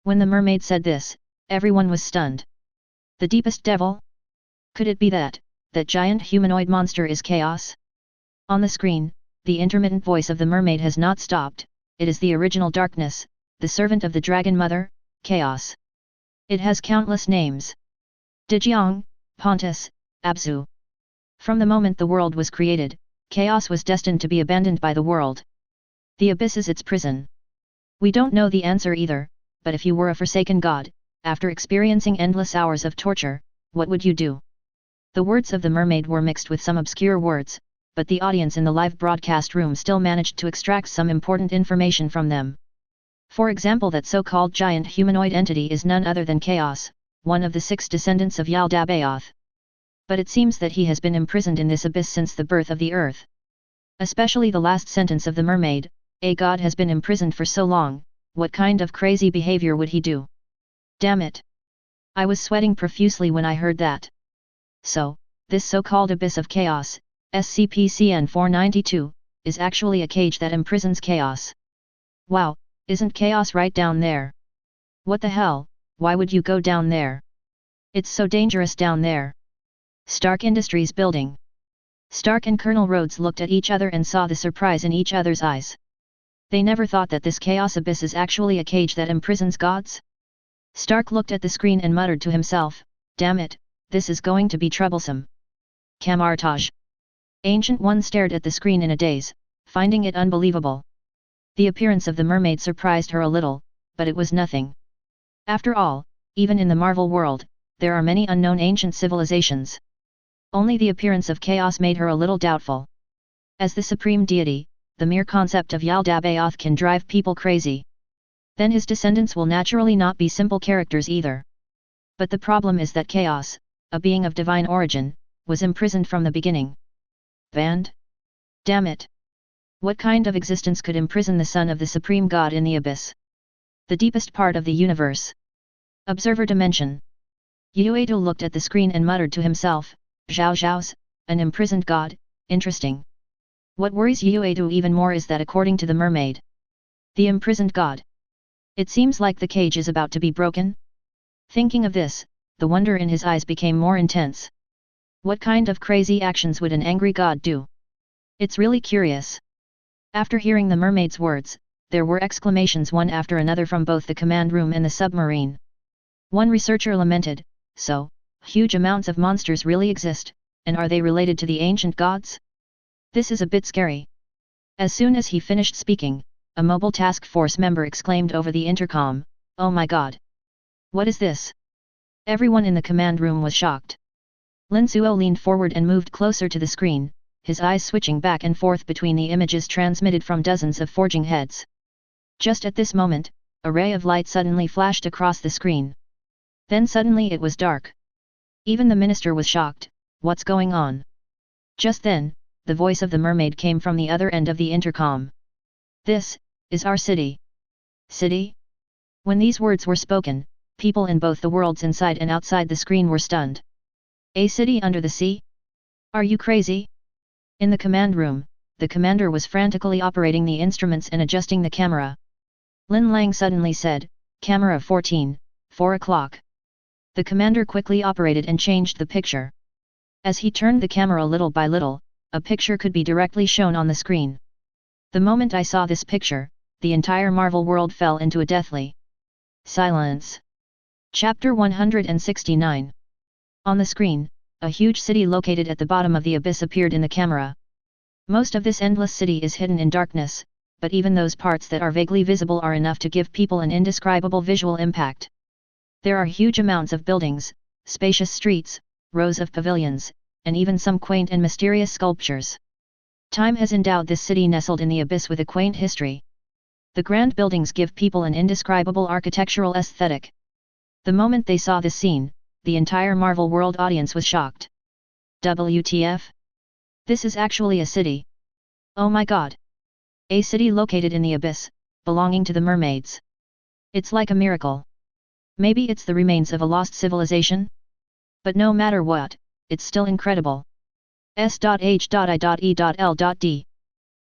When the mermaid said this, everyone was stunned. The deepest devil? Could it be that giant humanoid monster is chaos? On the screen, the intermittent voice of the mermaid has not stopped. "It is the original darkness, the servant of the Dragon Mother, Chaos. It has countless names. Dijiang, Pontus, Abzu. From the moment the world was created, chaos was destined to be abandoned by the world. The abyss is its prison. We don't know the answer either, but if you were a forsaken god, after experiencing endless hours of torture, what would you do?" The words of the mermaid were mixed with some obscure words, but the audience in the live broadcast room still managed to extract some important information from them. For example, that so-called giant humanoid entity is none other than Chaos, one of the 6 descendants of Yaldabaoth. But it seems that he has been imprisoned in this abyss since the birth of the earth. Especially the last sentence of the mermaid, "A god has been imprisoned for so long," what kind of crazy behavior would he do? Damn it! I was sweating profusely when I heard that. So, this so-called abyss of chaos, SCP-492, is actually a cage that imprisons chaos. Wow, isn't chaos right down there? What the hell, why would you go down there? It's so dangerous down there. Stark Industries building. Stark and Colonel Rhodes looked at each other and saw the surprise in each other's eyes. They never thought that this chaos abyss is actually a cage that imprisons gods. Stark looked at the screen and muttered to himself, damn it, this is going to be troublesome. Camartage. Ancient One stared at the screen in a daze, finding it unbelievable. The appearance of the mermaid surprised her a little, but it was nothing. After all, even in the Marvel world, there are many unknown ancient civilizations. Only the appearance of chaos made her a little doubtful. As the supreme deity, the mere concept of Yaldabaoth can drive people crazy. Then his descendants will naturally not be simple characters either. But the problem is that chaos, a being of divine origin, was imprisoned from the beginning. Banned? Damn it! What kind of existence could imprison the son of the supreme god in the abyss? The deepest part of the universe. Observer dimension. Yuedo looked at the screen and muttered to himself, Zhao Zhao's, an imprisoned god, interesting. What worries Yuedo even more is that according to the mermaid, the imprisoned god, it seems like the cage is about to be broken. Thinking of this, the wonder in his eyes became more intense. What kind of crazy actions would an angry god do? It's really curious. After hearing the mermaid's words, there were exclamations one after another from both the command room and the submarine. One researcher lamented, so, huge amounts of monsters really exist, and are they related to the ancient gods? This is a bit scary. As soon as he finished speaking, a mobile task force member exclaimed over the intercom, oh my god! What is this? Everyone in the command room was shocked. Lin Suo leaned forward and moved closer to the screen, his eyes switching back and forth between the images transmitted from dozens of forging heads. Just at this moment, a ray of light suddenly flashed across the screen. Then suddenly it was dark. Even the minister was shocked, what's going on? Just then, the voice of the mermaid came from the other end of the intercom. This is our city. City? When these words were spoken, people in both the worlds inside and outside the screen were stunned. A city under the sea? Are you crazy? In the command room, the commander was frantically operating the instruments and adjusting the camera. Lin Lang suddenly said, Camera 14, 4 o'clock. The commander quickly operated and changed the picture. As he turned the camera little by little, a picture could be directly shown on the screen. The moment I saw this picture, the entire Marvel world fell into a deathly silence. Chapter 169. On the screen, a huge city located at the bottom of the abyss appeared in the camera. Most of this endless city is hidden in darkness, but even those parts that are vaguely visible are enough to give people an indescribable visual impact. There are huge amounts of buildings, spacious streets, rows of pavilions, and even some quaint and mysterious sculptures. Time has endowed this city nestled in the abyss with a quaint history. The grand buildings give people an indescribable architectural aesthetic. The moment they saw this scene, the entire Marvel World audience was shocked. WTF? This is actually a city. Oh my god! A city located in the abyss, belonging to the mermaids. It's like a miracle. Maybe it's the remains of a lost civilization? But no matter what, it's still incredible. S.H.I.E.L.D.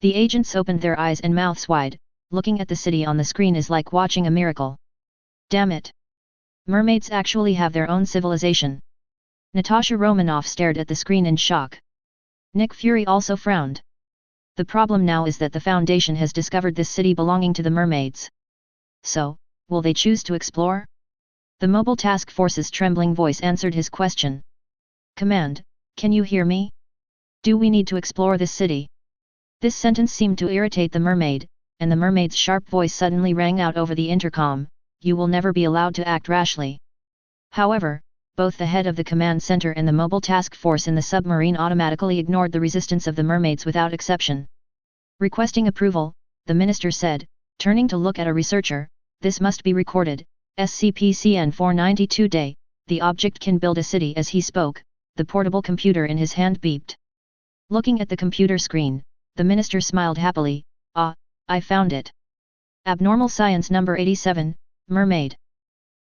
The agents opened their eyes and mouths wide. Looking at the city on the screen is like watching a miracle. Damn it! Mermaids actually have their own civilization. Natasha Romanoff stared at the screen in shock. Nick Fury also frowned. The problem now is that the Foundation has discovered this city belonging to the mermaids. So, will they choose to explore? The Mobile Task Force's trembling voice answered his question. Command, can you hear me? Do we need to explore this city? This sentence seemed to irritate the mermaid, and the mermaid's sharp voice suddenly rang out over the intercom, you will never be allowed to act rashly. However, both the head of the command center and the mobile task force in the submarine automatically ignored the resistance of the mermaids without exception. Requesting approval, the minister said, turning to look at a researcher, this must be recorded, SCP-492 Day, the object can build a city. As he spoke, the portable computer in his hand beeped. Looking at the computer screen, the minister smiled happily, ah, I found it. Abnormal Science number 87, Mermaid.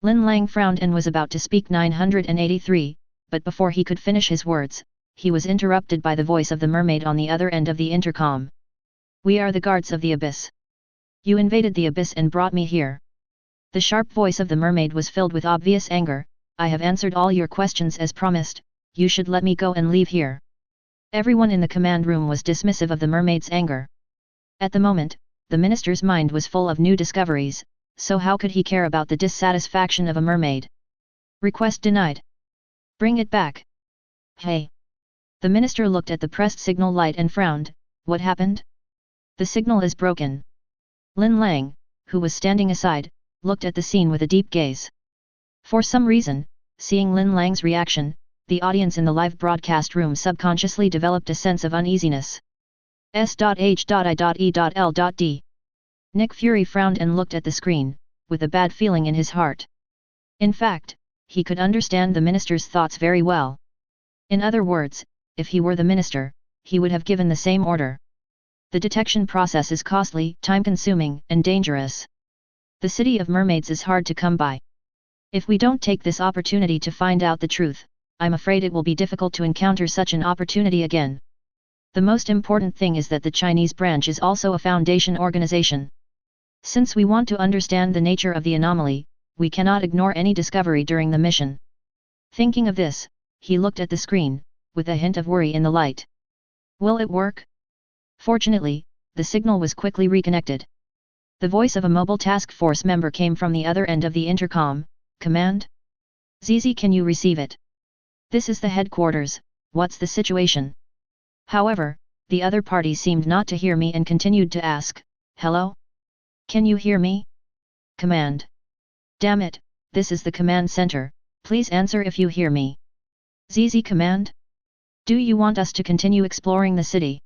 Lin Lang frowned and was about to speak 983, but before he could finish his words, he was interrupted by the voice of the mermaid on the other end of the intercom. We are the guards of the abyss. You invaded the abyss and brought me here. The sharp voice of the mermaid was filled with obvious anger. I have answered all your questions as promised, you should let me go and leave here. Everyone in the command room was dismissive of the mermaid's anger. At the moment, the minister's mind was full of new discoveries, so how could he care about the dissatisfaction of a mermaid? Request denied. Bring it back. Hey! The minister looked at the pressed signal light and frowned. What happened? The signal is broken. Lin Lang, who was standing aside, looked at the scene with a deep gaze. For some reason, seeing Lin Lang's reaction, the audience in the live broadcast room subconsciously developed a sense of uneasiness. S.H.I.E.L.D. Nick Fury frowned and looked at the screen, with a bad feeling in his heart. In fact, he could understand the minister's thoughts very well. In other words, if he were the minister, he would have given the same order. The detection process is costly, time-consuming, and dangerous. The city of mermaids is hard to come by. If we don't take this opportunity to find out the truth, I'm afraid it will be difficult to encounter such an opportunity again. The most important thing is that the Chinese branch is also a Foundation organization. Since we want to understand the nature of the anomaly, we cannot ignore any discovery during the mission. Thinking of this, he looked at the screen, with a hint of worry in the light. Will it work? Fortunately, the signal was quickly reconnected. The voice of a mobile task force member came from the other end of the intercom. Command? ZZ, can you receive it? This is the headquarters, what's the situation? However, the other party seemed not to hear me and continued to ask, hello? Can you hear me? Command. Damn it, this is the command center, please answer if you hear me. ZZ, command? Do you want us to continue exploring the city?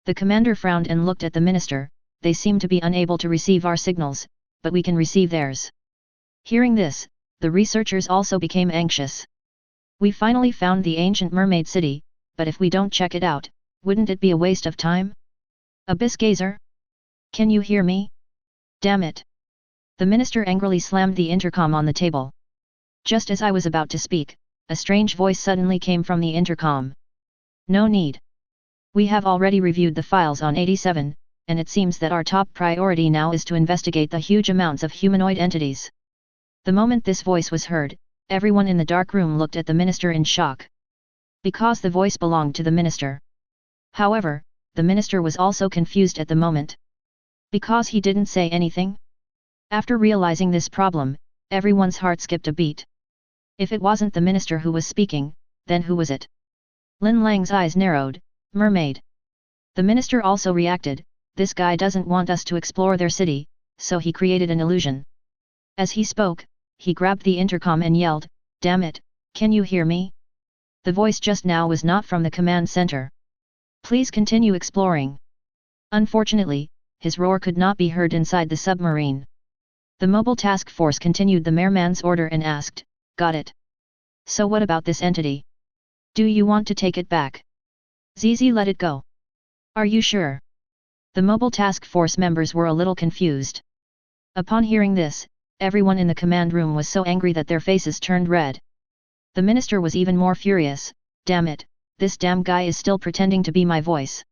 The commander frowned and looked at the minister. They seem to be unable to receive our signals, but we can receive theirs. Hearing this, the researchers also became anxious. We finally found the ancient mermaid city, but if we don't check it out, wouldn't it be a waste of time? Abyss Gazer? Can you hear me? Damn it! The minister angrily slammed the intercom on the table. Just as I was about to speak, a strange voice suddenly came from the intercom. No need. We have already reviewed the files on 87, and it seems that our top priority now is to investigate the huge amounts of humanoid entities. The moment this voice was heard, everyone in the dark room looked at the minister in shock. Because the voice belonged to the minister. However, the minister was also confused at the moment. Because he didn't say anything? After realizing this problem, everyone's heart skipped a beat. If it wasn't the minister who was speaking, then who was it? Lin Lang's eyes narrowed. Mermaid. The minister also reacted. This guy doesn't want us to explore their city, so he created an illusion. As he spoke, he grabbed the intercom and yelled, damn it, can you hear me? The voice just now was not from the command center. Please continue exploring. Unfortunately, his roar could not be heard inside the submarine. The mobile task force continued the mayorman's order and asked, got it. So what about this entity? Do you want to take it back? ZZ, let it go. Are you sure? The mobile task force members were a little confused. Upon hearing this, everyone in the command room was so angry that their faces turned red. The minister was even more furious. Damn it, this damn guy is still pretending to be my voice.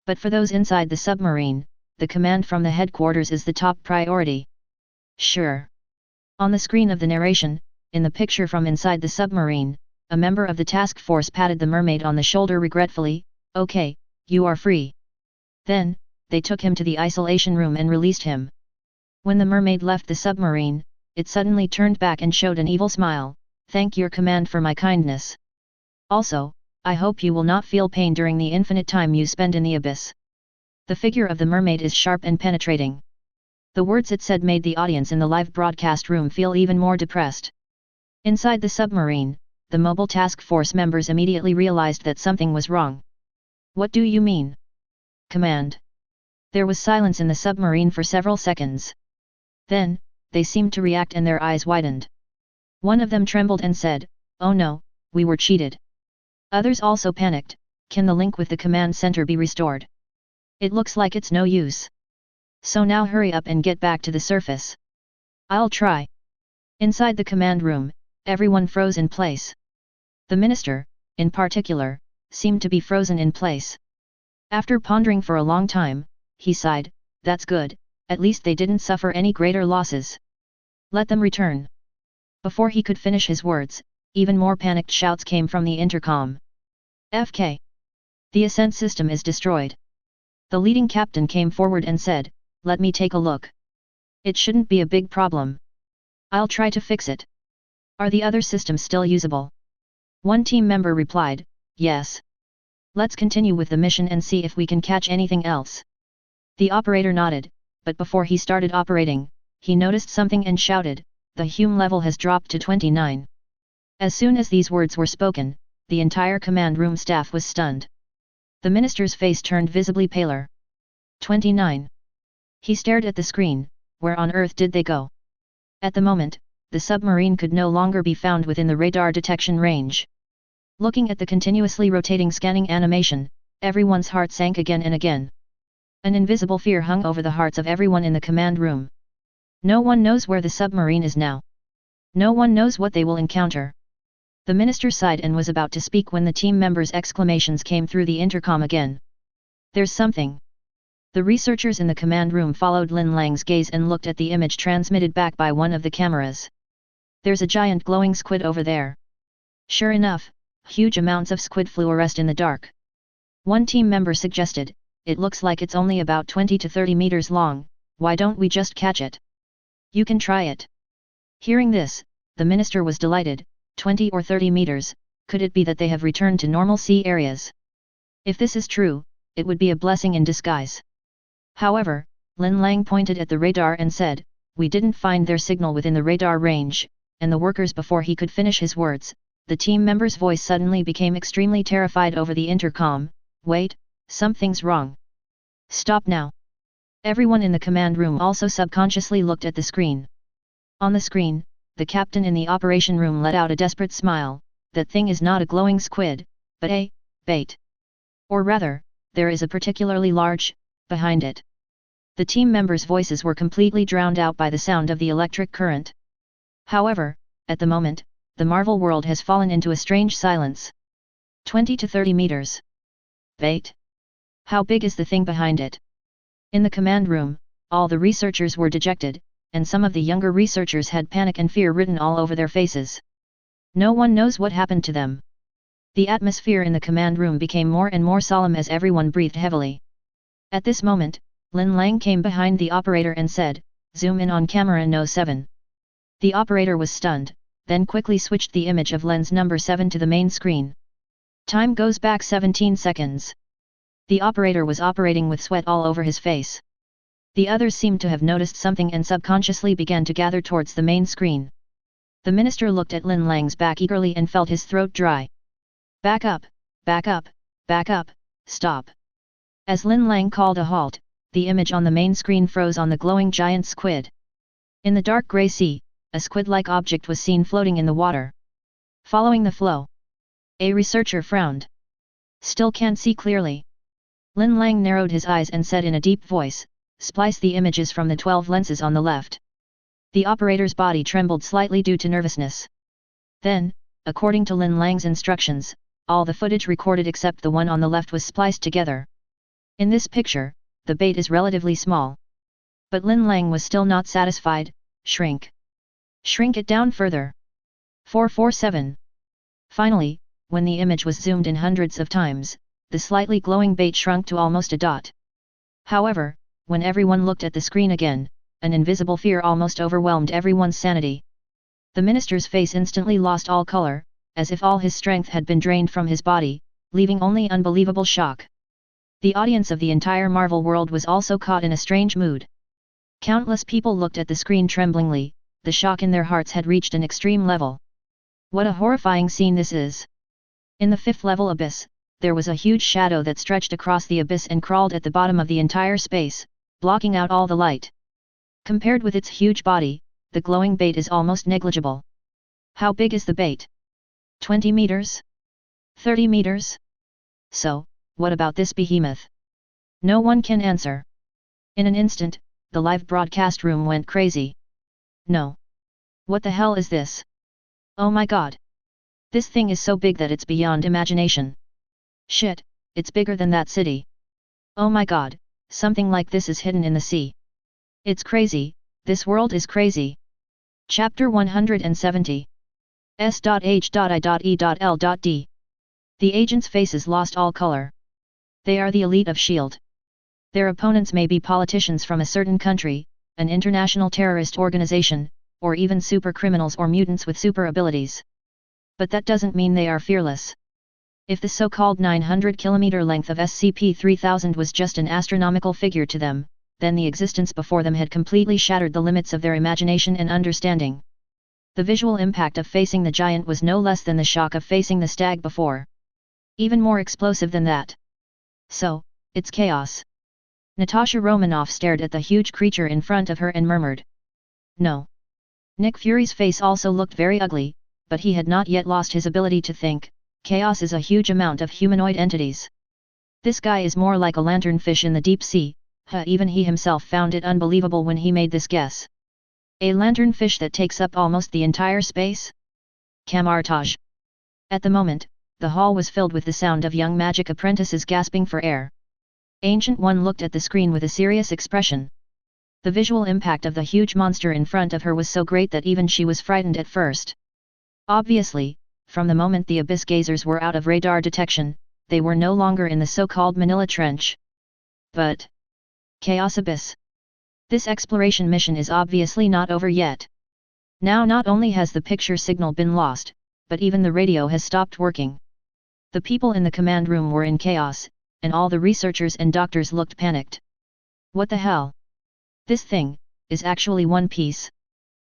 But for those inside the submarine, the command from the headquarters is the top priority. Sure. On the screen of the narration, in the picture from inside the submarine, a member of the task force patted the mermaid on the shoulder regretfully. Okay, you are free. Then, they took him to the isolation room and released him. When the mermaid left the submarine, it suddenly turned back and showed an evil smile. Thank your command for my kindness. Also, I hope you will not feel pain during the infinite time you spend in the abyss. The figure of the mermaid is sharp and penetrating. The words it said made the audience in the live broadcast room feel even more depressed. Inside the submarine, the mobile task force members immediately realized that something was wrong. What do you mean? Command. There was silence in the submarine for several seconds. Then, they seemed to react and their eyes widened. One of them trembled and said, oh no, we were cheated. Others also panicked. Can the link with the command center be restored? It looks like it's no use. So now hurry up and get back to the surface. I'll try. Inside the command room, everyone froze in place. The minister, in particular, seemed to be frozen in place. After pondering for a long time, he sighed, "That's good, at least they didn't suffer any greater losses. Let them return." Before he could finish his words, even more panicked shouts came from the intercom. "FK! The ascent system is destroyed." The leading captain came forward and said, "Let me take a look. It shouldn't be a big problem. I'll try to fix it." "Are the other systems still usable?" One team member replied, "Yes. Let's continue with the mission and see if we can catch anything else." The operator nodded, but before he started operating, he noticed something and shouted, "The Hume level has dropped to 29. As soon as these words were spoken, the entire command room staff was stunned. The minister's face turned visibly paler. 29. He stared at the screen. Where on earth did they go? At the moment, the submarine could no longer be found within the radar detection range. Looking at the continuously rotating scanning animation, everyone's heart sank again and again. An invisible fear hung over the hearts of everyone in the command room. No one knows where the submarine is now. No one knows what they will encounter. The minister sighed and was about to speak when the team members' exclamations came through the intercom again. "There's something." The researchers in the command room followed Lin Lang's gaze and looked at the image transmitted back by one of the cameras. "There's a giant glowing squid over there." Sure enough, huge amounts of squid fluoresced in the dark. One team member suggested, "It looks like it's only about 20 to 30 meters long, why don't we just catch it?" "You can try it." Hearing this, the minister was delighted. 20 or 30 meters, could it be that they have returned to normal sea areas? If this is true, it would be a blessing in disguise. However, Lin Lang pointed at the radar and said, "We didn't find their signal within the radar range," and the workers before he could finish his words, the team member's voice suddenly became extremely terrified over the intercom, "Wait, something's wrong. Stop now." Everyone in the command room also subconsciously looked at the screen. On the screen, the captain in the operation room let out a desperate smile. "That thing is not a glowing squid, but a bait. Or rather, there is a particularly large behind it." The team members' voices were completely drowned out by the sound of the electric current. However, at the moment, the Marvel world has fallen into a strange silence. 20 to 30 meters. Bait? How big is the thing behind it? In the command room, all the researchers were dejected, and some of the younger researchers had panic and fear written all over their faces. No one knows what happened to them. The atmosphere in the command room became more and more solemn as everyone breathed heavily. At this moment, Lin Lang came behind the operator and said, "Zoom in on camera No. 7. The operator was stunned, then quickly switched the image of lens number 7 to the main screen. Time goes back 17 seconds. The operator was operating with sweat all over his face. The others seemed to have noticed something and subconsciously began to gather towards the main screen. The minister looked at Lin Lang's back eagerly and felt his throat dry. "Back up, back up, back up, stop." As Lin Lang called a halt, the image on the main screen froze on the glowing giant squid. In the dark grey sea, a squid-like object was seen floating in the water. Following the flow. A researcher frowned. "Still can't see clearly." Lin Lang narrowed his eyes and said in a deep voice, "Splice the images from the 12 lenses on the left." The operator's body trembled slightly due to nervousness. Then, according to Lin Lang's instructions, all the footage recorded except the one on the left was spliced together. In this picture, the bait is relatively small. But Lin Lang was still not satisfied. "Shrink. Shrink it down further. 447. Finally, when the image was zoomed in hundreds of times, the slightly glowing bait shrunk to almost a dot. However, when everyone looked at the screen again, an invisible fear almost overwhelmed everyone's sanity. The minister's face instantly lost all color, as if all his strength had been drained from his body, leaving only unbelievable shock. The audience of the entire Marvel world was also caught in a strange mood. Countless people looked at the screen tremblingly, the shock in their hearts had reached an extreme level. What a horrifying scene this is! In the 5th level abyss, there was a huge shadow that stretched across the abyss and crawled at the bottom of the entire space, blocking out all the light. Compared with its huge body, the glowing bait is almost negligible. How big is the bait? 20 meters? 30 meters? So, what about this behemoth? No one can answer. In an instant, the live broadcast room went crazy. No. What the hell is this? Oh my god. This thing is so big that it's beyond imagination. Shit, it's bigger than that city. Oh my god, something like this is hidden in the sea. It's crazy, this world is crazy. Chapter 170. S.H.I.E.L.D. The agents' faces lost all color. They are the elite of S.H.I.E.L.D. Their opponents may be politicians from a certain country, an international terrorist organization, or even super criminals or mutants with super abilities. But that doesn't mean they are fearless. If the so-called 900-kilometer length of SCP-3000 was just an astronomical figure to them, then the existence before them had completely shattered the limits of their imagination and understanding. The visual impact of facing the giant was no less than the shock of facing the stag before. Even more explosive than that. So, it's chaos. Natasha Romanoff stared at the huge creature in front of her and murmured. No. Nick Fury's face also looked very ugly, but he had not yet lost his ability to think. Chaos is a huge amount of humanoid entities. This guy is more like a lanternfish in the deep sea. Even he himself found it unbelievable when he made this guess. A lanternfish that takes up almost the entire space? Camartage. At the moment, the hall was filled with the sound of young magic apprentices gasping for air. Ancient One looked at the screen with a serious expression. The visual impact of the huge monster in front of her was so great that even she was frightened at first. Obviously, from the moment the Abyss Gazers were out of radar detection, they were no longer in the so-called Manila Trench. But Chaos Abyss. This exploration mission is obviously not over yet. Now not only has the picture signal been lost, but even the radio has stopped working. The people in the command room were in chaos, and all the researchers and doctors looked panicked. What the hell? This thing is actually one piece.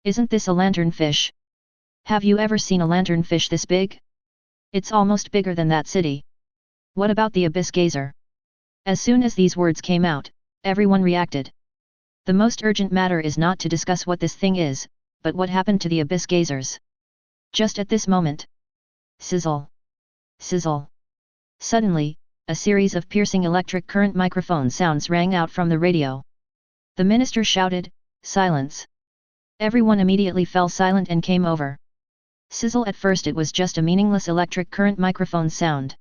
Isn't this a lanternfish? Have you ever seen a lanternfish this big? It's almost bigger than that city. What about the Abyss Gazer? As soon as these words came out, everyone reacted. The most urgent matter is not to discuss what this thing is, but what happened to the Abyss Gazers. Just at this moment. Sizzle. Sizzle. Suddenly, a series of piercing electric current microphone sounds rang out from the radio. The minister shouted, "Silence!" Everyone immediately fell silent and came over. Sizzle. At first it was just a meaningless electric current microphone sound.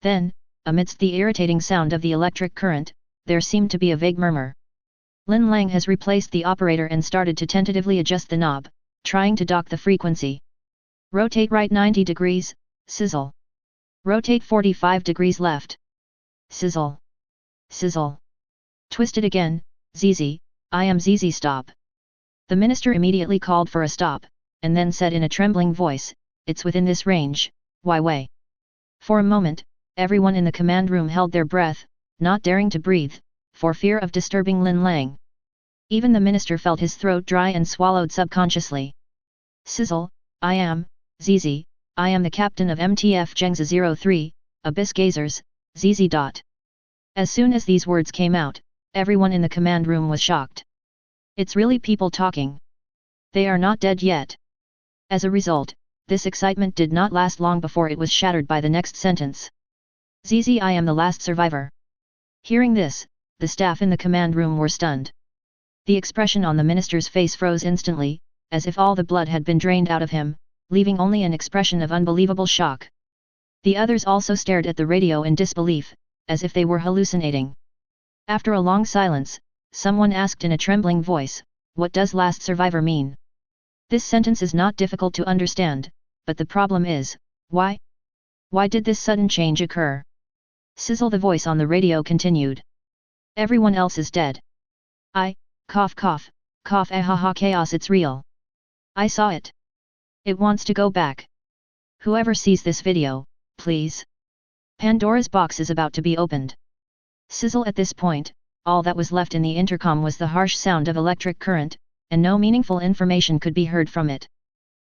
Then, amidst the irritating sound of the electric current, there seemed to be a vague murmur. Lin Lang has replaced the operator and started to tentatively adjust the knob, trying to dock the frequency. Rotate right 90 degrees, sizzle. Rotate 45 degrees left. Sizzle. Sizzle. Twist it again, ZZ, I am ZZ, stop. The minister immediately called for a stop, and then said in a trembling voice, "It's within this range, why way?" For a moment, everyone in the command room held their breath, not daring to breathe, for fear of disturbing Lin Lang. Even the minister felt his throat dry and swallowed subconsciously. Sizzle, I am, ZZ, I am the captain of MTF Zhengza 03, Abyss Gazers, ZZ. As soon as these words came out, everyone in the command room was shocked. It's really people talking. They are not dead yet. As a result, this excitement did not last long before it was shattered by the next sentence. ZZ, I am the last survivor. Hearing this, the staff in the command room were stunned. The expression on the minister's face froze instantly, as if all the blood had been drained out of him, leaving only an expression of unbelievable shock. The others also stared at the radio in disbelief, as if they were hallucinating. After a long silence, someone asked in a trembling voice, "What does last survivor mean?" This sentence is not difficult to understand, but the problem is, why? Why did this sudden change occur? Sizzle, the voice on the radio continued. Everyone else is dead. Cough, ahaha, chaos, it's real. I saw it. It wants to go back. Whoever sees this video, please. Pandora's box is about to be opened. Sizzle. At this point, all that was left in the intercom was the harsh sound of electric current, and no meaningful information could be heard from it.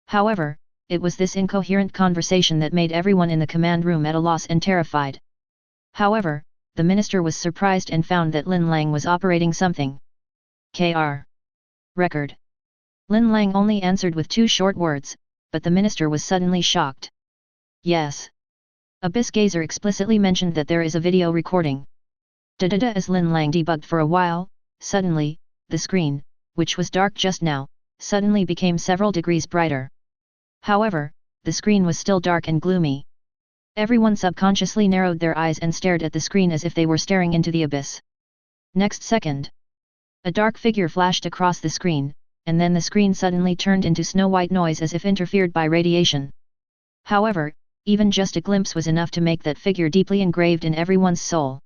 However, it was this incoherent conversation that made everyone in the command room at a loss and terrified. However, the minister was surprised and found that Lin Lang was operating something. Kr. Record. Lin Lang only answered with 2 short words, but the minister was suddenly shocked. Yes. Abyss Gazer explicitly mentioned that there is a video recording. As Lin Lang debugged for a while, suddenly, the screen, which was dark just now, suddenly became several degrees brighter. However, the screen was still dark and gloomy. Everyone subconsciously narrowed their eyes and stared at the screen as if they were staring into the abyss. Next second, a dark figure flashed across the screen, and then the screen suddenly turned into snow-white noise as if interfered by radiation. However, even just a glimpse was enough to make that figure deeply engraved in everyone's soul.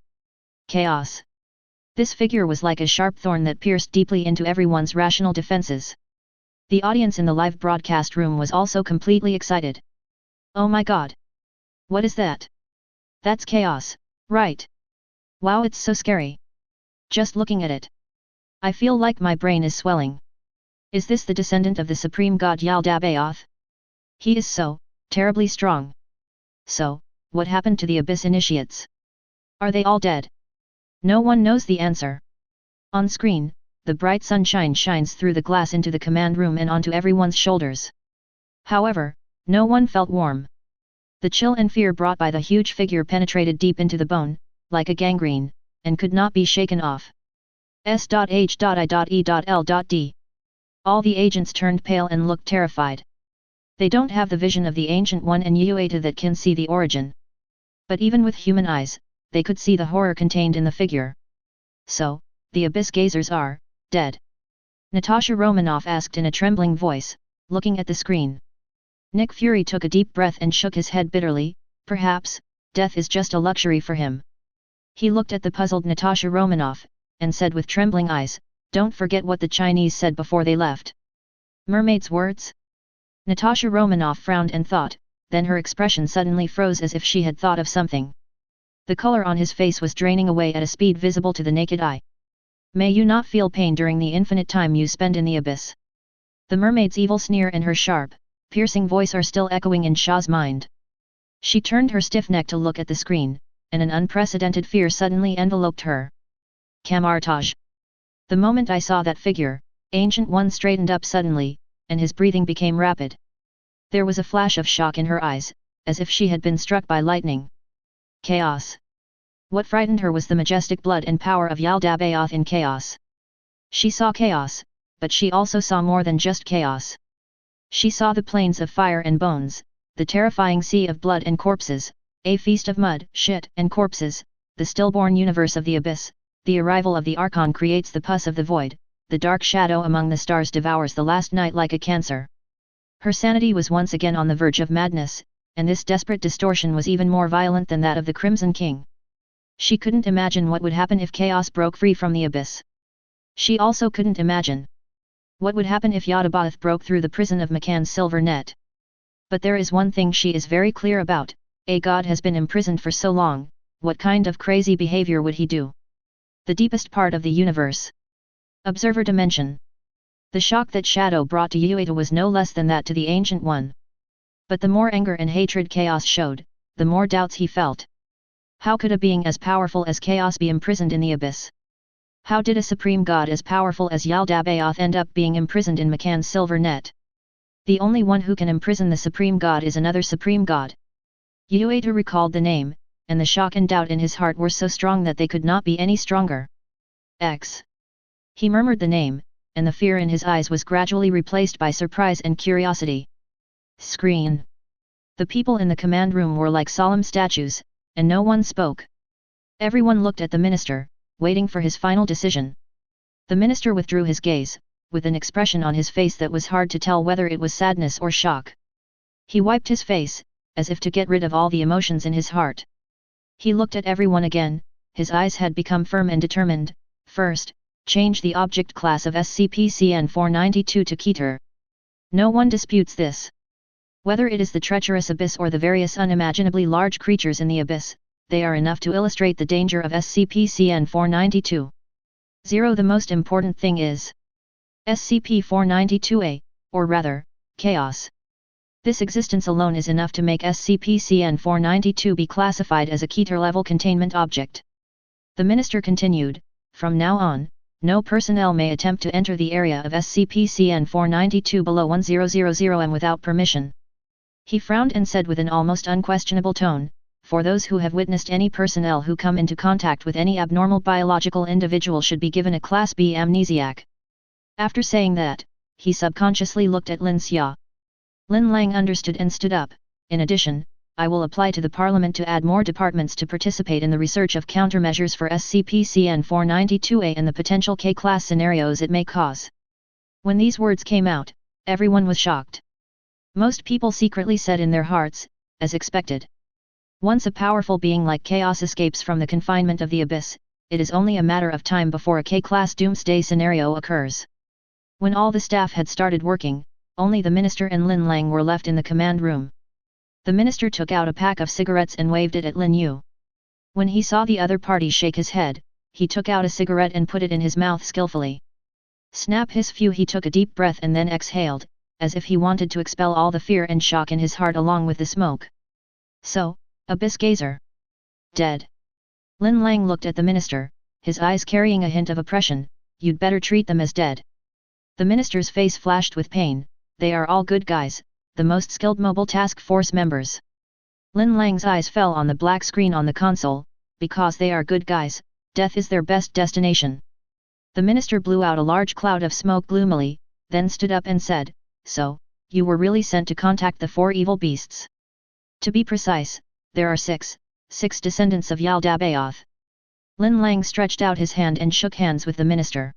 Chaos. This figure was like a sharp thorn that pierced deeply into everyone's rational defenses. The audience in the live broadcast room was also completely excited. Oh my god! What is that? That's chaos, right? Wow, it's so scary. Just looking at it, I feel like my brain is swelling. Is this the descendant of the supreme god S.H.I.E.L.D? He is so terribly strong. So, what happened to the Abyss initiates? Are they all dead? No one knows the answer. On screen, the bright sunshine shines through the glass into the command room and onto everyone's shoulders. However, no one felt warm. The chill and fear brought by the huge figure penetrated deep into the bone, like a gangrene, and could not be shaken off. S.H.I.E.L.D. All the agents turned pale and looked terrified. They don't have the vision of the Ancient One and Yueta that can see the origin. But even with human eyes, they could see the horror contained in the figure. So, the Abyss Gazers are dead? Natasha Romanoff asked in a trembling voice, looking at the screen. Nick Fury took a deep breath and shook his head bitterly. Perhaps, death is just a luxury for him. He looked at the puzzled Natasha Romanoff, and said with trembling eyes, "Don't forget what the Chinese said before they left." Mermaid's words? Natasha Romanoff frowned and thought, then her expression suddenly froze as if she had thought of something. The color on his face was draining away at a speed visible to the naked eye. "May you not feel pain during the infinite time you spend in the abyss." The mermaid's evil sneer and her sharp, piercing voice are still echoing in Sha's mind. She turned her stiff neck to look at the screen, and an unprecedented fear suddenly enveloped her. Camartage. The moment I saw that figure, Ancient One straightened up suddenly, and his breathing became rapid. There was a flash of shock in her eyes, as if she had been struck by lightning. Chaos. What frightened her was the majestic blood and power of S.H.I.E.L.D. in chaos. She saw chaos, but she also saw more than just chaos. She saw the plains of fire and bones, the terrifying sea of blood and corpses, a feast of mud, shit, and corpses, the stillborn universe of the abyss. The arrival of the Archon creates the pus of the void, the dark shadow among the stars devours the last night like a cancer. Her sanity was once again on the verge of madness, and this desperate distortion was even more violent than that of the Crimson King. She couldn't imagine what would happen if chaos broke free from the abyss. She also couldn't imagine what would happen if Yadabaoth broke through the prison of Makan's silver net. But there is one thing she is very clear about: a god has been imprisoned for so long, what kind of crazy behavior would he do? The deepest part of the universe. Observer dimension. The shock that Shadow brought to Yueta was no less than that to the Ancient One. But the more anger and hatred Chaos showed, the more doubts he felt. How could a being as powerful as Chaos be imprisoned in the abyss? How did a supreme god as powerful as S.H.I.E.L.D. end up being imprisoned in Makan's silver net? The only one who can imprison the supreme god is another supreme god. Yueta recalled the name, and the shock and doubt in his heart were so strong that they could not be any stronger. X. He murmured the name, and the fear in his eyes was gradually replaced by surprise and curiosity. Screen. The people in the command room were like solemn statues, and no one spoke. Everyone looked at the minister, waiting for his final decision. The minister withdrew his gaze, with an expression on his face that was hard to tell whether it was sadness or shock. He wiped his face, as if to get rid of all the emotions in his heart. He looked at everyone again, his eyes had become firm and determined. First, change the object class of SCP-492 to Keter. No one disputes this. Whether it is the treacherous abyss or the various unimaginably large creatures in the abyss, they are enough to illustrate the danger of SCP-492. 0. The most important thing is SCP-492-A, or rather, Chaos. This existence alone is enough to make SCP-492 be classified as a Keter-level containment object. The minister continued, "From now on, no personnel may attempt to enter the area of SCP-492 below 1000 m without permission." He frowned and said with an almost unquestionable tone, for those who have witnessed any personnel who come into contact with any abnormal biological individual should be given a Class B amnesiac. After saying that, he subconsciously looked at Lin Xia. Lin Lang understood and stood up. In addition, I will apply to the Parliament to add more departments to participate in the research of countermeasures for SCP-492-A and the potential K-class scenarios it may cause. When these words came out, everyone was shocked. Most people secretly said in their hearts, as expected. Once a powerful being like Chaos escapes from the confinement of the Abyss, it is only a matter of time before a K-class doomsday scenario occurs. When all the staff had started working, only the minister and Lin Lang were left in the command room. The minister took out a pack of cigarettes and waved it at Lin Yu. When he saw the other party shake his head, he took out a cigarette and put it in his mouth skillfully. Snap his phew, he took a deep breath and then exhaled, as if he wanted to expel all the fear and shock in his heart along with the smoke. So, Abyss Gazer. Dead. Lin Lang looked at the minister, his eyes carrying a hint of oppression. You'd better treat them as dead. The minister's face flashed with pain. They are all good guys, the most skilled mobile task force members. Lin Lang's eyes fell on the black screen on the console. Because they are good guys, death is their best destination. The minister blew out a large cloud of smoke gloomily, then stood up and said, So, you were really sent to contact the 4 evil beasts. To be precise, there are six descendants of S.H.I.E.L.D. Lin Lang stretched out his hand and shook hands with the minister.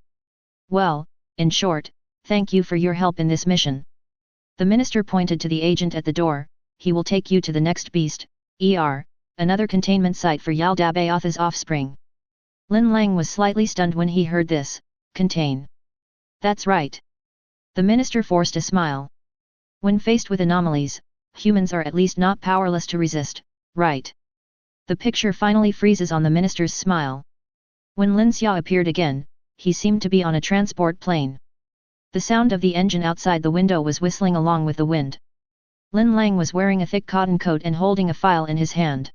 Well, in short, thank you for your help in this mission. The minister pointed to the agent at the door. He will take you to the next beast, another containment site for S.H.I.E.L.D's offspring. Lin Lang was slightly stunned when he heard this. Contain. That's right. The minister forced a smile. When faced with anomalies, humans are at least not powerless to resist, right? The picture finally freezes on the minister's smile. When Lin Xia appeared again, he seemed to be on a transport plane. The sound of the engine outside the window was whistling along with the wind. Lin Lang was wearing a thick cotton coat and holding a file in his hand.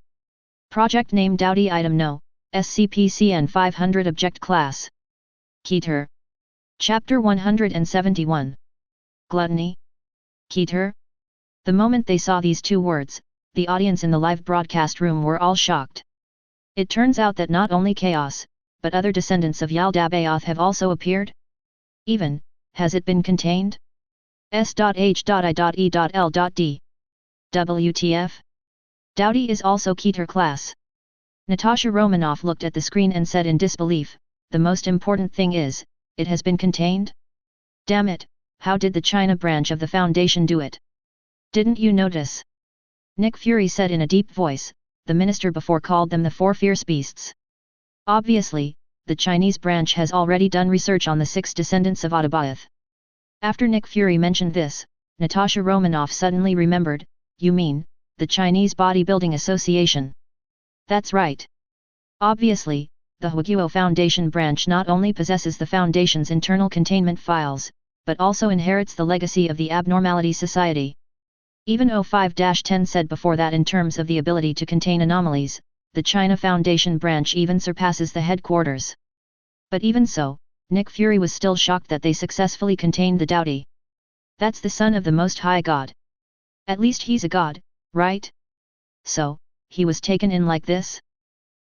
Project name Dowdy Item No, SCP-500 Object Class. Keter. Chapter 171. Gluttony. Keter? The moment they saw these 2 words, the audience in the live broadcast room were all shocked. It turns out that not only Chaos, but other descendants of S.H.I.E.L.D. have also appeared? Even, has it been contained? S.H.I.E.L.D. WTF? Dowdy is also Keter-class. Natasha Romanoff looked at the screen and said in disbelief, the most important thing is, it has been contained? Damn it, how did the China branch of the Foundation do it? Didn't you notice? Nick Fury said in a deep voice, the minister before called them the 4 fierce beasts. Obviously, the Chinese branch has already done research on the 6 descendants of Audiobook. After Nick Fury mentioned this, Natasha Romanoff suddenly remembered, you mean, the Chinese Bodybuilding Association? That's right. Obviously, the SCP Foundation branch not only possesses the Foundation's internal containment files, but also inherits the legacy of the Abnormality Society. Even 05-10 said before that in terms of the ability to contain anomalies, the China Foundation branch even surpasses the headquarters. But even so, Nick Fury was still shocked that they successfully contained the Dowdy. That's the son of the Most High God. At least he's a god, right? So, he was taken in like this?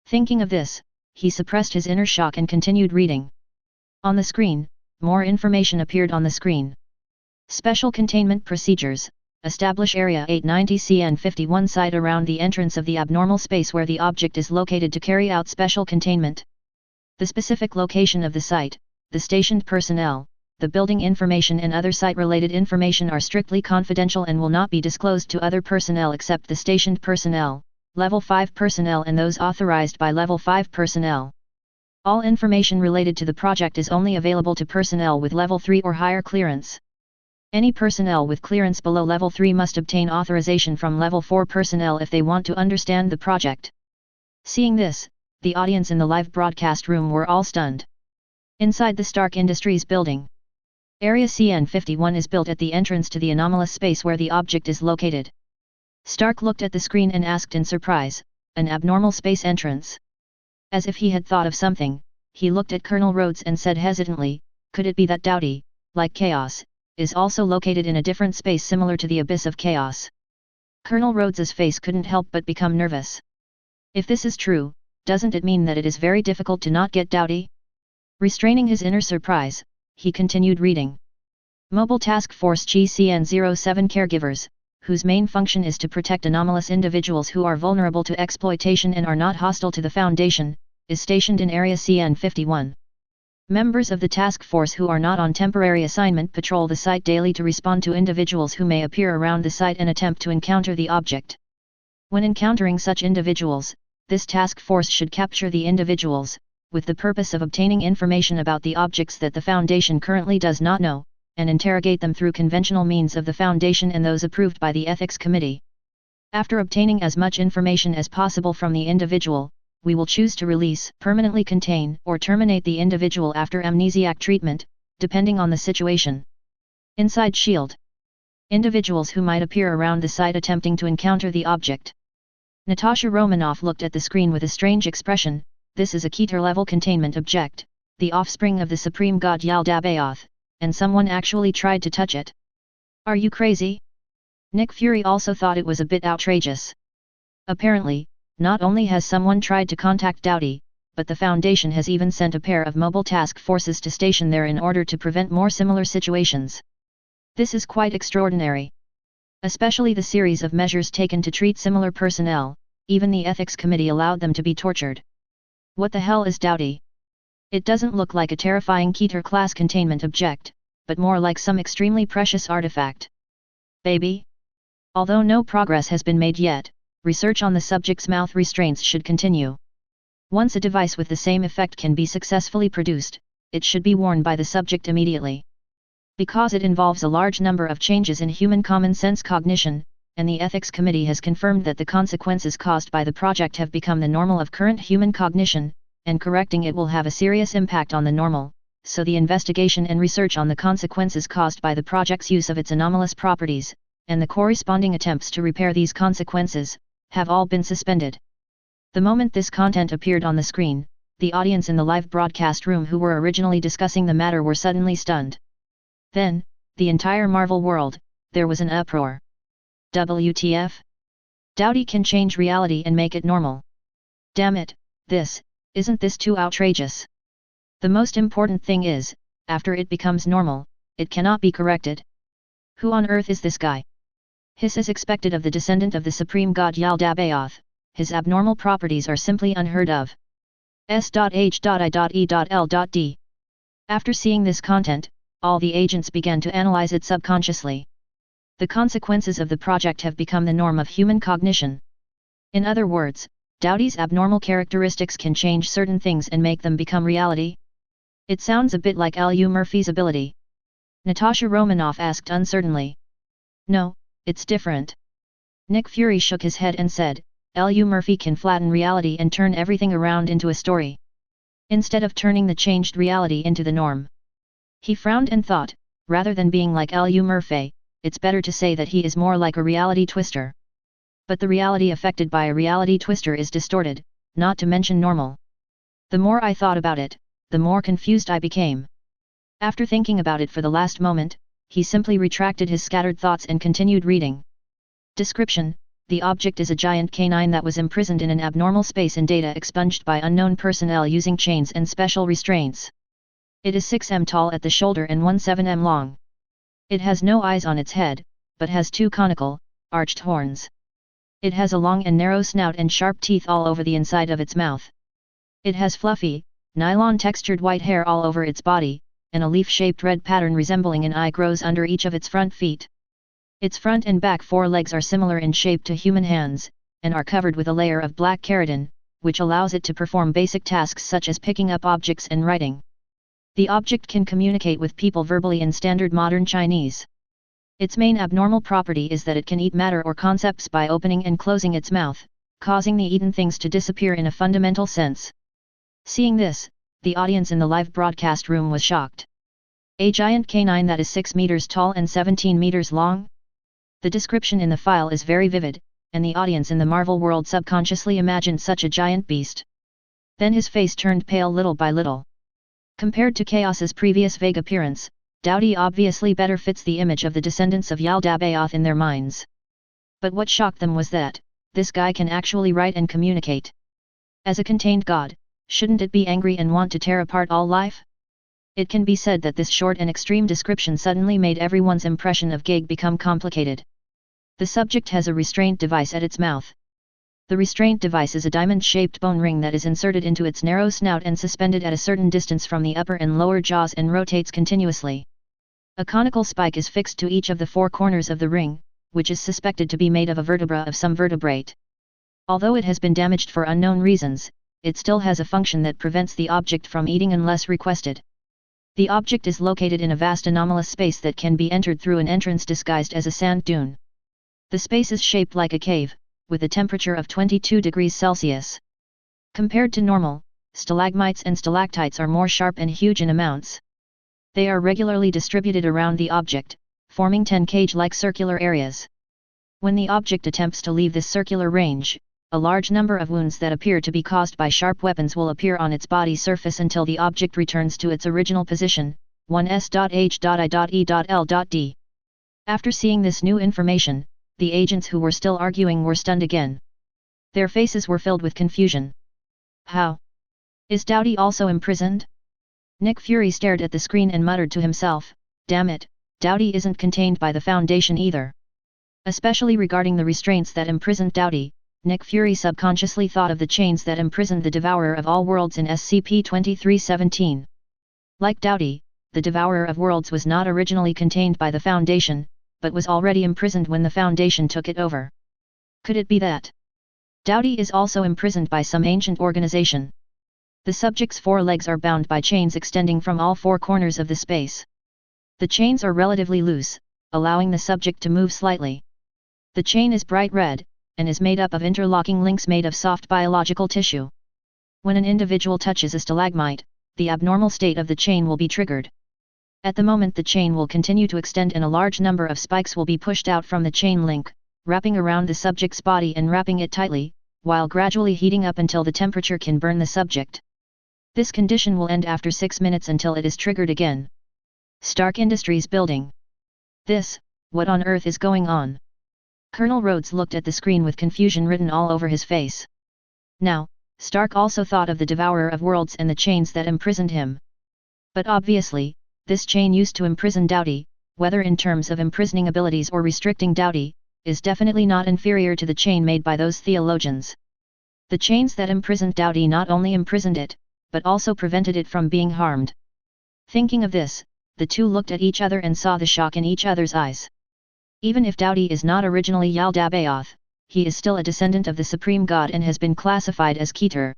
Thinking of this, he suppressed his inner shock and continued reading. On the screen, more information appeared on the screen. Special Containment Procedures. Establish Area 890-CN51 site around the entrance of the abnormal space where the object is located to carry out special containment. The specific location of the site, the stationed personnel, the building information and other site-related information are strictly confidential and will not be disclosed to other personnel except the stationed personnel, Level 5 personnel and those authorized by Level 5 personnel. All information related to the project is only available to personnel with Level 3 or higher clearance. Any personnel with clearance below Level 3 must obtain authorization from Level 4 personnel if they want to understand the project. Seeing this, the audience in the live broadcast room were all stunned. Inside the Stark Industries building, Area CN51 is built at the entrance to the anomalous space where the object is located. Stark looked at the screen and asked in surprise, an abnormal space entrance? As if he had thought of something, he looked at Colonel Rhodes and said hesitantly, could it be that Dowdy, like Chaos, is also located in a different space similar to the Abyss of Chaos? Colonel Rhodes's face couldn't help but become nervous. If this is true, doesn't it mean that it is very difficult to not get Dowdy? Restraining his inner surprise, he continued reading. Mobile Task Force GCN-07 Caregivers, whose main function is to protect anomalous individuals who are vulnerable to exploitation and are not hostile to the Foundation, is stationed in Area CN-51. Members of the task force who are not on temporary assignment patrol the site daily to respond to individuals who may appear around the site and attempt to encounter the object. When encountering such individuals, this task force should capture the individuals, with the purpose of obtaining information about the objects that the Foundation currently does not know, and interrogate them through conventional means of the Foundation and those approved by the Ethics Committee. After obtaining as much information as possible from the individual, we will choose to release, permanently contain, or terminate the individual after amnesiac treatment, depending on the situation. Inside S.H.I.E.L.D. Individuals who might appear around the site attempting to encounter the object. Natasha Romanoff looked at the screen with a strange expression. This is a Keter-level containment object, the offspring of the supreme god S.H.I.E.L.D, and someone actually tried to touch it. Are you crazy? Nick Fury also thought it was a bit outrageous. Apparently, not only has someone tried to contact Dowdy, but the Foundation has even sent a pair of mobile task forces to station there in order to prevent more similar situations. This is quite extraordinary. Especially the series of measures taken to treat similar personnel, even the Ethics Committee allowed them to be tortured. What the hell is Dowdy? It doesn't look like a terrifying Keter-class containment object, but more like some extremely precious artifact. Baby? Although no progress has been made yet, research on the subject's mouth restraints should continue. Once a device with the same effect can be successfully produced, it should be worn by the subject immediately. Because it involves a large number of changes in human common sense cognition, and the Ethics Committee has confirmed that the consequences caused by the project have become the normal of current human cognition, and correcting it will have a serious impact on the normal, so the investigation and research on the consequences caused by the project's use of its anomalous properties, and the corresponding attempts to repair these consequences, have all been suspended. The moment this content appeared on the screen, the audience in the live broadcast room who were originally discussing the matter were suddenly stunned. Then, the entire Marvel world, there was an uproar. WTF? Dowdy can change reality and make it normal. Damn it, isn't this too outrageous? The most important thing is, after it becomes normal, it cannot be corrected. Who on earth is this guy? His is expected of the descendant of the supreme god S.H.I.E.L.D. His abnormal properties are simply unheard of. S.H.I.E.L.D. After seeing this content, all the agents began to analyze it subconsciously. The consequences of the project have become the norm of human cognition. In other words, Dowdy's abnormal characteristics can change certain things and make them become reality. It sounds a bit like L.U. Murphy's ability. Natasha Romanoff asked uncertainly. No, it's different. Nick Fury shook his head and said, L.U. Murphy can flatten reality and turn everything around into a story. Instead of turning the changed reality into the norm. He frowned and thought, rather than being like L.U. Murphy, it's better to say that he is more like a reality twister. But the reality affected by a reality twister is distorted, not to mention normal. The more I thought about it, the more confused I became. After thinking about it for the last moment, he simply retracted his scattered thoughts and continued reading. Description: the object is a giant canine that was imprisoned in an abnormal space and data expunged by unknown personnel using chains and special restraints. It is 6 m tall at the shoulder and 17 m long. It has no eyes on its head, but has 2 conical, arched horns. It has a long and narrow snout and sharp teeth all over the inside of its mouth. It has fluffy, nylon-textured white hair all over its body, and a leaf-shaped red pattern resembling an eye grows under each of its front feet. Its front and back 4 legs are similar in shape to human hands, and are covered with a layer of black keratin, which allows it to perform basic tasks such as picking up objects and writing. The object can communicate with people verbally in standard modern Chinese. Its main abnormal property is that it can eat matter or concepts by opening and closing its mouth, causing the eaten things to disappear in a fundamental sense. Seeing this, the audience in the live broadcast room was shocked. A giant canine that is 6 meters tall and 17 meters long? The description in the file is very vivid, and the audience in the Marvel world subconsciously imagined such a giant beast. Then his face turned pale little by little. Compared to Chaos's previous vague appearance, Dowdy obviously better fits the image of the descendants of S.H.I.E.L.D. in their minds. But what shocked them was that, this guy can actually write and communicate. As a contained god, shouldn't it be angry and want to tear apart all life? It can be said that this short and extreme description suddenly made everyone's impression of Gig become complicated. The subject has a restraint device at its mouth. The restraint device is a diamond-shaped bone ring that is inserted into its narrow snout and suspended at a certain distance from the upper and lower jaws and rotates continuously. A conical spike is fixed to each of the four corners of the ring, which is suspected to be made of a vertebra of some vertebrate. Although it has been damaged for unknown reasons, it still has a function that prevents the object from eating unless requested. The object is located in a vast anomalous space that can be entered through an entrance disguised as a sand dune. The space is shaped like a cave, with a temperature of 22 degrees Celsius. Compared to normal, stalagmites and stalactites are more sharp and huge in amounts. They are regularly distributed around the object, forming 10 cage-like circular areas. When the object attempts to leave this circular range, a large number of wounds that appear to be caused by sharp weapons will appear on its body surface until the object returns to its original position, 1S.H.I.E.L.D. After seeing this new information, the agents who were still arguing were stunned again. Their faces were filled with confusion. How? Is Dowdy also imprisoned? Nick Fury stared at the screen and muttered to himself, damn it, Dowdy isn't contained by the Foundation either. Especially regarding the restraints that imprisoned Dowdy, Nick Fury subconsciously thought of the chains that imprisoned the Devourer of All Worlds in SCP-2317. Like Dowdy, the Devourer of Worlds was not originally contained by the Foundation, but was already imprisoned when the Foundation took it over. Could it be that Dowdy is also imprisoned by some ancient organization? The subject's four legs are bound by chains extending from all four corners of the space. The chains are relatively loose, allowing the subject to move slightly. The chain is bright red, and is made up of interlocking links made of soft biological tissue. When an individual touches a stalagmite, the abnormal state of the chain will be triggered. At the moment the chain will continue to extend and a large number of spikes will be pushed out from the chain link, wrapping around the subject's body and wrapping it tightly, while gradually heating up until the temperature can burn the subject. This condition will end after 6 minutes until it is triggered again. Stark Industries building. What on earth is going on? Colonel Rhodes looked at the screen with confusion written all over his face. Now, Stark also thought of the Devourer of Worlds and the chains that imprisoned him. But obviously, this chain used to imprison Dowdy, whether in terms of imprisoning abilities or restricting Dowdy, is definitely not inferior to the chain made by those theologians. The chains that imprisoned Dowdy not only imprisoned it, but also prevented it from being harmed. Thinking of this, the two looked at each other and saw the shock in each other's eyes. Even if Dowdy is not originally Yaldabaoth, he is still a descendant of the Supreme God and has been classified as Keter.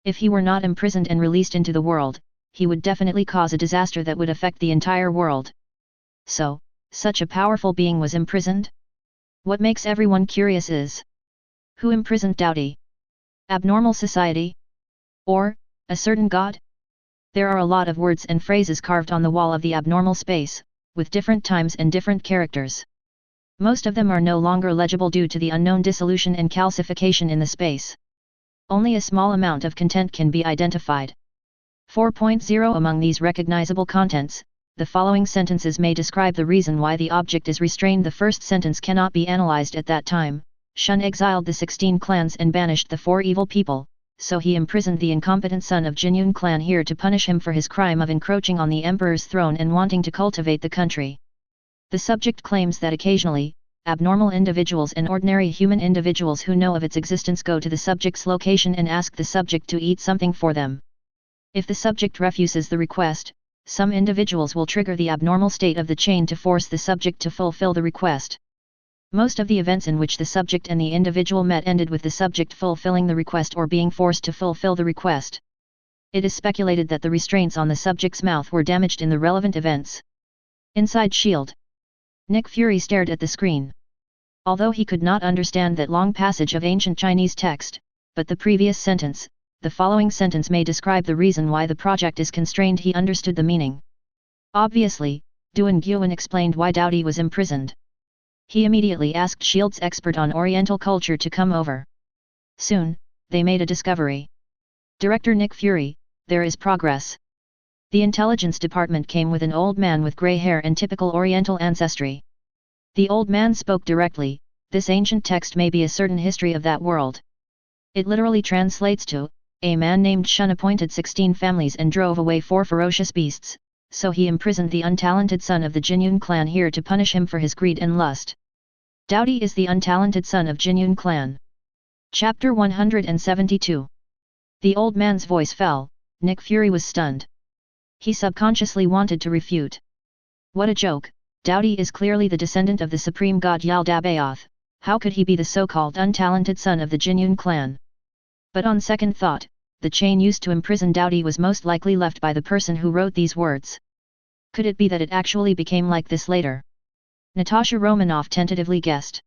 If he were not imprisoned and released into the world, he would definitely cause a disaster that would affect the entire world. So, such a powerful being was imprisoned? What makes everyone curious is, who imprisoned Dowdy? Abnormal society? Or, a certain god? There are a lot of words and phrases carved on the wall of the abnormal space, with different times and different characters. Most of them are no longer legible due to the unknown dissolution and calcification in the space. Only a small amount of content can be identified. 4.0 Among these recognizable contents, the following sentences may describe the reason why the object is restrained. The first sentence cannot be analyzed at that time. Shun exiled the 16 clans and banished the 4 evil people, so he imprisoned the incompetent son of Jinyun clan here to punish him for his crime of encroaching on the emperor's throne and wanting to cultivate the country. The subject claims that occasionally, abnormal individuals and ordinary human individuals who know of its existence go to the subject's location and ask the subject to eat something for them. If the subject refuses the request, some individuals will trigger the abnormal state of the chain to force the subject to fulfill the request. Most of the events in which the subject and the individual met ended with the subject fulfilling the request or being forced to fulfill the request. It is speculated that the restraints on the subject's mouth were damaged in the relevant events. Inside S.H.I.E.L.D. Nick Fury stared at the screen. Although he could not understand that long passage of ancient Chinese text, but the previous sentence, the following sentence may describe the reason why the project is constrained. He understood the meaning. Obviously, Duan Guan explained why Dowdy was imprisoned. He immediately asked S.H.I.E.L.D's expert on Oriental culture to come over. Soon, they made a discovery. Director Nick Fury, there is progress. The intelligence department came with an old man with grey hair and typical Oriental ancestry. The old man spoke directly. This ancient text may be a certain history of that world. It literally translates to, a man named Shun appointed 16 families and drove away 4 ferocious beasts, so he imprisoned the untalented son of the Jinyun clan here to punish him for his greed and lust. Dowdy is the untalented son of Jinyun clan. Chapter 172. The old man's voice fell. Nick Fury was stunned. He subconsciously wanted to refute. What a joke, Dowdy is clearly the descendant of the supreme god Yaldabaoth, how could he be the so-called untalented son of the Jinyun clan? But on second thought, the chain used to imprison Dowdy was most likely left by the person who wrote these words. Could it be that it actually became like this later? Natasha Romanoff tentatively guessed.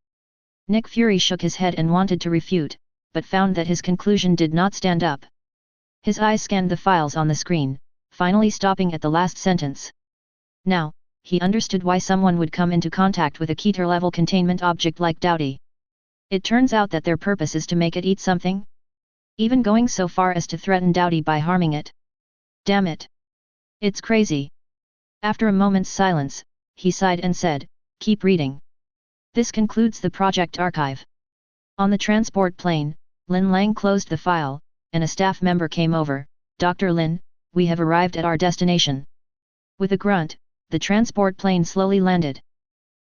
Nick Fury shook his head and wanted to refute, but found that his conclusion did not stand up. His eyes scanned the files on the screen, finally stopping at the last sentence. Now, he understood why someone would come into contact with a Keter-level containment object like Dowdy. It turns out that their purpose is to make it eat something? Even going so far as to threaten Dowdy by harming it. Damn it! It's crazy. After a moment's silence, he sighed and said, "Keep reading." This concludes the project archive. On the transport plane, Lin Lang closed the file, and a staff member came over. "Dr. Lin, we have arrived at our destination." With a grunt, the transport plane slowly landed.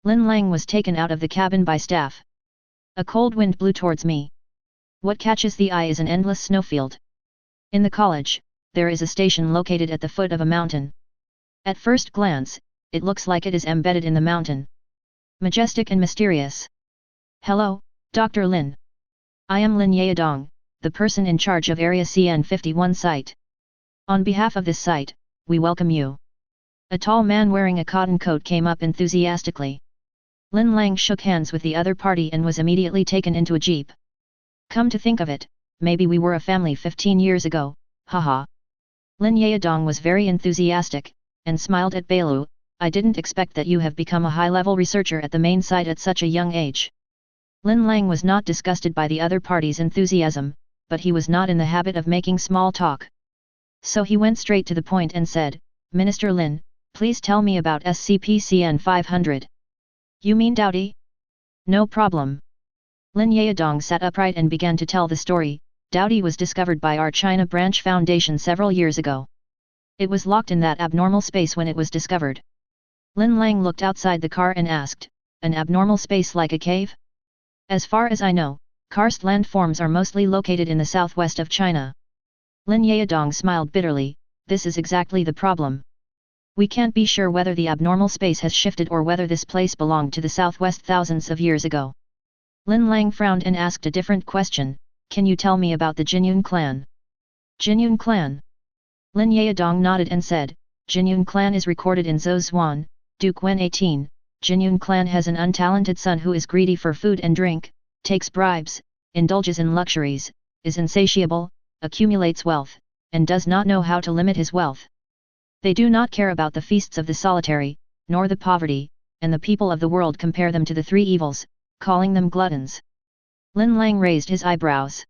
Lin Lang was taken out of the cabin by staff. A cold wind blew towards me. What catches the eye is an endless snowfield. In the college, there is a station located at the foot of a mountain. At first glance, it looks like it is embedded in the mountain. Majestic and mysterious. "Hello, Dr. Lin. I am Lin Yadong, the person in charge of Area CN51 site. On behalf of this site, we welcome you." A tall man wearing a cotton coat came up enthusiastically. Lin Lang shook hands with the other party and was immediately taken into a jeep. "Come to think of it, maybe we were a family 15 years ago, haha." Lin Yadong was very enthusiastic, and smiled at Bailu. "I didn't expect that you have become a high-level researcher at the main site at such a young age." Lin Lang was not disgusted by the other party's enthusiasm, but he was not in the habit of making small talk. So he went straight to the point and said, "Minister Lin, please tell me about SCP-CN 500. You mean Dowdy?" "No problem." Lin Yadong sat upright and began to tell the story. Dowdy was discovered by our China Branch Foundation several years ago. It was locked in that abnormal space when it was discovered. Lin Lang looked outside the car and asked, "An abnormal space like a cave?" "As far as I know, karst landforms are mostly located in the southwest of China." Lin Yadong smiled bitterly. "This is exactly the problem. We can't be sure whether the abnormal space has shifted or whether this place belonged to the southwest thousands of years ago." Lin Lang frowned and asked a different question, "Can you tell me about the Jinyun clan?" "Jinyun clan?" Lin Yadong nodded and said, "Jinyun clan is recorded in Zhou Duke Wen 18. Jinyun clan has an untalented son who is greedy for food and drink, takes bribes, indulges in luxuries, is insatiable, accumulates wealth, and does not know how to limit his wealth. They do not care about the feasts of the solitary, nor the poverty, and the people of the world compare them to the 3 evils, calling them gluttons." Lin Lang raised his eyebrows.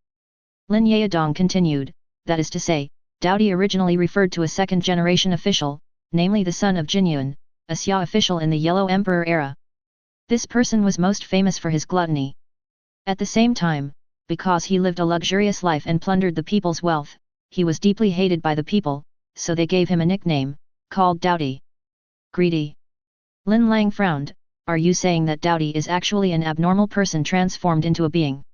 Lin Yadong continued, "That is to say, Dowdy originally referred to a second-generation official, namely the son of Jinyun, a Xia official in the Yellow Emperor era. This person was most famous for his gluttony. At the same time, because he lived a luxurious life and plundered the people's wealth, he was deeply hated by the people, so they gave him a nickname, called Dowdy. Greedy." Lin Lang frowned. "Are you saying that Dowdy is actually an abnormal person transformed into a being?"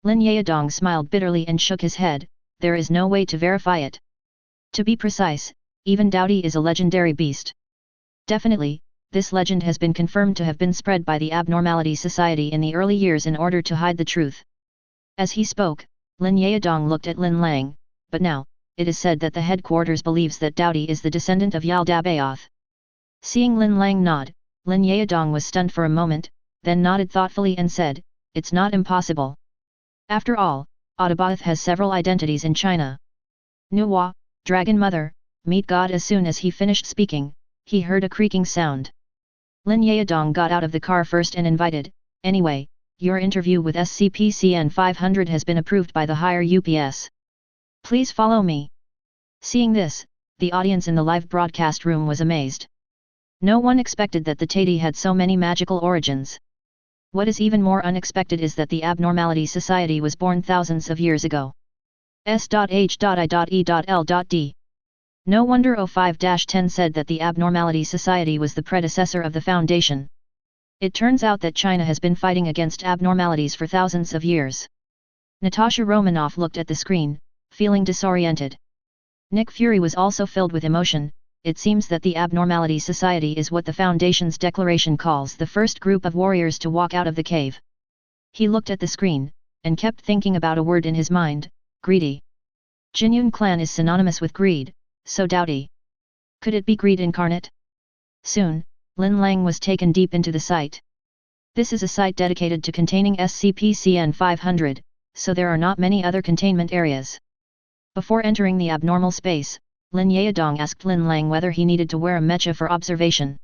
Lin Yadong smiled bitterly and shook his head. "There is no way to verify it. To be precise, even Dowdy is a legendary beast. Definitely, this legend has been confirmed to have been spread by the Abnormality Society in the early years in order to hide the truth." As he spoke, Lin Yadong looked at Lin Lang, "But now, it is said that the headquarters believes that Dowdy is the descendant of Yaldabaoth." Seeing Lin Lang nod, Lin Yadong was stunned for a moment, then nodded thoughtfully and said, "It's not impossible. After all, Audiobook has several identities in China. Nuwa, Dragon Mother, meet God." As soon as he finished speaking, he heard a creaking sound. Lin Yadong got out of the car first and invited, "Anyway, your interview with SCP-CN 500 has been approved by the higher UPS. Please follow me." Seeing this, the audience in the live broadcast room was amazed. No one expected that the Tati had so many magical origins. What is even more unexpected is that the Abnormality Society was born thousands of years ago. S.H.I.E.L.D. No wonder O5-10 said that the Abnormality Society was the predecessor of the Foundation. It turns out that China has been fighting against abnormalities for thousands of years. Natasha Romanoff looked at the screen, feeling disoriented. Nick Fury was also filled with emotion. It seems that the Abnormality Society is what the Foundation's declaration calls the first group of warriors to walk out of the cave. He looked at the screen, and kept thinking about a word in his mind, greedy. Jinyun clan is synonymous with greed, so doubty. Could it be greed incarnate? Soon, Lin Lang was taken deep into the site. This is a site dedicated to containing SCP-500, so there are not many other containment areas. Before entering the abnormal space, Lin Yadong asked Lin Lang whether he needed to wear a mecha for observation.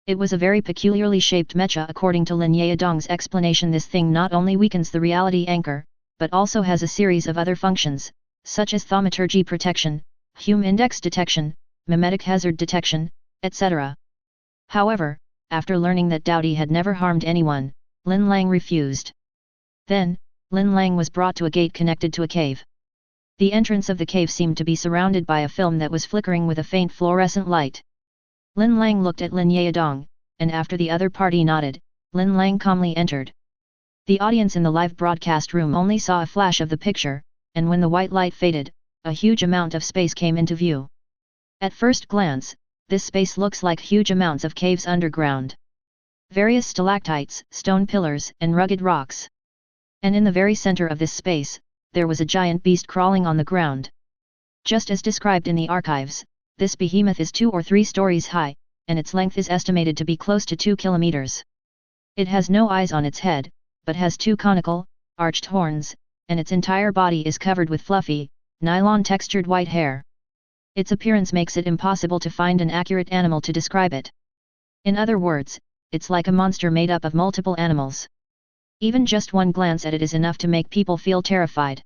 It was a very peculiarly shaped mecha. According to Lin Yadong's explanation, this thing not only weakens the reality anchor, but also has a series of other functions, such as thaumaturgy protection, Hume index detection, mimetic hazard detection, etc. However, after learning that Dowdy had never harmed anyone, Lin Lang refused. Then, Lin Lang was brought to a gate connected to a cave. The entrance of the cave seemed to be surrounded by a film that was flickering with a faint fluorescent light. Lin Lang looked at Lin Yadong, and after the other party nodded, Lin Lang calmly entered. The audience in the live broadcast room only saw a flash of the picture, and when the white light faded, a huge amount of space came into view. At first glance, this space looks like huge amounts of caves underground. Various stalactites, stone pillars, and rugged rocks. And in the very center of this space, there was a giant beast crawling on the ground. Just as described in the archives, this behemoth is 2 or 3 stories high, and its length is estimated to be close to 2 kilometers. It has no eyes on its head, but has 2 conical, arched horns, and its entire body is covered with fluffy, nylon-textured white hair. Its appearance makes it impossible to find an accurate animal to describe it. In other words, it's like a monster made up of multiple animals. Even just one glance at it is enough to make people feel terrified.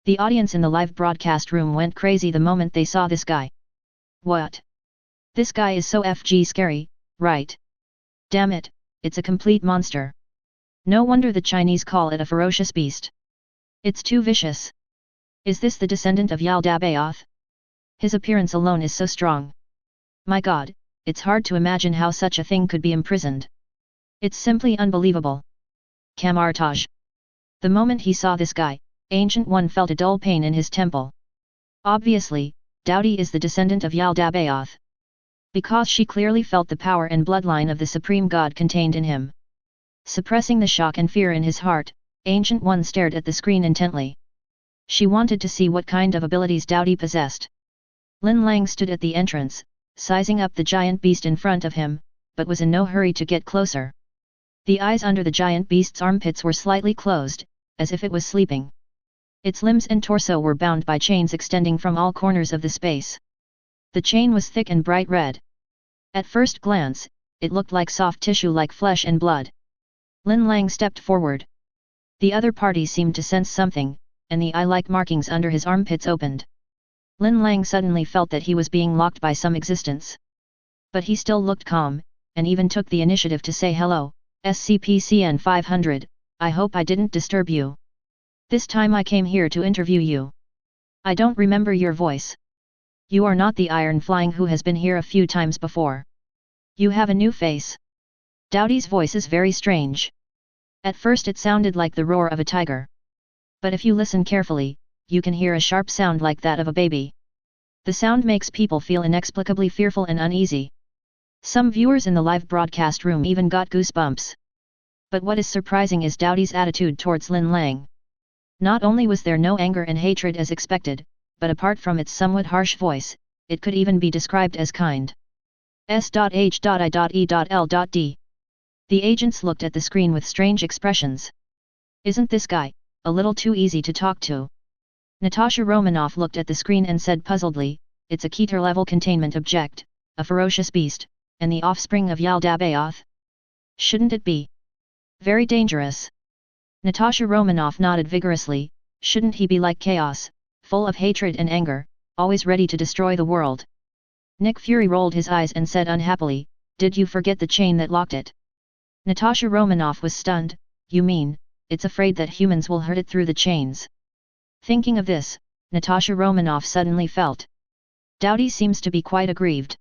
The audience in the live broadcast room went crazy the moment they saw this guy. What? This guy is so FG scary, right? Damn it, it's a complete monster. No wonder the Chinese call it a ferocious beast. It's too vicious. Is this the descendant of S.H.I.E.L.D? His appearance alone is so strong. My god, it's hard to imagine how such a thing could be imprisoned. It's simply unbelievable. Camartage. The moment he saw this guy, Ancient One felt a dull pain in his temple. Obviously, Dowdy is the descendant of S.H.I.E.L.D. Because she clearly felt the power and bloodline of the Supreme God contained in him. Suppressing the shock and fear in his heart, Ancient One stared at the screen intently. She wanted to see what kind of abilities Dowdy possessed. Lin Lang stood at the entrance, sizing up the giant beast in front of him, but was in no hurry to get closer. The eyes under the giant beast's armpits were slightly closed, as if it was sleeping. Its limbs and torso were bound by chains extending from all corners of the space. The chain was thick and bright red. At first glance, it looked like soft tissue like flesh and blood. Lin Lang stepped forward. The other party seemed to sense something, and the eye-like markings under his armpits opened. Lin Lang suddenly felt that he was being locked by some existence. But he still looked calm, and even took the initiative to say hello, SCP-500, I hope I didn't disturb you. This time I came here to interview you. I don't remember your voice. You are not the Iron Flying who has been here a few times before. You have a new face. Dowdy's voice is very strange. At first it sounded like the roar of a tiger. But if you listen carefully, you can hear a sharp sound like that of a baby. The sound makes people feel inexplicably fearful and uneasy. Some viewers in the live broadcast room even got goosebumps. But what is surprising is Dowdy's attitude towards Lin Lang. Not only was there no anger and hatred as expected, but apart from its somewhat harsh voice, it could even be described as kind. S.H.I.E.L.D. The agents looked at the screen with strange expressions. Isn't this guy a little too easy to talk to? Natasha Romanoff looked at the screen and said puzzledly, it's a Keter-level containment object, a ferocious beast, and the offspring of S.H.I.E.L.D. Shouldn't it be very dangerous? Natasha Romanoff nodded vigorously. Shouldn't he be like chaos, full of hatred and anger, always ready to destroy the world? Nick Fury rolled his eyes and said unhappily, did you forget the chain that locked it? Natasha Romanoff was stunned. You mean, it's afraid that humans will hurt it through the chains? Thinking of this, Natasha Romanoff suddenly felt. Dowdy seems to be quite aggrieved.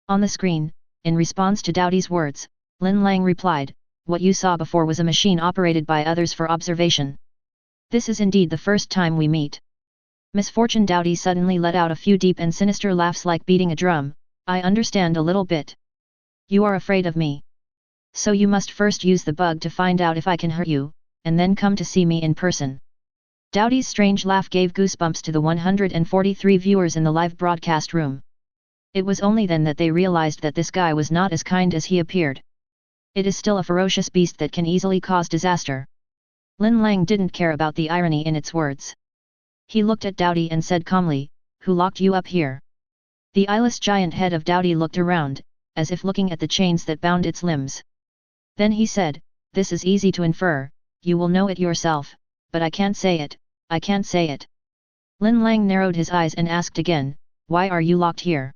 On the screen, in response to Dowdy's words, Lin Lang replied, "What you saw before was a machine operated by others for observation. This is indeed the first time we meet." Misfortune Dowdy suddenly let out a few deep and sinister laughs like beating a drum. "I understand a little bit. You are afraid of me. So you must first use the bug to find out if I can hurt you, and then come to see me in person." Dowdy's strange laugh gave goosebumps to the 143 viewers in the live broadcast room. It was only then that they realized that this guy was not as kind as he appeared. It is still a ferocious beast that can easily cause disaster. Lin Lang didn't care about the irony in its words. He looked at Dowdy and said calmly, "Who locked you up here?" The eyeless giant head of Dowdy looked around, as if looking at the chains that bound its limbs. Then he said, "This is easy to infer, you will know it yourself, but I can't say it, I can't say it." Lin Lang narrowed his eyes and asked again, "Why are you locked here?"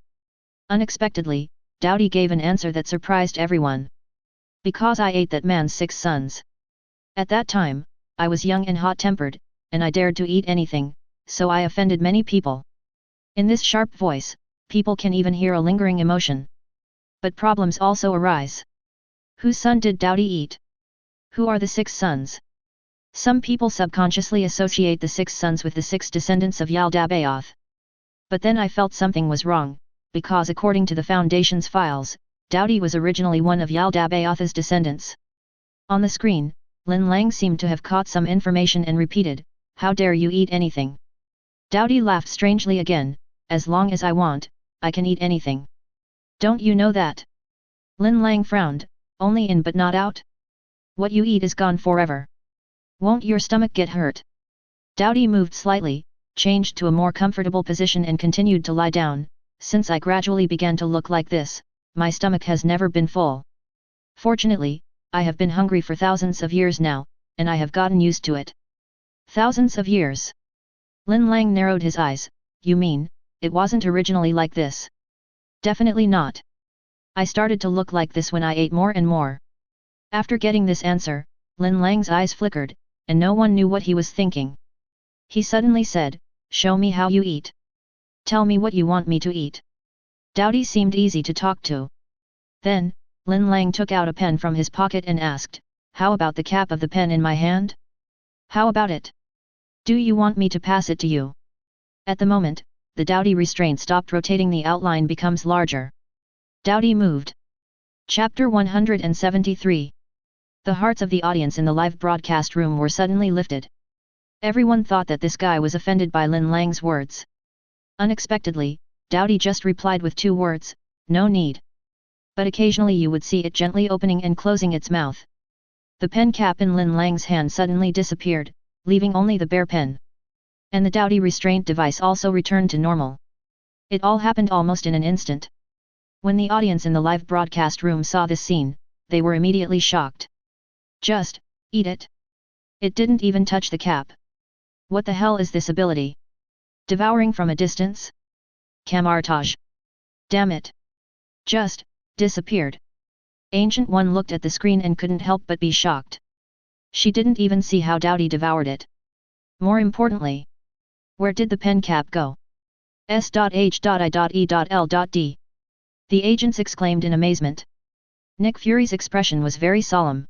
Unexpectedly, Dowdy gave an answer that surprised everyone. "Because I ate that man's 6 sons. At that time, I was young and hot-tempered, and I dared to eat anything, so I offended many people." In this sharp voice, people can even hear a lingering emotion. But problems also arise. Whose son did Dowdy eat? Who are the 6 sons? Some people subconsciously associate the 6 sons with the 6 descendants of Yaldabaoth. But then I felt something was wrong, because according to the Foundation's files, Dowdy was originally one of Yaldabaoth's descendants. On the screen, Lin Lang seemed to have caught some information and repeated, "How dare you eat anything?" Dowdy laughed strangely again, "As long as I want, I can eat anything. Don't you know that?" Lin Lang frowned, "Only in but not out? What you eat is gone forever. Won't your stomach get hurt?" Dowdy moved slightly, changed to a more comfortable position and continued to lie down. "Since I gradually began to look like this, my stomach has never been full. Fortunately, I have been hungry for thousands of years now, and I have gotten used to it." "Thousands of years?" Lin Lang narrowed his eyes, "You mean, it wasn't originally like this?" "Definitely not. I started to look like this when I ate more and more." After getting this answer, Lin Lang's eyes flickered, and no one knew what he was thinking. He suddenly said, "Show me how you eat. Tell me what you want me to eat." Dowdy seemed easy to talk to. Then, Lin Lang took out a pen from his pocket and asked, "How about the cap of the pen in my hand? How about it? Do you want me to pass it to you?" At the moment, the Dowdy restraint stopped rotating. The outline becomes larger. Dowdy moved. Chapter 173. The hearts of the audience in the live broadcast room were suddenly lifted. Everyone thought that this guy was offended by Lin Lang's words. Unexpectedly, Dowdy just replied with 2 words, "No need." But occasionally you would see it gently opening and closing its mouth. The pen cap in Lin Lang's hand suddenly disappeared, leaving only the bare pen. And the Dowdy restraint device also returned to normal. It all happened almost in an instant. When the audience in the live broadcast room saw this scene, they were immediately shocked. "Just, eat it. It didn't even touch the cap. What the hell is this ability? Devouring from a distance? Camartage. Damn it. Just, disappeared." Ancient One looked at the screen and couldn't help but be shocked. She didn't even see how Dowdy devoured it. More importantly, where did the pen cap go? S.H.I.E.L.D. The agents exclaimed in amazement. Nick Fury's expression was very solemn.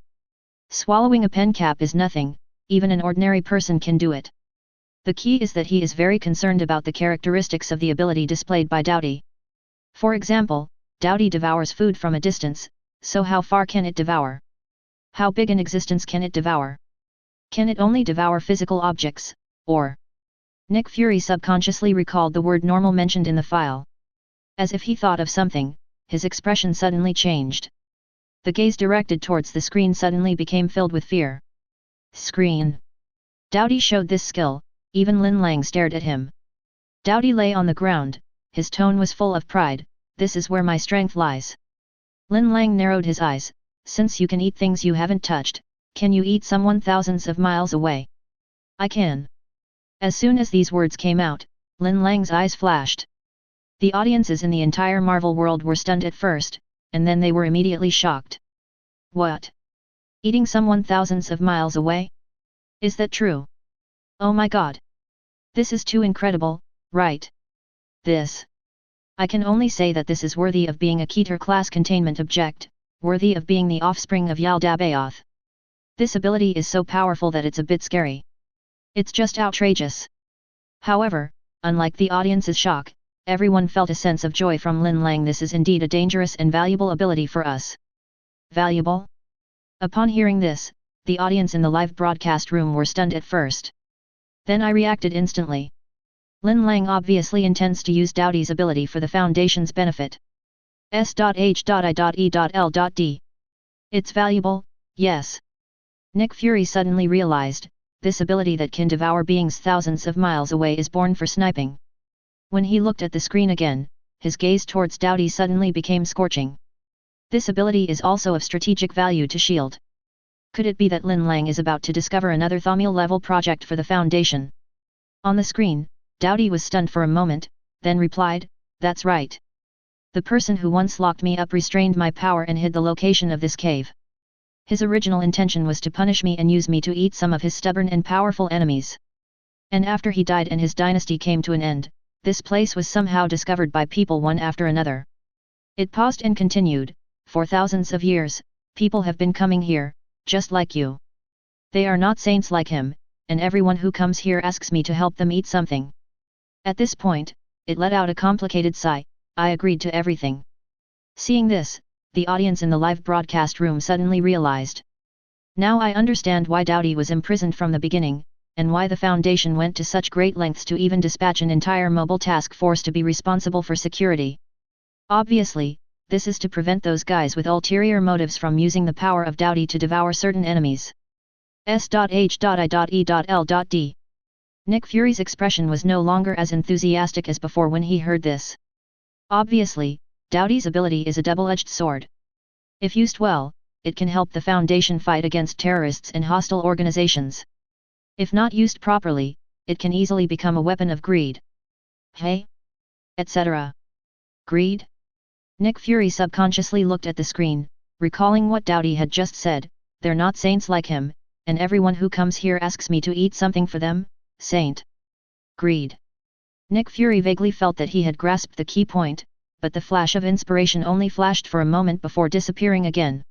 Swallowing a pen cap is nothing, even an ordinary person can do it. The key is that he is very concerned about the characteristics of the ability displayed by Dowdy. For example, Dowdy devours food from a distance, so how far can it devour? How big an existence can it devour? Can it only devour physical objects, or? Nick Fury subconsciously recalled the word normal mentioned in the file. As if he thought of something, his expression suddenly changed. The gaze directed towards the screen suddenly became filled with fear. Screen. Dowdy showed this skill, even Lin Lang stared at him. Dowdy lay on the ground, his tone was full of pride, "This is where my strength lies." Lin Lang narrowed his eyes, "Since you can eat things you haven't touched, can you eat someone thousands of miles away?" "I can." As soon as these words came out, Lin Lang's eyes flashed. The audiences in the entire Marvel world were stunned at first, and then they were immediately shocked. What? Eating someone thousands of miles away? Is that true? Oh my god! This is too incredible, right? This. I can only say that this is worthy of being a Keter-class containment object, worthy of being the offspring of Yaldabaoth. This ability is so powerful that it's a bit scary. It's just outrageous. However, unlike the audience's shock, everyone felt a sense of joy from Lin Lang. This is indeed a dangerous and valuable ability for us. Valuable? Upon hearing this, the audience in the live broadcast room were stunned at first. Then I reacted instantly. Lin Lang obviously intends to use Dowdy's ability for the Foundation's benefit. S.H.I.E.L.D. It's valuable, yes. Nick Fury suddenly realized, this ability that can devour beings thousands of miles away is born for sniping. When he looked at the screen again, his gaze towards Dowdy suddenly became scorching. This ability is also of strategic value to S.H.I.E.L.D. Could it be that Lin Lang is about to discover another Thaumiel-level project for the Foundation? On the screen, Dowdy was stunned for a moment, then replied, "That's right. The person who once locked me up restrained my power and hid the location of this cave. His original intention was to punish me and use me to eat some of his stubborn and powerful enemies. And after he died and his dynasty came to an end, this place was somehow discovered by people one after another." It paused and continued, "For thousands of years, people have been coming here, just like you. They are not saints like him, and everyone who comes here asks me to help them eat something." At this point, it let out a complicated sigh. I agreed to everything. Seeing this, the audience in the live broadcast room suddenly realized. Now I understand why Dowdy was imprisoned from the beginning, and why the Foundation went to such great lengths to even dispatch an entire mobile task force to be responsible for security. Obviously, this is to prevent those guys with ulterior motives from using the power of Dowdy to devour certain enemies. S.H.I.E.L.D. Nick Fury's expression was no longer as enthusiastic as before when he heard this. Obviously, Dowdy's ability is a double-edged sword. If used well, it can help the Foundation fight against terrorists and hostile organizations. If not used properly, it can easily become a weapon of greed. Hey? Etc. Greed? Nick Fury subconsciously looked at the screen, recalling what Dowdy had just said, "They're not saints like him, and everyone who comes here asks me to eat something for them, saint. Greed." Nick Fury vaguely felt that he had grasped the key point, but the flash of inspiration only flashed for a moment before disappearing again.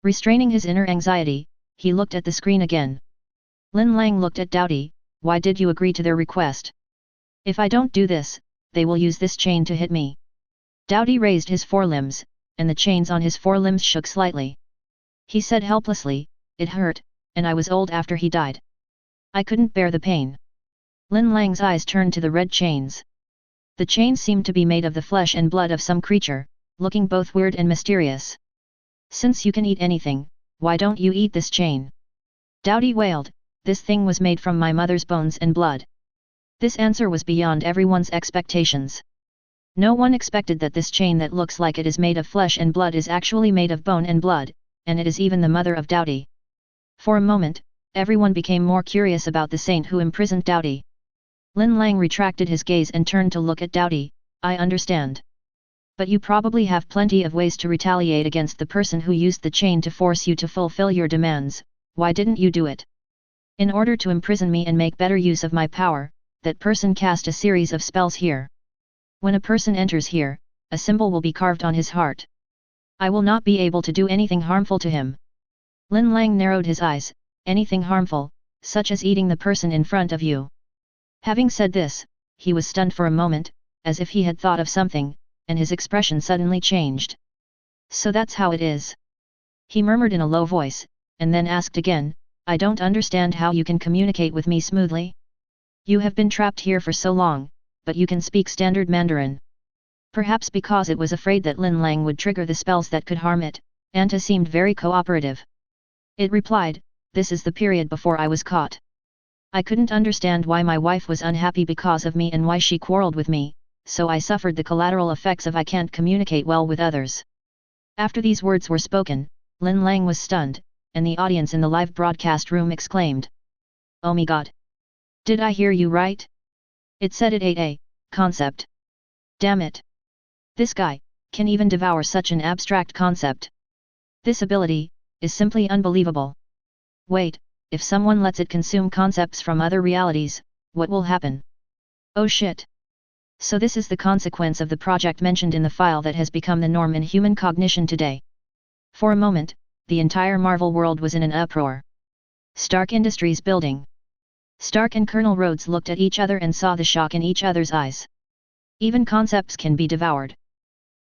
Restraining his inner anxiety, he looked at the screen again. Lin Lang looked at Dowdy. "Why did you agree to their request? If I don't do this, they will use this chain to hit me." Dowdy raised his forelimbs, and the chains on his forelimbs shook slightly. He said helplessly, "It hurt, and I was old after he died. I couldn't bear the pain." Lin Lang's eyes turned to the red chains. The chains seemed to be made of the flesh and blood of some creature, looking both weird and mysterious. "Since you can eat anything, why don't you eat this chain?" Dowdy wailed, "This thing was made from my mother's bones and blood." This answer was beyond everyone's expectations. No one expected that this chain that looks like it is made of flesh and blood is actually made of bone and blood, and it is even the mother of Dowdy. For a moment, everyone became more curious about the saint who imprisoned Dowdy. Lin Lang retracted his gaze and turned to look at Dowdy. "I understand. But you probably have plenty of ways to retaliate against the person who used the chain to force you to fulfill your demands. Why didn't you do it? In order to imprison me and make better use of my power, that person cast a series of spells here. When a person enters here, a symbol will be carved on his heart. I will not be able to do anything harmful to him." Lin Lang narrowed his eyes. "Anything harmful, such as eating the person in front of you?" Having said this, he was stunned for a moment, as if he had thought of something, and his expression suddenly changed. "So that's how it is?" he murmured in a low voice, and then asked again, "I don't understand how you can communicate with me smoothly. You have been trapped here for so long, but you can speak standard Mandarin." Perhaps because it was afraid that Lin Lang would trigger the spells that could harm it, Anta seemed very cooperative. It replied, "This is the period before I was caught. I couldn't understand why my wife was unhappy because of me and why she quarreled with me, so I suffered the collateral effects of I can't communicate well with others." After these words were spoken, Lin Lang was stunned, and the audience in the live broadcast room exclaimed, "Oh my god! Did I hear you right? It said it ate a concept. Damn it! This guy can even devour such an abstract concept. This ability is simply unbelievable. Wait, if someone lets it consume concepts from other realities, what will happen?" Oh shit! So this is the consequence of the project mentioned in the file that has become the norm in human cognition today. For a moment, the entire Marvel world was in an uproar. Stark Industries building. Stark and Colonel Rhodes looked at each other and saw the shock in each other's eyes. Even concepts can be devoured.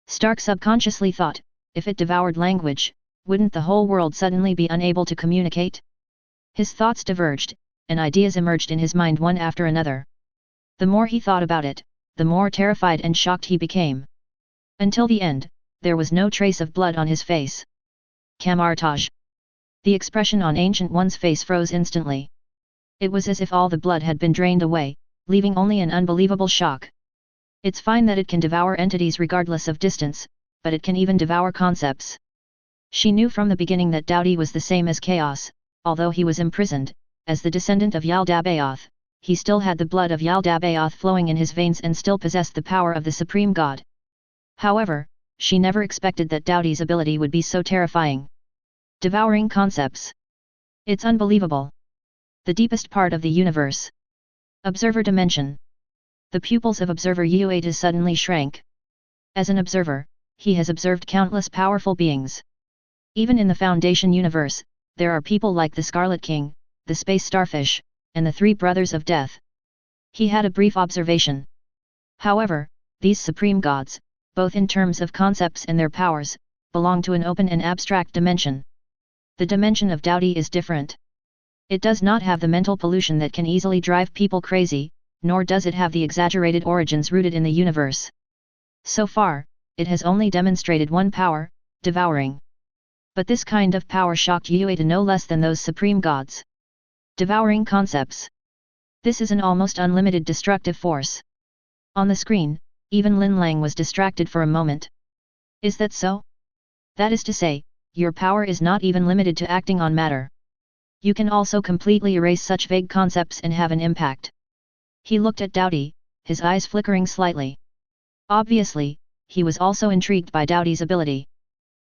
Stark subconsciously thought, if it devoured language, wouldn't the whole world suddenly be unable to communicate? His thoughts diverged, and ideas emerged in his mind one after another. The more he thought about it, the more terrified and shocked he became. Until the end, there was no trace of blood on his face. Camartage. The expression on Ancient One's face froze instantly. It was as if all the blood had been drained away, leaving only an unbelievable shock. It's fine that it can devour entities regardless of distance, but it can even devour concepts. She knew from the beginning that Dowdy was the same as Chaos, although he was imprisoned. As the descendant of Yaldabaoth, he still had the blood of Yaldabaoth flowing in his veins and still possessed the power of the Supreme God. However, she never expected that Dowdy's ability would be so terrifying. Devouring concepts. It's unbelievable. The deepest part of the universe. Observer dimension. The pupils of Observer Uata suddenly shrank. As an observer, he has observed countless powerful beings. Even in the Foundation universe, there are people like the Scarlet King, the Space Starfish, and the Three Brothers of Death. He had a brief observation. However, these supreme gods, both in terms of concepts and their powers, belong to an open and abstract dimension. The dimension of Dowdy is different. It does not have the mental pollution that can easily drive people crazy, nor does it have the exaggerated origins rooted in the universe. So far, it has only demonstrated one power, devouring. But this kind of power shocked Uata no less than those supreme gods. Devouring concepts. This is an almost unlimited destructive force. On the screen, even Lin Lang was distracted for a moment. Is that so? That is to say, your power is not even limited to acting on matter. You can also completely erase such vague concepts and have an impact. He looked at Dowdy, his eyes flickering slightly. Obviously, he was also intrigued by Dowdy's ability.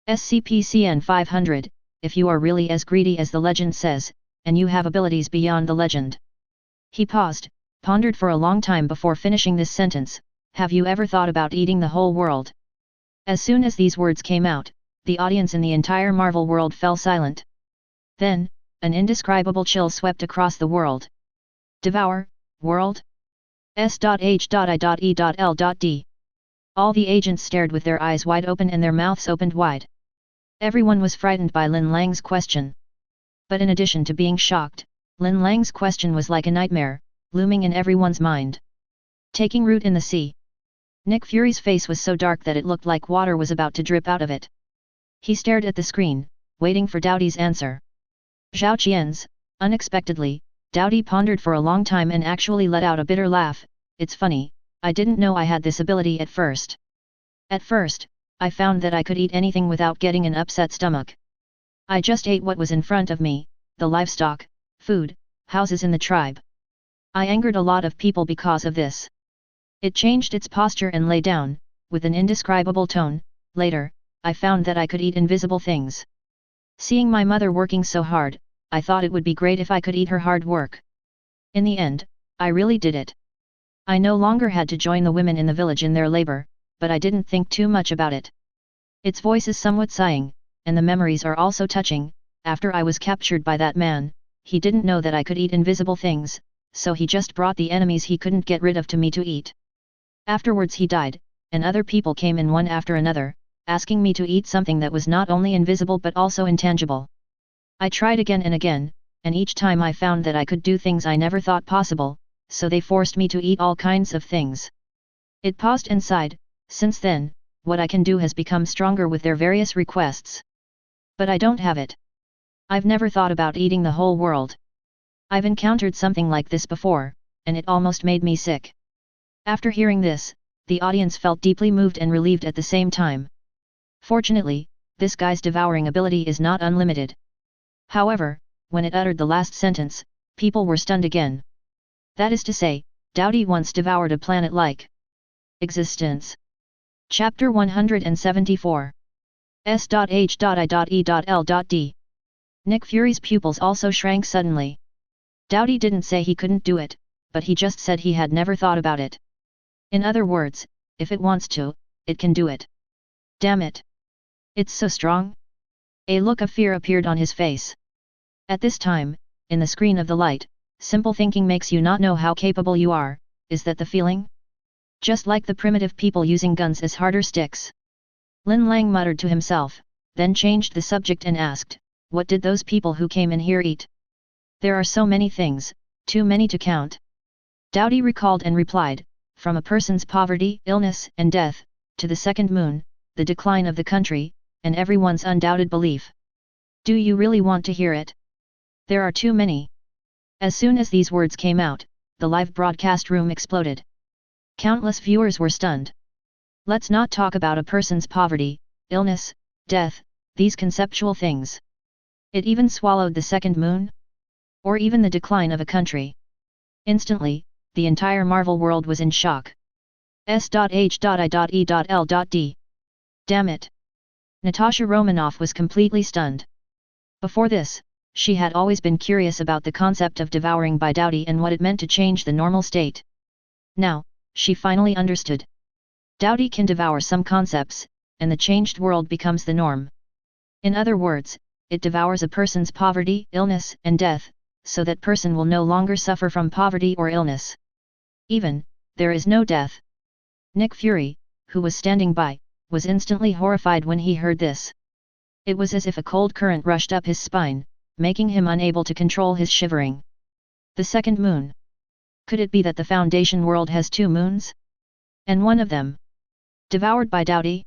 SCP-500, if you are really as greedy as the legend says, and you have abilities beyond the legend. He paused, pondered for a long time before finishing this sentence. Have you ever thought about eating the whole world? As soon as these words came out, the audience in the entire Marvel world fell silent. Then, an indescribable chill swept across the world. Devour, world? S.H.I.E.L.D. All the agents stared with their eyes wide open and their mouths opened wide. Everyone was frightened by Lin Lang's question. But in addition to being shocked, Lin Lang's question was like a nightmare, looming in everyone's mind. Taking root in the sea. Nick Fury's face was so dark that it looked like water was about to drip out of it. He stared at the screen, waiting for Dowdy's answer. Zhao Qian's, unexpectedly, Dowdy pondered for a long time and actually let out a bitter laugh. It's funny, I didn't know I had this ability at first. At first, I found that I could eat anything without getting an upset stomach. I just ate what was in front of me, the livestock, food, houses in the tribe. I angered a lot of people because of this. It changed its posture and lay down, with an indescribable tone. Later, I found that I could eat invisible things. Seeing my mother working so hard, I thought it would be great if I could eat her hard work. In the end, I really did it. I no longer had to join the women in the village in their labor, but I didn't think too much about it. Its voice is somewhat sighing, and the memories are also touching. After I was captured by that man, he didn't know that I could eat invisible things, so he just brought the enemies he couldn't get rid of to me to eat. Afterwards he died, and other people came in one after another, asking me to eat something that was not only invisible but also intangible. I tried again and again, and each time I found that I could do things I never thought possible, so they forced me to eat all kinds of things. It paused and sighed. Since then, what I can do has become stronger with their various requests. But I don't have it. I've never thought about eating the whole world. I've encountered something like this before, and it almost made me sick. After hearing this, the audience felt deeply moved and relieved at the same time. Fortunately, this guy's devouring ability is not unlimited. However, when it uttered the last sentence, people were stunned again. That is to say, Dowdy once devoured a planet-like existence. Chapter 174. S.H.I.E.L.D. Nick Fury's pupils also shrank suddenly. Dowdy didn't say he couldn't do it, but he just said he had never thought about it. In other words, if it wants to, it can do it. Damn it! It's so strong? A look of fear appeared on his face. At this time, in the screen of the light, simple thinking makes you not know how capable you are, is that the feeling? Just like the primitive people using guns as harder sticks. Lin Lang muttered to himself, then changed the subject and asked, what did those people who came in here eat? There are so many things, too many to count. Dowdy recalled and replied, from a person's poverty, illness, and death, to the second moon, the decline of the country, and everyone's undoubted belief. Do you really want to hear it? There are too many. As soon as these words came out, the live broadcast room exploded. Countless viewers were stunned. Let's not talk about a person's poverty, illness, death, these conceptual things. It even swallowed the second moon? Or even the decline of a country. Instantly, the entire Marvel world was in shock. S.H.I.E.L.D. Damn it! Natasha Romanoff was completely stunned. Before this, she had always been curious about the concept of devouring by Dowdy and what it meant to change the normal state. Now, she finally understood. Dowdy can devour some concepts, and the changed world becomes the norm. In other words, it devours a person's poverty, illness, and death, so that person will no longer suffer from poverty or illness. Even, there is no death. Nick Fury, who was standing by, was instantly horrified when he heard this. It was as if a cold current rushed up his spine, making him unable to control his shivering. The second moon. Could it be that the Foundation world has two moons? And one of them devoured by Dowdy?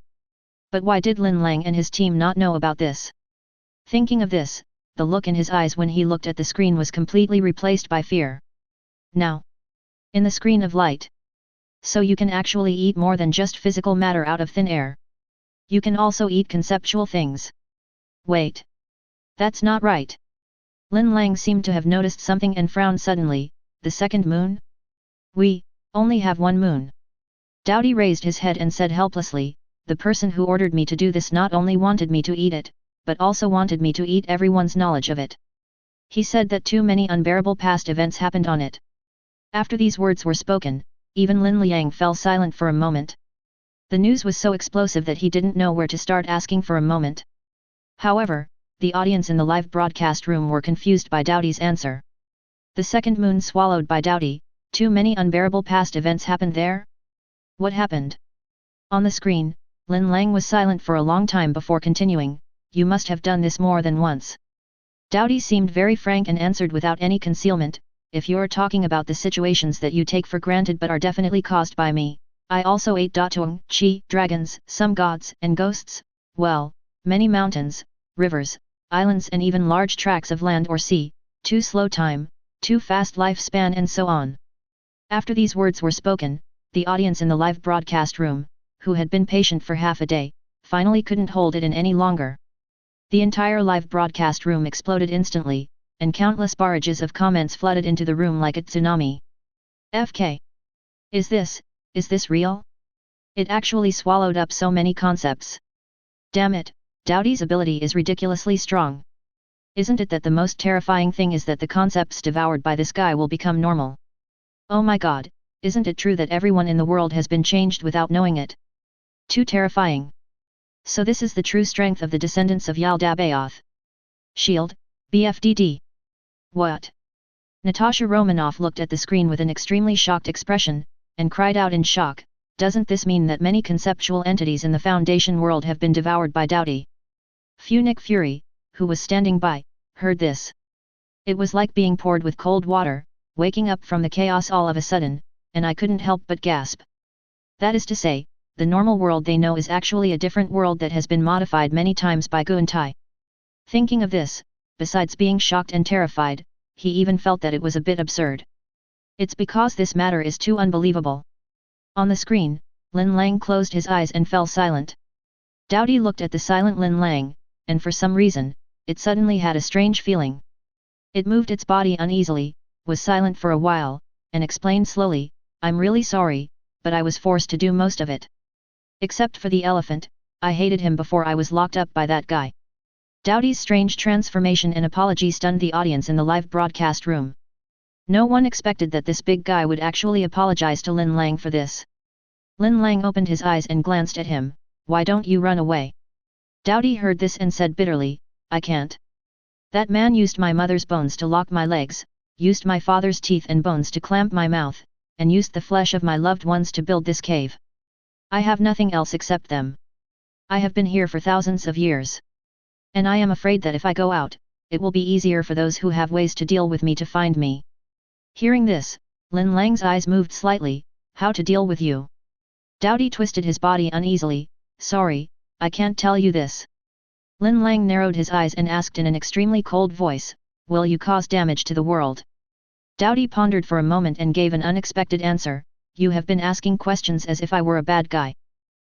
But why did Lin Lang and his team not know about this? Thinking of this, the look in his eyes when he looked at the screen was completely replaced by fear. Now, in the screen of light. So you can actually eat more than just physical matter out of thin air. You can also eat conceptual things. Wait. That's not right. Lin Lang seemed to have noticed something and frowned suddenly. The second moon? We only have one moon. Dowdy raised his head and said helplessly, the person who ordered me to do this not only wanted me to eat it, but also wanted me to eat everyone's knowledge of it. He said that too many unbearable past events happened on it. After these words were spoken, even Lin Lang fell silent for a moment. The news was so explosive that he didn't know where to start asking for a moment. However, the audience in the live broadcast room were confused by Dowdy's answer. The second moon swallowed by Dowdy, too many unbearable past events happened there? What happened? On the screen, Lin Lang was silent for a long time before continuing, you must have done this more than once. Dowdy seemed very frank and answered without any concealment, if you're talking about the situations that you take for granted but are definitely caused by me, I also ate Datung, Chi, dragons, some gods and ghosts, well, many mountains, rivers, islands and even large tracts of land or sea, too slow time, too fast lifespan and so on. After these words were spoken, the audience in the live broadcast room, who had been patient for half a day, finally couldn't hold it in any longer. The entire live broadcast room exploded instantly, and countless barrages of comments flooded into the room like a tsunami. FK. Is this real? It actually swallowed up so many concepts. Damn it, Dowdy's ability is ridiculously strong. Isn't it that the most terrifying thing is that the concepts devoured by this guy will become normal? Oh my god, isn't it true that everyone in the world has been changed without knowing it? Too terrifying. So this is the true strength of the descendants of Yaldabaoth. S.H.I.E.L.D, BFDD. What? Natasha Romanoff looked at the screen with an extremely shocked expression, and cried out in shock, doesn't this mean that many conceptual entities in the Foundation world have been devoured by Dowdy? Nick Fury, who was standing by, heard this. It was like being poured with cold water, waking up from the chaos all of a sudden, and I couldn't help but gasp. That is to say, the normal world they know is actually a different world that has been modified many times by Guntai. Thinking of this, besides being shocked and terrified, he even felt that it was a bit absurd. It's because this matter is too unbelievable. On the screen, Lin Lang closed his eyes and fell silent. Dowdy looked at the silent Lin Lang, and for some reason, it suddenly had a strange feeling. It moved its body uneasily, was silent for a while, and explained slowly, I'm really sorry, but I was forced to do most of it. Except for the elephant, I hated him before I was locked up by that guy. Dowdy's strange transformation and apology stunned the audience in the live broadcast room. No one expected that this big guy would actually apologize to Lin Lang for this. Lin Lang opened his eyes and glanced at him. Why don't you run away? Dowdy heard this and said bitterly, I can't. That man used my mother's bones to lock my legs, used my father's teeth and bones to clamp my mouth, and used the flesh of my loved ones to build this cave. I have nothing else except them. I have been here for thousands of years. And I am afraid that if I go out, it will be easier for those who have ways to deal with me to find me. Hearing this, Lin Lang's eyes moved slightly. How to deal with you? Dowdy twisted his body uneasily. Sorry, I can't tell you this. Lin Lang narrowed his eyes and asked in an extremely cold voice, will you cause damage to the world? Dowdy pondered for a moment and gave an unexpected answer, you have been asking questions as if I were a bad guy.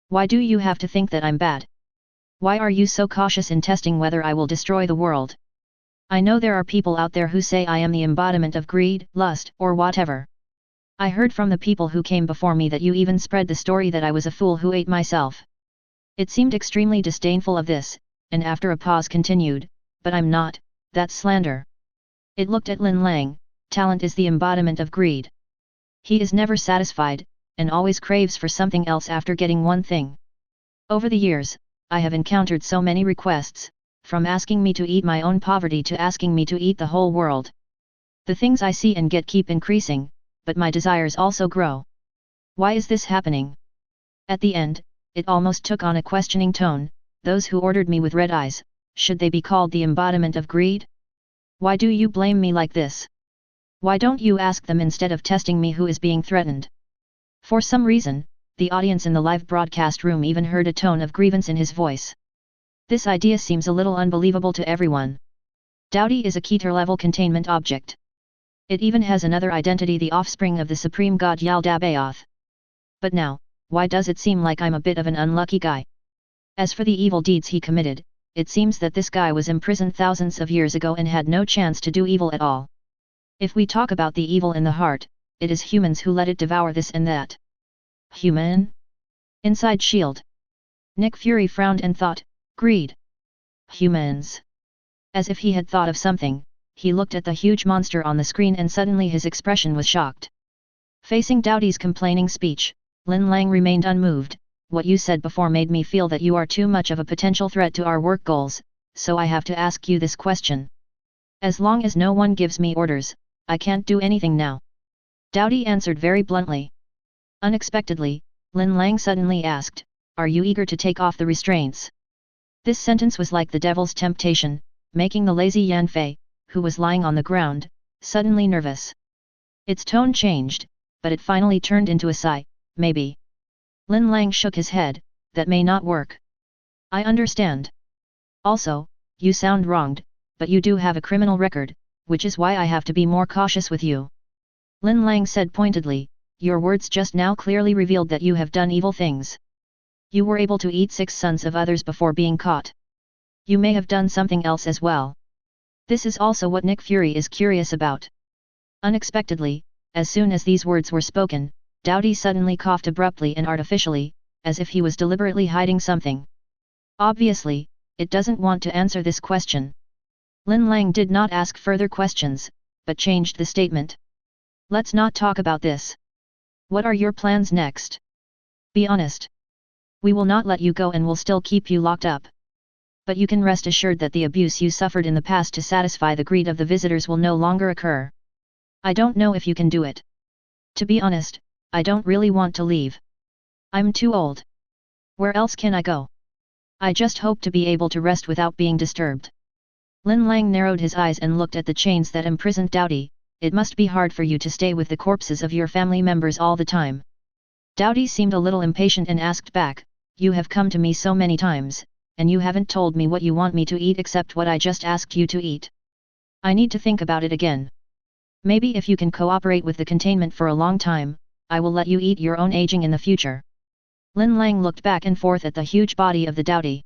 Why do you have to think that I'm bad? Why are you so cautious in testing whether I will destroy the world? I know there are people out there who say I am the embodiment of greed, lust, or whatever. I heard from the people who came before me that you even spread the story that I was a fool who ate myself. It seemed extremely disdainful of this, and after a pause continued, but I'm not, that's slander. It looked at Lin Lang, talent is the embodiment of greed. He is never satisfied, and always craves for something else after getting one thing. Over the years, I have encountered so many requests, from asking me to eat my own poverty to asking me to eat the whole world. The things I see and get keep increasing, but my desires also grow. Why is this happening? At the end, it almost took on a questioning tone, those who ordered me with red eyes, should they be called the embodiment of greed? Why do you blame me like this? Why don't you ask them instead of testing me who is being threatened? For some reason, the audience in the live broadcast room even heard a tone of grievance in his voice. This idea seems a little unbelievable to everyone. Dowdy is a Keter-level containment object. It even has another identity, the offspring of the supreme god Yaldabaoth. But now, why does it seem like I'm a bit of an unlucky guy? As for the evil deeds he committed, it seems that this guy was imprisoned thousands of years ago and had no chance to do evil at all. If we talk about the evil in the heart, it is humans who let it devour this and that. Human? Inside S.H.I.E.L.D. Nick Fury frowned and thought, greed. Humans. As if he had thought of something, he looked at the huge monster on the screen and suddenly his expression was shocked. Facing Dowdy's complaining speech, Lin Lang remained unmoved. What you said before made me feel that you are too much of a potential threat to our work goals, so I have to ask you this question. As long as no one gives me orders, I can't do anything now. Dowdy answered very bluntly. Unexpectedly, Lin Lang suddenly asked, are you eager to take off the restraints? This sentence was like the devil's temptation, making the lazy Yan Fei, who was lying on the ground, suddenly nervous. Its tone changed, but it finally turned into a sigh, maybe. Lin Lang shook his head, that may not work. I understand. Also, you sound wronged, but you do have a criminal record, which is why I have to be more cautious with you. Lin Lang said pointedly, your words just now clearly revealed that you have done evil things. You were able to eat 6 sons of others before being caught. You may have done something else as well. This is also what Nick Fury is curious about. Unexpectedly, as soon as these words were spoken, Dowdy suddenly coughed abruptly and artificially, as if he was deliberately hiding something. Obviously, it doesn't want to answer this question. Lin Lang did not ask further questions, but changed the statement. Let's not talk about this. What are your plans next? Be honest. We will not let you go and will still keep you locked up. But you can rest assured that the abuse you suffered in the past to satisfy the greed of the visitors will no longer occur. I don't know if you can do it. To be honest, I don't really want to leave. I'm too old. Where else can I go? I just hope to be able to rest without being disturbed. Lin Lang narrowed his eyes and looked at the chains that imprisoned Dowdy. It must be hard for you to stay with the corpses of your family members all the time. Dowdy seemed a little impatient and asked back, you have come to me so many times, and you haven't told me what you want me to eat except what I just asked you to eat. I need to think about it again. Maybe if you can cooperate with the containment for a long time, I will let you eat your own aging in the future. Lin Lang looked back and forth at the huge body of the Dowdy.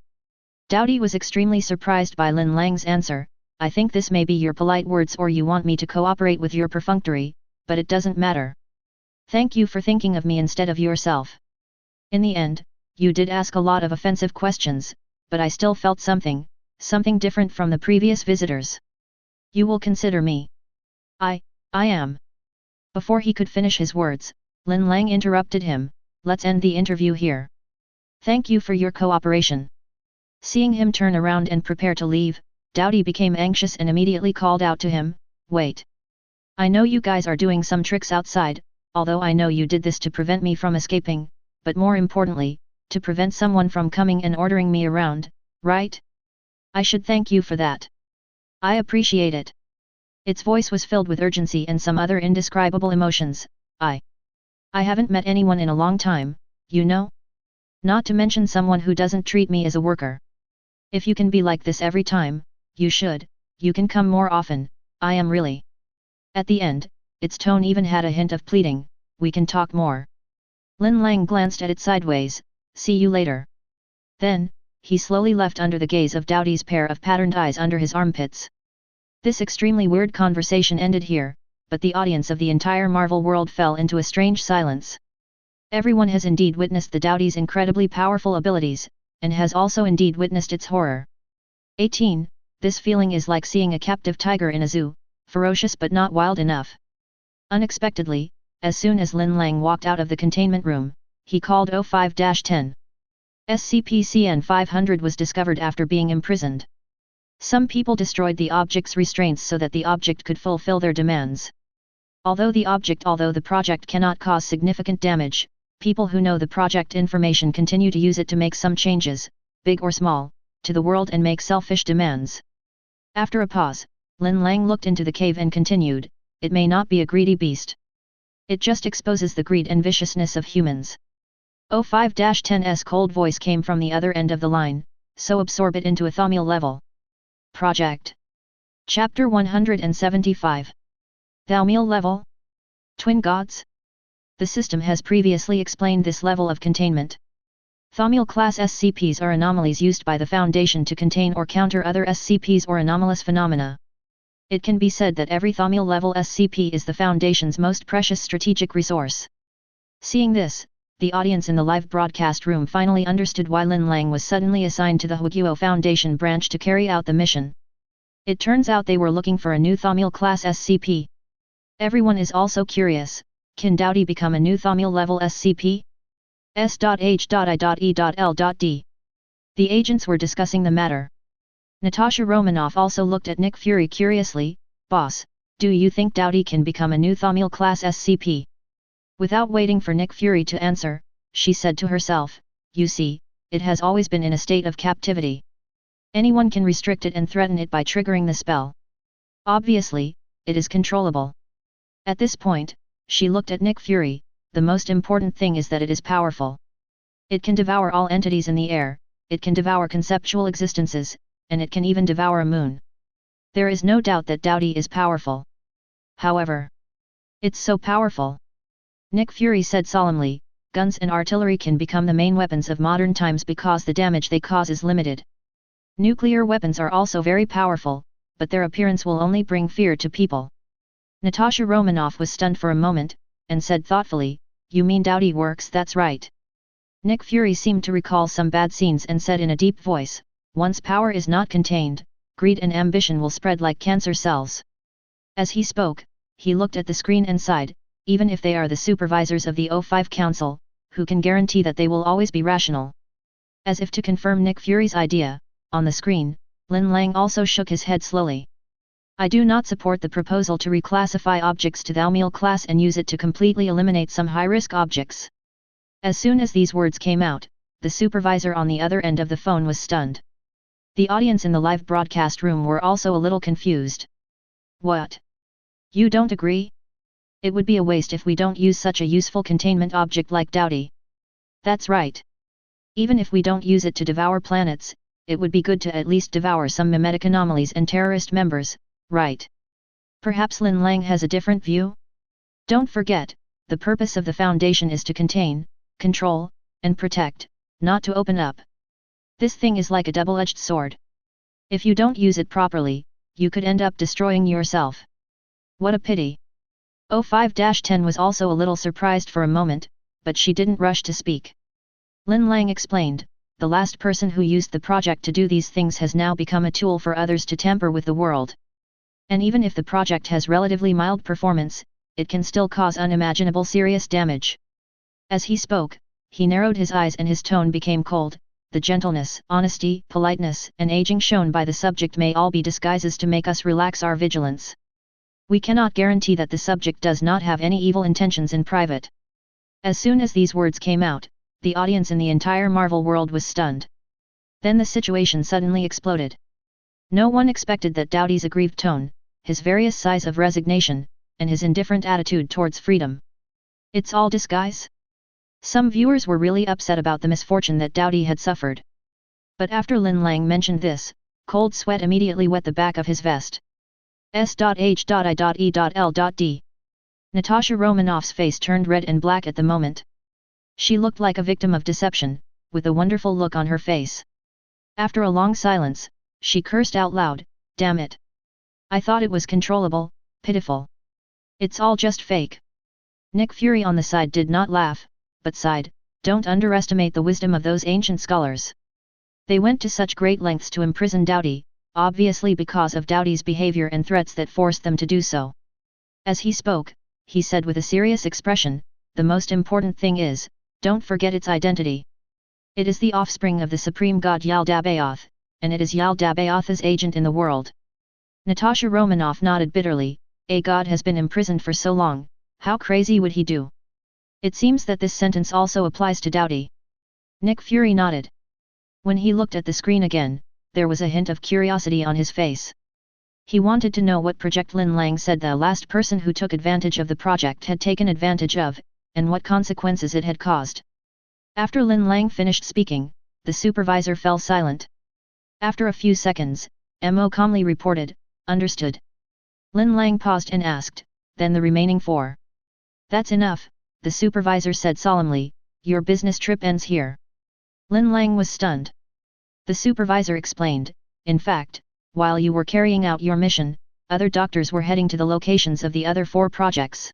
Dowdy was extremely surprised by Lin Lang's answer. I think this may be your polite words or you want me to cooperate with your perfunctory, but it doesn't matter. Thank you for thinking of me instead of yourself. In the end, you did ask a lot of offensive questions, but I still felt something different from the previous visitors. You will consider me. I I am. Before he could finish his words, Lin Lang interrupted him, let's end the interview here. Thank you for your cooperation. Seeing him turn around and prepare to leave, Dowdy became anxious and immediately called out to him, wait. I know you guys are doing some tricks outside, although I know you did this to prevent me from escaping, but more importantly, to prevent someone from coming and ordering me around, right? I should thank you for that. I appreciate it. Its voice was filled with urgency and some other indescribable emotions. I haven't met anyone in a long time, you know? Not to mention someone who doesn't treat me as a worker. If you can be like this every time, you can come more often, I am really. At the end, its tone even had a hint of pleading, we can talk more. Lin Lang glanced at it sideways, see you later. Then, he slowly left under the gaze of Dowdy's pair of patterned eyes under his armpits. This extremely weird conversation ended here, but the audience of the entire Marvel world fell into a strange silence. Everyone has indeed witnessed the Dowdy's incredibly powerful abilities, and has also indeed witnessed its horror. 18. This feeling is like seeing a captive tiger in a zoo, ferocious but not wild enough. Unexpectedly, as soon as Lin Lang walked out of the containment room, he called 05-10. SCP-500 was discovered after being imprisoned. Some people destroyed the object's restraints so that the object could fulfill their demands. Although the project cannot cause significant damage, people who know the project information continue to use it to make some changes, big or small, to the world and make selfish demands. After a pause, Lin Lang looked into the cave and continued, it may not be a greedy beast. It just exposes the greed and viciousness of humans. 05-10's cold voice came from the other end of the line, so absorb it into a Thaumiel level. Project. Chapter 175. Thaumiel level? Twin gods? The system has previously explained this level of containment. Thaumiel-class SCPs are anomalies used by the Foundation to contain or counter other SCPs or anomalous phenomena. It can be said that every Thaumiel-level SCP is the Foundation's most precious strategic resource. Seeing this, the audience in the live broadcast room finally understood why Lin Lang was suddenly assigned to the Huiguo Foundation branch to carry out the mission. It turns out they were looking for a new Thaumiel-class SCP. Everyone is also curious, can Dowdy become a new Thaumiel-level SCP? S.H.I.E.L.D. The agents were discussing the matter. Natasha Romanoff also looked at Nick Fury curiously, Boss, do you think Dowdy can become a new Thaumiel-class SCP? Without waiting for Nick Fury to answer, she said to herself, you see, it has always been in a state of captivity. Anyone can restrict it and threaten it by triggering the spell. Obviously, it is controllable. At this point, she looked at Nick Fury, the most important thing is that it is powerful. It can devour all entities in the air, it can devour conceptual existences, and it can even devour a moon. There is no doubt that Dowdy is powerful. However, it's so powerful. Nick Fury said solemnly, guns and artillery can become the main weapons of modern times because the damage they cause is limited. Nuclear weapons are also very powerful, but their appearance will only bring fear to people. Natasha Romanoff was stunned for a moment, and said thoughtfully, you mean Dowdy works? That's right. Nick Fury seemed to recall some bad scenes and said in a deep voice, once power is not contained, greed and ambition will spread like cancer cells. As he spoke, he looked at the screen and sighed, even if they are the supervisors of the O5 Council, who can guarantee that they will always be rational? As if to confirm Nick Fury's idea, on the screen, Lin Lang also shook his head slowly. I do not support the proposal to reclassify objects to Thaumiel class and use it to completely eliminate some high-risk objects. As soon as these words came out, the supervisor on the other end of the phone was stunned. The audience in the live broadcast room were also a little confused. What? You don't agree? It would be a waste if we don't use such a useful containment object like Dowdy. That's right. Even if we don't use it to devour planets, it would be good to at least devour some mimetic anomalies and terrorist members, right? Perhaps Lin Lang has a different view? Don't forget, the purpose of the Foundation is to contain, control, and protect, not to open up. This thing is like a double-edged sword. If you don't use it properly, you could end up destroying yourself. What a pity. 05-10 was also a little surprised for a moment, but she didn't rush to speak. Lin Lang explained, the last person who used the project to do these things has now become a tool for others to tamper with the world. And even if the project has relatively mild performance, it can still cause unimaginable serious damage. As he spoke, he narrowed his eyes and his tone became cold. The gentleness, honesty, politeness, and aging shown by the subject may all be disguises to make us relax our vigilance. We cannot guarantee that the subject does not have any evil intentions in private. As soon as these words came out, the audience in the entire Marvel world was stunned. Then the situation suddenly exploded. No one expected that Doughty's aggrieved tone, his various sighs of resignation, and his indifferent attitude towards freedom. It's all disguise? Some viewers were really upset about the misfortune that Doughty had suffered. But after Lin Lang mentioned this, cold sweat immediately wet the back of his vest. S.H.I.E.L.D. Natasha Romanoff's face turned red and black at the moment. She looked like a victim of deception, with a wonderful look on her face. After a long silence, she cursed out loud, "Damn it! I thought it was controllable, pitiful. It's all just fake." Nick Fury on the side did not laugh, but sighed, "Don't underestimate the wisdom of those ancient scholars. They went to such great lengths to imprison Doughty, obviously because of Doughty's behavior and threats that forced them to do so." As he spoke, he said with a serious expression, "The most important thing is, don't forget its identity. It is the offspring of the supreme god Yaldabaoth, and it is Yaldabaoth's agent in the world." Natasha Romanoff nodded bitterly. A god has been imprisoned for so long, how crazy would he do? It seems that this sentence also applies to Doughty. Nick Fury nodded. When he looked at the screen again, there was a hint of curiosity on his face. He wanted to know what project Lin Lang said the last person who took advantage of the project had taken advantage of, and what consequences it had caused. After Lin Lang finished speaking, the supervisor fell silent. After a few seconds, Mo calmly reported, "Understood." Lin Lang paused and asked, "Then the remaining 4. "That's enough," the supervisor said solemnly, "your business trip ends here." Lin Lang was stunned. The supervisor explained, "In fact, while you were carrying out your mission, other doctors were heading to the locations of the other 4 projects."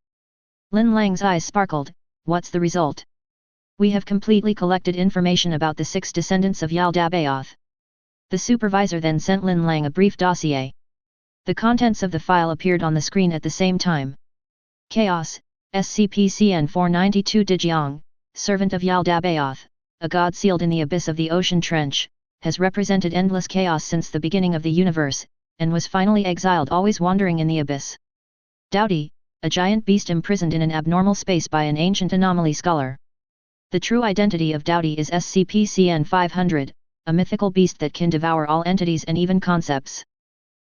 Lin Lang's eyes sparkled. "What's the result?" "We have completely collected information about the 6 descendants of Yaldabaoth." The supervisor then sent Lin Lang a brief dossier. The contents of the file appeared on the screen at the same time. Chaos, SCP-CN 492 Dijiang, servant of Yaldabaoth, a god sealed in the abyss of the ocean trench, has represented endless chaos since the beginning of the universe, and was finally exiled, always wandering in the abyss. Doughty, a giant beast imprisoned in an abnormal space by an ancient anomaly scholar. The true identity of Doughty is SCP-CN 500, a mythical beast that can devour all entities and even concepts.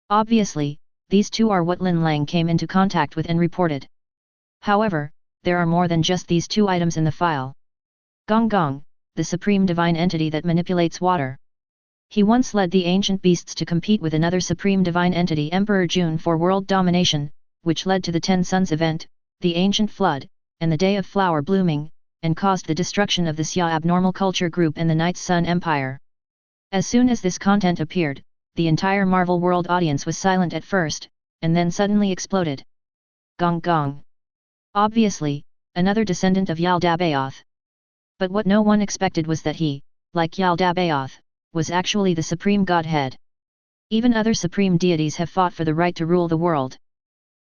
Obviously, these 2 are what Lin Lang came into contact with and reported. However, there are more than just these 2 items in the file. Gong Gong, the supreme divine entity that manipulates water. He once led the ancient beasts to compete with another supreme divine entity, Emperor June, for world domination, which led to the 10 Suns event, the ancient flood, and the Day of Flower Blooming, and caused the destruction of the Xia abnormal culture group and the Night Sun Empire. As soon as this content appeared, the entire Marvel world audience was silent at first, and then suddenly exploded. Gong Gong. Obviously, another descendant of Yaldabaoth. But what no one expected was that he, like Yaldabaoth, was actually the supreme godhead. Even other supreme deities have fought for the right to rule the world.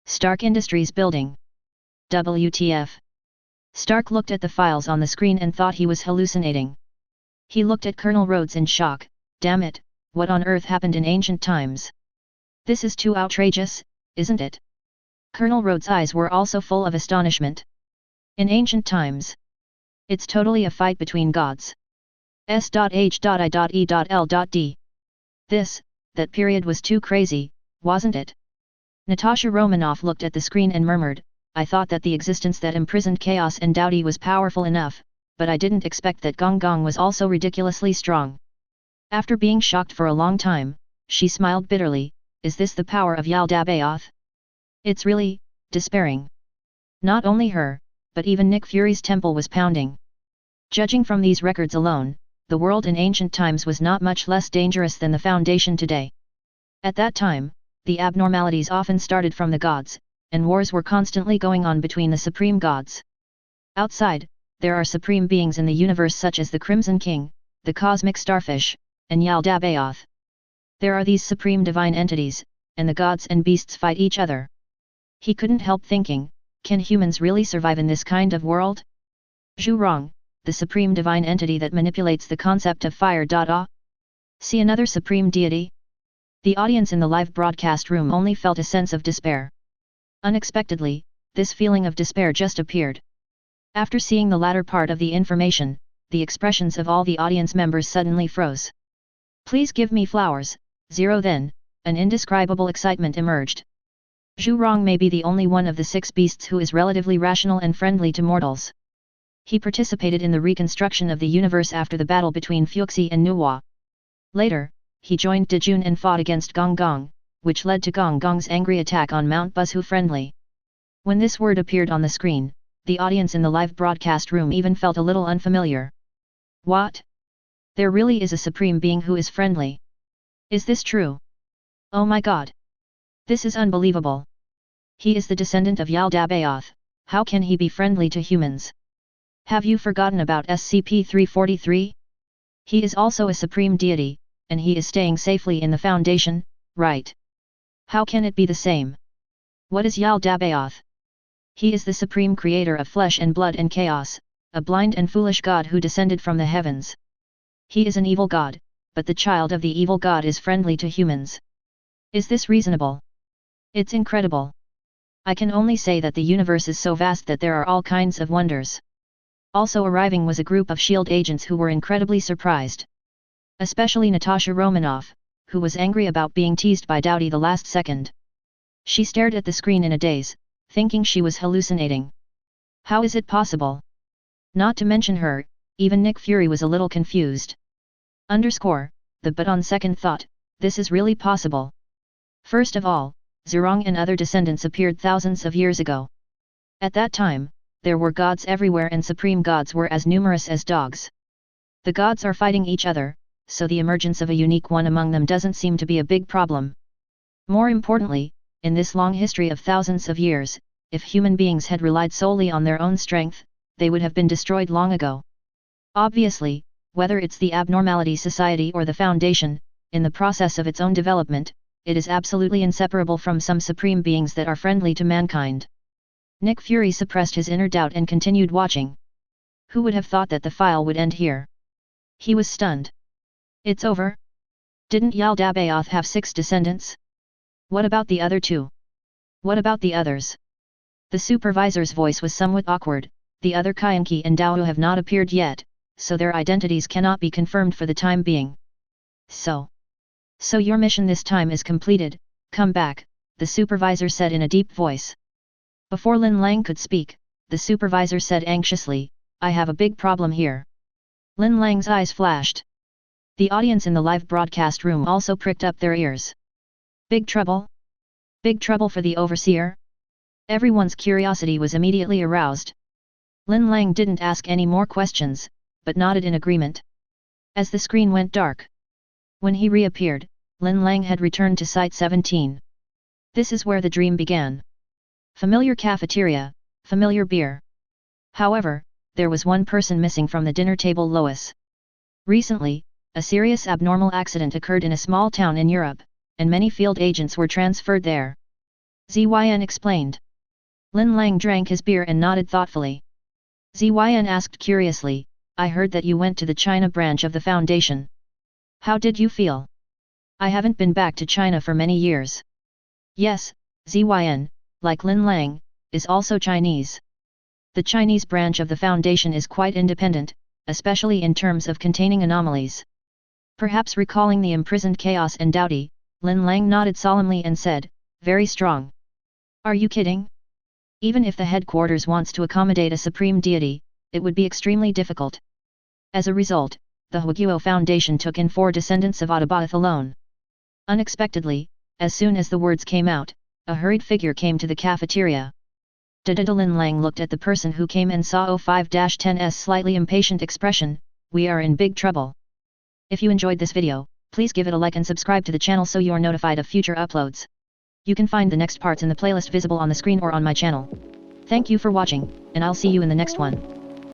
Stark Industries building. WTF. Stark looked at the files on the screen and thought he was hallucinating. He looked at Colonel Rhodes in shock. "Damn it, what on earth happened in ancient times? This is too outrageous, isn't it?" Colonel Rhodes' eyes were also full of astonishment. "In ancient times? It's totally a fight between gods. S.H.I.E.L.D. That period was too crazy, wasn't it?" Natasha Romanoff looked at the screen and murmured, "I thought that the existence that imprisoned Chaos and Doughty was powerful enough, but I didn't expect that Gong Gong was also ridiculously strong." After being shocked for a long time, she smiled bitterly. "Is this the power of Yaldabaoth? It's really despairing." Not only her, but even Nick Fury's temple was pounding. Judging from these records alone, the world in ancient times was not much less dangerous than the Foundation today. At that time, the abnormalities often started from the gods, and wars were constantly going on between the supreme gods. Outside, there are supreme beings in the universe such as the Crimson King, the Cosmic Starfish, and Yaldabaoth. There are these supreme divine entities, and the gods and beasts fight each other. He couldn't help thinking, can humans really survive in this kind of world? Zhu Rong, the supreme divine entity that manipulates the concept of fire. See another supreme deity? The audience in the live broadcast room only felt a sense of despair. Unexpectedly, this feeling of despair just appeared. After seeing the latter part of the information, the expressions of all the audience members suddenly froze. Please give me flowers, Zero. Then, an indescribable excitement emerged. Zhu Rong may be the only one of the 6 beasts who is relatively rational and friendly to mortals. He participated in the reconstruction of the universe after the battle between Fuxi and Nuwa. Later, he joined Dejun and fought against Gong Gong, which led to Gong Gong's angry attack on Mount Buzhu Friendly. When this word appeared on the screen, the audience in the live broadcast room even felt a little unfamiliar. What? There really is a supreme being who is friendly? Is this true? Oh my god! This is unbelievable. He is the descendant of Yaldabaoth, how can he be friendly to humans? Have you forgotten about SCP-343? He is also a supreme deity, and he is staying safely in the Foundation, right? How can it be the same? What is Yaldabaoth? He is the supreme creator of flesh and blood and chaos, a blind and foolish god who descended from the heavens. He is an evil god, but the child of the evil god is friendly to humans. Is this reasonable? It's incredible. I can only say that the universe is so vast that there are all kinds of wonders. Also arriving was a group of S.H.I.E.L.D. agents who were incredibly surprised. Especially Natasha Romanoff, who was angry about being teased by Dowdy the last second. She stared at the screen in a daze, thinking she was hallucinating. How is it possible? Not to mention her, even Nick Fury was a little confused. But on second thought, this is really possible. First of all, Zhurong and other descendants appeared thousands of years ago. At that time, there were gods everywhere and supreme gods were as numerous as dogs. The gods are fighting each other, so the emergence of a unique one among them doesn't seem to be a big problem. More importantly, in this long history of thousands of years, if human beings had relied solely on their own strength, they would have been destroyed long ago. Obviously, whether it's the Abnormality Society or the Foundation, in the process of its own development, it is absolutely inseparable from some supreme beings that are friendly to mankind. Nick Fury suppressed his inner doubt and continued watching. Who would have thought that the file would end here? He was stunned. It's over? Didn't Yaldabaoth have 6 descendants? What about the other 2? What about the others? The supervisor's voice was somewhat awkward. The other Kyanki and Dao have not appeared yet, so their identities cannot be confirmed for the time being. So your mission this time is completed, come back, the supervisor said in a deep voice. Before Lin Lang could speak, the supervisor said anxiously, I have a big problem here. Lin Lang's eyes flashed. The audience in the live broadcast room also pricked up their ears. Big trouble? Big trouble for the overseer? Everyone's curiosity was immediately aroused. Lin Lang didn't ask any more questions, but nodded in agreement. As the screen went dark. When he reappeared, Lin Lang had returned to Site 17. This is where the dream began. Familiar cafeteria, familiar beer. However, there was one person missing from the dinner table: Lois. Recently, a serious abnormal accident occurred in a small town in Europe, and many field agents were transferred there. Zyn explained. Lin Lang drank his beer and nodded thoughtfully. Zyn asked curiously, I heard that you went to the China branch of the Foundation. How did you feel? I haven't been back to China for many years. Yes, Zyn, like Lin Lang, is also Chinese. The Chinese branch of the Foundation is quite independent, especially in terms of containing anomalies. Perhaps recalling the imprisoned Chaos and Dowdy, Lin Lang nodded solemnly and said, very strong. Are you kidding? Even if the headquarters wants to accommodate a supreme deity, it would be extremely difficult. As a result, the Huiguo Foundation took in 4 descendants of Autoboth alone. Unexpectedly, as soon as the words came out, a hurried figure came to the cafeteria. Lin Lang looked at the person who came and saw 05-10's slightly impatient expression, we are in big trouble. If you enjoyed this video, please give it a like and subscribe to the channel so you're notified of future uploads. You can find the next parts in the playlist visible on the screen or on my channel. Thank you for watching, and I'll see you in the next one.